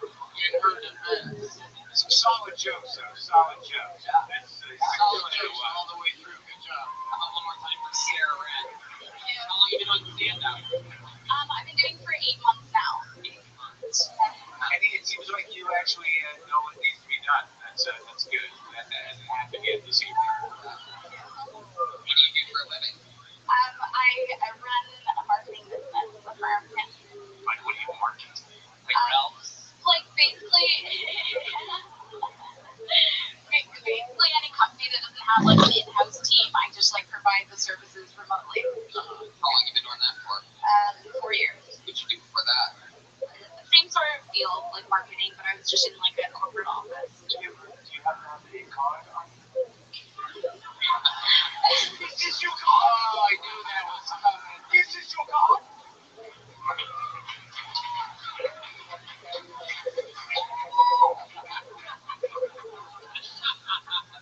In her defense. Some solid jokes, though. Solid jokes. Solid jokes all the way through. Good job. How about one more time for Sarah Wren? How long you been on stand-up? I've been doing it for 8 months now. 8 months. And it seems like you actually know what needs to be done. That's good. That hasn't happened yet this evening. What do you do for a living? I run a marketing business, a firm. Like, what do you market? Like Ralph's? Like basically any company that doesn't have like an in-house team, I just like provide the services remotely. How long you been doing that for? 4 years. What'd you do before that? Same sort of field, like marketing, but I was just in like a corporate office. Do you have a card on you? This is your card. Oh, I knew that was coming. This is your card?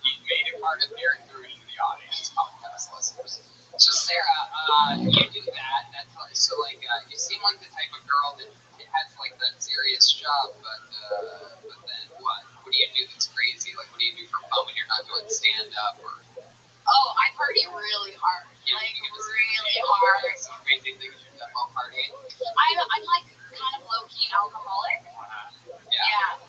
You made it part of Derek threw it into the audience, podcast listeners. So Sarah, you do that. That's like, so like you seem like the type of girl that has like that serious job, but then what? What do you do that's crazy? Like what do you do for fun when you're not doing stand up or? Oh, I party really hard. Like really hard. Some crazy things you've done while partying. I'm like kind of low key alcoholic. Yeah.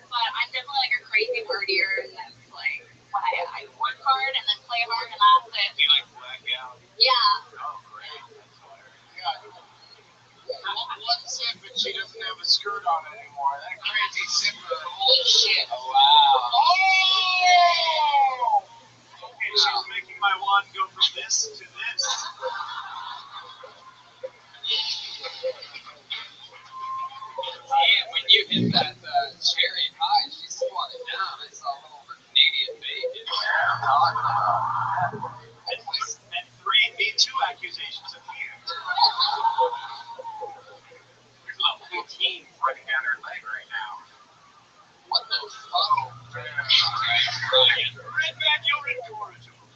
But I'm definitely like a crazy partier, and that's like when I work hard and then play hard, and that's it. You like blackout? Yeah. Oh, great. That's hilarious. Yeah. One sip and she doesn't have a skirt on anymore. That crazy sipper. Holy shit! Oh, wow. Oh! Okay, she's making my wand go from this to this. Damn, when you hit that cherry pie, she squatted down. I saw a little bit of Canadian bacon. And 3 Me Too accusations at the end. There's a little 15 running down her leg right now. What the fuck? Red back, you're incorrigible.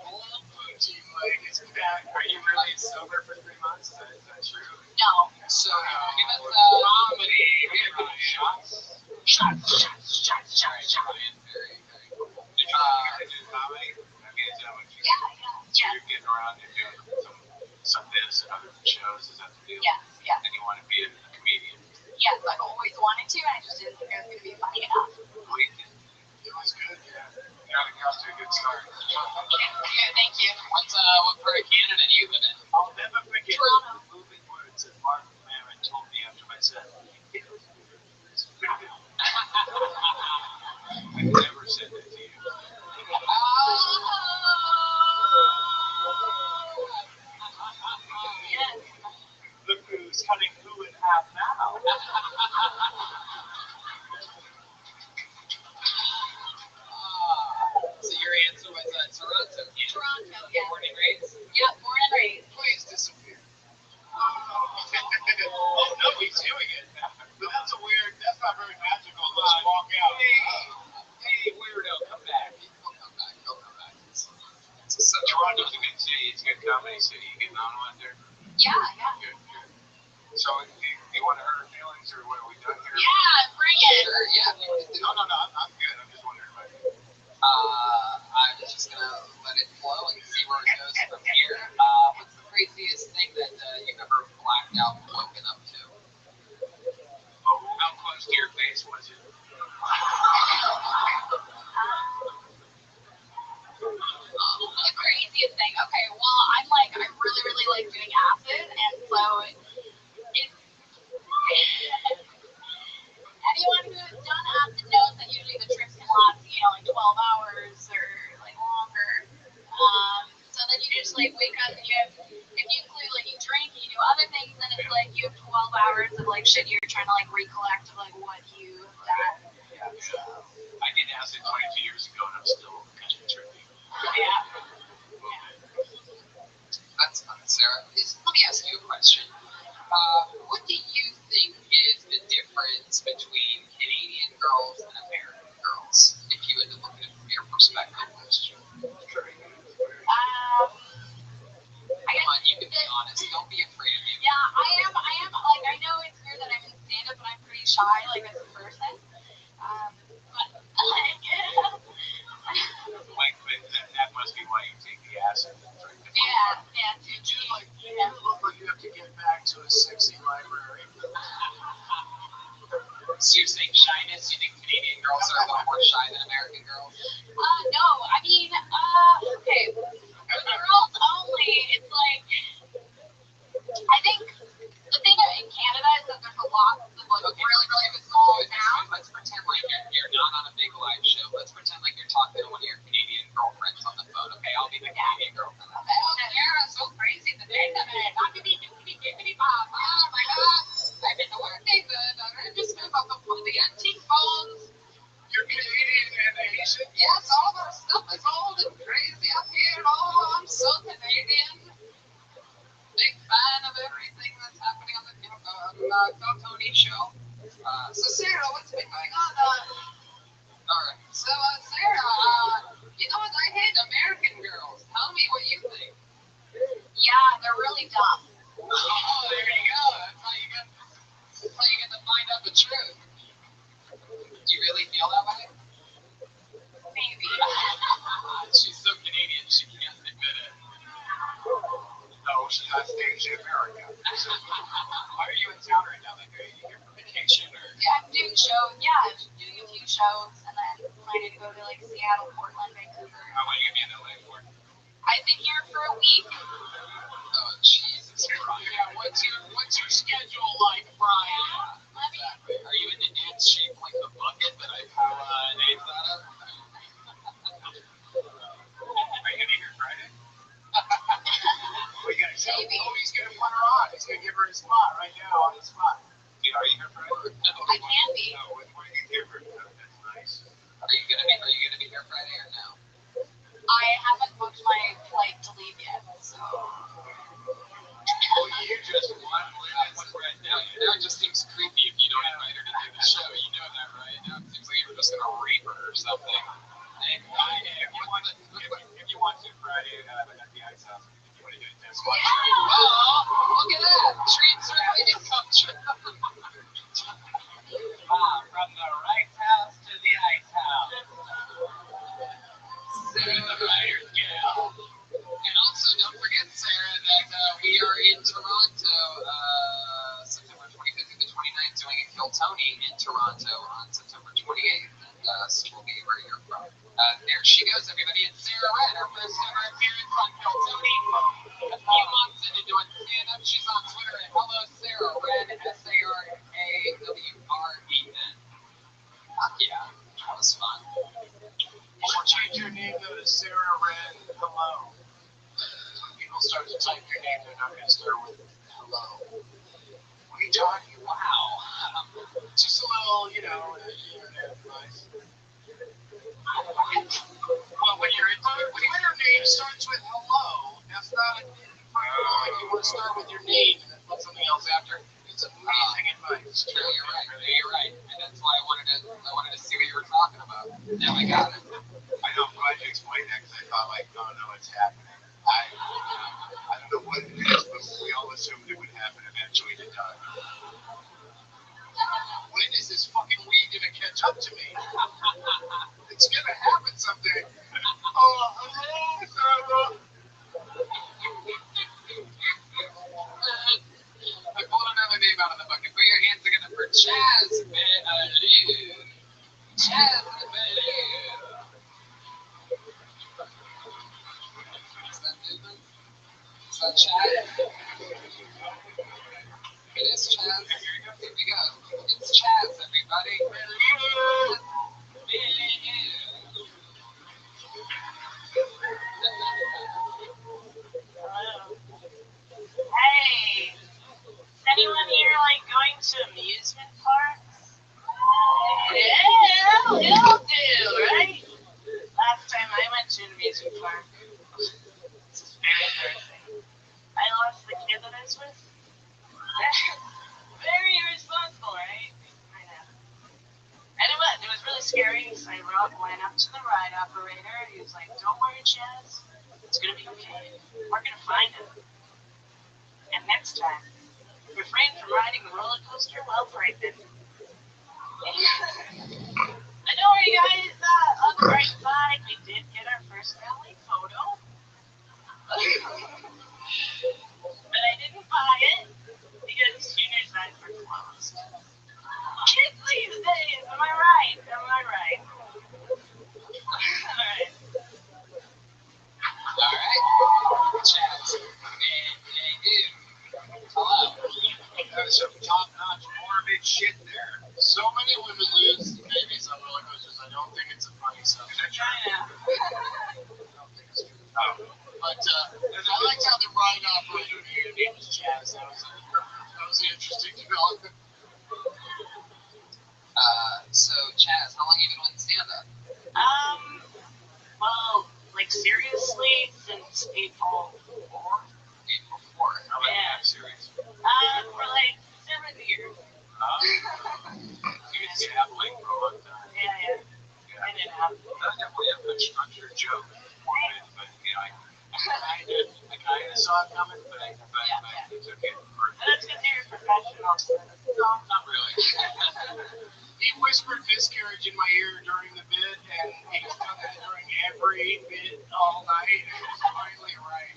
Old Poochie Are you really sober for 3 months? Is that true? No. So give us Comedy. Shots. Ryan, very, very cool. Did you want to do comedy? I mean, is that what you? Yeah. So you're getting around and doing some bits and other shows. Is that the deal? Yes. And you want to be a comedian? Yes, I've always wanted to, and I just didn't think I was going to be funny enough. It was good. Yeah. You got off to a good start. Yeah, thank you. What part of Canada do you live in? I'll never forget Toronto. the moving words that Mark Maron told me after my set. I never said that to you. Yes. Look who's cutting who in half now. So your answer was Toronto. Toronto, yeah. Born and raised? Yeah, born and raised. Please disappear. Oh no, he's doing it. But that's not very magical. Let's walk out. Hey, weirdo, come back. He'll come back. So Toronto's a good city. It's a good comedy city. You getting on one there? Yeah. Good. So do you want to hurt her feelings or what are we done here? Yeah, bring it. Sure, yeah. No, I'm good. I'm just wondering about you. I'm just going to let it flow and see where it goes from here. What's the craziest thing that you've ever blacked out and woken up to? Oh, how close to your face was it? The craziest thing. Okay, well, I really, really like doing acid, and so it's anyone who's done acid knows that usually the trips can last, like 12 hours or like longer. So then you just like wake up and if you include like you drink and you do other things, then it's like you have 12 hours of like shit you're trying to like recollect of like what you've done. So, I did acid 22 years ago and I'm still kind of trippy. yeah. That's fun, Sarah. Let me ask you a question. What do you think is the difference between Canadian girls and American girls? If you had to look at it from your perspective, come on, you can be honest. Don't be afraid of being. Yeah, I am. Like, I know it's weird that I'm in stand-up, but I'm pretty shy, like, as a person. But, like, That must be why you take the acid. yeah. You look like you have to get back to a sexy library. So you're saying shyness? You think Canadian girls are a little more shy than American girls? No, I mean, okay, for girls only, it's like, I think the thing in Canada is that there's a lot of like really, really small towns. Let's pretend like you're not on a big live show. Let's pretend like you're talking to one of your Canadian girlfriends on the phone. Okay, I'll be the Canadian girlfriend. Sarah, so crazy the day that I'm gonna be Bob. Oh my God, I've been to work, David. I'm just gonna go for the antique phones. You're Canadian and Asian? Yes, all of our stuff is old and crazy up here. Oh, I'm so Canadian. Big fan of everything that's happening on the Go Tony show. So Sarah, what's been going on? All right. So Sarah, you know what? I hate American girls. Tell me what you think. Yeah, they're really dumb. Oh, there you go. That's how you get to find out the truth. Do you really feel that way? Maybe. She's so Canadian, she can't admit it. No, she's not staged in America. Why are you in town right now? Like, are you here for vacation or? Yeah, I'm doing shows. Yeah, I'm doing a few shows, and then planning to go to like Seattle, Portland, Vancouver. How long are you gonna be in LA for? I've been here for a week. Oh, Jesus Christ. Yeah, what's your schedule like, Brian? Are you into dance shaped like the bucket that I pull names out of? Are you gonna be here Friday? What are you gonna say? Maybe. Oh, he's gonna put her on. He's gonna give her a spot right now on the spot. Are you here Friday? No. I can be. No, what are you give her? That's nice. Are you gonna be here Friday or no? I haven't booked my flight to leave yet, so. Oh, you just won. Now it just seems creepy if you don't invite her to do the show. You know that, right? Now it seems like you're just gonna rape her or something. If you want to Friday at the ice house, everybody getting their Oh, look at that. Dreams are really come true. From the right house to the ice house. Sarah the Writer Gal. And also, don't forget, Sarah, that we are in Toronto September 25th through the 29th doing a Kill Tony in Toronto on September 28th. And Steve will be where you're from. There she goes, everybody. It's Sarah Red, her first ever appearance on Kill Tony. A few months into doing stand-up, she's on Twitter at Hello Sarah Red, SARAWREN. Fuck yeah, that was fun. Or change your name to Sarah Red Hello. When people start to type your name, they're not going to start with hello. What are you talking about? Wow. Just a little, internet advice. Well, when your Twitter name starts with hello, that's not a you want to start with your name and then put something else after. It's amazing advice. True, you're right. You're right. And that's why I wanted to see what you were talking about. Now I got it. I know, I'm glad you explained that because I thought, like, oh no, it's happening. I don't know what it is, but we all assumed it would happen eventually. It does. When is this fucking weed gonna catch up to me? It's gonna happen someday. I pulled another name out of the bucket. Put your hands together for Chaz Benalou. Chaz Benalou. Is that moving? Is that Chaz? It is Chaz. Here we go. It's Chaz, everybody. Benalou. Hey, is anyone here going to amusement parks? Yeah, we all do, right? Last time I went to an amusement park, this is very embarrassing. I lost the kid that I was with. Very irresponsible, right? I know. And it was really scary, so I went up to the ride operator. He was like, "Don't worry, Chaz. It's gonna be okay. We're gonna find him. And next time, refrain from riding the roller coaster while pregnant." I know where you guys, on the right side, we did get our first family photo. But I didn't buy it because junior size were closed. Kids these days, am I right? Alright. Alright. Chaz Benalou. Hello. There's some top-notch morbid shit there. So many women lose babies on roller coasters. I don't think it's a funny subject. China. But I liked how the ride operator here, name was Chaz. That was an interesting development. So Chaz, how long have you been with stand-up? Well, seriously, since April 4th. April 4th. How many series? For 7 years. You didn't have for a long time. Yeah. I didn't have. That's definitely a good structured joke. But I kind of saw it coming, but I took it. That's because you're a professional. No, not really. He whispered miscarriage in my ear during the bit, and he's done that during every bit all night, and it's finally right.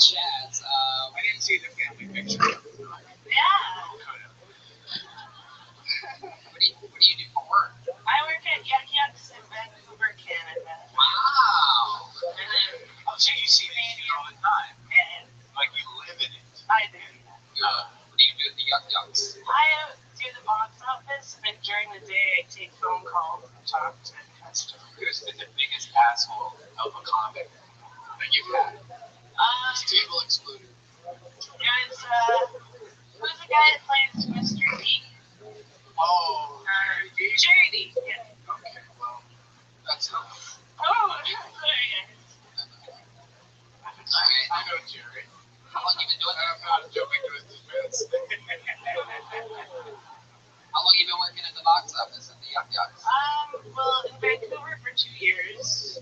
Chaz, I didn't see the family picture. Yeah. what do you do for work? I work at Yuck Yucks in Vancouver, Canada. Wow. And then, So you see this shit all the time. yeah, Like you live in it. I do. What do you do at the Yuck Yucks? I do the box office, and during the day I take phone calls and talk to customers. Who's been the biggest asshole of a comic that you've had? Table excluded. There's, who's the guy that plays Mr. D? Oh, Jerry D. Yeah. Okay, well, that's enough. Oh, sorry. I know Jerry. How long you been doing that? I'm not jumping to his defense. How long you been working at the box office at the Yuck Yucks? Well, in Vancouver for 2 years.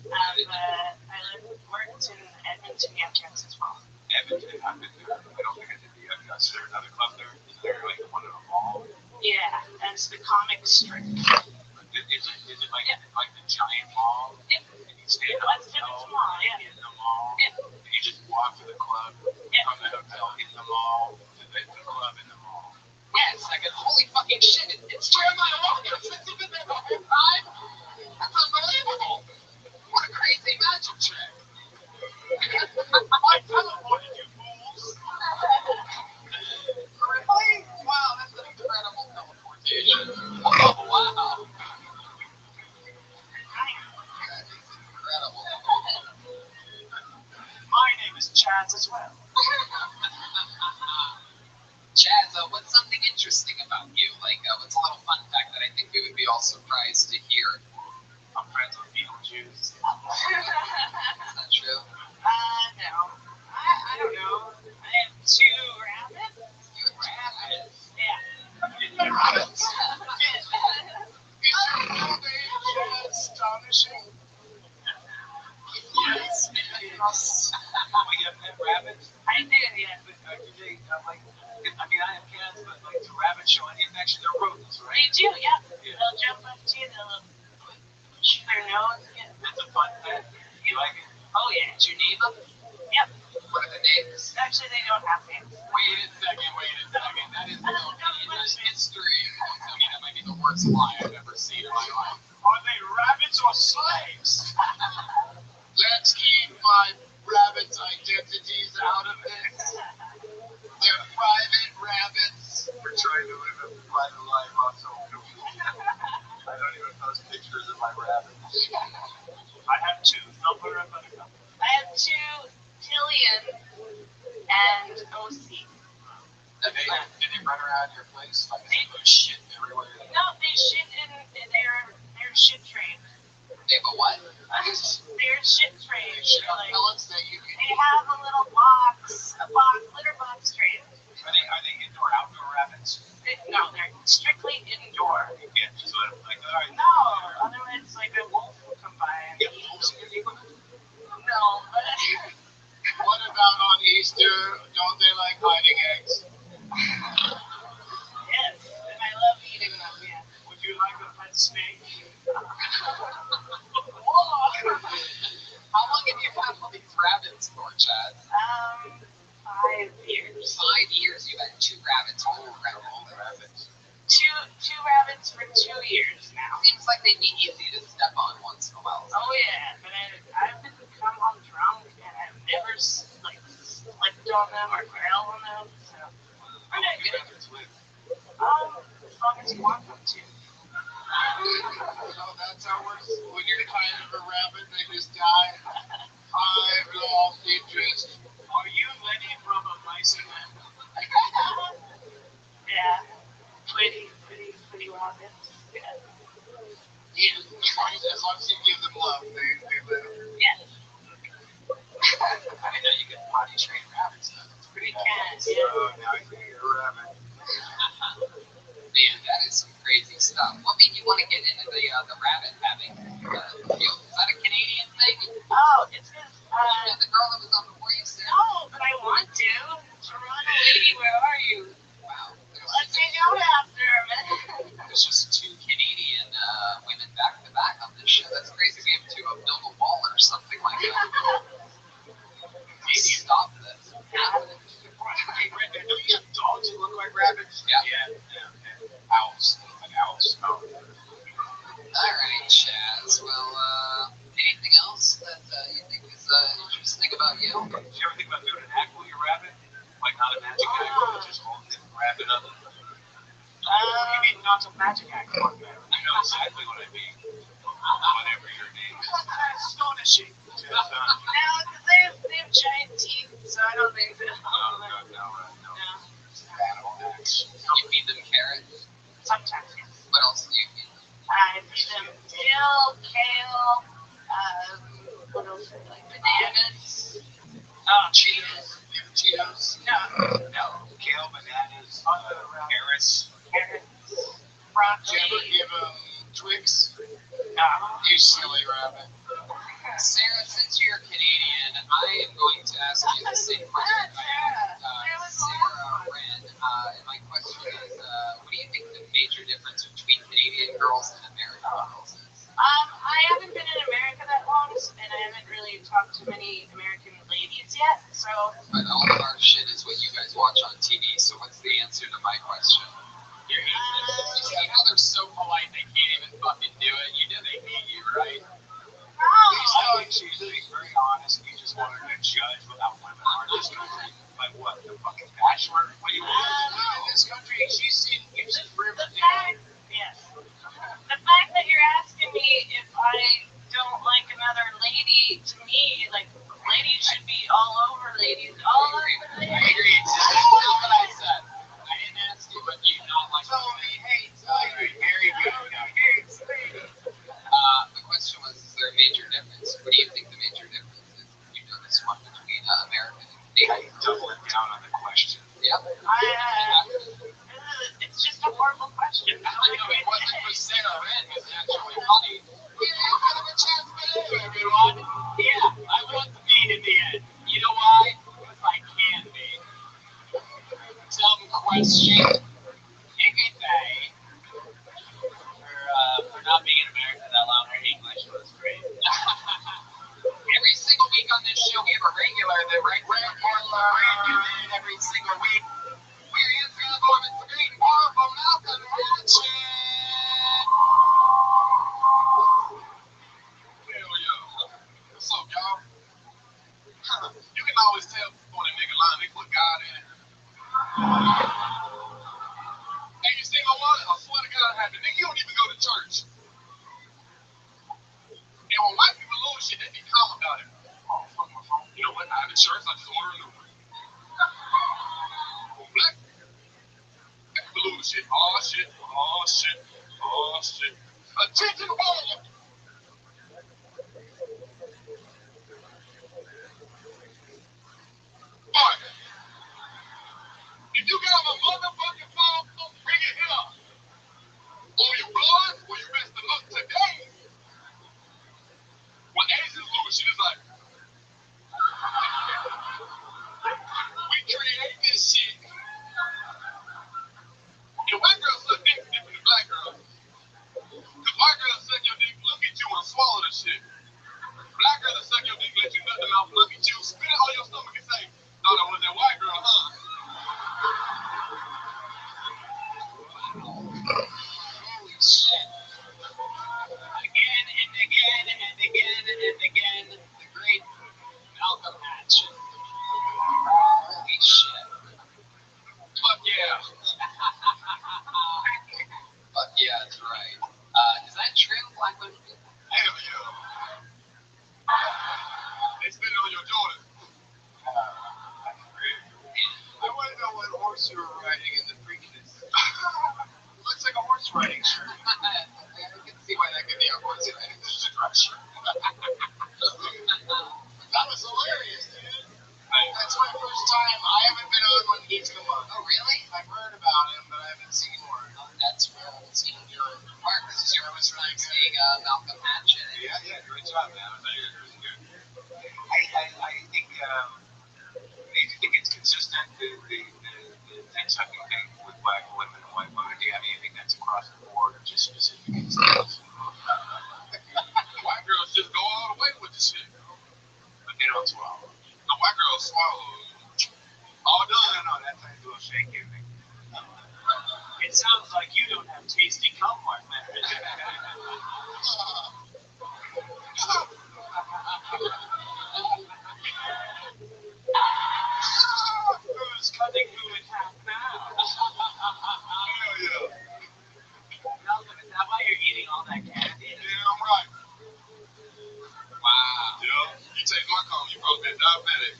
comic strip. Is it like the giant mall? Yeah. And you stay at Let's the do it hotel tomorrow, yeah. in the mall? Yeah. And you just walk to the club from the hotel in the mall to the club in the mall. Wait a second. Holy fucking shit. It's Jeremiah Walker. Since you've been there the whole time? That's unbelievable. What a crazy magic trick. I teleported you fools. Really? Wow, that's an incredible teleportation. Oh, wow. That is incredible. My name is Chaz as well. Chaz, what's something interesting about you? Like, what's a little fun fact that I think we would be all surprised to hear? I'm friends with Beetlejuice. Is that true? No. I don't know. I have 2 rabbits. You have 2 rabbits. Yeah. Rabbits. Astonishing. Yes. We have pet rabbits. I did, yeah. But do they, I mean, I have cats, but like, do rabbits show any affection? They're rodents, They right? do, yeah. They'll jump up to you, they'll push their nose. Yeah. That's a fun pet. You like it? Oh, yeah. Did you name them? Yep. What are the names? Actually, they don't have names. Wait a second. That is in history. I mean, that might be the worst lie I've ever seen in my life. Are they rabbits or slaves? Let's keep my rabbits' identities out of this. They're private rabbits. We're trying to live a private life on social media. I don't even post pictures of my rabbits. I have 2. Thumper and Buttercup. I have 2, Tillian and OC. Did they run around your place? Like, they put shit everywhere? No, they shit in their shit train. They have a what? Their shit train. Shit on Like, pellets that you can they have a little litter box train. Are they indoor outdoor rabbits? No, they're strictly indoor. You can't just let them like, all right. No, otherwise like a wolf will come by and Yeah, eat wolves them. in your neighborhood? No, but What about on Easter? Don't they like hiding eggs? yes, and I love eating them. Yeah. Would you like a pet snake? Whoa. How long have you had all these rabbits for, Chad? 5 years. 5 years you've had 2 rabbits. Oh, rabbits. Two rabbits for 2 years now. Seems like they'd be easy to step on once in a while. Oh yeah, but I've been come home drunk and I've never like slipped on them or fell on them. So How long have you had this with? as long as you want them to. Oh, that's how it works. When you're kind of a rabbit, they just die. I've lost interest. Are you Lenny from a Mice and Men? Yeah, pretty rabbits. Yeah. As long as you give them love, they live. Yeah. I didn't know you could potty train rabbits. That's pretty We cool. can. Yeah. Oh, now I can eat a rabbit. Man, that is some crazy stuff. What made you want to get into the rabbit having field? Is that a Canadian thing? Oh, it's because The girl that was on before you said? no, but I want to. Toronto lady, where are you? Wow. Let's hang out after, man. There's just 2 Canadian women back to back on this show. That's crazy. We have to build a wall or something like that. Stop this. Hey, Brenda, don't you have dogs that look like rabbits? Yeah. Owls. Like owls. Oh. All right, Chaz. Well, anything else that you think is interesting about you? Did you ever think about doing an act with your rabbit? Like not a magic act, but just holding it and wrapping up? You mean not a magic act? You know exactly what I mean. Whatever your name is. Astonishing. no, because they have giant teeth, so I don't think so. No. Animal acts. You feed them carrots. Sometimes, yes. What else do you feed them? I feed them dill, kale, what else do I like? Bananas. Oh, Cheetos. You have Cheetos? No. Kale, bananas, carrots. Broccoli. Do you ever give them Twix? No. You silly rabbit. Sarah, since you're Canadian, I am going to ask you the same question I asked Sarah Wren. And my question is, what do you think the major difference between talked to many American ladies yet, so. But all of our shit is what you guys watch on TV, so what's the answer to my question? You see how they're so polite they can't even fucking do it. You know they hate you, right? No. She's being very honest, and you just want her to judge without women are in this country. Like what? The fucking Bachelor? What do you want? In this country, she's seen Gibson River. The fact, yes. The fact that you're asking me if I don't like another lady, to me, like, ladies should be all over ladies. All over I ladies. agree. That's not what I said. I didn't ask you, but you not like Tony hates ladies. Very good. hates ladies. The question was, is there a major difference? What do you think the major difference is? You know this one between American and Canadian. Doubling down on the question. Yep. It's just a horrible question. I know it wasn't for Sarah Red, it was actually funny. We have kind of a chance for everyone. Yeah, I want to be in the end. You know why? Because I can be. Dumb question. Hickey Day. For not being in America that long, her English was great. Every single week on this show, we have a regular that writes every single week. We're in the Mormon for Great Powerful Malcolm Hatchet. Hell yeah. What's up, y'all? You can always tell when a nigga lying, they put God in it. Hey, you see my wallet? I swear to God, I have it. Nigga, you don't even go to church. And when white people lose shit, they be calm about it. Oh, fuck my phone. You know what? I have insurance, I just order a new one. Black people lose shit. Oh, shit. Oh, shit. Oh, shit. Attention, all. Boy, if you got my motherfucking phone, bring it here. Or you blood, or you best to look today. When Asians lose shit, it's like, we create this shit. And white girls look different than black girls. Because white girls suck your dick, look at you, and swallow the shit. Black girls will suck your dick, let you nut them out, look at you, spit it on your stomach and say, thought I was that white girl, huh? Holy shit. Again and again and again and again, the great Malcolm Hatch. Holy shit. Fuck yeah. Fuck yeah, that's right. Is that true, Black women? Hell yeah. They spit it on your Jordan. I want to know what horse you were riding in the Preakness. Looks like a horse riding shirt. I can see why that could be a horse riding. This is a dress shirt. That was hilarious, dude. That's my first time. I haven't been on when he's come on. Oh, really? I've heard about him, but I haven't seen one. Oh, that's real. It's even good. Mark, this is your first time seeing Malcolm Hatch. Yeah, great job, man. I thought you were really good. I think it's consistent, the dick sucking thing with black women and white women. Do you have anything that's across the board or just specific instances? White girls just go all the way with the shit. But they don't swallow. The white girls swallow. All done. No, that's a little shaky thing. It sounds like you don't have tasty cum like that. Who's cutting who in half now? Hell yeah. Malcolm, is that why you're eating all that candy? Yeah, I'm right. Wow. Yeah. You take my cum, you probably been diabetic.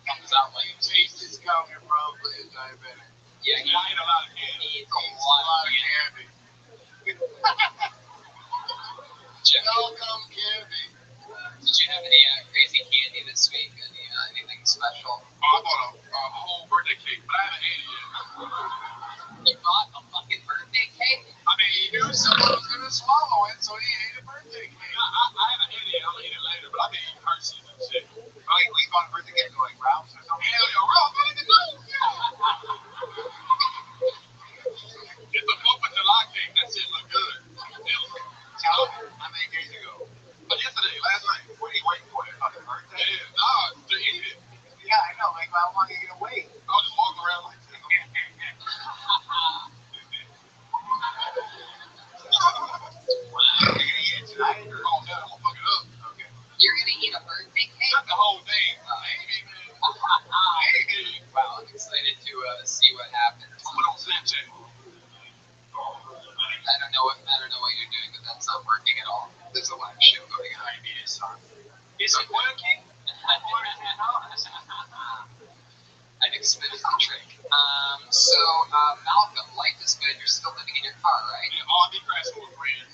Comes out like You taste his cum, you're probably a diabetic. yeah, Yeah, I eat a lot of candy. he eats A a lot lot of of candy. candy. Jeff, No cum candy. did you have any crazy candy this week? Anything special? Oh, I bought a whole birthday cake, but I haven't ate it yet. You bought a fucking birthday cake? I mean, He knew someone was going to swallow it, so he ate a birthday cake. I haven't ate it yet. I'm gonna eat it later, but I've been eating Hershey's and shit. Oh, he bought a birthday cake like Ralph's or something? Hell yeah, Ralph, what did you do? It's a 4th of July cake. That shit look good. Tell him like, how long are you gonna wait? I'll just walk around like this. Wow. You're gonna eat it tonight? You're going down, I'm gonna fuck it up. Okay. You're gonna eat a birthday cake? Not the whole thing. Maybe, man. Maybe. Wow, I'm excited to see what happens. I'll put it on Snapchat. I don't know what you're doing, but that's not working at all. There's a live show going on. Maybe it is, son. Is it working? I've exposed the trick. So, Malcolm, life is good. You're still living in your car, right? Yeah, I'll be crashing with friends.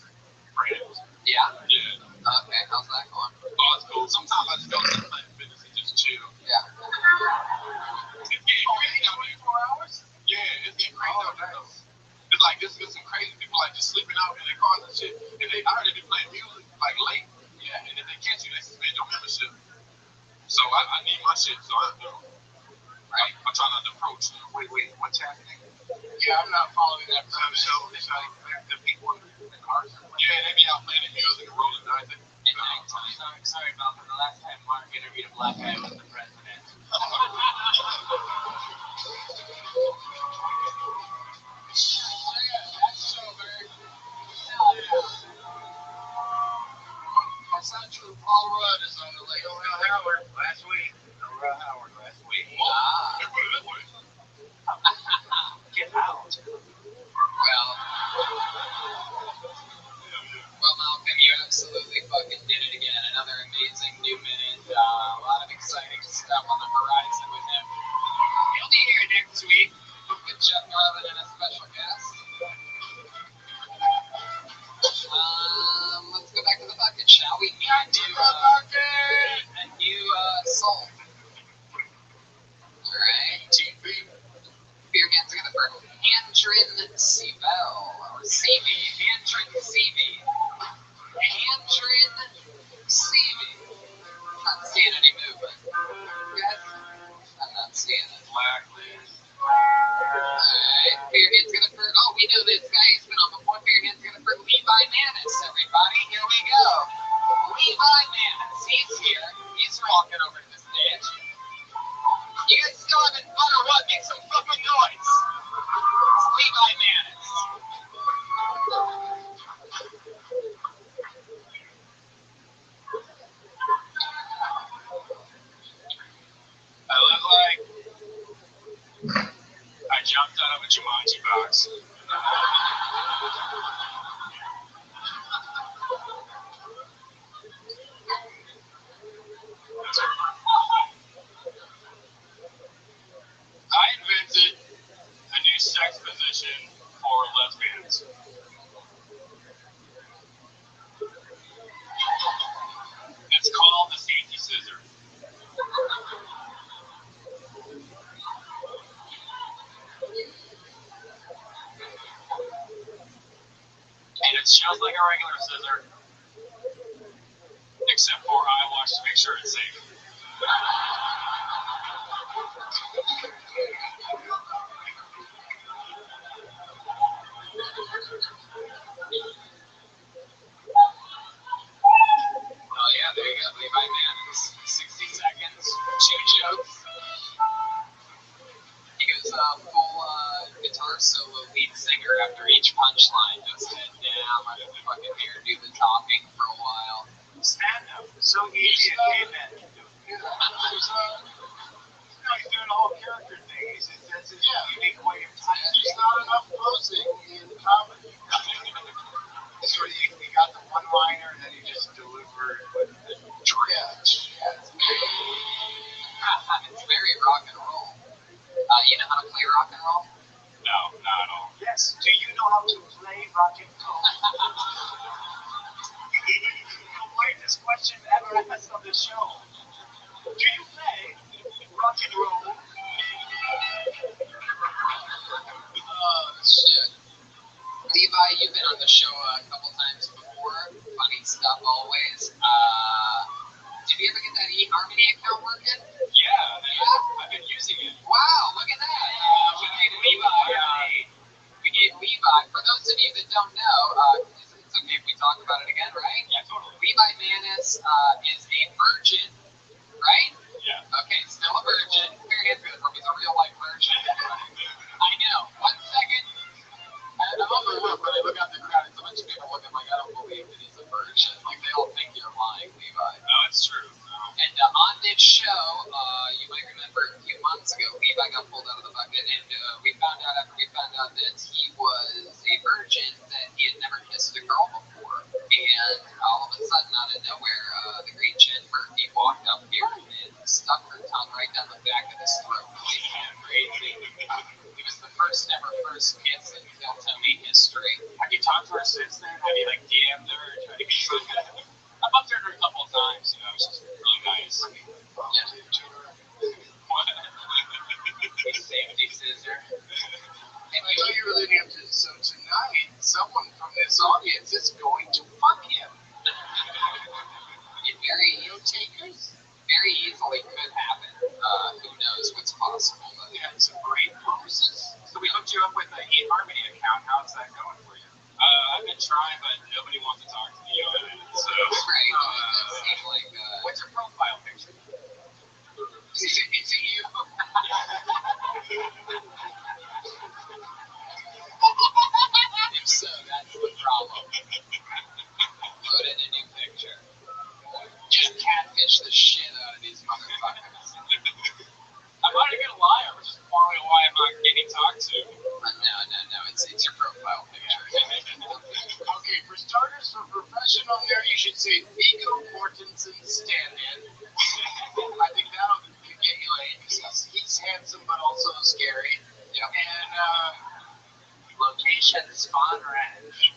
Yeah. Yeah. Okay, how's that going? Oh, it's cool. Sometimes I just go to the Planet Fitness and just chill. Yeah. It's getting crazy out there. 24 hours? Yeah, it's getting crazy out there though. It's like this is some crazy people like just sleeping out in their cars and shit. And I heard they be playing music like late. Yeah, and if they catch you, they suspend your membership. So I need my shit, so I try not to approach. Wait, what's happening? Yeah, I'm not following that. So It's like the people in the cars are playing. yeah, they be out playing the music and rolling dice. Sorry, Malcolm. The last time Mark interviewed a black guy was the president. That's not true. Paul Rudd is on the lake. No Real Howard last week. Ah. They put it that way. Get out. Well, Malcolm, you absolutely fucking did it again. Another amazing new minute. A lot of exciting stuff on the horizon with him. He'll be here next week with Jeff Garland and a special guest. Let's go back to the bucket, shall we? A new soul. Alright. TV. Beer hands together for Andrin Seabell. Or Seavey. Andrin Seavey. Andrin Seavey. Not seeing any movement. Yes? I'm not seeing it. Blacklist. Alright. Beer hands together for. Oh, we know this guy. He's been on before. Beer hands together for Levi Manis, everybody. Here we go. Levi Manis. He's here. He's walking over to the stage. You guys still having fun or what? Make some fucking noise. It's Levi Manis. I look like I jumped out of a Jumanji box. I invented a new sex position for lesbians. It's called the safety scissor. And it's just like a regular scissor, except for I watch to make sure it's safe. Oh, yeah, there you go. Levi Manis. 60 seconds. 2 jokes. He goes full guitar solo lead singer after each punchline. Just head down, let the fucking hair do the talking for a while. Stand up. So easy a caveman can do. He's Doing the whole character thing. That's his unique way of typing. There's not enough posing in comedy. So he got the one-liner and then he just delivered with the dredge. It's very rock and roll. You know how to play rock and roll? No, not at all. Yes. Do you know how to play rock and roll? Why this question ever asked on the show? Do you play rock and roll? Shit. Levi, you've been on the show a couple times before. Funny stuff always. Did you ever get that eHarmony account working? Yeah, I've been using it. Wow, look at that. We gave Levi, for those of you that don't know, it's okay if we talk about it again, right? Yeah, totally. Levi Manis is a virgin, right? Yeah. Okay, still a virgin. Very Stanfield from is a real life version. I know. 1 second. I'm on the roof, but I look out the crowd, and so much people look at me like, I don't believe that he's a virgin. Like, they all think you're lying, Levi. No, it's true. And on this show, you might remember a few months ago, Levi got pulled out of the bucket, and we found out after we found out that he was a virgin, that he had never kissed a girl before. And all of a sudden, out of nowhere, the great Jen Murphy walked up here and stuck her tongue right down the back of his throat. Crazy. He was the first kiss in Phil Tony history. Have you talked to her since then? Have you like DM'd her? Tried to get her? I bumped into her a couple of times. You know, she's really nice. Safety scissor. And I know you're leading up to, so tonight, someone from this audience is going to fuck him. It very easily could happen. Who knows what's possible? But You had some great poses. So we hooked you up with the eHarmony account. How's that going for you? I've been trying, but nobody wants to talk to me on it. So, right, that seemed like what's your profile picture? Is it you? if so, that's the problem. Put in a new picture. Just catfish the shit out of these motherfuckers. I'm not even gonna lie. I'm just wondering why I'm not getting talked to. No. It's your profile picture. Okay, for starters, for professional there, you should say Viggo Mortensen stand-in. I think that'll get you laid. He's handsome, but also scary. Yeah. And Location Spawn Ranch.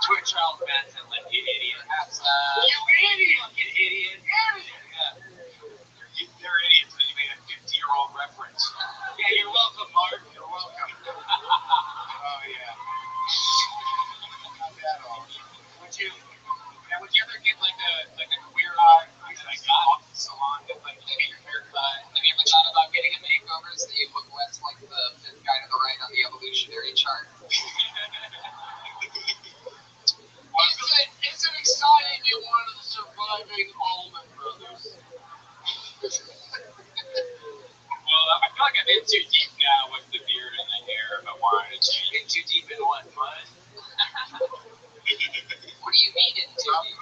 Twitch child fans and like you idiot. you idiot! Fucking idiot. Yeah. They're idiots that you made a 50-year-old reference. Yeah, you're welcome, Mark. You're welcome. Oh yeah. Not bad at all. Would you ever get like a queer eye, like off the salon, get like get your hair cut? Have you ever thought about getting a makeover so that you look less like the fifth guy to the right on the evolutionary chart? Is it exciting you're one of the surviving Allman Brothers? Well, I feel like I'm in too deep now with the beard and the hair, but wanted to change. In too deep in what, mud? What do you mean in two deep?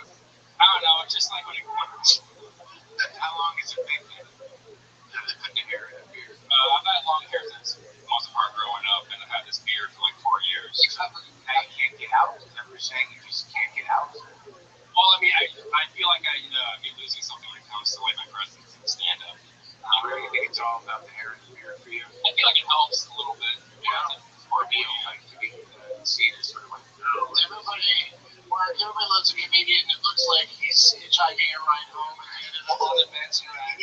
I don't know, it's just like when how long is it been? The hair and the beard. I've had long hair since most of part growing up, and I've had this beard for like 4 years. Now you can't get out? Is that what you're saying? You just can't get out? Well, I mean, I feel like I'd be losing something when it comes to like my presence in stand-up. Really, you think it's all about the hair and the beard for you? I feel like it helps a little bit. Yeah. Or me, like to be seen as sort of like, everybody loves a comedian that looks like he's hitchhiking a ride home at the end of the haunted mansion ride.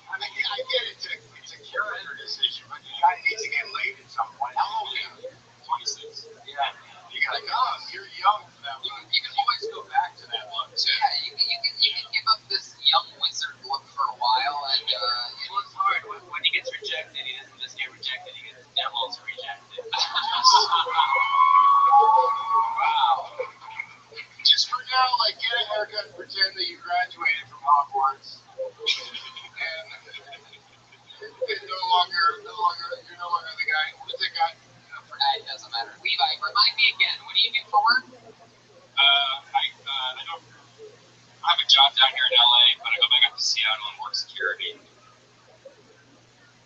I mean, I get it. It's a character decision, but the guy needs to get laid at some point. How old are you? 26. Yeah. You gotta go. You're young for that look. You can always go back to that look, too. Yeah, you can give up this young wizard look for a while, and He works hard. When he gets rejected, he doesn't just get rejected, he gets devils rejected. Wow. Just for now, like, get a haircut and pretend that you graduated from Hogwarts. And you're no longer the guy. Who's the guy? it doesn't matter. Levi, remind me again, what do you do for work? I have a job down here in LA, but I go back up to Seattle and work security.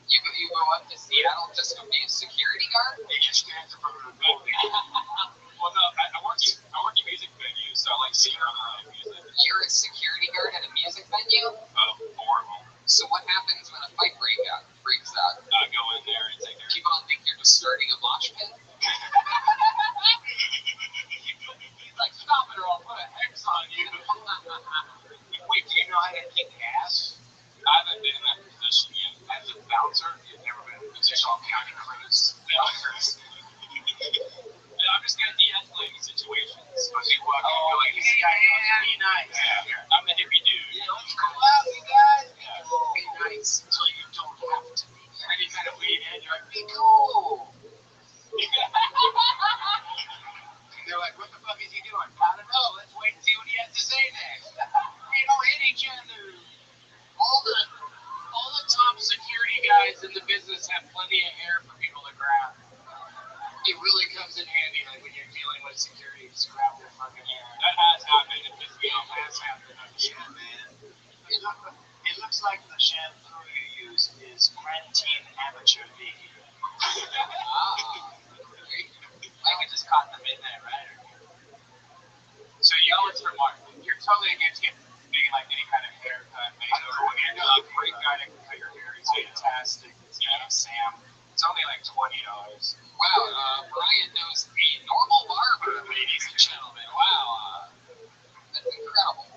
You go up to Seattle just to be a security guard? He just stands in front of the building. Well, no, I work in music venues, so I like seeing other live music. You're a security guard at a music venue? Horrible. So what happens when a fight breaks out? I go in there and take care of People don't think you're just starting a mosh pit? He's like, stop it or I'll put a hex on you. Wait, do you know how to kick ass? I haven't been in that position yet. As a bouncer, you've never been in a position. All county crews. I'm just shampoo you use is Pantene Amateur V. I can just caught the midnight rider. So you know it's for Mark. You're totally against getting like any kind of haircut, makeover. When you're a great guy that can cut your hair, he's fantastic. His name is Sam. It's only like $20. Wow, Brian knows a normal barber, ladies and gentlemen. Wow, that's incredible.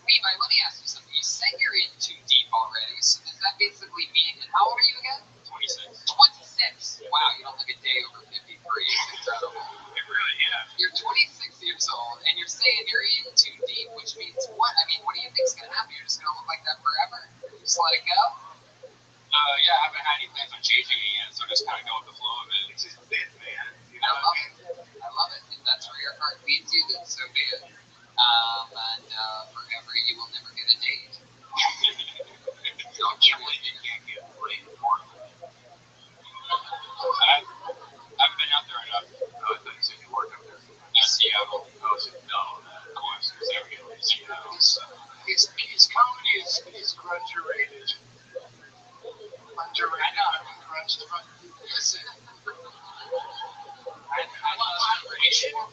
Levi, let me ask you something. You said you're in too deep already, so does that basically mean, and how old are you again? 26. 26. Wow, you don't look a day over 53. It's incredible. It really, yeah. You're 26 years old, and you're saying you're in too deep, which means what? I mean, what do you think's going to happen? You're just going to look like that forever? Just let it go? Yeah, I haven't had any plans on changing it yet, so just kind of go with the flow of it. It's just it, man. You know? I love it. If that's where your heart leads you, then so be it. And forever you will never get a date. So I can't believe you can't get free Portland. I haven't been out there enough. I thought you said you worked up there. Seattle. No, of course, there's every Seattle. So. His comedy is grunge rated. Underrated. I know. Grunge the fuck. Listen. We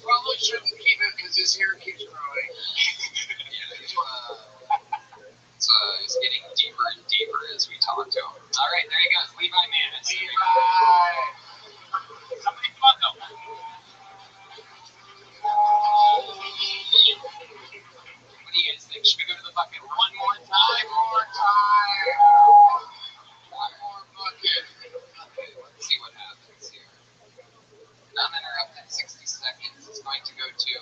probably shouldn't keep it because his hair keeps growing. It's getting deeper and deeper as we talk to him. All right, there he goes, Levi Manis. Levi! Somebody fun though. What do you guys think? Should we go to the bucket one more time? One more bucket. Okay, let's see what happens here. Uninterrupted 60 seconds. It's going to go to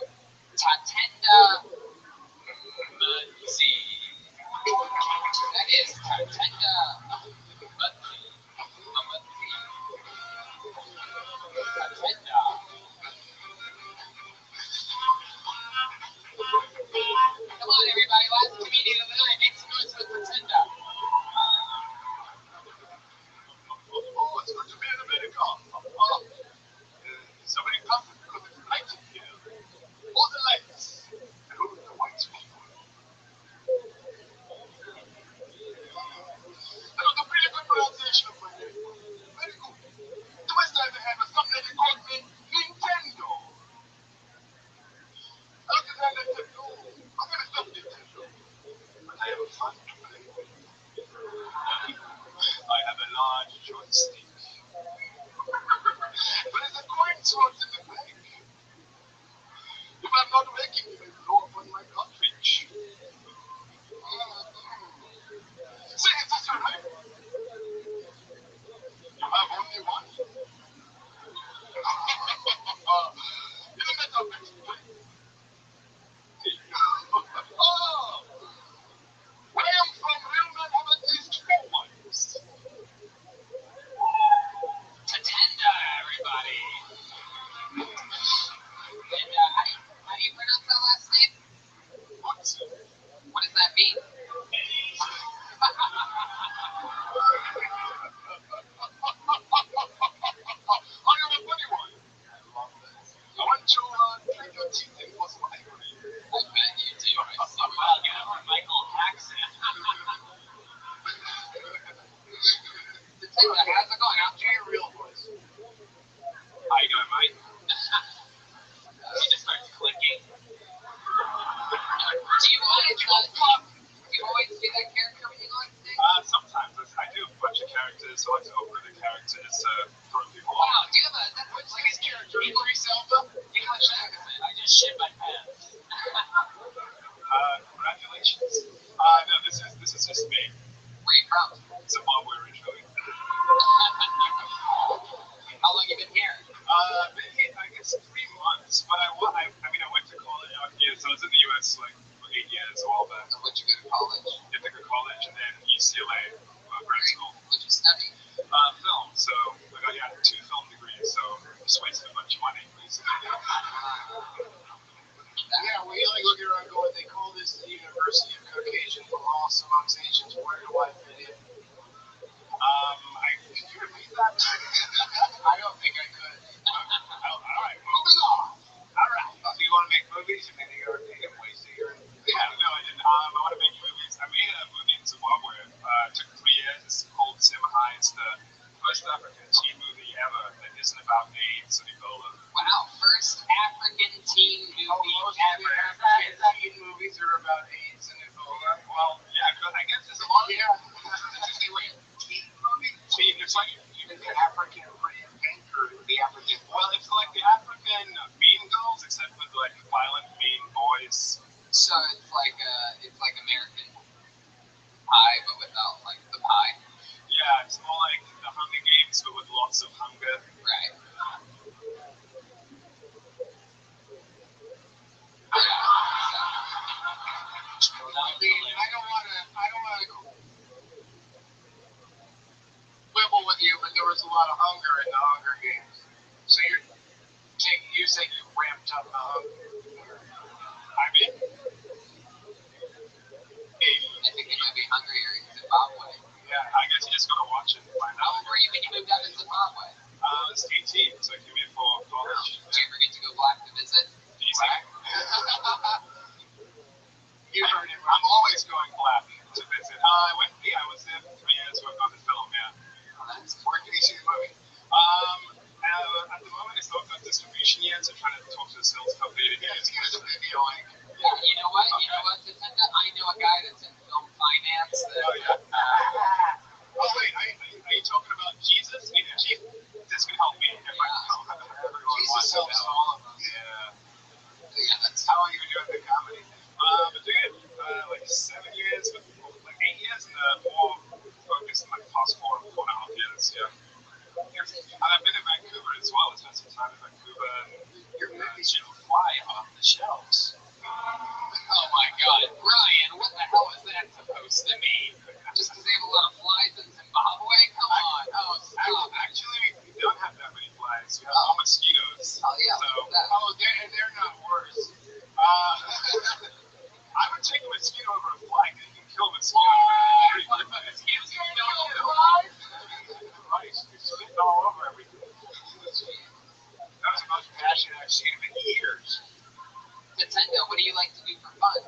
Tatenda Mudzi. That is Tatenda Mudzi. Tatenda. Come on, everybody. Last comedian of the night. Make some noise for Tatenda. Oh, it's good to be in America. Somebody come because it's light in here. All the lights. And all the white people. I got a pretty good pronunciation of my name. Very good. The West Side they have something that they call me Nintendo. I look at that Nintendo. I'm going to stop Nintendo. But I have a fun to play. I have a large joystick. But it's a coin slot in the bank. If I'm not making it, I blow up on my cartridge. Say, is this your life? You have only one? You don't get up next time. Oh! Where I am from, real men have at least 4 wives. Tatenda, everybody. And how do you pronounce that last name? What? What does that mean? I am a funny one. I want to drink your teeth in what's my agree. I bet you do. I see. Wow, get over Michael Jackson. Tatenda, how's it going? I'll do your real voice. How you doing, Mike? He just starts clicking. Do you always do that character when you go on stage? Sometimes I do a bunch of characters, so I like to open the characters to throw people Wow, off. do you have what's like his character? Idris Elba? English accent. I just shit my pants. Congratulations. No, this is just me. Where you from? Zimbabwe originally. How long you been here? Been here, I guess 3 months, but I went to college out here, so I was in the U.S. like for 8 years, all that. So where'd you go to college? Ithaca College and then UCLA, grad school. What'd you study? Film. So I got 2 film degrees, so just wasted a bunch of money, basically. Yeah, we like looking around going, they call this the University of Caucasian for lost amongst Asians. Where do I fit in? Could you repeat that? I don't think I could. All right, moving on. All right. So you want to make movies? You think you're wasting your... Yeah, no, I didn't. I want to make movies. I made a movie in Zimbabwe worst African teen movie Most ever. African teen movies are about AIDS and Ebola. Well, yeah, because I guess there's a lot of teen movies. Teen, it's like Even the African pretty in pink or the African. well, it's like the African Mean Girls, except with like violent, mean boys. So it's like American Pie, but without like the pie. Yeah, it's more like the Hunger Games, but with lots of hunger. Right. I don't want to quibble with you, but there was a lot of hunger in the Hunger Games. So you say you ramped up the hunger. I mean, I think they might be hungrier in Zimbabwe. yeah, I guess you just gotta watch it and find How out. old were you when you moved out to Zimbabwe? I was 18, so I came here for college. Did you ever get to go black to visit? Easy. You heard it. I'm always going black to visit. I was there for 3 years working on the film, yeah. Where can you see the movie? At the moment, it's not got distribution yet, so I'm trying to talk to the sales company to get it. Give us a video link. Yeah, you know what? You know what, Tatenda? I know a guy that's in film finance that Oh, yeah. Oh, wait, are you talking about Jesus? Maybe Jesus can help me. If I Jesus helps all of us. Yeah. that's How long have you been doing the comedy? Been doing it like 7 years, but like 8 years, and more focused in like the past 4.5 years, yeah. And I've been in Vancouver as well. I spent some time in Vancouver. Your movies should fly off the shelves. Oh my God, Brian, what the hell is that supposed to mean? Just because they have a lot of flies in Zimbabwe? Come on, oh stop. Actually, we don't have that many flies. We have more mosquitoes. Oh yeah, So, They're not worse. I would take a mosquito over a fly because you can kill a mosquito. Mosquitoes can kill flies? Right, you're spitting all over everything. That was the most passion I've seen him in years. Tatenda, what do you like to do for fun?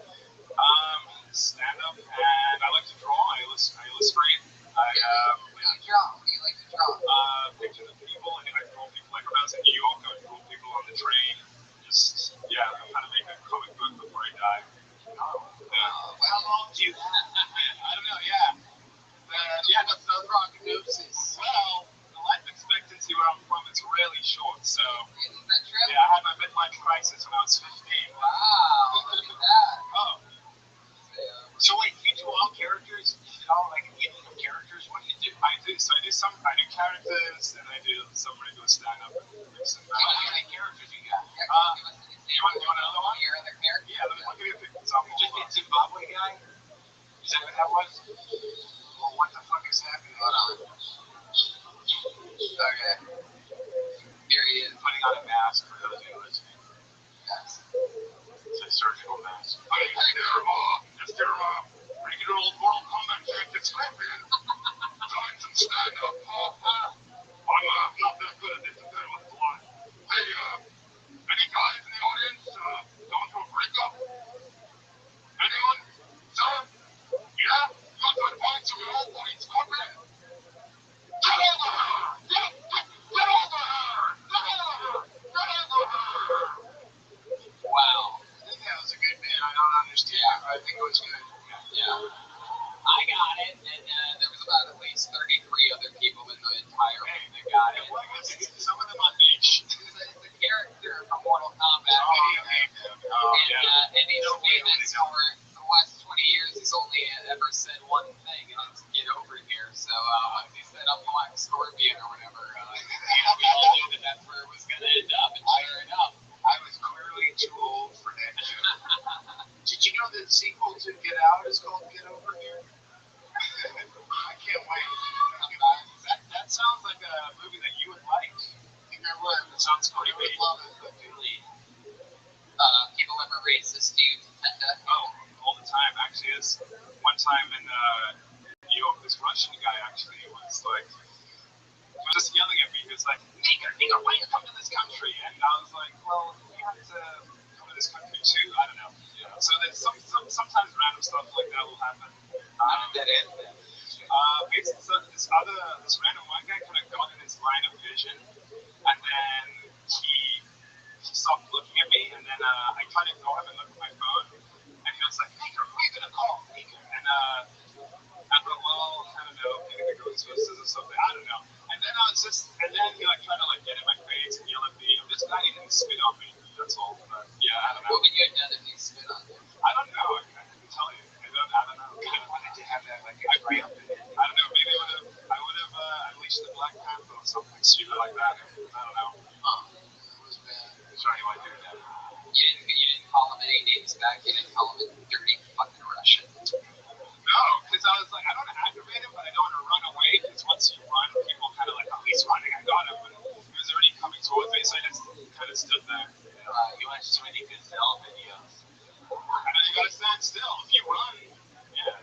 Stand up, and I like to draw. I illustrate. What do you draw? What do you like to draw? Pictures of people, and I draw people. Like when I was in New York, I would draw people on the train. Just, yeah, I'm trying to make a comic book before I die. How long do you have? I don't know, yeah. That's no prognosis. Well, the life expectancy where I'm from is really short, so Is that true? yeah, I had my midlife crisis when I was 15. Wow, look at that. Oh, So wait, you do all characters? You all like eating of characters? What do you do? I do characters, and I do some regular stand-up. How many characters you got? You want another one? Your other character? Yeah, let me give you a quick example. Just the Zimbabwe guy? Is that what that was? Well, what the fuck is happening? Hold on. Okay. Here he is. Putting on a mask for those of you listening. Yes. It's a surgical mask. Hey there, Mom. It's their regular old Mortal Kombat trick that's Scorpion. Doing some stand-up. I'm not that good at this. I'm good with blood. Hey, any guys in the audience going through a breakup? Anyone? Sir? Yeah? You want to advise some old buddy Scorpion? Get over here! Get over here! Get over here! Get over here! Wow. I think that was a good bit. I don't understand. I think it was good. Yeah. I got it, and there was about at least 33 other people in the entire room that got it. Some of them on niche. It's a character from Mortal Kombat. And he's famous for the last 20 years. He's only ever said one thing, and it's "get over here." So once he said "I'm Black Scorpion" or whatever, we all knew that that's where it was going to end up. And sure enough, I was clearly too old for that joke. Did you know that the sequel to Get Out is called Get Over Here? I can't wait. That sounds like a movie that you would like. I think I would. It sounds Pretty great. big. Love it. But really, people ever racist to you, Tatenda? Oh, all the time. Actually, this one time in New York, this Russian guy actually was like, just yelling at me. He was like, nigger, why you come to this country? And I was like, well, you have to come to this country too. I don't know. Yeah. So there's sometimes random stuff like that will happen. How did that end? Basically, so this random white guy kind of got in his line of vision, and then he stopped looking at me, and then I tried to go up and look at my phone, and he was like, Baker, who are you gonna call? Baker. And I thought, well, I don't know, maybe the Ghostbusters or something. I don't know. And then and then he like tried to like get in my face and yell at me. I'm just glad he didn't spit on me. That's all. But yeah, I don't know. What would you have done if he spit on you? I don't know. I couldn't tell you. I don't know. Why did you have that like I agree up in it? I don't know. Maybe I would have unleashed the Black Panther or something stupid like that. I don't know. It was bad. Sorry, why did that? You didn't call him any names back. You didn't call him a dirty fucking Russian. No, because I was like, I don't want to aggravate him, but I don't want to run away. Because once you run, people kind of like, oh, he's running. I got him, but he was already coming towards me, so I just kind of stood there. You watch too many gazelle videos. I know you gotta stand still. If you run, yeah.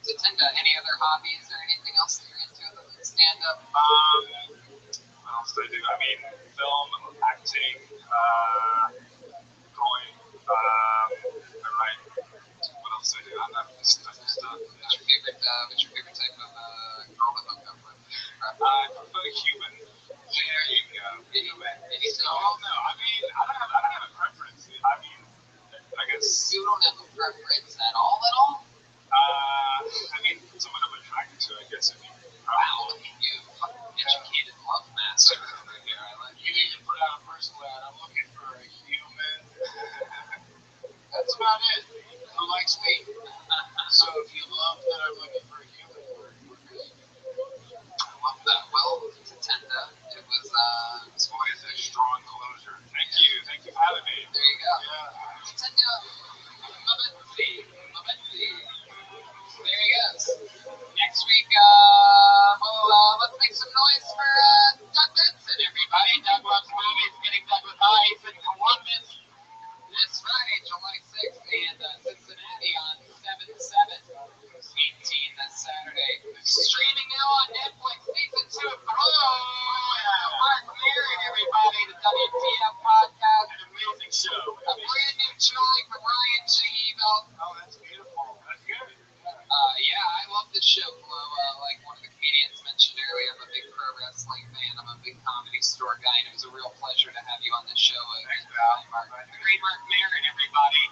Zatinda, any other hobbies or anything else that you're into other than stand-up? What else do I do? I mean, film, acting, going, I write. What else do I do? I'm not just stuff. What's your favorite type of girl to hook up with? I prefer human. There you go. Human. Oh no, I mean, I don't have a preference. I mean, I guess. You don't have a preference at all? I mean, someone I'm attracted to, I guess. Wow, look at you, fucking educated love master over here. I like You need to put out a personal ad. I'm looking for a human. That's about it. Who likes me? So if you love that I'm looking for a human, we're good. I love that. Well, Zatinda, it was always a strong closure. Thank you for having me. there you go. Yeah. Zatinda, Momenty. There he goes. Next week, let's make some noise for Doug Benson, everybody. Doug loves movies, getting Doug with Ice in Columbus this Friday, July 6th, and Cincinnati on 7/7. 18 this Saturday. Streaming now on Netflix, season 2 of Mark Maron, everybody, the WTF podcast. An amazing show. A brand new Charlie from Ryan G. Oh, that's beautiful. That's good. Yeah, I love this show, Flo. Like one of the comedians mentioned earlier, I'm a big pro wrestling fan. I'm a big comedy store guy, and it was a real pleasure to have you on this show. Thanks, Al. The great Mark Maron, everybody.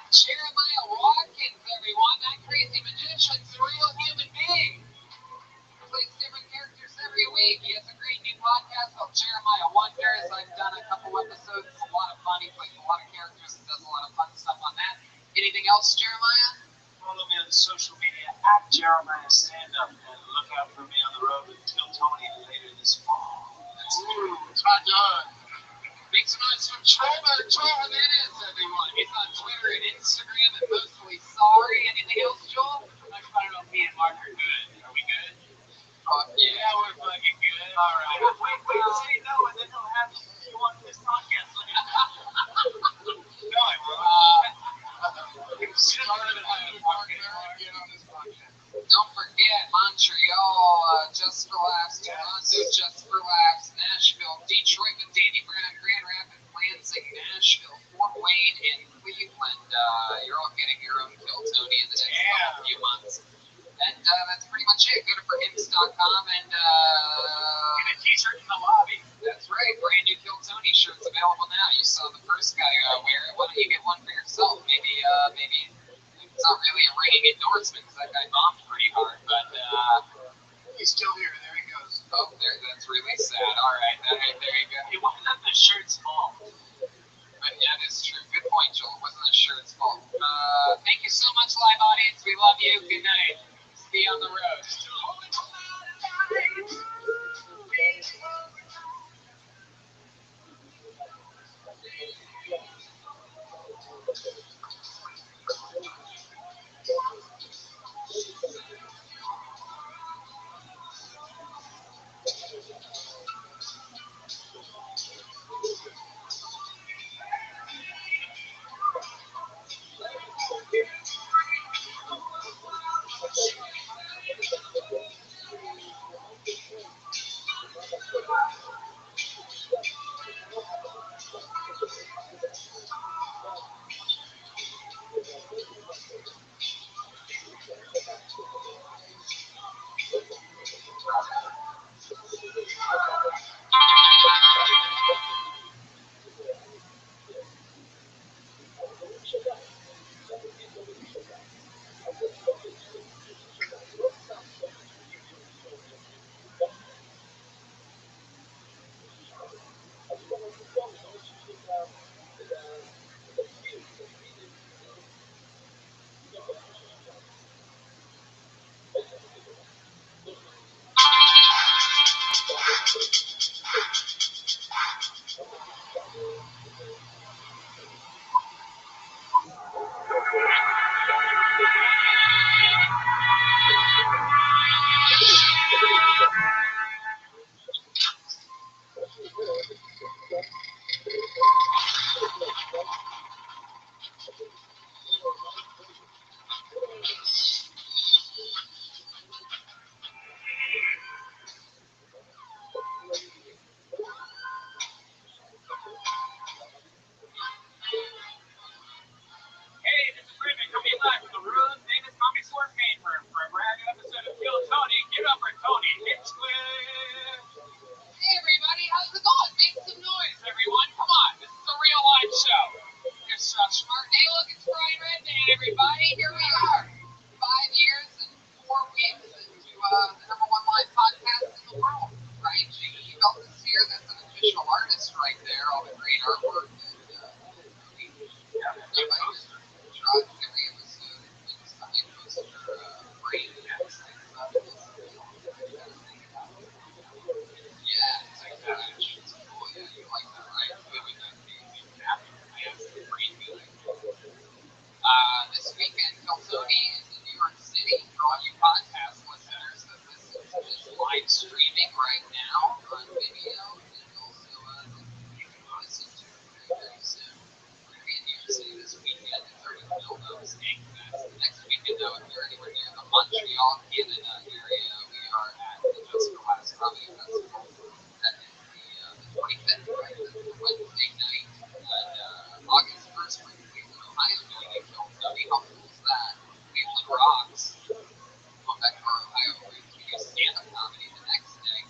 Jeremiah Watkins, everyone. That crazy magician's a real human being. He plays different characters every week. He has a great new podcast called Jeremiah Wonders. I've done a couple episodes. It's a lot of fun. He plays a lot of characters and does a lot of fun stuff on that. Anything else, Jeremiah? Follow me on social media at Jeremiah Stand Up, and look out for me on the road with Kill Tony later this fall. It's not done. Make some noise from Trevor Menace, everyone. He's on Twitter and Instagram and mostly sorry. Anything else, Joel? I don't know if me and Mark are good. Are we good? Yeah, we're fucking good. All right. Wait, say no, and then he'll have you on this podcast. No, I won't. Don't forget Montreal, Just for Laughs, Toronto, Just for Laughs, Nashville, Detroit with Danny Brown, Grand Rapids, Lansing, Nashville, Fort Wayne, and Cleveland. You're all getting your own Kill Tony in the next few months. And that's pretty much it. Go to forhims.com and get a t-shirt in the lobby. That's right. Brand new Kill Tony shirts available now. You saw the first guy wear it. Why don't you get one for yourself? Maybe it's not really a ringing endorsement because that guy bombed pretty hard, but he's still here. There he goes. Oh, that's really sad. All right, there you go. It wasn't the shirt's fault. But yeah, that is true. Good point, Joel. It wasn't the shirt's fault. Thank you so much, live audience. We love you. Good night. See you on the road. Hey, this is Rabbi coming live from the world's famous comic store paper for a brand new episode of Kill Tony. Give it up for Tony Hinchcliffe. Hey everybody, how's it going? Make some noise, everyone. Come on, this is a real live show. Here's Smart. Hey, look, it's Brian Redman, everybody. Here we are. 5 years and 4 weeks into the number one live podcast in the world, right? J.E. Belt is here. That's an official artist right there. All the great artwork. This weekend, Keltoni is in New York City. For all you podcast listeners that listen to this live streaming right now on video, and also you can listen to it very soon. We're going to be in New York City this weekend. It's already filled up. Snake Fest. Next weekend, though, if you're anywhere near the Montreal, Canada area, we are at the Just for Last Comedy Festival. That is the 25th, right? That's the Wednesday night. And August 1st, we're in Cleveland, Ohio, doing a film study. How cool is that? Cleveland rocks. Going back to our Ohio roots, we do stand-up comedy the next day.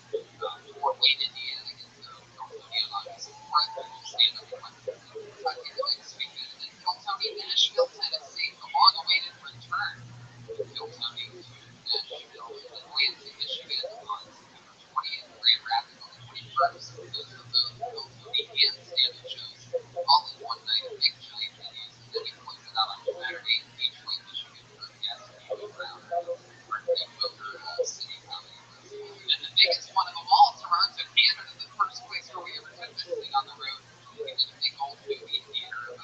Fort Wayne, Indiana gets a film study on August 4th. We do stand-up in Lexington, Kentucky the next weekend. And then Film Tony, Nashville, Tennessee, the long-awaited return of Film Tony to Nashville and Lansing, Michigan on September 20th, Grand Rapids on the 21st. Those are the Film Tony and stand-up shows all in one night at big giant venues. And then he closes it out on Saturday in Detroit, Michigan for the SBU round for the Poker City Comedy Festival. And then the biggest one of them all, Toronto, Canada, the first place where we ever took this thing on the road. We did a big old movie theater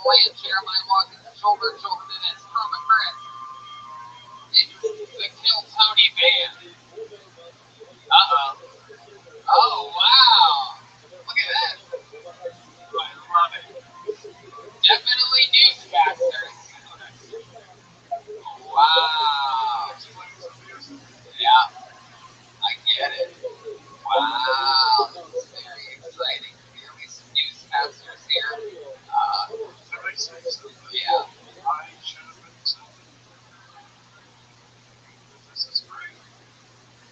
land. Jeremiah Watkins, shoulder to Dennis. From a Chris. It's the Kill Tony band. Uh-oh. Oh, wow. Look at this. I love it. Definitely newscasters. Wow. Yeah, I get it. Wow, this is very exciting. Clearly some newscasters here. Yeah. This is great.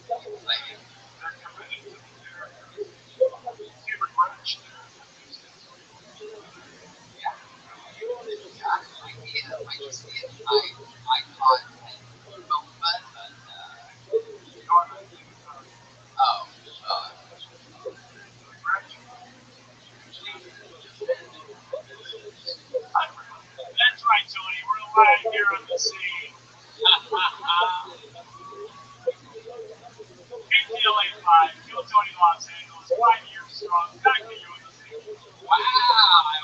Exciting. They're committed to their favorite branch there. Yeah. Might just be an icon and moment, but oh, That's right, Tony. We're live here on the scene. KTLA 5, Kill Tony Los Angeles, 5 years strong. Back to you in the scene. wow, I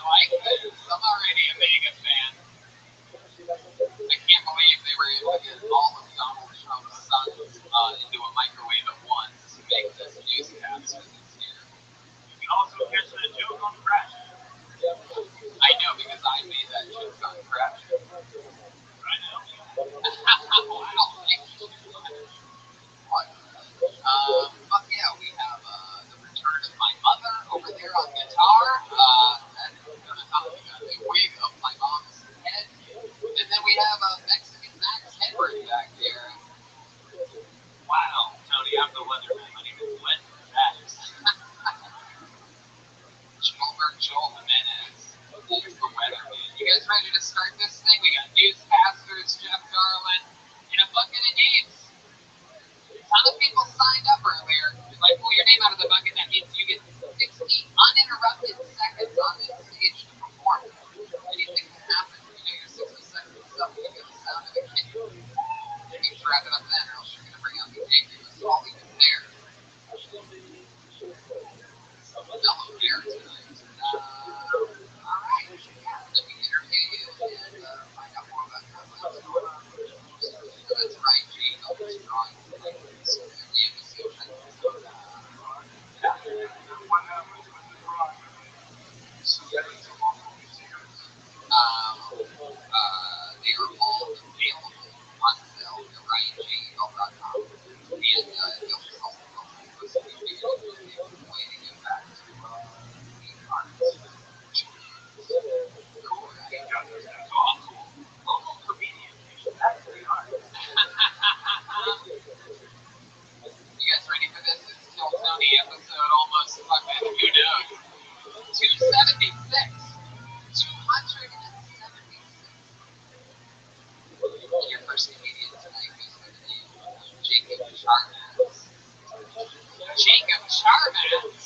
like this. I'm already a mega fan. I can't believe they were able to get all of Donald Trump's sons into a microwave at once to make this newscast for this year. You can also catch that joke on Crash. I know because I made that joke on Crash. I know. Wow, thank you. But yeah, we have the return of my mother over there on guitar. And a wig of my mom's head. And then we have Mexican Max Hedberg back here. Wow, Tony, I'm the weatherman. My name is Glenn Max. Joel Jimenez is the weatherman. You guys ready to start this thing? We got newscasters, Jeff Garland, and a bucket of names. A ton of people signed up earlier. If I pull your name out of the bucket, that means you get 60 uninterrupted seconds on this stage to perform. Anything can happen. You know your 60 seconds up, you get the sound of a kid. You need to wrap it up then, or else you're going to bring out the angry assault even there. Mellow here tonight. Alright. Let me interview you and find out more about what's going on. So that's Ryan G. Always drawing tonight. So the episode that What happens with the drawing? Submit it to local museums. They are all available on sale at RyanJeagle.com. And you'll also post a video of them way to get back to the cards. Cool, right? Cool. Local comedian. Back to the art. You guys ready for this? It's Kill Tony episode almost fucking, who knows? 276. 276. Your first comedian tonight goes by the name of Jacob Charmans. Jacob Charmans!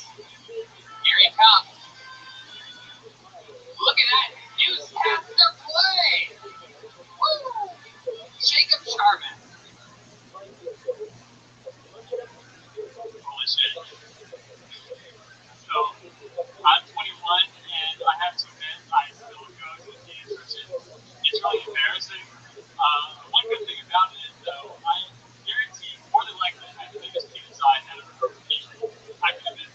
Here he comes. Look at that newscaster play! Woo! Jacob Charmans. Holy shit. So, I'm 21 and I have to admit I still go to the theater. It's really embarrassing. One good thing about it is, though, I guarantee more than likely I have the biggest penis I have ever. I could have been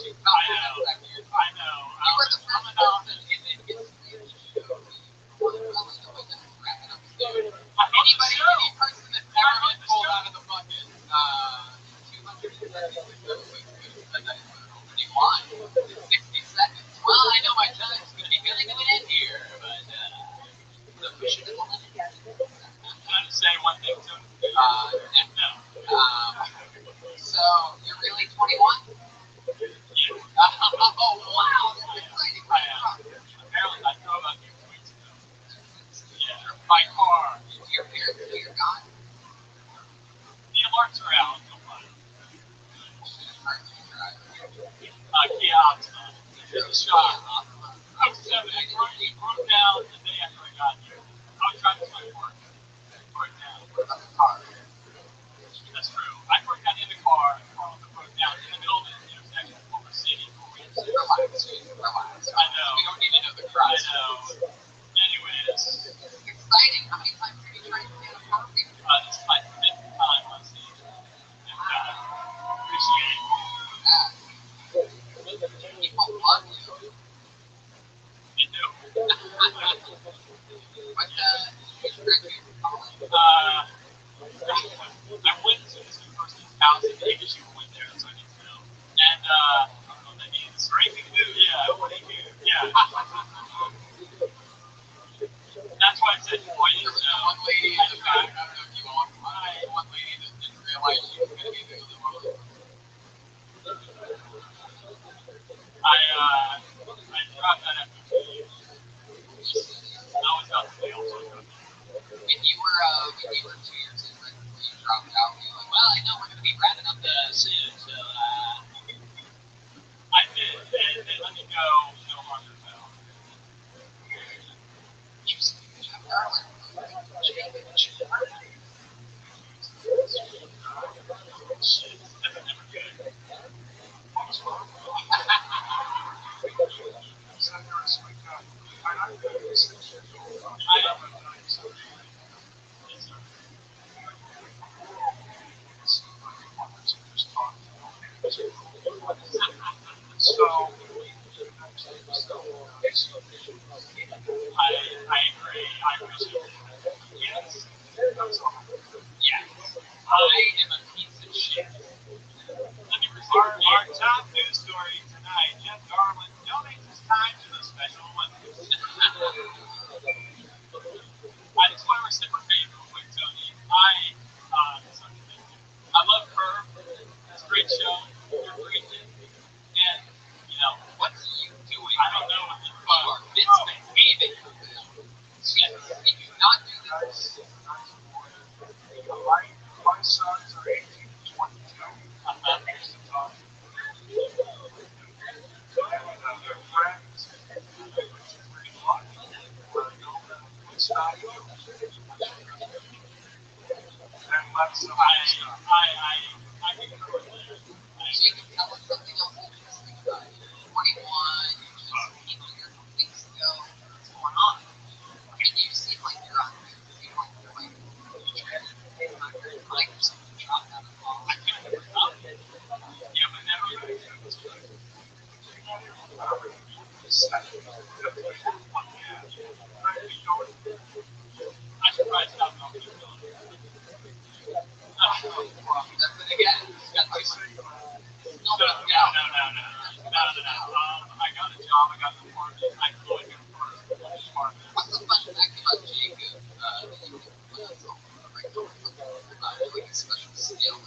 you come in that second year. I know. You were the first person in the history of the show to really know what this is wrapping up to. Any person that's ever been pulled out of the bucket, 60 seconds. Well, I know my time's going to be really coming in here, but the push it in the limit. Can I just say one thing to him? No. So, you're really 21? Oh, wow. That's exciting. Apparently, I drove out here 2 weeks ago. Yeah. My car. Your parents know you're gone? The alerts are out. No problem. Kia Optima. It's a shop. I was 7. It broke down the day after I got here. I was driving to my work. It broke down. What about the car? That's true. I broke down in the car. The car broke down in the middle of the intersection of Culver City. Relax. I know. We don't need to know the cross. I know. Anyways. It's exciting. How many times have you tried to get a car? This is my 5th time on stage. And appreciate it. People love you. You do. What did you graduate from college? I went to this university's house and English people went there, so I need to know. And I don't know what that means. Ranking food, yeah. Thank you. Yeah. That's why I said 4 years now. One lady in the back, I don't know if you all one lady that didn't realize she was going to be the one. I dropped that after 2 years. I was about to fail, so I dropped it. When you were 2 years in, right before you dropped out, you were like, well, I know we're going to be wrapping up soon, so I did. They let me go no longer fell. you said you dropped early. Shit, that's never good. I agree. I appreciate it. Yes. Yes. I am a piece of shit. Our top news story tonight, Jeff Garland donates his time to the Special Olympics. I just want to reciprocate real quick, Tony. I love Curb. It's a great show. You're great. And, you know, What are you doing? I don't know what the You are misbehaving. Yes. If you not do this, My sons are 18 and 22. Their friends, stop you, and let some stuff. I think it's worth it. so you can tell us something else interesting about you. You're 21, you're just, you're a couple weeks ago. What's going on? I mean, you seem like you're on there. You seem like you're like, like something dropped out of the ball. I can't remember nothing. Yeah, but never really. I should probably stop talking to you. But again, that's like, No. I got a job. I got an apartment. I flew in here first. what's the fun fact about Jacob that you can put us on the regular like a special skill and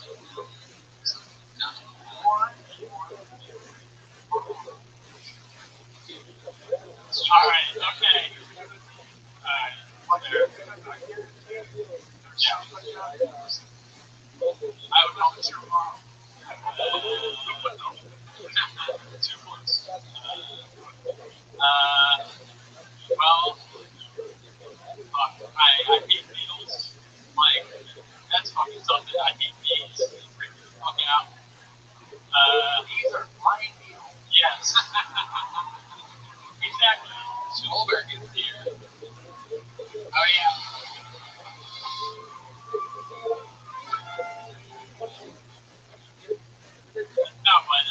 something not All right. Okay. All right. I would know it's your mom. 2 points. Well, I hate needles. Like, that's fucking something. I hate bees. Freak the fuck out. These are flying needles. Yes. Exactly. Schulberg is here. Oh yeah. No, but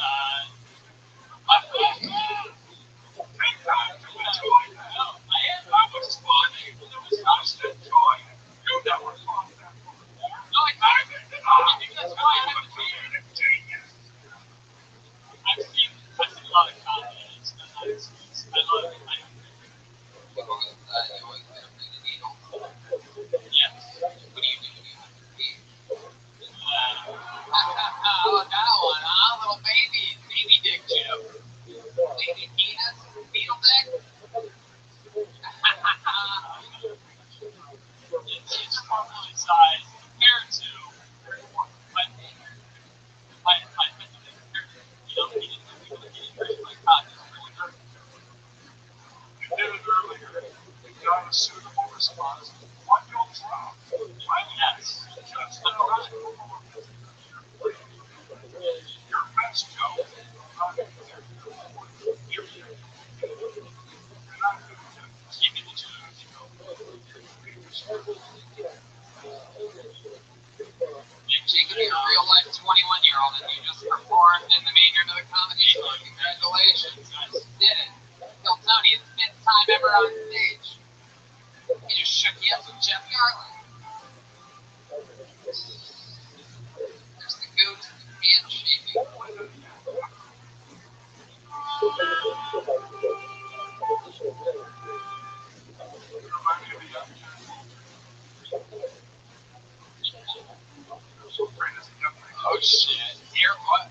Oh shit! Here, what?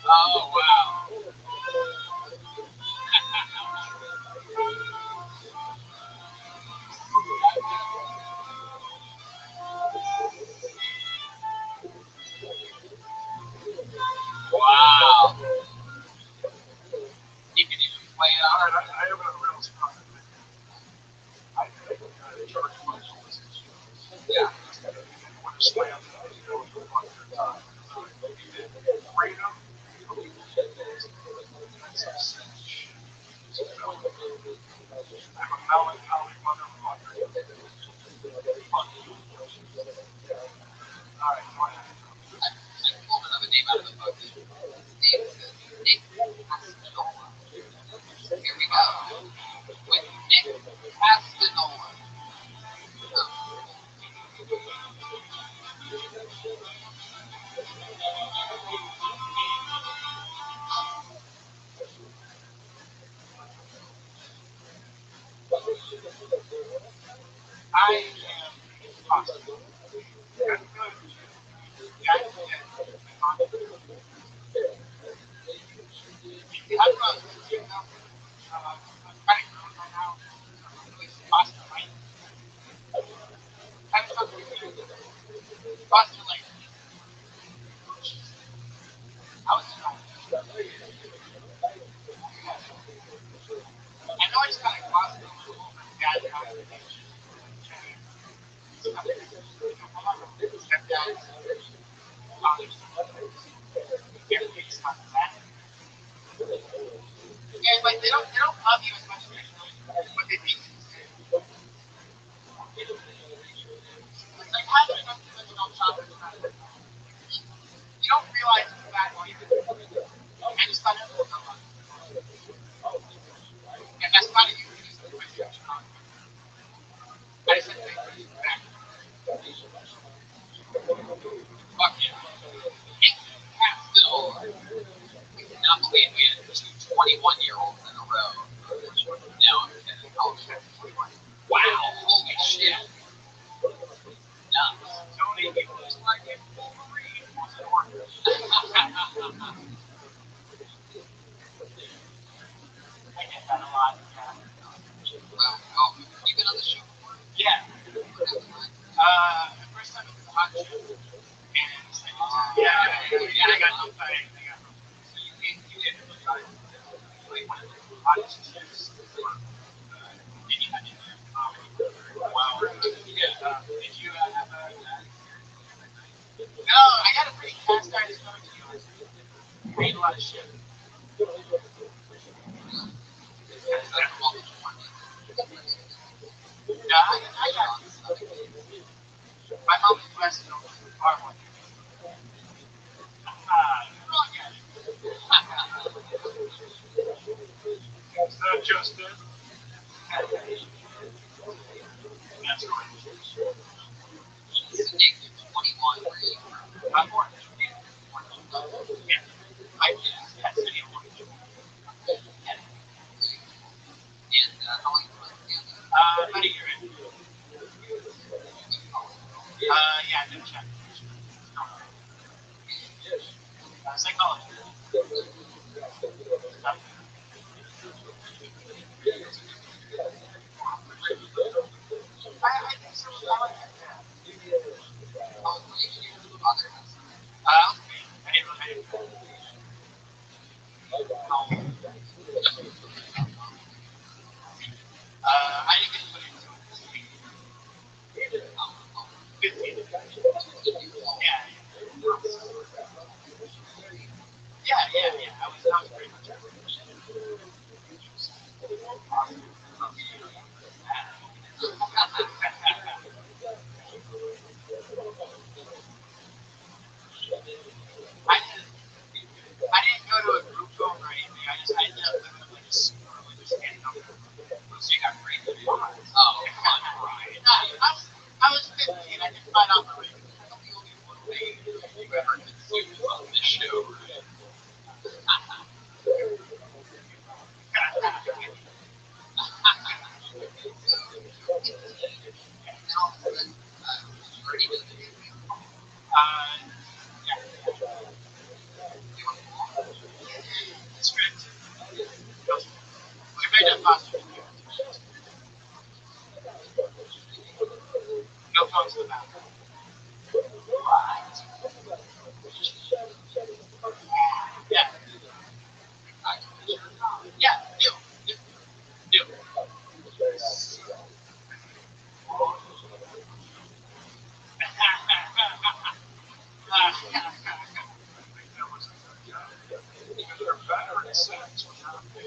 Oh wow! Wow! You can even play it All out. right, I have a real strong opinion. I think George Bush was Yeah. when a slam dunk, you know, you want your time. Freedom, that's some sad shit. I'm a melancholy motherfucker. Fuck you. All right, go ahead. I pulled another name out of the book. His name is Nick Castagnolo. Here we go. With Nick Castagnolo. I am possible. That's good. That's it. I'm from I'm trying to remember right now. Boston, right? I'm from Boston, like I was in I know it's kind of crossed a little bit bad combination. It's kind of, I'm not going to step down. Everything's not that. And like they don't love you as much as they should, but they think it's like having an unconventional childhood friend. You don't realize it's a bad one. And it's not everyone. And that's not a euphemism for your child. I said things back. Fuck yeah. Still, I cannot believe we had two 21-year-olds in a row. Now I'm in college. Wow, holy shit. Nuts. Tony, he looks like a Wolverine was an orphan. I get that a lot. You been on the show before? Yeah. The first time it was a hot show. And the second time, yeah, I got no fight. So you did it. Like one of the hottest chicks. And you had to do comedy. Wow. Yeah. Did you have a No, I got a pretty cast iron stomach, to be honest. you ate a lot of shit? Yeah, I got my mom was blessed to far more. Wrong guy. So Justin. That's right. It's Nick, 21, where you from? I'm born. Yeah. I did. That's city of Orange. And how long you been in Canada? About a year in. Yeah, no check. Psychology. I think so. I like it. Yeah. How long were you in your father? I didn't I didn't get put into it. 15. Yeah. Yeah. I was pretty much I didn't go to a group home or anything. I ended up living in like a super religious family. So you got raped? heard it said it's not big.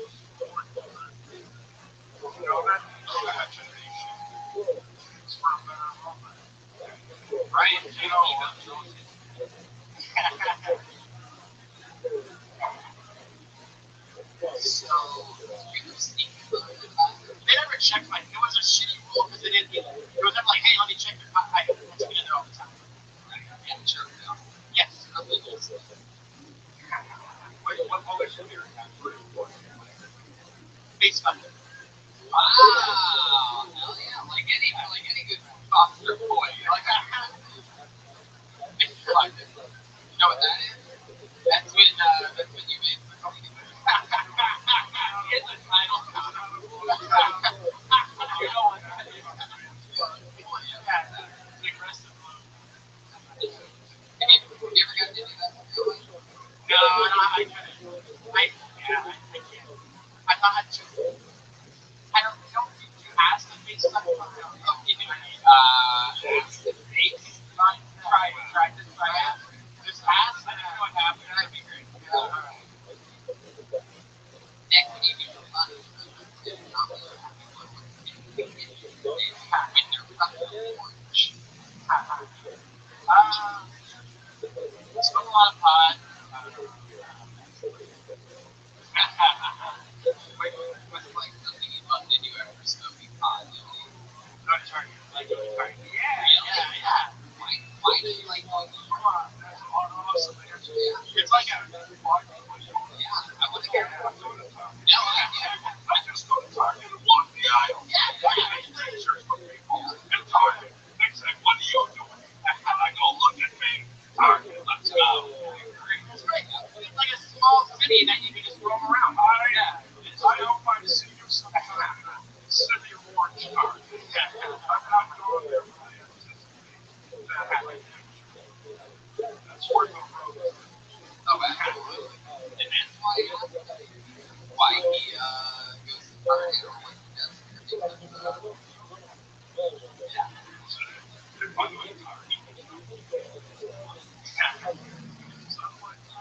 You know that imagination is for a better moment. Right? You know, So, they never checked my. It was a shitty rule because they didn't. It was never like, hey, let me check your. I can get in there all the time. Yeah, sure. Yeah. Yes. what always weird. Face value. Wow. Hell yeah. Like any good foster boy. Like you know what that is? That's when you made the company. Get the title count. You know what that is? The aggressive move. Have you ever gotten into that? No, I couldn't. I can't. I'm not too. I don't think you ask the face stuff. Ask the face. Try this. Just ask. I don't know what happened. That'd be great. Nick, when you do your fun, Smoke a lot of pot. what's like something you love to do after smoking pot? Go to Target. Like go to Target. Yeah. Why do you like going to Awesome answer. It's like a. Yeah, I want to hear it. No, I just go to Target and walk the aisle. I get t-shirts from people. And Target, they say, what are you doing? And I go, look at me. Target, let's go. It's great. It's like a small city that you can just roam around. I hope I see you sometime. City of Orange Target. I'm not going there, but I anticipate that happening. That's where the road is. Oh, absolutely. And that's why he goes to Target or what he does here because If I went to Target,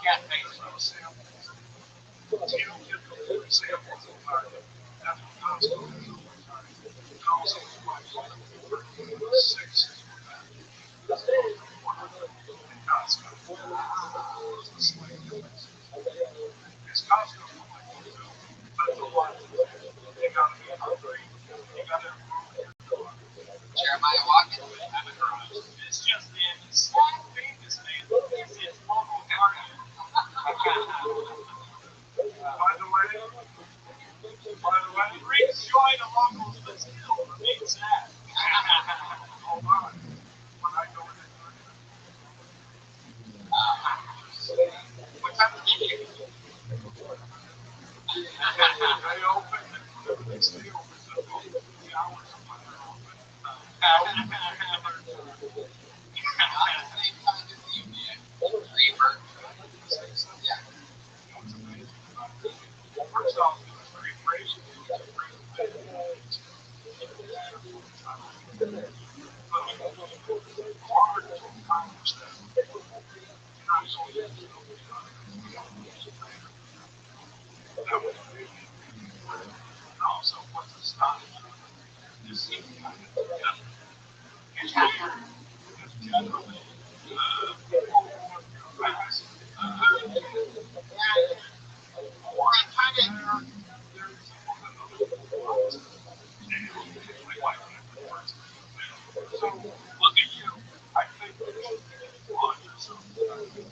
Yeah, thanks. no samples. You don't get the full samples of Target. That's what Costco is all the time. Costco is my fault. 6 is what that is. That's and Costco. It's a slight difference. It's Costco for my go-to. But it's a lot to do. You gotta be hungry. You gotta improve your car. Jeremiah Watkins. I'm a garage. It's just in slack famous man. It's his local Target. By the way, Brings joy to locals, but still remains sad. hold on. When I go into Target, What time of day is it? they open, they stay open till about 3 hours of when they're open. Not the same time as you, man. Reaper. Yeah. What's amazing about it? First off, it was very crazy. It was great to pay there full time. But hard to accomplish that. You're not going to do it. That was really, really great. And also, what's astonishing is seeing kind of together. It's weird because generally, people who have come back, or kind of there's people that other people want to. Like, why would I put words in your mouth? So, look at you. I think you should applaud yourself tonight.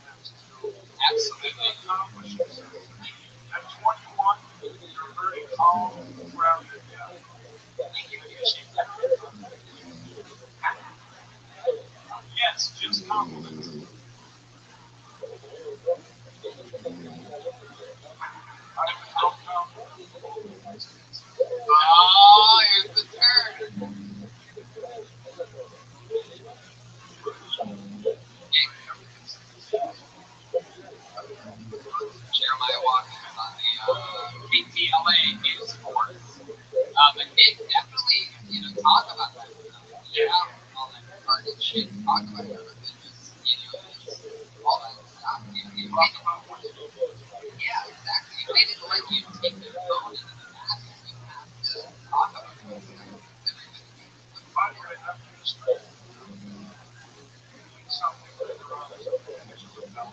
That's to Absolutely. accomplish yourself. At 21, you're very calm, grounded, yeah. Yes, just compliments. I don't know. Oh, here's the turn. Jeremiah Watkins on the KTLA News Sports. But Nick, definitely, talk about that stuff. All that target shit. Talk about your religious, all that stuff. Talk about what you do. Yeah, exactly. let you take their phone into the back, you have to talk about it. By the way, I'm just doing something later on as a picture of that.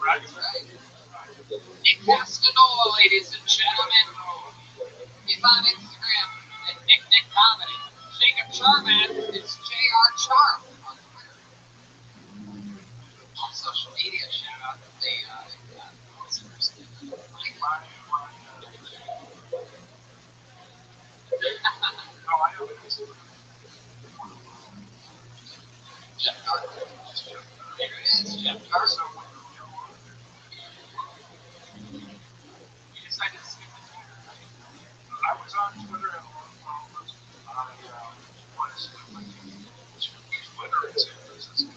That's right. Nick Castanola, ladies and gentlemen, is on Instagram at Nick Comedy. Jacob Charman is JR Charm on Twitter. On social media, shout out to the listeners. Jeff Carter. There it is, Jeff Carter. You decided to skip the Twitter, right? I was on Twitter and I was Twitter in San Francisco.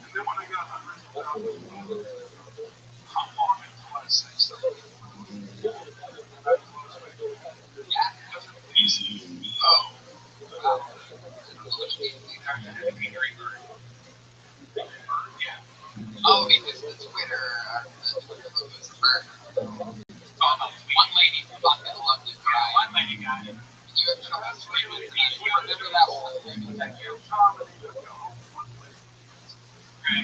And then when I got hundreds of thousands, how long until I say something? I close my door. Yeah. Doesn't easy. Oh. Wow. Oh, because the Twitter logo is a bird. One lady fucking loved it, guy. One lady guy. You have trouble with that. You remember that one?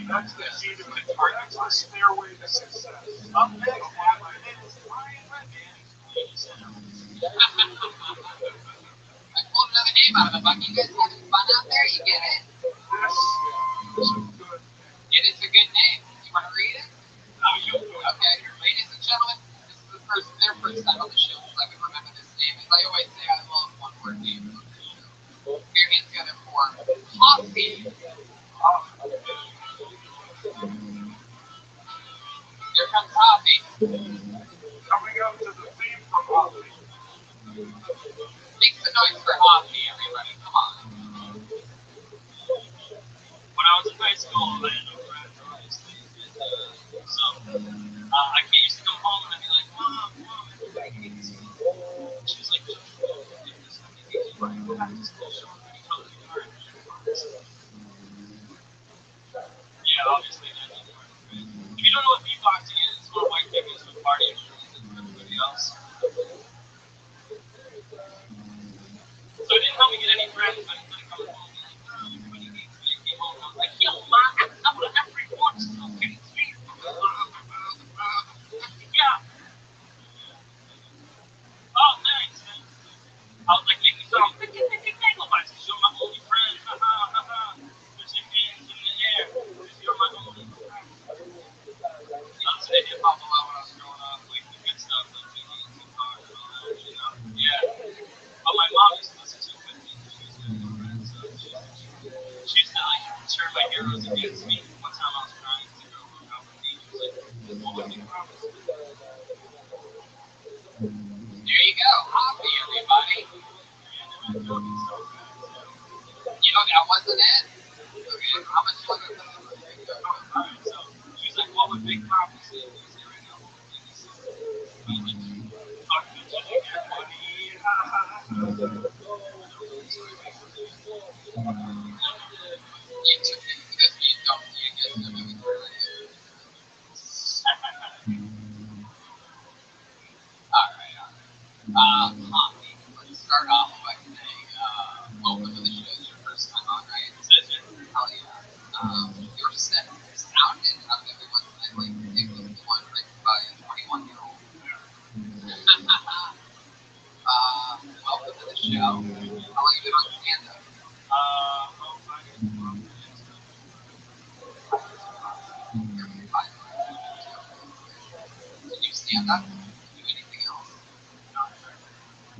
That's the key to it. That's the stairway to success. Up next, is Brian Redman. I pulled another name out of the bucket. You guys having fun out there? You get it? This is a good. It is a good name. You want to read it? No, you'll do it. Okay, ladies and gentlemen, this is their first time on the show, so I can remember this name. As I always say, I love one-word names on this show. Put your hands together for Coffee. Here comes Coffee. Coming up to the theme from Holly. Make some noise for Coffee, everybody. Come on. When I was in high school, I had no friends, obviously. I used to come home and I'd be like, Mom, everybody hates me. She was like, just go back to school, show them how to car. Yeah, obviously, that's not part of it. If you don't know what beatboxing is, it's what white people do party instruments and everybody else. So it didn't help me get any friends. I didn't come home and be like, oh, everybody hates me. I came home and I was like, yo, Mom, everyone still hates me. Yeah. Oh, thanks. I was like making some megalobytes because you're my only friend. Put your hands in the air because you're my only friend. That's the hip hop a lot when I was growing up, like the good stuff, like Biggie and Tupac and all that, you know? Yeah. But my mom used to listen to it with me because she was good friends, so she used to like turn my heroes against me. One time I was crying to go hook up with me. She was like, what would you promise? There you go. Coffee, everybody. You know, that wasn't it. Okay, how much longer can I go? Alright, so she's like, what would Big Papa say? We say right now, what would Biggie say? Fuck bitches, you get money. You took it because you don't you get the movie related. Alright. Coffee. Let's start off by saying, welcome to the show. It's your first time on, right? Hell yeah. Your set sounded out of everyone's head like it was the one written by a 21-year-old. Welcome to the show. How long you been on stand-up? Did you stand up? Did you do anything else?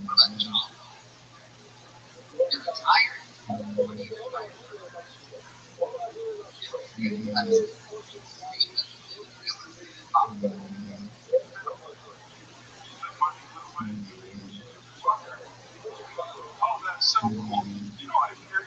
What about job? You're retired. What are you retired for? Oh, that's so cool. You know, I hear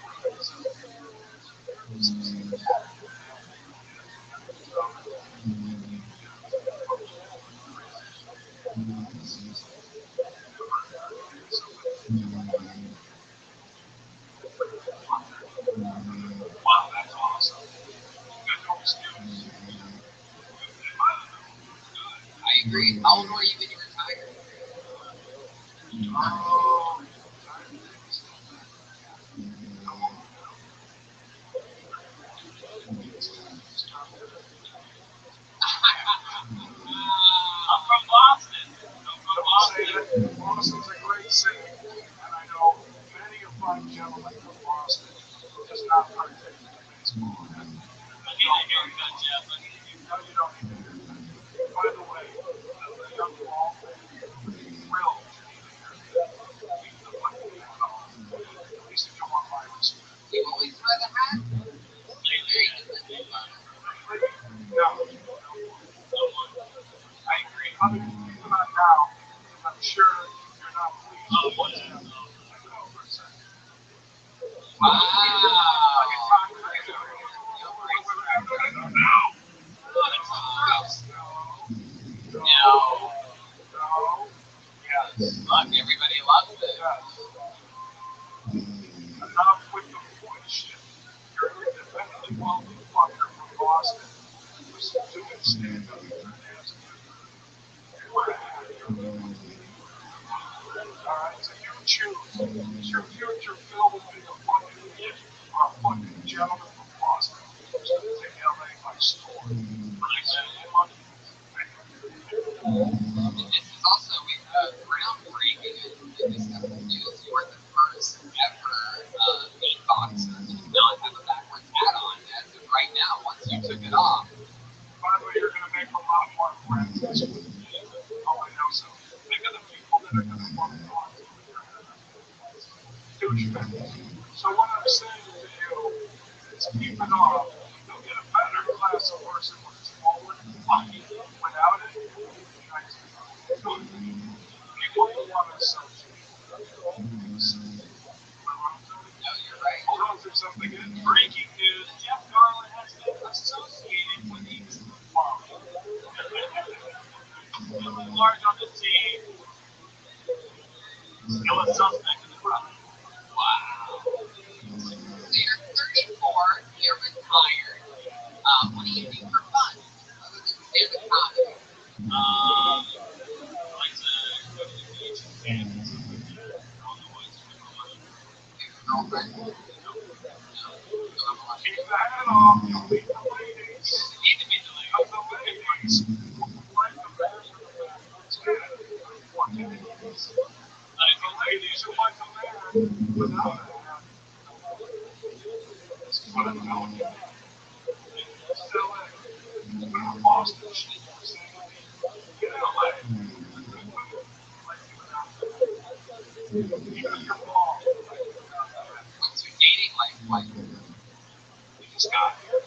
Oh, I'm from Boston. Boston's a great city, and I know many a fine gentleman from Boston who does not partake in baseball. I need a haircut, Jeff. I need a haircut. No, you don't need to do that. By the way, the young ball would be thrilled to be here. Keep the money hat on. At least if you want my respect. You always wear the hat? Very good. No, I agree. I'm going to keep it on now, because I'm sure you're not pleased with what's happening. Go for a second. Wow. Like a concrete. No. Oh, that's so gross. No. Yes. Look, everybody loves it. Yes. Enough with the bullshit. You're an independently wealthy fucker from Boston who's doing stand-up for ass. Wear a hat. Alright, so you choose. Is your future filled with being a fucking idiot or a fucking gentleman from Boston who's going to take LA by storm? And this is also groundbreaking in this episode news. You are the first ever beatboxer to not have a backwards hat on as of right now. Once you took it off, By the way, you're going to make a lot more friends this week. Oh, I know so. Think of the people that are going to want to talk to you with your head up. Douchebags. So what I'm saying to you is keep it off. You'll get a better class of person when it's forward. Without it, next time. People will want to associate. no, you're right. Hold on for something. Breaking news: Jeff Garland has been associated with these. Feeling large on the team. Still a suspect in the crime. Wow. So you're 34, you're retired. What do you do for fun other than stand-up comedy? I like to go to the beach and camp and stuff like that. On the woods with my wife. Do your girlfriend? No. So I'm a Keep the hat off. You'll meet the ladies. need to be delayed. The ladies who like the man with the backwards hat. What ladies? The ladies who like the man without a hat. This is what I'm telling you. Still in. But in Boston, she's saying to me, get in LA. Like you without the hat. Even if you're bald, like you without the hat. What's your dating life like? You just got here.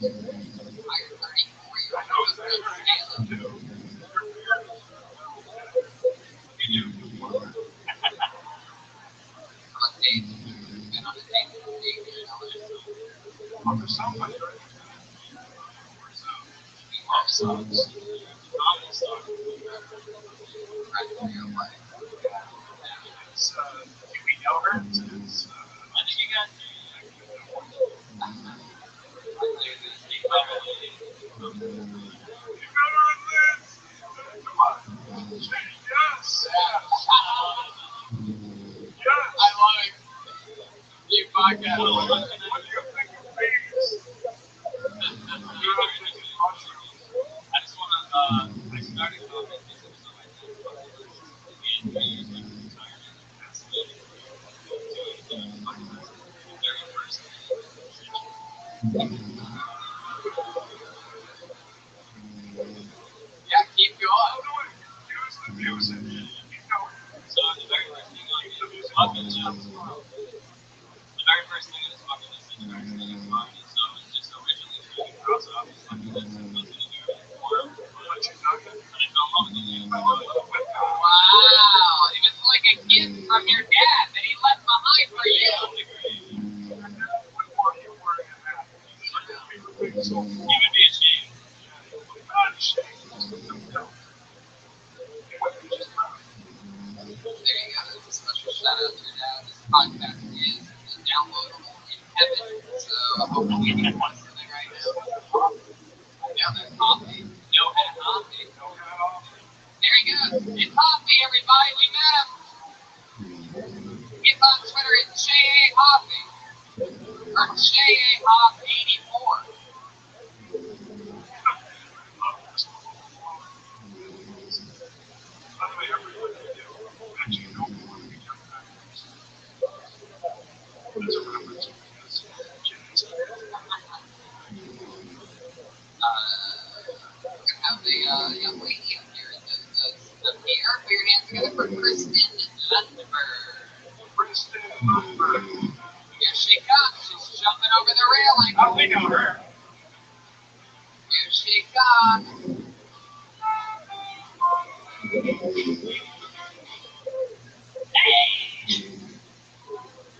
You're 34, you're I know just that good you're stand-up. too. Your beard is You do. On dates, been on a date with a date in LA. well, for somebody, right? We love songs. Comedy star. Right for your life. It's, do we know her? It's, I think you got to. you got her in this. Come on. Yes. Yes. I love it. You podcast. What do you think of babies? You don't think of mushrooms. I just want to, I started comedy because it was on my dad's bucket list. And New Year's like retirement. That's the bucket list. The very first Yeah, keep going. Use the music. Keep going. So the very first thing on his bucket list, the very first thing on his bucket list is starting comedy. So I was just originally trying to cross it off his bucket list and wasn't going to do it anymore. But you dug it. But I fell in love with it. Wow. It was like a gift from your dad that he left behind for you. Your dad would want you wearing a hat. Look at me for being so He full. would be ashamed. Not ashamed. No. What did you just tell me? There you go. A special shout out to your dad. This podcast is downloadable in heaven. So hopefully he wants something right now. Yeah, there's coffee. No hat coffee. No hat off. There he goes. It's coffee, everybody. We met for J.A. Hop 84. By the way, everyone you do, that you don't want to become backwards. That's a reference because Jenny's We're gonna have the young lady up here. The pair. Put your hands together for Kristen Lundberg. Kristen Lundberg. Here she comes. She's jumping over the railing. Oh, we know her. Here she comes. Hey!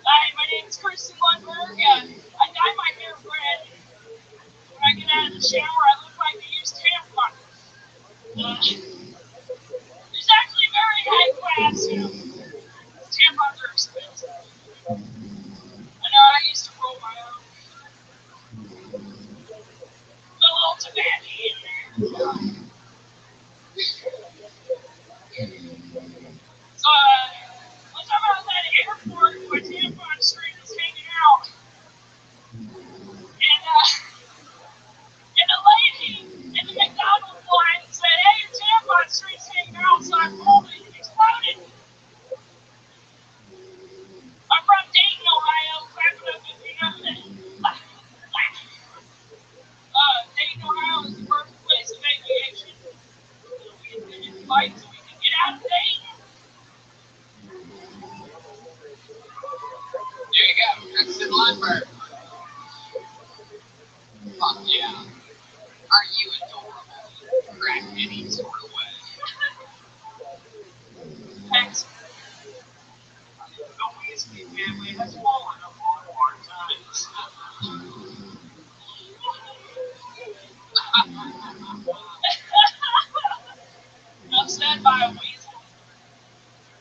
Hi, my name is Kristen Lundberg. I dye my hair red. When I get out of the shower, I look like I use tampon. It's actually very high class, tampons are expensive. I know I used to roll my own. Put a little tobacco in there. So, one time I was at an airport, my tampon string was hanging out. And the lady in the McDonald's line said, "Hey, your tampon string's hanging out," so I pulled it and exploded. I'm from Dayton, Ohio. Clap it up if you know that. Dayton, Ohio is the birthplace of aviation. We invented flights so we can get out of Dayton. There you go, Kristen Lundberg. Fuck yeah. Aren't you adorable? Crack any sort of way. Thanks. The Weasley family has fallen upon hard times. Upset by a weasel.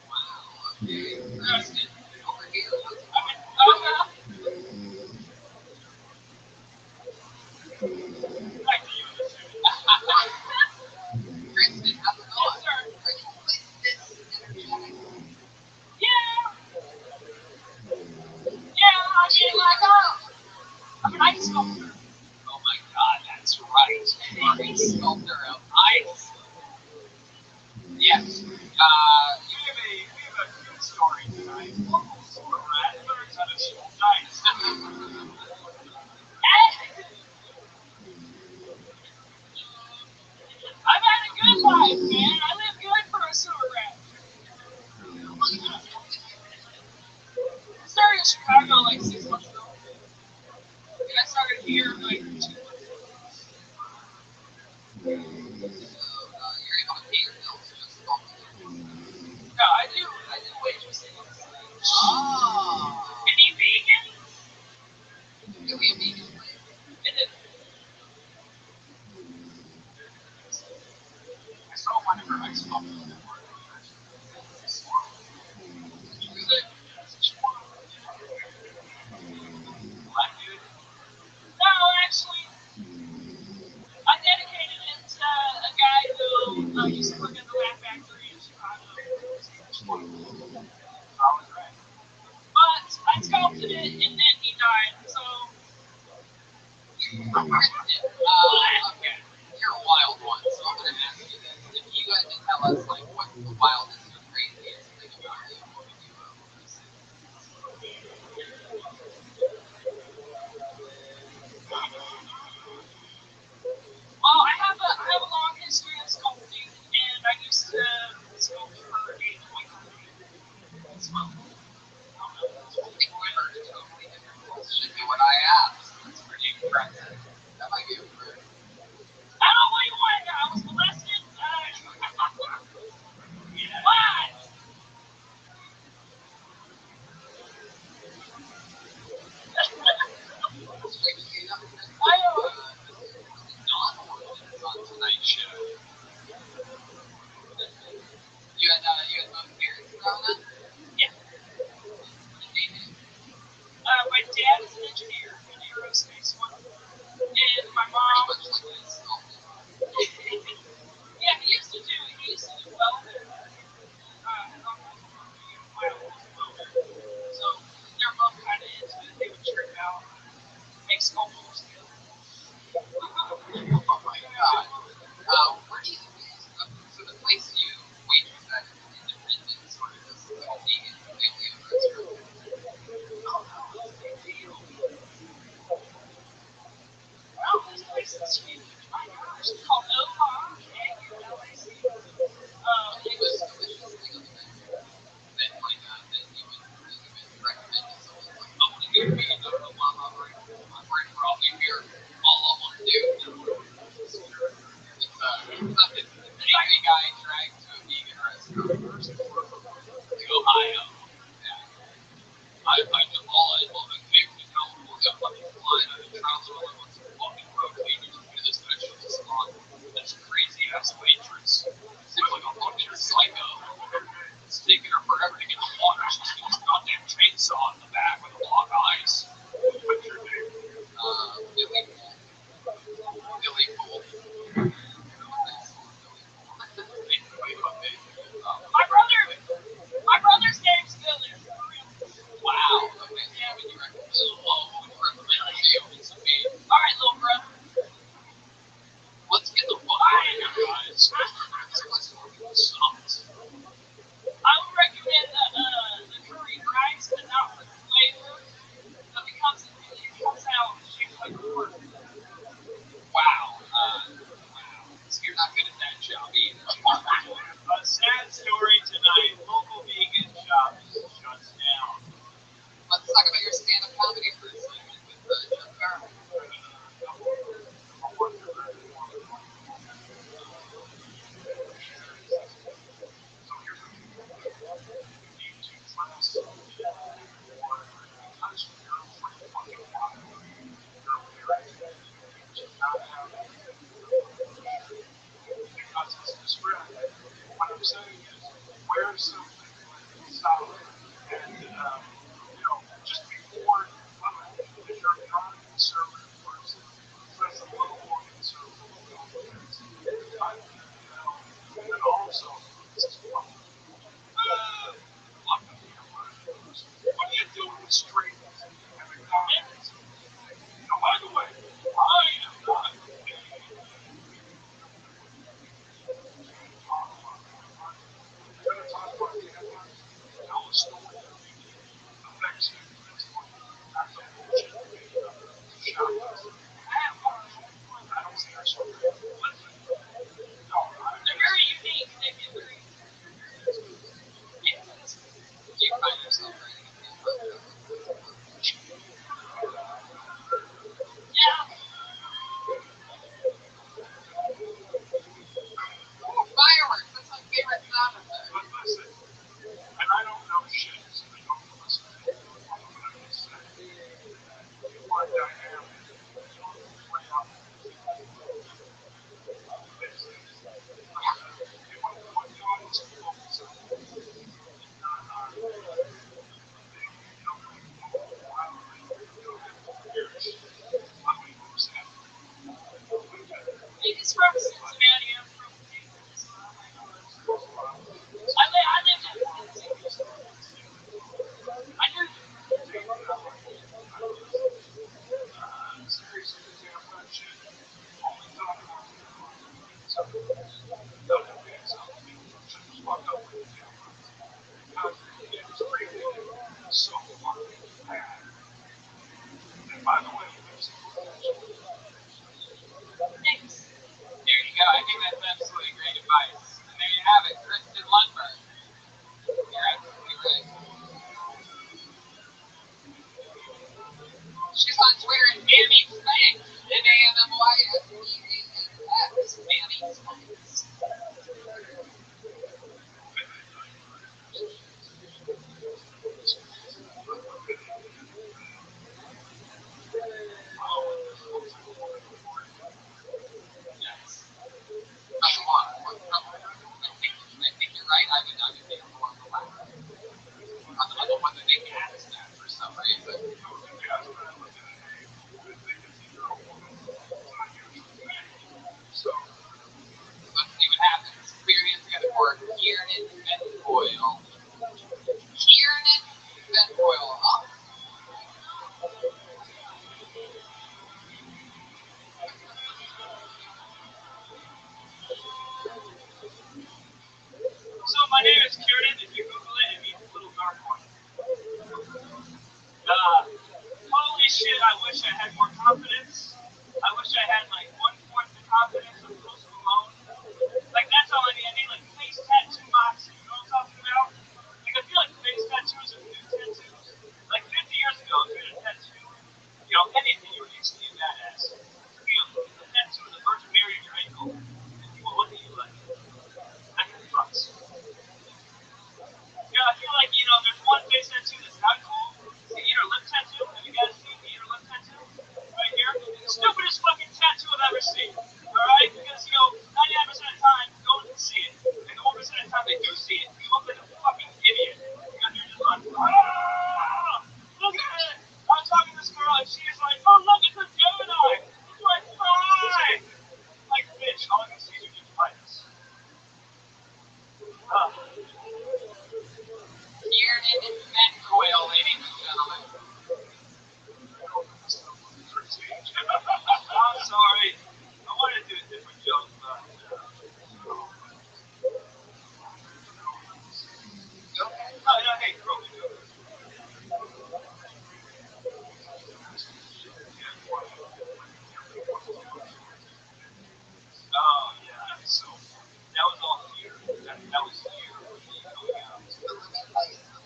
Wow, okay. Kristen, over here. Kristen, how's it going? Yes, sir. Are you always this energetic? Yeah. Yeah, I'm an ice sculptor. Oh my god, that's right. You are a sculptor of ice. Yes. We have a good story tonight. Local sewer rat learns how to shoot dice. I've had a good life, man. I live good for a sewer rat. I started in Chicago like 6 months ago. And I started here like 2 months ago. You're able to pay your bills just sculpting. No, I do waitressing on the side. Oh. Any vegans? Do we have vegan place? And then, I saw one of her ice sculptures that were black dude. no, actually, I dedicated it to a guy who used to work at the Laugh Factory in Chicago. I was right. But I sculpted it and then he died, so. Okay. You're a wild one, so I'm gonna ask you this. If you had to tell us like what's the wildest or craziest thing about you, what would you say? Well, I have a long history of sculpting, and I used to sculpt for a company as well. I think we heard a totally different question than what I asked. That's pretty impressive. That might be a first. I don't know what you want to know. I was molested. What? I don't. On tonight's show. You had both parents growing up? Yeah. What did they do? My dad is an engineer, an aerospace one, and my mom. Pretty much like this. Yeah, he used to do welding. My uncle was a welder, so they're both kind of into it. They would trip out. taking her forever to get the water. She's got this goddamn chainsaw in the back with a block of ice. What's your name? Billy Pool. Billy Pool. My brother's name's Billy. Wow. Okay, yeah, but you recommend me. All right, little brother. Let's get the fuck out of here, guys. This place fucking sucks. I would recommend the curry rice, but not for the flavor. But because it comes out shaped like a worm. Wow. So you're not good at that job either. A sad story tonight. Local vegan shop shuts down. Let's talk about your stand-up comedy for a second with Jeff Garman. Because it's the spread. What I'm saying is, wear something solid. And, just before, if you're a non-conservative person, dress a little more conservative. And also, this is what do you do with straight and the comments? By the way, I am not tell a story that affects you mentally. That's a bullshit shot. I don't see that sort of thing. They're very unique. They're very. Do you find yourself writing a piece about that? Yeah. Ooh, fireworks. That's my favorite sound effect. But listen, and I don't know shit, so I don't listen to it. But I'm just saying, you are dynamic. You don't play out this. You want to put the audience to focus on not on you don't really know how many moves that. He's from Cincinnati. I'm from Naples. I lived in Cincinnati. I knew you. Seriously, this damn fun shit. Only talk about something. Nothing big, something. Shit was fucked up with the damn fun. Because it's treated so fucking bad. And by the way, there's a Thanks. There you go. I think that's absolutely great advice. And there you have it, Kristen Lundberg. You're absolutely right. She's on Twitter at Mammy Spanks. MAMMYSPANX. Mammy Spanks. Yes. That's a lot. I think you're right. I would think more on the latter. On the one that they asked that for some reason. So, Let's see what happens. Experience gonna work. Kieran Benfoyle. Kieran Benfoyle. Oh. So my name is Kieran. If you Google it, it means little dark one. Holy shit, I wish I had more confidence. I wish I had like 1/4 the confidence of Post Malone. Like that's all I need. I need like face tattoo moxie. You know what I'm talking about? Like I feel like face tattoos are new tattoos. Like 50 years ago, if you had a tattoo, anything, you were instantly a badass. To be a tattoo of the Virgin Mary on your ankle, and people look at you like, I can trust. I feel like, there's one face tattoo that's not cool. It's the inner lip tattoo. Have you guys seen the inner lip tattoo? Right here? Stupidest fucking tattoo I've ever seen. Alright? Because, 99% of the time, no one can see it. And the 1% of the time they do see it, you look like a fucking idiot. hate grocery stores. Oh yeah, so that was all fear. That was fear of me going out. But let me tell you something.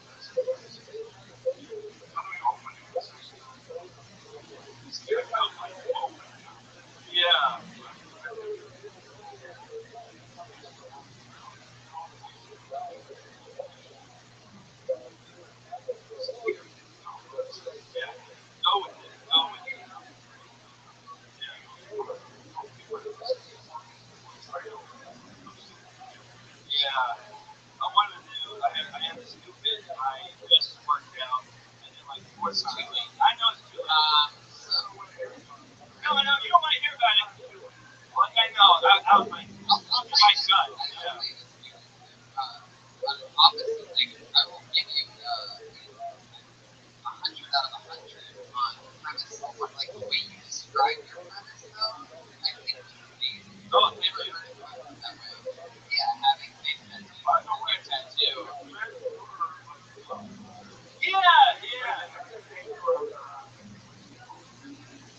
Yeah. Yeah. Go with it. Go with it. Yeah. I wanted to do. I had this new bit. I just worked out, and then like it's too late. I know it's too late. So No, no, you don't want to hear about it. Like I know. I was like, I'll my tell you. gut. I Yeah. believe it's you. On an opposite negative, I will give you 100 out of 100 on premise. Like the way you describe your premise, though, I think it's amazing. Oh, I've never heard it put that way. Yeah, having a tattoo. Yeah, yeah.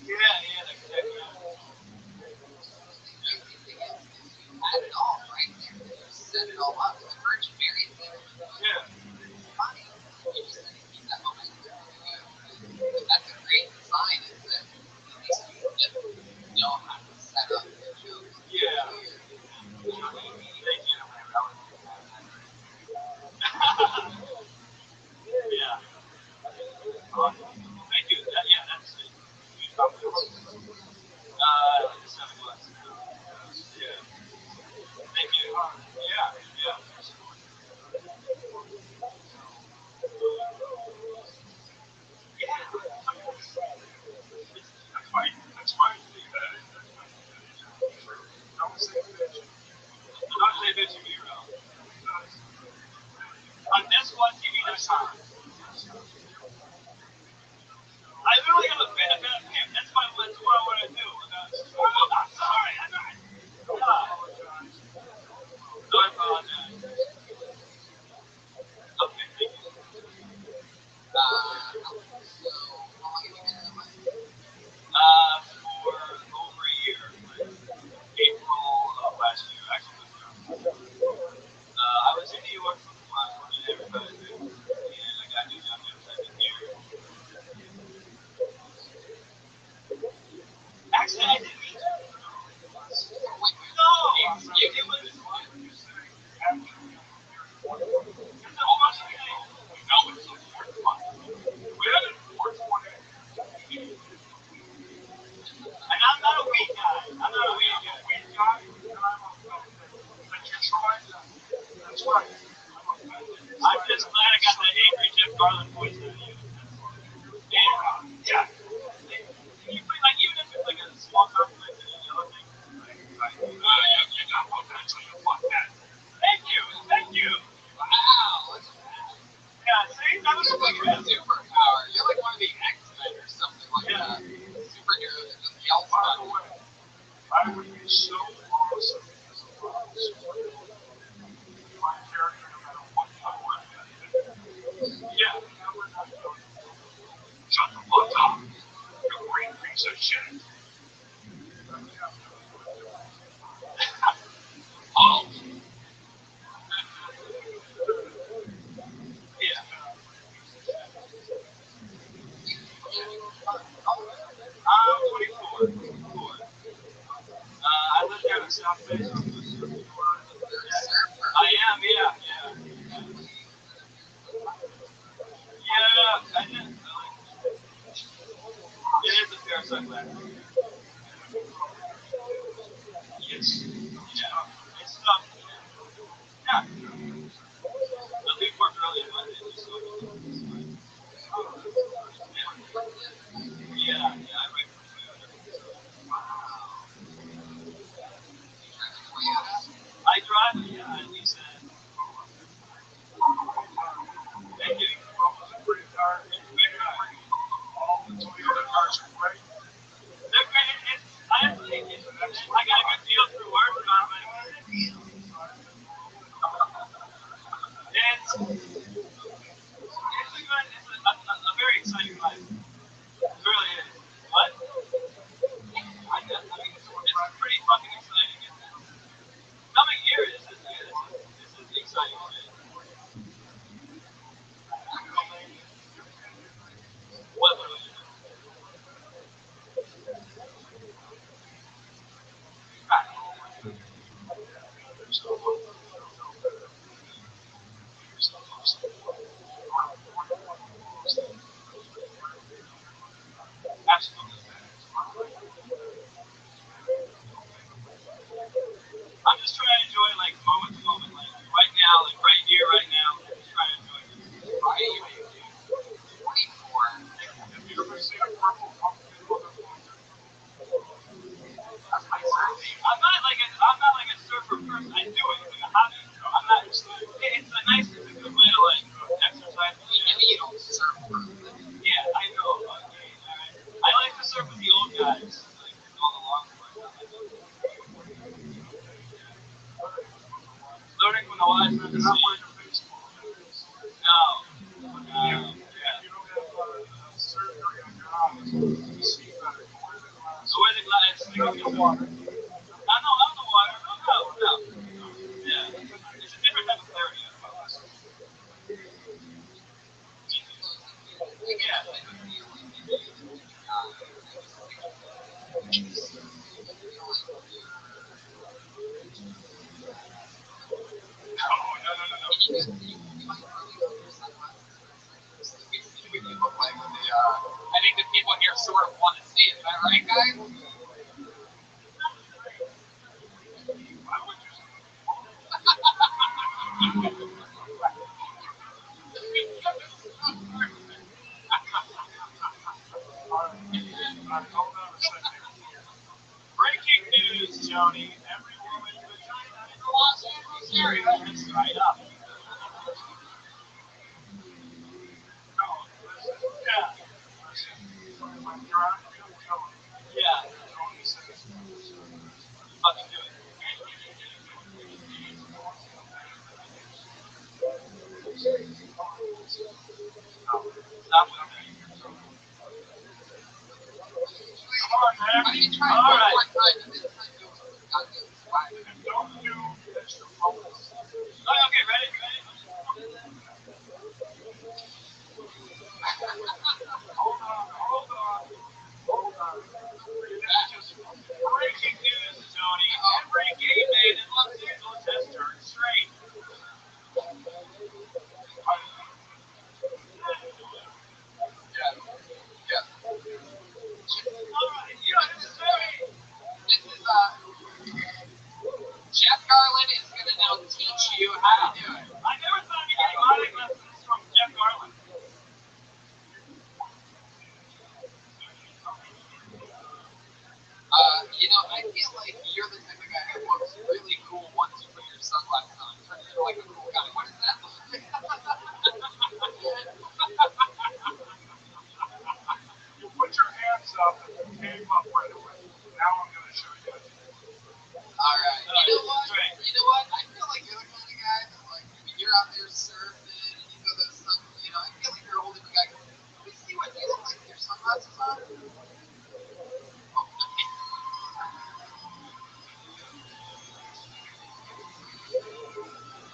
Yeah, yeah, like that, yeah. The crazy thing is you had it all right there. You set it all up. The Virgin Mary thing was Yeah. funny. You just had to keep that momentum going. But that's a great sign, is that at least you know how to set up your jokes. Yeah. Thank you. Yeah. Thank you. Yeah, that's it. Like 7 months now. Yeah. Thank you. Yeah, yeah. Yeah. That's fine. Don't say bitch and be real. On this one, TV this time. I literally have a bit about him. That's my that's what I want to do. I'm sorry. I'm not. No, I apologize. Okay, thank you. So, how long have you been in the West? For over a year, like April of last year, actually. I was in New York for working in advertising, and I got a new job in advertising here. Actually, I didn't mean to. No, it was. It's almost like we know it's the fourth month. We had it fourth one. And I'm not a weed guy. I'm not a weed guy. I'm just glad I got that angry Jeff Garland voice out of you. And, yeah. You feel like even if it's like a small compliment and any other thing, like, you got potential, you fuck that. Thank you, thank you. Wow, look at that. Yeah, see, that was You have like good. a superpower. You're like one of the X-Men or something like that. Superhero that just yells stuff. I would be so awesome as a monster. My character, no matter what power I had, Yeah. shut the fuck up. You green piece of shit. Oh. Yeah. I'm 24. 24. I live down in South Bay. So I am, yeah, yeah. Yeah, I did. It is a pair of sunglasses. Yes. Yeah. It's tough. Yeah. But we work early on Monday, so it's fine. Yeah, yeah, I write for Toyota. So. I drive, yeah, at least thank you. Pretty darn. All the Toyota cars are great. They're great. I got a good deal through work, but I'm like, water. I know, I'm the water. No. Yeah. It's a different type of clarity as well. Yeah. I think the people here sort of want to see it. Is that right, guys? Why would you? Hold on a second. Breaking news, Joni. Every woman's vagina in the Los Angeles area is dried up. No, listen. Yeah. When you're on your phone, Yeah. Tony says, Fucking do it. Stop with that. come on, man. Why don't you try All one right. more time and this time do it with the goddamn swag? Don't do extra focus. Okay, ready? Hold on. Breaking news, Joni. Every gay man in Los Angeles has turned straight. Yes. All right, you don't have to say it. This is Jeff Garland is gonna now teach you how to do it. I never thought I'd be getting modeling lessons from Jeff Garland. I feel like you're the type of guy who looks really cool once you put your sunglasses on. Turns into like a cool guy. What is that? You put your hands up and you came up right away. Now I'm going to show you how to do it. All right. You know what? Right. You know what? I feel like you're the kind of guy that, like, I mean, you're out there surfing and you know those sun. I feel like you're holding the guy. Let me see what you look like with your sunglasses on.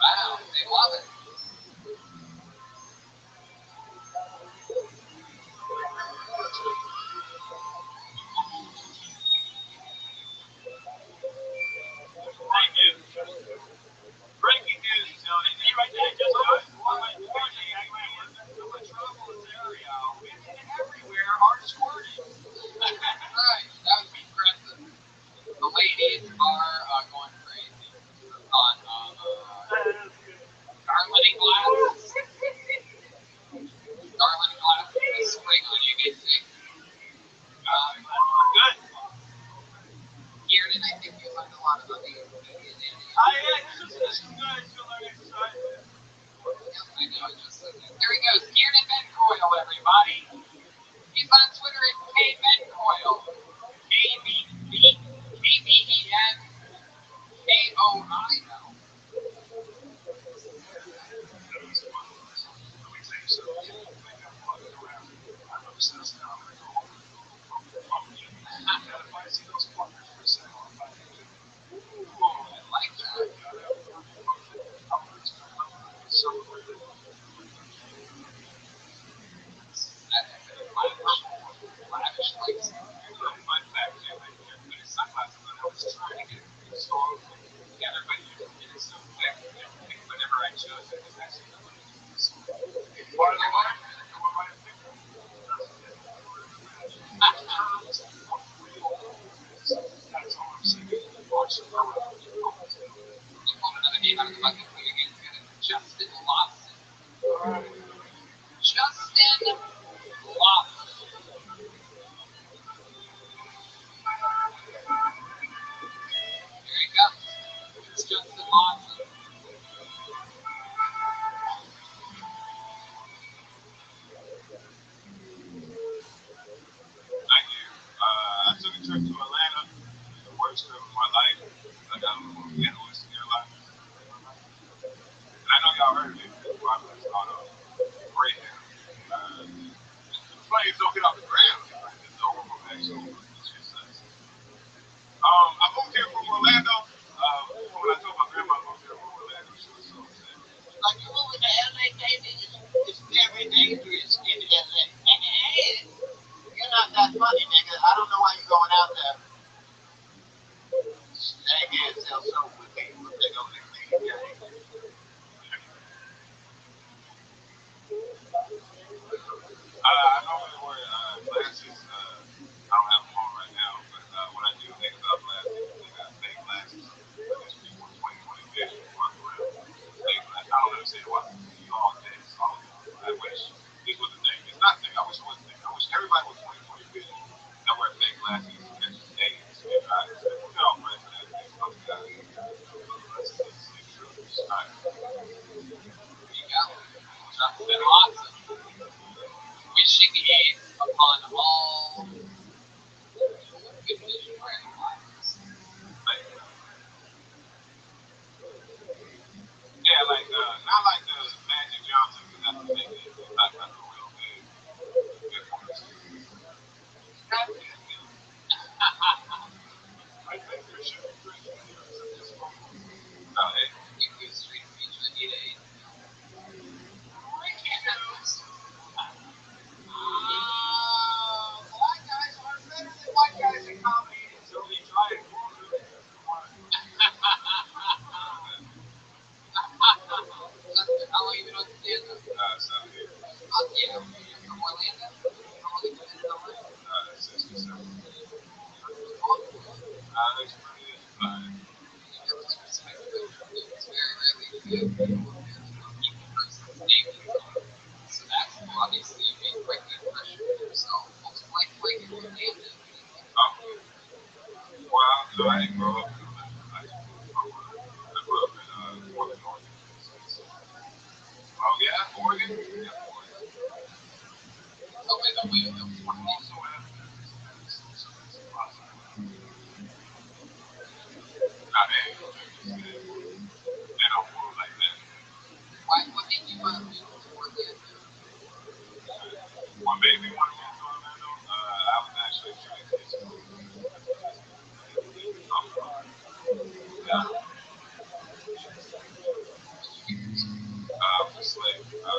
Wow, they love it. Thank you. Breaking news, Joni. Did you write that? Just do it. Well, unfortunately, I went with the metropolis area. Women everywhere are squirting. Right, that was impressive. The ladies are going crazy on garlanding glasses. Garland glasses this spring on UBC. Good. Kieran, I think you learned a lot about the This is good. It's a learning exercise. Yes, I know, I just said that. There he goes, Kieran Ben Coyle, everybody. He's on Twitter at KBenCoyle. KBenKoil. Let me tell you something. I'm walking around. I'm obsessed now. If I see those fuckers for sale, I'm buying them. I like that. Lavish lights. Fun fact, too. I put his sunglasses on. I was trying to get a song together, but it is so quick. Whenever I chose it, it's actually not like this. By the way, what I think that's all I'm saying. Watch the power. He pulled another name out of the bucket for you again. Justin Lawson. Justin Lawson. There he goes. It's Justin Lawson. I do. I took a trip to Atlanta. It was the worst trip of my life. I got a little analyst airline. And I know y'all heard of it. It's probably called Greyhound. The planes don't get off the ground. It's overflow back. So it just sucks. say, baby, it's very dangerous in LA. You're not that funny, nigga. I don't know why you're going out there. That can't sell soap with me. We'll take over the cleaning game. I normally wear glasses. I don't have them on right now, but when I do think about glasses, I got fake glasses. I guess people with 20/20 vision walk around with fake glasses. I don't understand why. You all this, all of y'all. I wish this was a thing. It's not a thing. I wish it was a thing. I wish everybody with 20/20 vision that wear fake glasses catch AIDS in their eyes. We all pray for that. These fucking guys. Let's see true. All right. There you go. That's been awesome. Wishing aid upon all good vision wearing glasses. Yeah, like not like the Magic Johnson, because that's the thing. It's not like a real good ones. I think there should be great videos of this phone. Hey. You can go straight to feature need aid. Breaking news. Black guys are better than white guys in comedy until they try it. How long you been on stand-up? 7 years. Fuck yeah. You're from Orlando? How long you been in LA? 67. Cool. That's pretty good. You have to respect the it's very rarely do you have people person's name is on. So that's obviously you made quite the impression on yourself. What's it like in Orlando? Oh. Well, no, I didn't grow up in Orlando. I grew up in Portland, Oregon. Oh, yeah, Oregon? Yeah, Oregon. Oh, wait, no, wait, no. Also, nah, they don't move like that. What made you move to Orlando? What made me want to move to Orlando? I was actually trying to get school. Yeah. I was a slave. I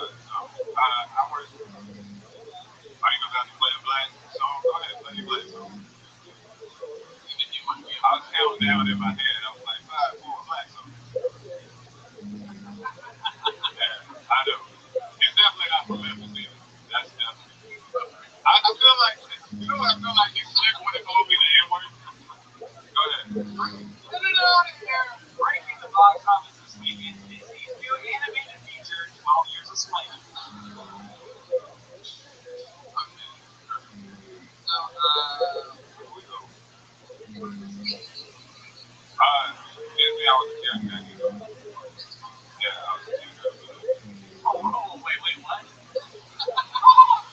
worked. Are you gonna have to play a black song? Go ahead, play your black song. I was counting down in my head. I was like 5, 4 black songs. Yeah, I know. It's definitely not from Memphis either. That's definitely. I feel like you know what I feel like it's slick when they call me the N-word. Go ahead. Put it out here. Breaking the box office this week is Disney's new animated feature, 12 Years a Slave. So, Here we go. Disney, I was a character. Yeah, I was a character. Oh, wait, what?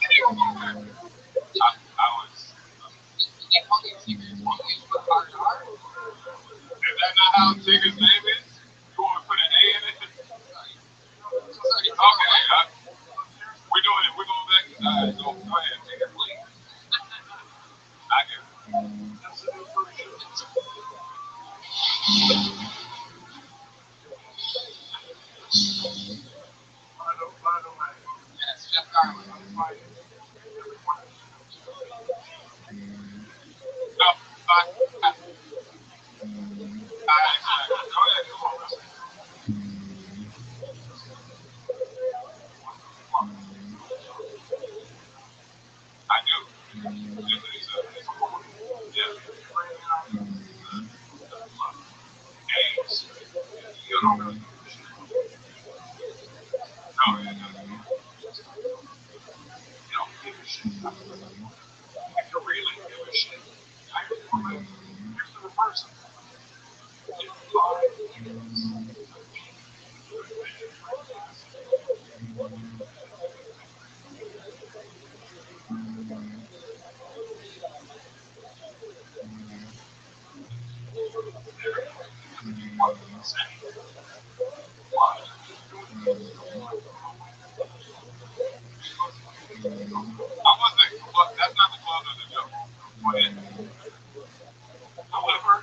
give me a moment. I was. They call you Tigger's Tigger's with hard R? Is that not how Tigger's name is? You want to put an A in it? Sorry. Okay, we're doing it. We're going back. Go ahead, Tigger, please. I get it. That's the new version. By the way, Yes, Jeff Garland. No, go ahead. Come on. I do. Yeah. Games. You don't really. No, you don't give a shit. If you really give a shit, here's the reverse of that. If you are I wasn't. Well, that's not the close of the joke. Go ahead. However,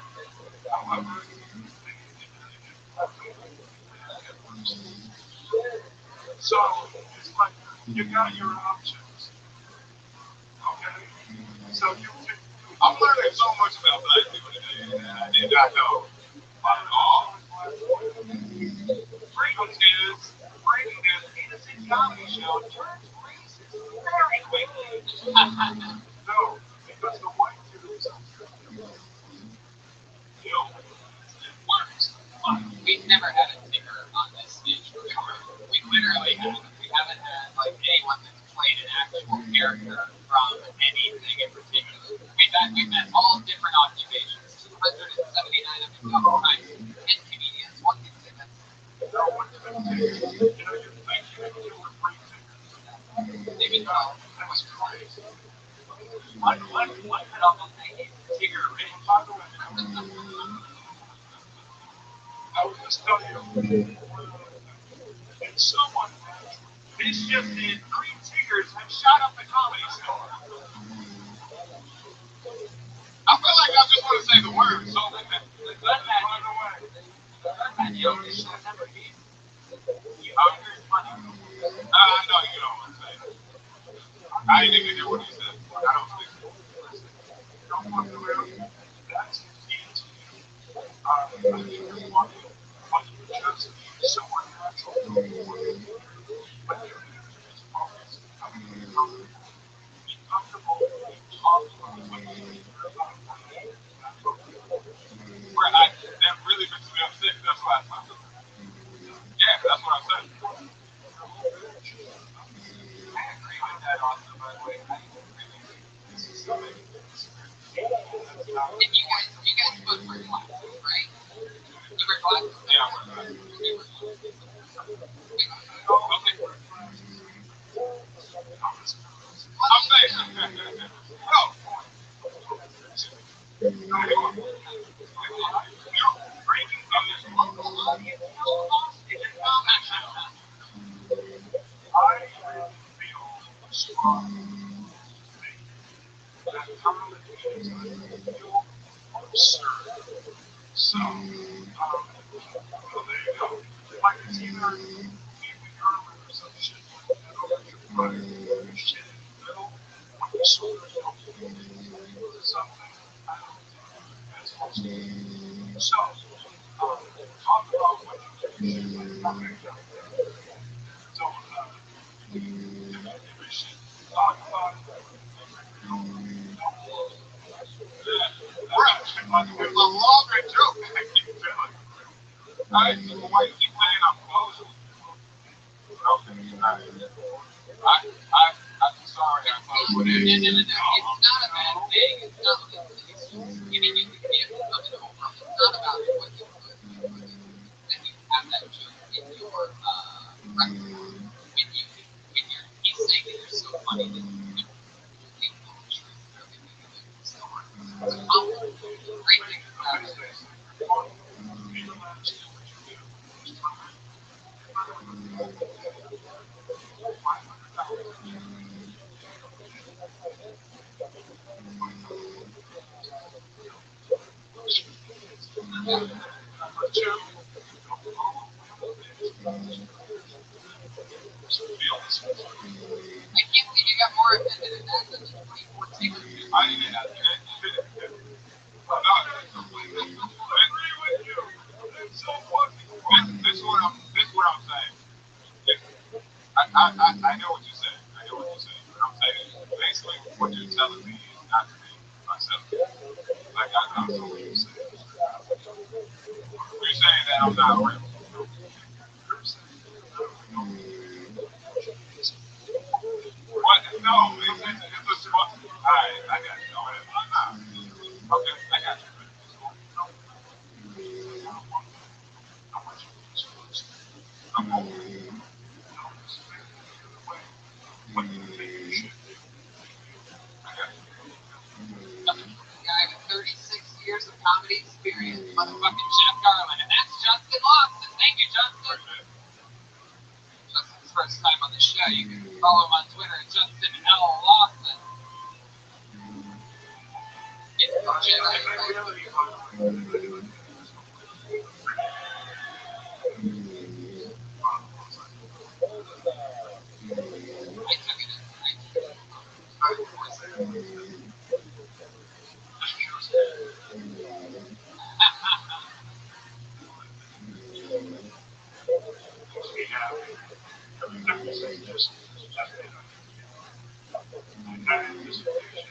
so You got your options. Okay? So you can. I'm learning so much about black people today that I did not know at all. Freedom is innocent comedy show turns racist very quickly. No, because the white dudes are It works. We've never had a ticker on this stage before. We literally haven't. We haven't had like anyone that's played an actual character from anything in particular. We've had all different occupations. 279 of them go times. 10 comedians, 1 tickets. no one to you know, you think you were free tickets. David Bell. That was crazy. What could almost make it Tigger rich? By the way, I was just telling you, and someone This just in, 3 Tiggers have shot up the comedy store. I feel like I just want to say the word. So The gunman, by the way, you only should never be. You Tigger's money. I know you don't want to say it. I didn't even hear what he said. I don't speak. don't want to live. That's it. You want it, but you just so unnatural. But you just focus. Be comfortable. Be talk about what you care about. Where that really makes me upset. That's why I talked about it. Yeah, that's what I said. I agree with that also, by the way. I really this is something. And you guys both wear glasses, right? You wear glasses? Yeah, I went back. Okay. I'm saying. No. Breaking news, local audience held hostage in comedy show. I really feel strong that comedy is feel absurd. So, well, there you go. Like it's either Amy Herman or some shit like that, or you're right. Shit in the middle, when you sort of don't something, I don't think that's supposed to be. So, talk about what you do. Okay. So, we should talk about It's a longer joke. I keep telling you. I why you keep saying I'm close. Okay. I'm sorry. I thought what it is. No. It's not a bad thing. It's not like it's just giving you the gift of it over. It's not about what you put. And you have that joke in your record. He's saying that you're so funny that you can't tell the truth and everything that you're so hard. It's a compliment. Great thing about it. I can't believe you got more offended in that than the 2014. I didn't have to. No, I agree with you. It's so funny. This is what I'm saying. I know what you're saying. I know what you're saying. But I'm saying basically what you're telling me is not to be myself. Like I know what you're saying. You're saying that I'm not real. What? No, it's a small. Alright, I got you. Okay, I got you. Guy with 36 years of comedy experience, motherfucking Jeff Garland, and that's Justin Lawson. Thank you, Justin. Justin's first time on the show. You can follow him on Twitter at Justin L. Lawson. Get the just that made up. That anticipation.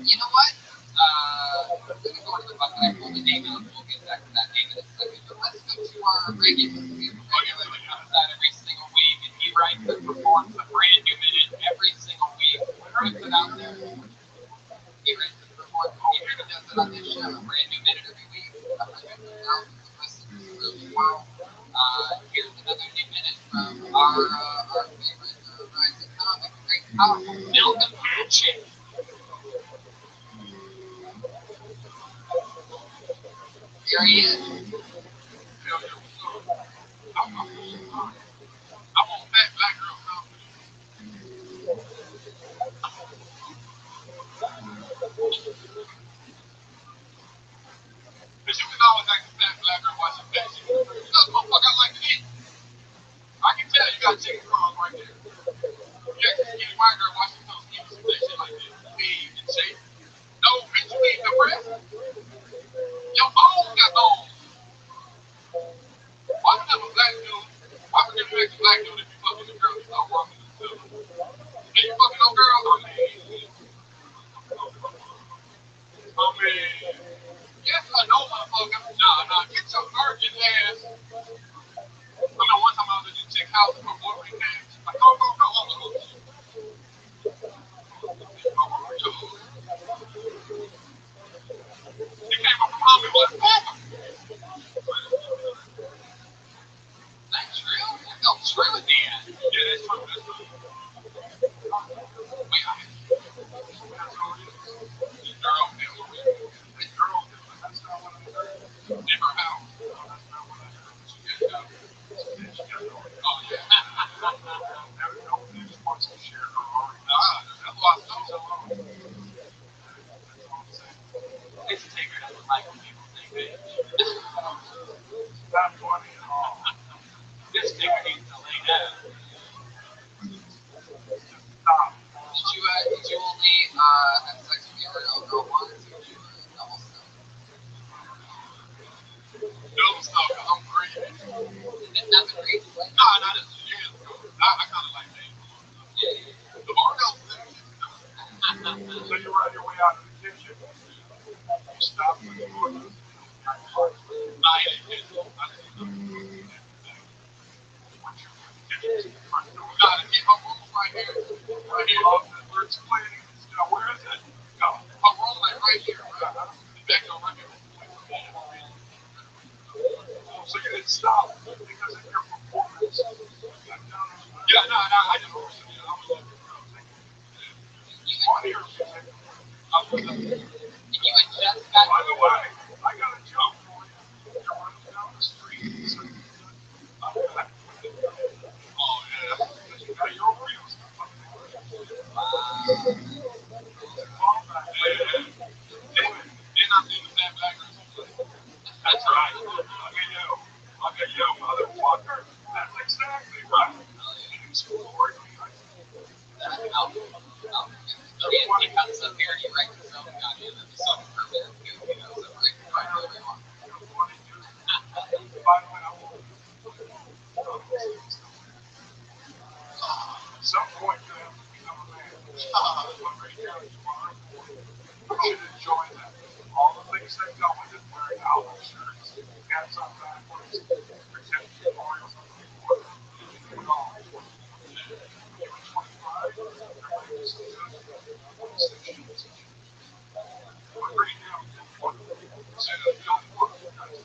You know what? I'm going to go to the bucket. I pulled the name out. We'll get back to that name in a second. But let's go to our regular. We have a regular that comes out every single week, and he writes and performs a brand new minute every single week. Puts it out there. He writes and performs. He even does it on this show. A brand new minute every week. Hundreds of thousands of listeners around the world. Here's another new minute from our favorite rising comic, great powerful Bill Patchett. There he is. I want that black girl company. But you can always ask a fat black girl why she fat. She goes, motherfucker, I like to eat. I can tell you got chicken crumbs right there. You ask a skinny white girl why she's so skinny, she say shit like this. Big and shape. No, bitch, you eat the breast. Your bones got bones. Why would have a black dude? Why would you make a black dude if you fucking a girl? You start walking in the field. And you fucking no girl? Yes, I know, motherfucker. Nah, get your virgin ass. I know one time I was at this chick house and my boyfriend came. Like, go. He came up from Hollywood. That's true? That felt true at the end. Yeah, that's true. Wait, That's all it is. The girl devil. The girl devil. That's not what I heard. In her house. No, that's not what I heard. She got no. She got no. Oh, yeah. No bitch wants to share her heart. That's why I'm so alone. That's all I'm saying. this Tigger doesn't like when people say bitch. Not funny at all. This Tigger needs to lay down. Stop. Did you only have sex with your real girl once, or did you double stuff? Double stuff, because I'm greedy. Nothing crazy, like Nah, not as years ago. I kind of like that. yeah. The bar goes to the kitchen. So you're on your way out to the kitchen. You stop for the door. I didn't get it. I didn't know. We gotta get her room right here. Right here. Where it's playing. Where is it? No. Her room like right here. The back door right here. So you didn't stop because of your performance. Yeah, no, I just was funny or music. And you had just got By the way, I got a joke for you. You're running down the street. So oh, yeah. Because you got your wheels. Then I seen the fat black girl. That's right. Okay, yo, motherfucker. That's exactly right. And it's glory. he comes up here and he writes his own goddamn episode of Permanent Goop, so right wherever you want. At some point, you have to become a man. Right here, you should enjoy that. All the things that go with it, wearing outfit shirts, hats on backwards, pretending you're loyal to the people. You do it all. When you were 25, everybody was so good. 26 years. But right now, you're 40. So don't work. You guys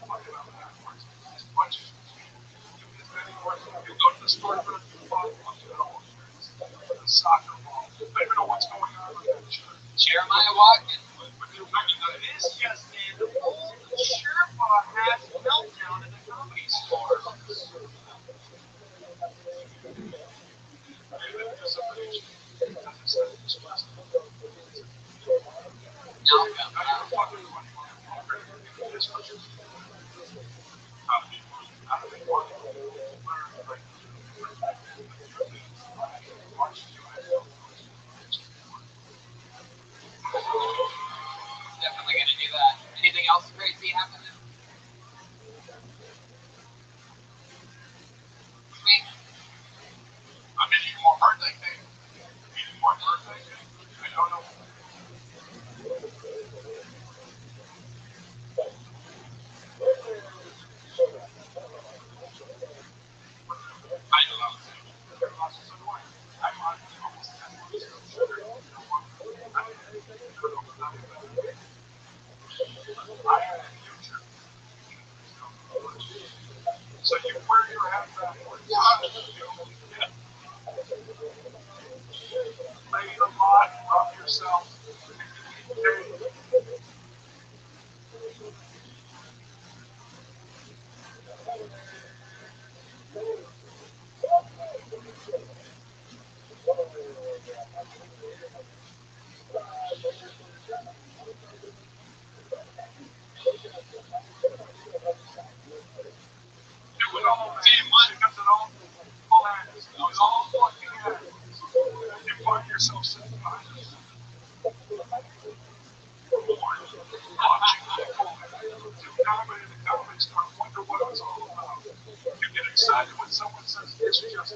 fucking out backwards. As much as you can. You get many words. You go to the store for a few bucks, you know, a soccer ball. Let me know what's going on with that shirt. Jeremiah Watkins. This just in, old Sherpa has meltdown in the comedy store. Definitely gonna do that. Anything else crazy happening? Made a lot of yourself. Do it all. Team one becomes an all hands. It was all fucking hands. You find yourself sitting behind us. Bored. Watching people do comedy and the comedy star wonder what it's all about. You get excited when someone says it's just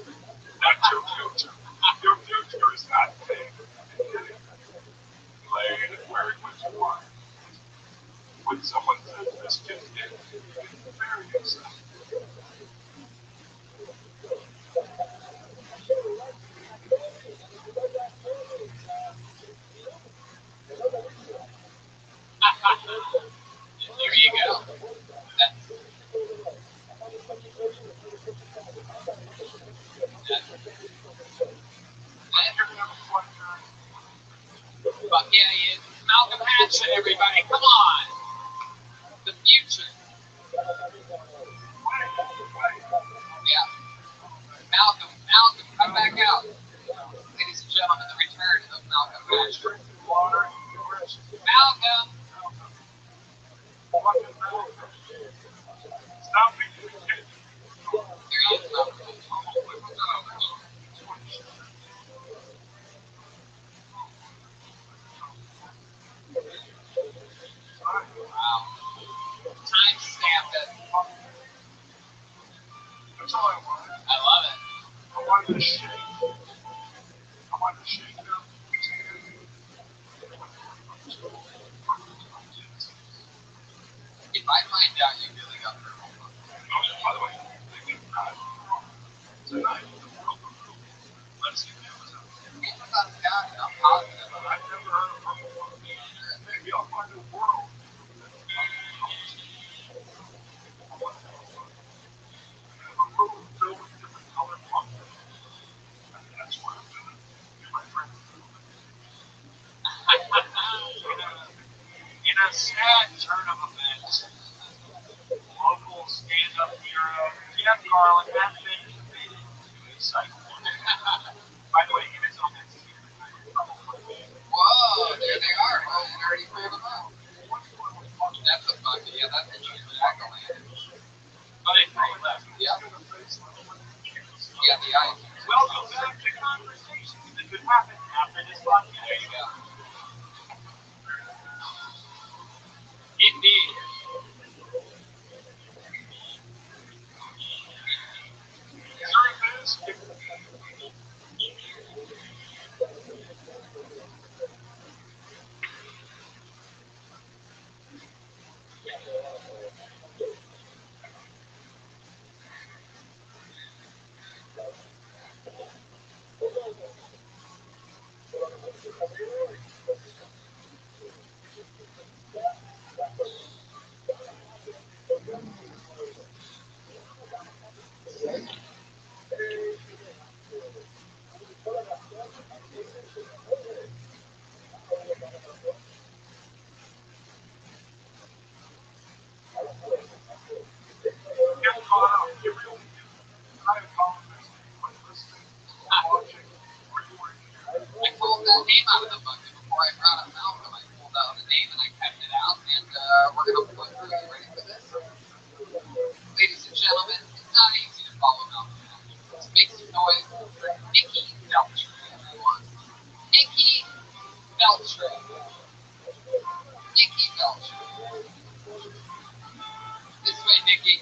not your future. Your future is not big and getting played and wearing what you want. When someone says this kid's gay, you get very excited. There you go. That's, but yeah, he is. Malcolm Hatchet, everybody, come on. The future. Yeah. Malcolm, come back out. Ladies and gentlemen, the return of Malcolm Hatchet. Malcolm. Stop being a kid. There he is, Malcolm. Wow. Time stamped it. That's all I wanted. I love it. I wanted to shake. I wanted to shake them. If I find out you really got her home, Oh, yeah, by the way, they did not. Tonight, the world of food. Let's see Amazon. Amazon's got it. I'm positive. I've never heard of purple food. Maybe I'll find a world. I want to have fun. I have a room filled with different colored pumpkins. And that's what I'm doing. Me and my friend. In a sad turn of events, local stand-up hero Jeff Garland has been committed to a cycle. By the way, in his own Whoa, there they are. Oh, it already pulled them out. That's a bucket. Yeah, that's a jack-o'-lantern. but it really left. Yeah. Yeah, the eyes. Welcome back to Conversations that could happen after this podcast. There you go. Indeed. Truth is, get caught up. You really do. I apologize to anyone listening, watching, or you were here. I pulled that name out of the bucket before I brought up Malcolm. I pulled out a name and I kept it out, and we're going to put through. You ready for this? Ladies and gentlemen, it's not easy to follow Malcolm Hatchet. Let's make some noise for Nikki Beltray, everyone. Nikki Beltray. Nikki Beltray. This way, Nikki.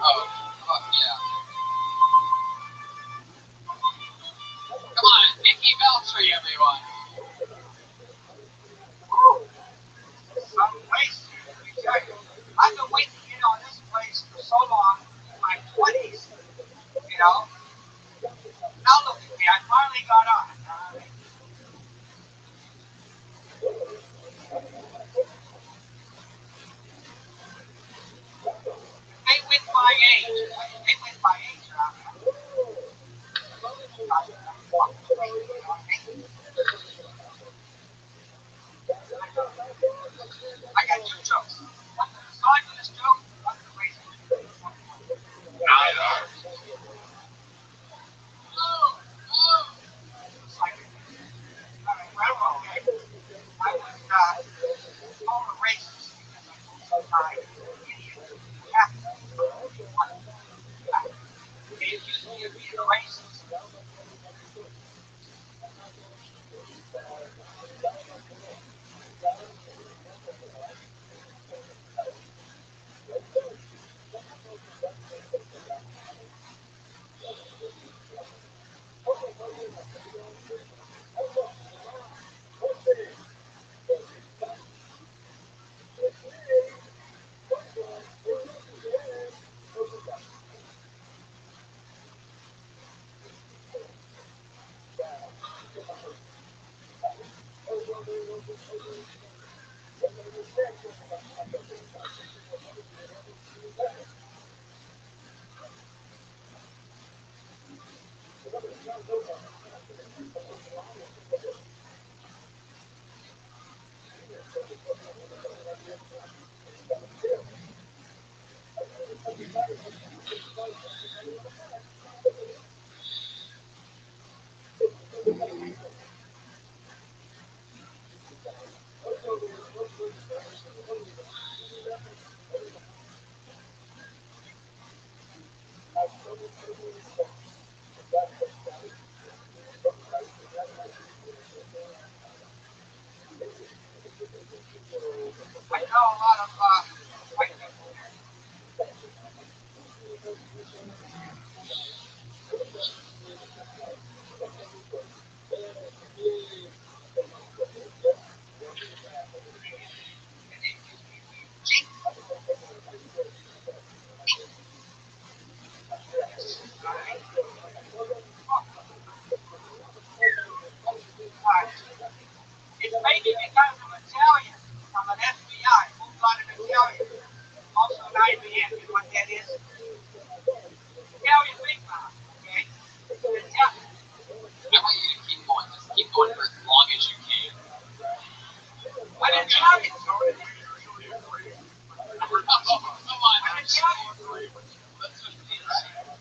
Oh, fuck yeah. Come on, Nikki Beltray, everyone. Some place. Exactly. I've been waiting to get on this place for so long, in my 20s. You know? Now look at me, I finally got on. They win by age. They win by age, Rob. at being racist. I know a lot of white people there. It's maybe because I'm Italian. I'm an FBI, full-blooded Italian. Also an IBM, you know what that is? Italian big mouth, okay? Italian. I want you to keep going. Just keep going for as long as you can. An Italian. Come on. An Italian.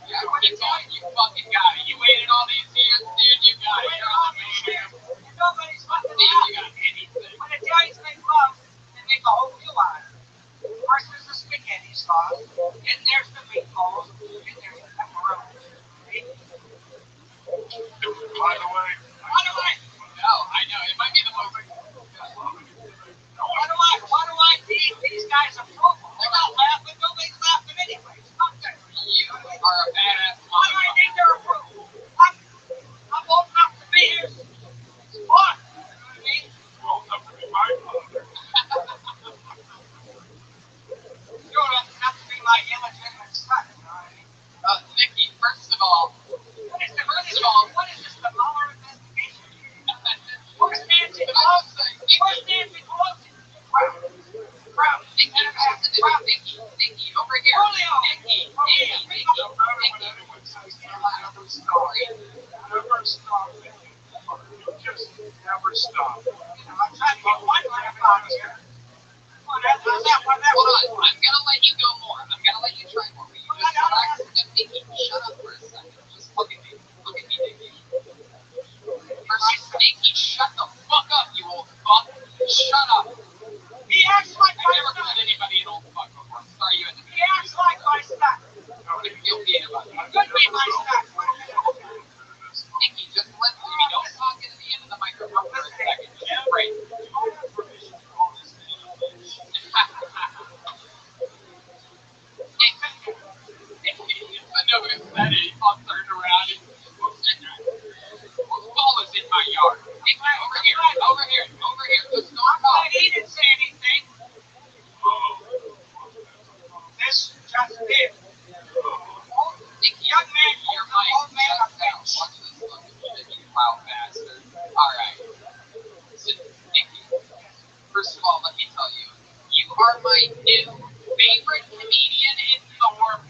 Yeah, keep going. You fucking got it. You waited all these years, dude. You got it. You're on the man. Nobody's fucking Dude, out. you got anything. When Italians make love, they make a whole meal out of it. First there's the spaghetti sauce, then there's the meatballs, then there's the pepperoni. Okay? By the way, No, I know. It might be the most. Why do I need these guys' approval? They're not laughing. Nobody's laughing anyway. Fuck that. You are a badass Why do I motherfucker. need their approval? I'm old enough to be here. It's fun. You know what I mean? you're old enough to be my father. You're old enough to be my illegitimate son. You know what I mean? Nikki, first of all, What is this, the Mueller investigation? Where's Nancy Pelosi? Where's Nancy Pelosi? Crowd. Nikki, over here. Julio. Nikki. No matter what anyone says, you never stop. Never stop thinking. You just never stop. I'm trying to get one laugh out of here. Well, that's Hold on. I'm gonna let you go more. I'm gonna let you try more. But you just relax. Nikki, shut up for a second. Just look at me. Look at me, Nikki. Nikki, shut the fuck up, you old fuck. Shut up. He acts like I've my never son. called anybody an old fuck before. Sorry, you had to He acts like my son. What do you feel bad about He that? could be my son. What are you doing? Nikki, just listen to me. Don't talk into the end of the microphone for a second. Just break. I know it's that I'll turn around and whose ball is in my yard? Nikki, over here. Let's go talk. He didn't say anything. This just did. Nikki, Young man, your old mic. man, Shut a down. bitch. Watch this fucking shit, you loud bastard. Alright. So, Nikki, first of all, let me tell you, you are my new favorite comedian in the world.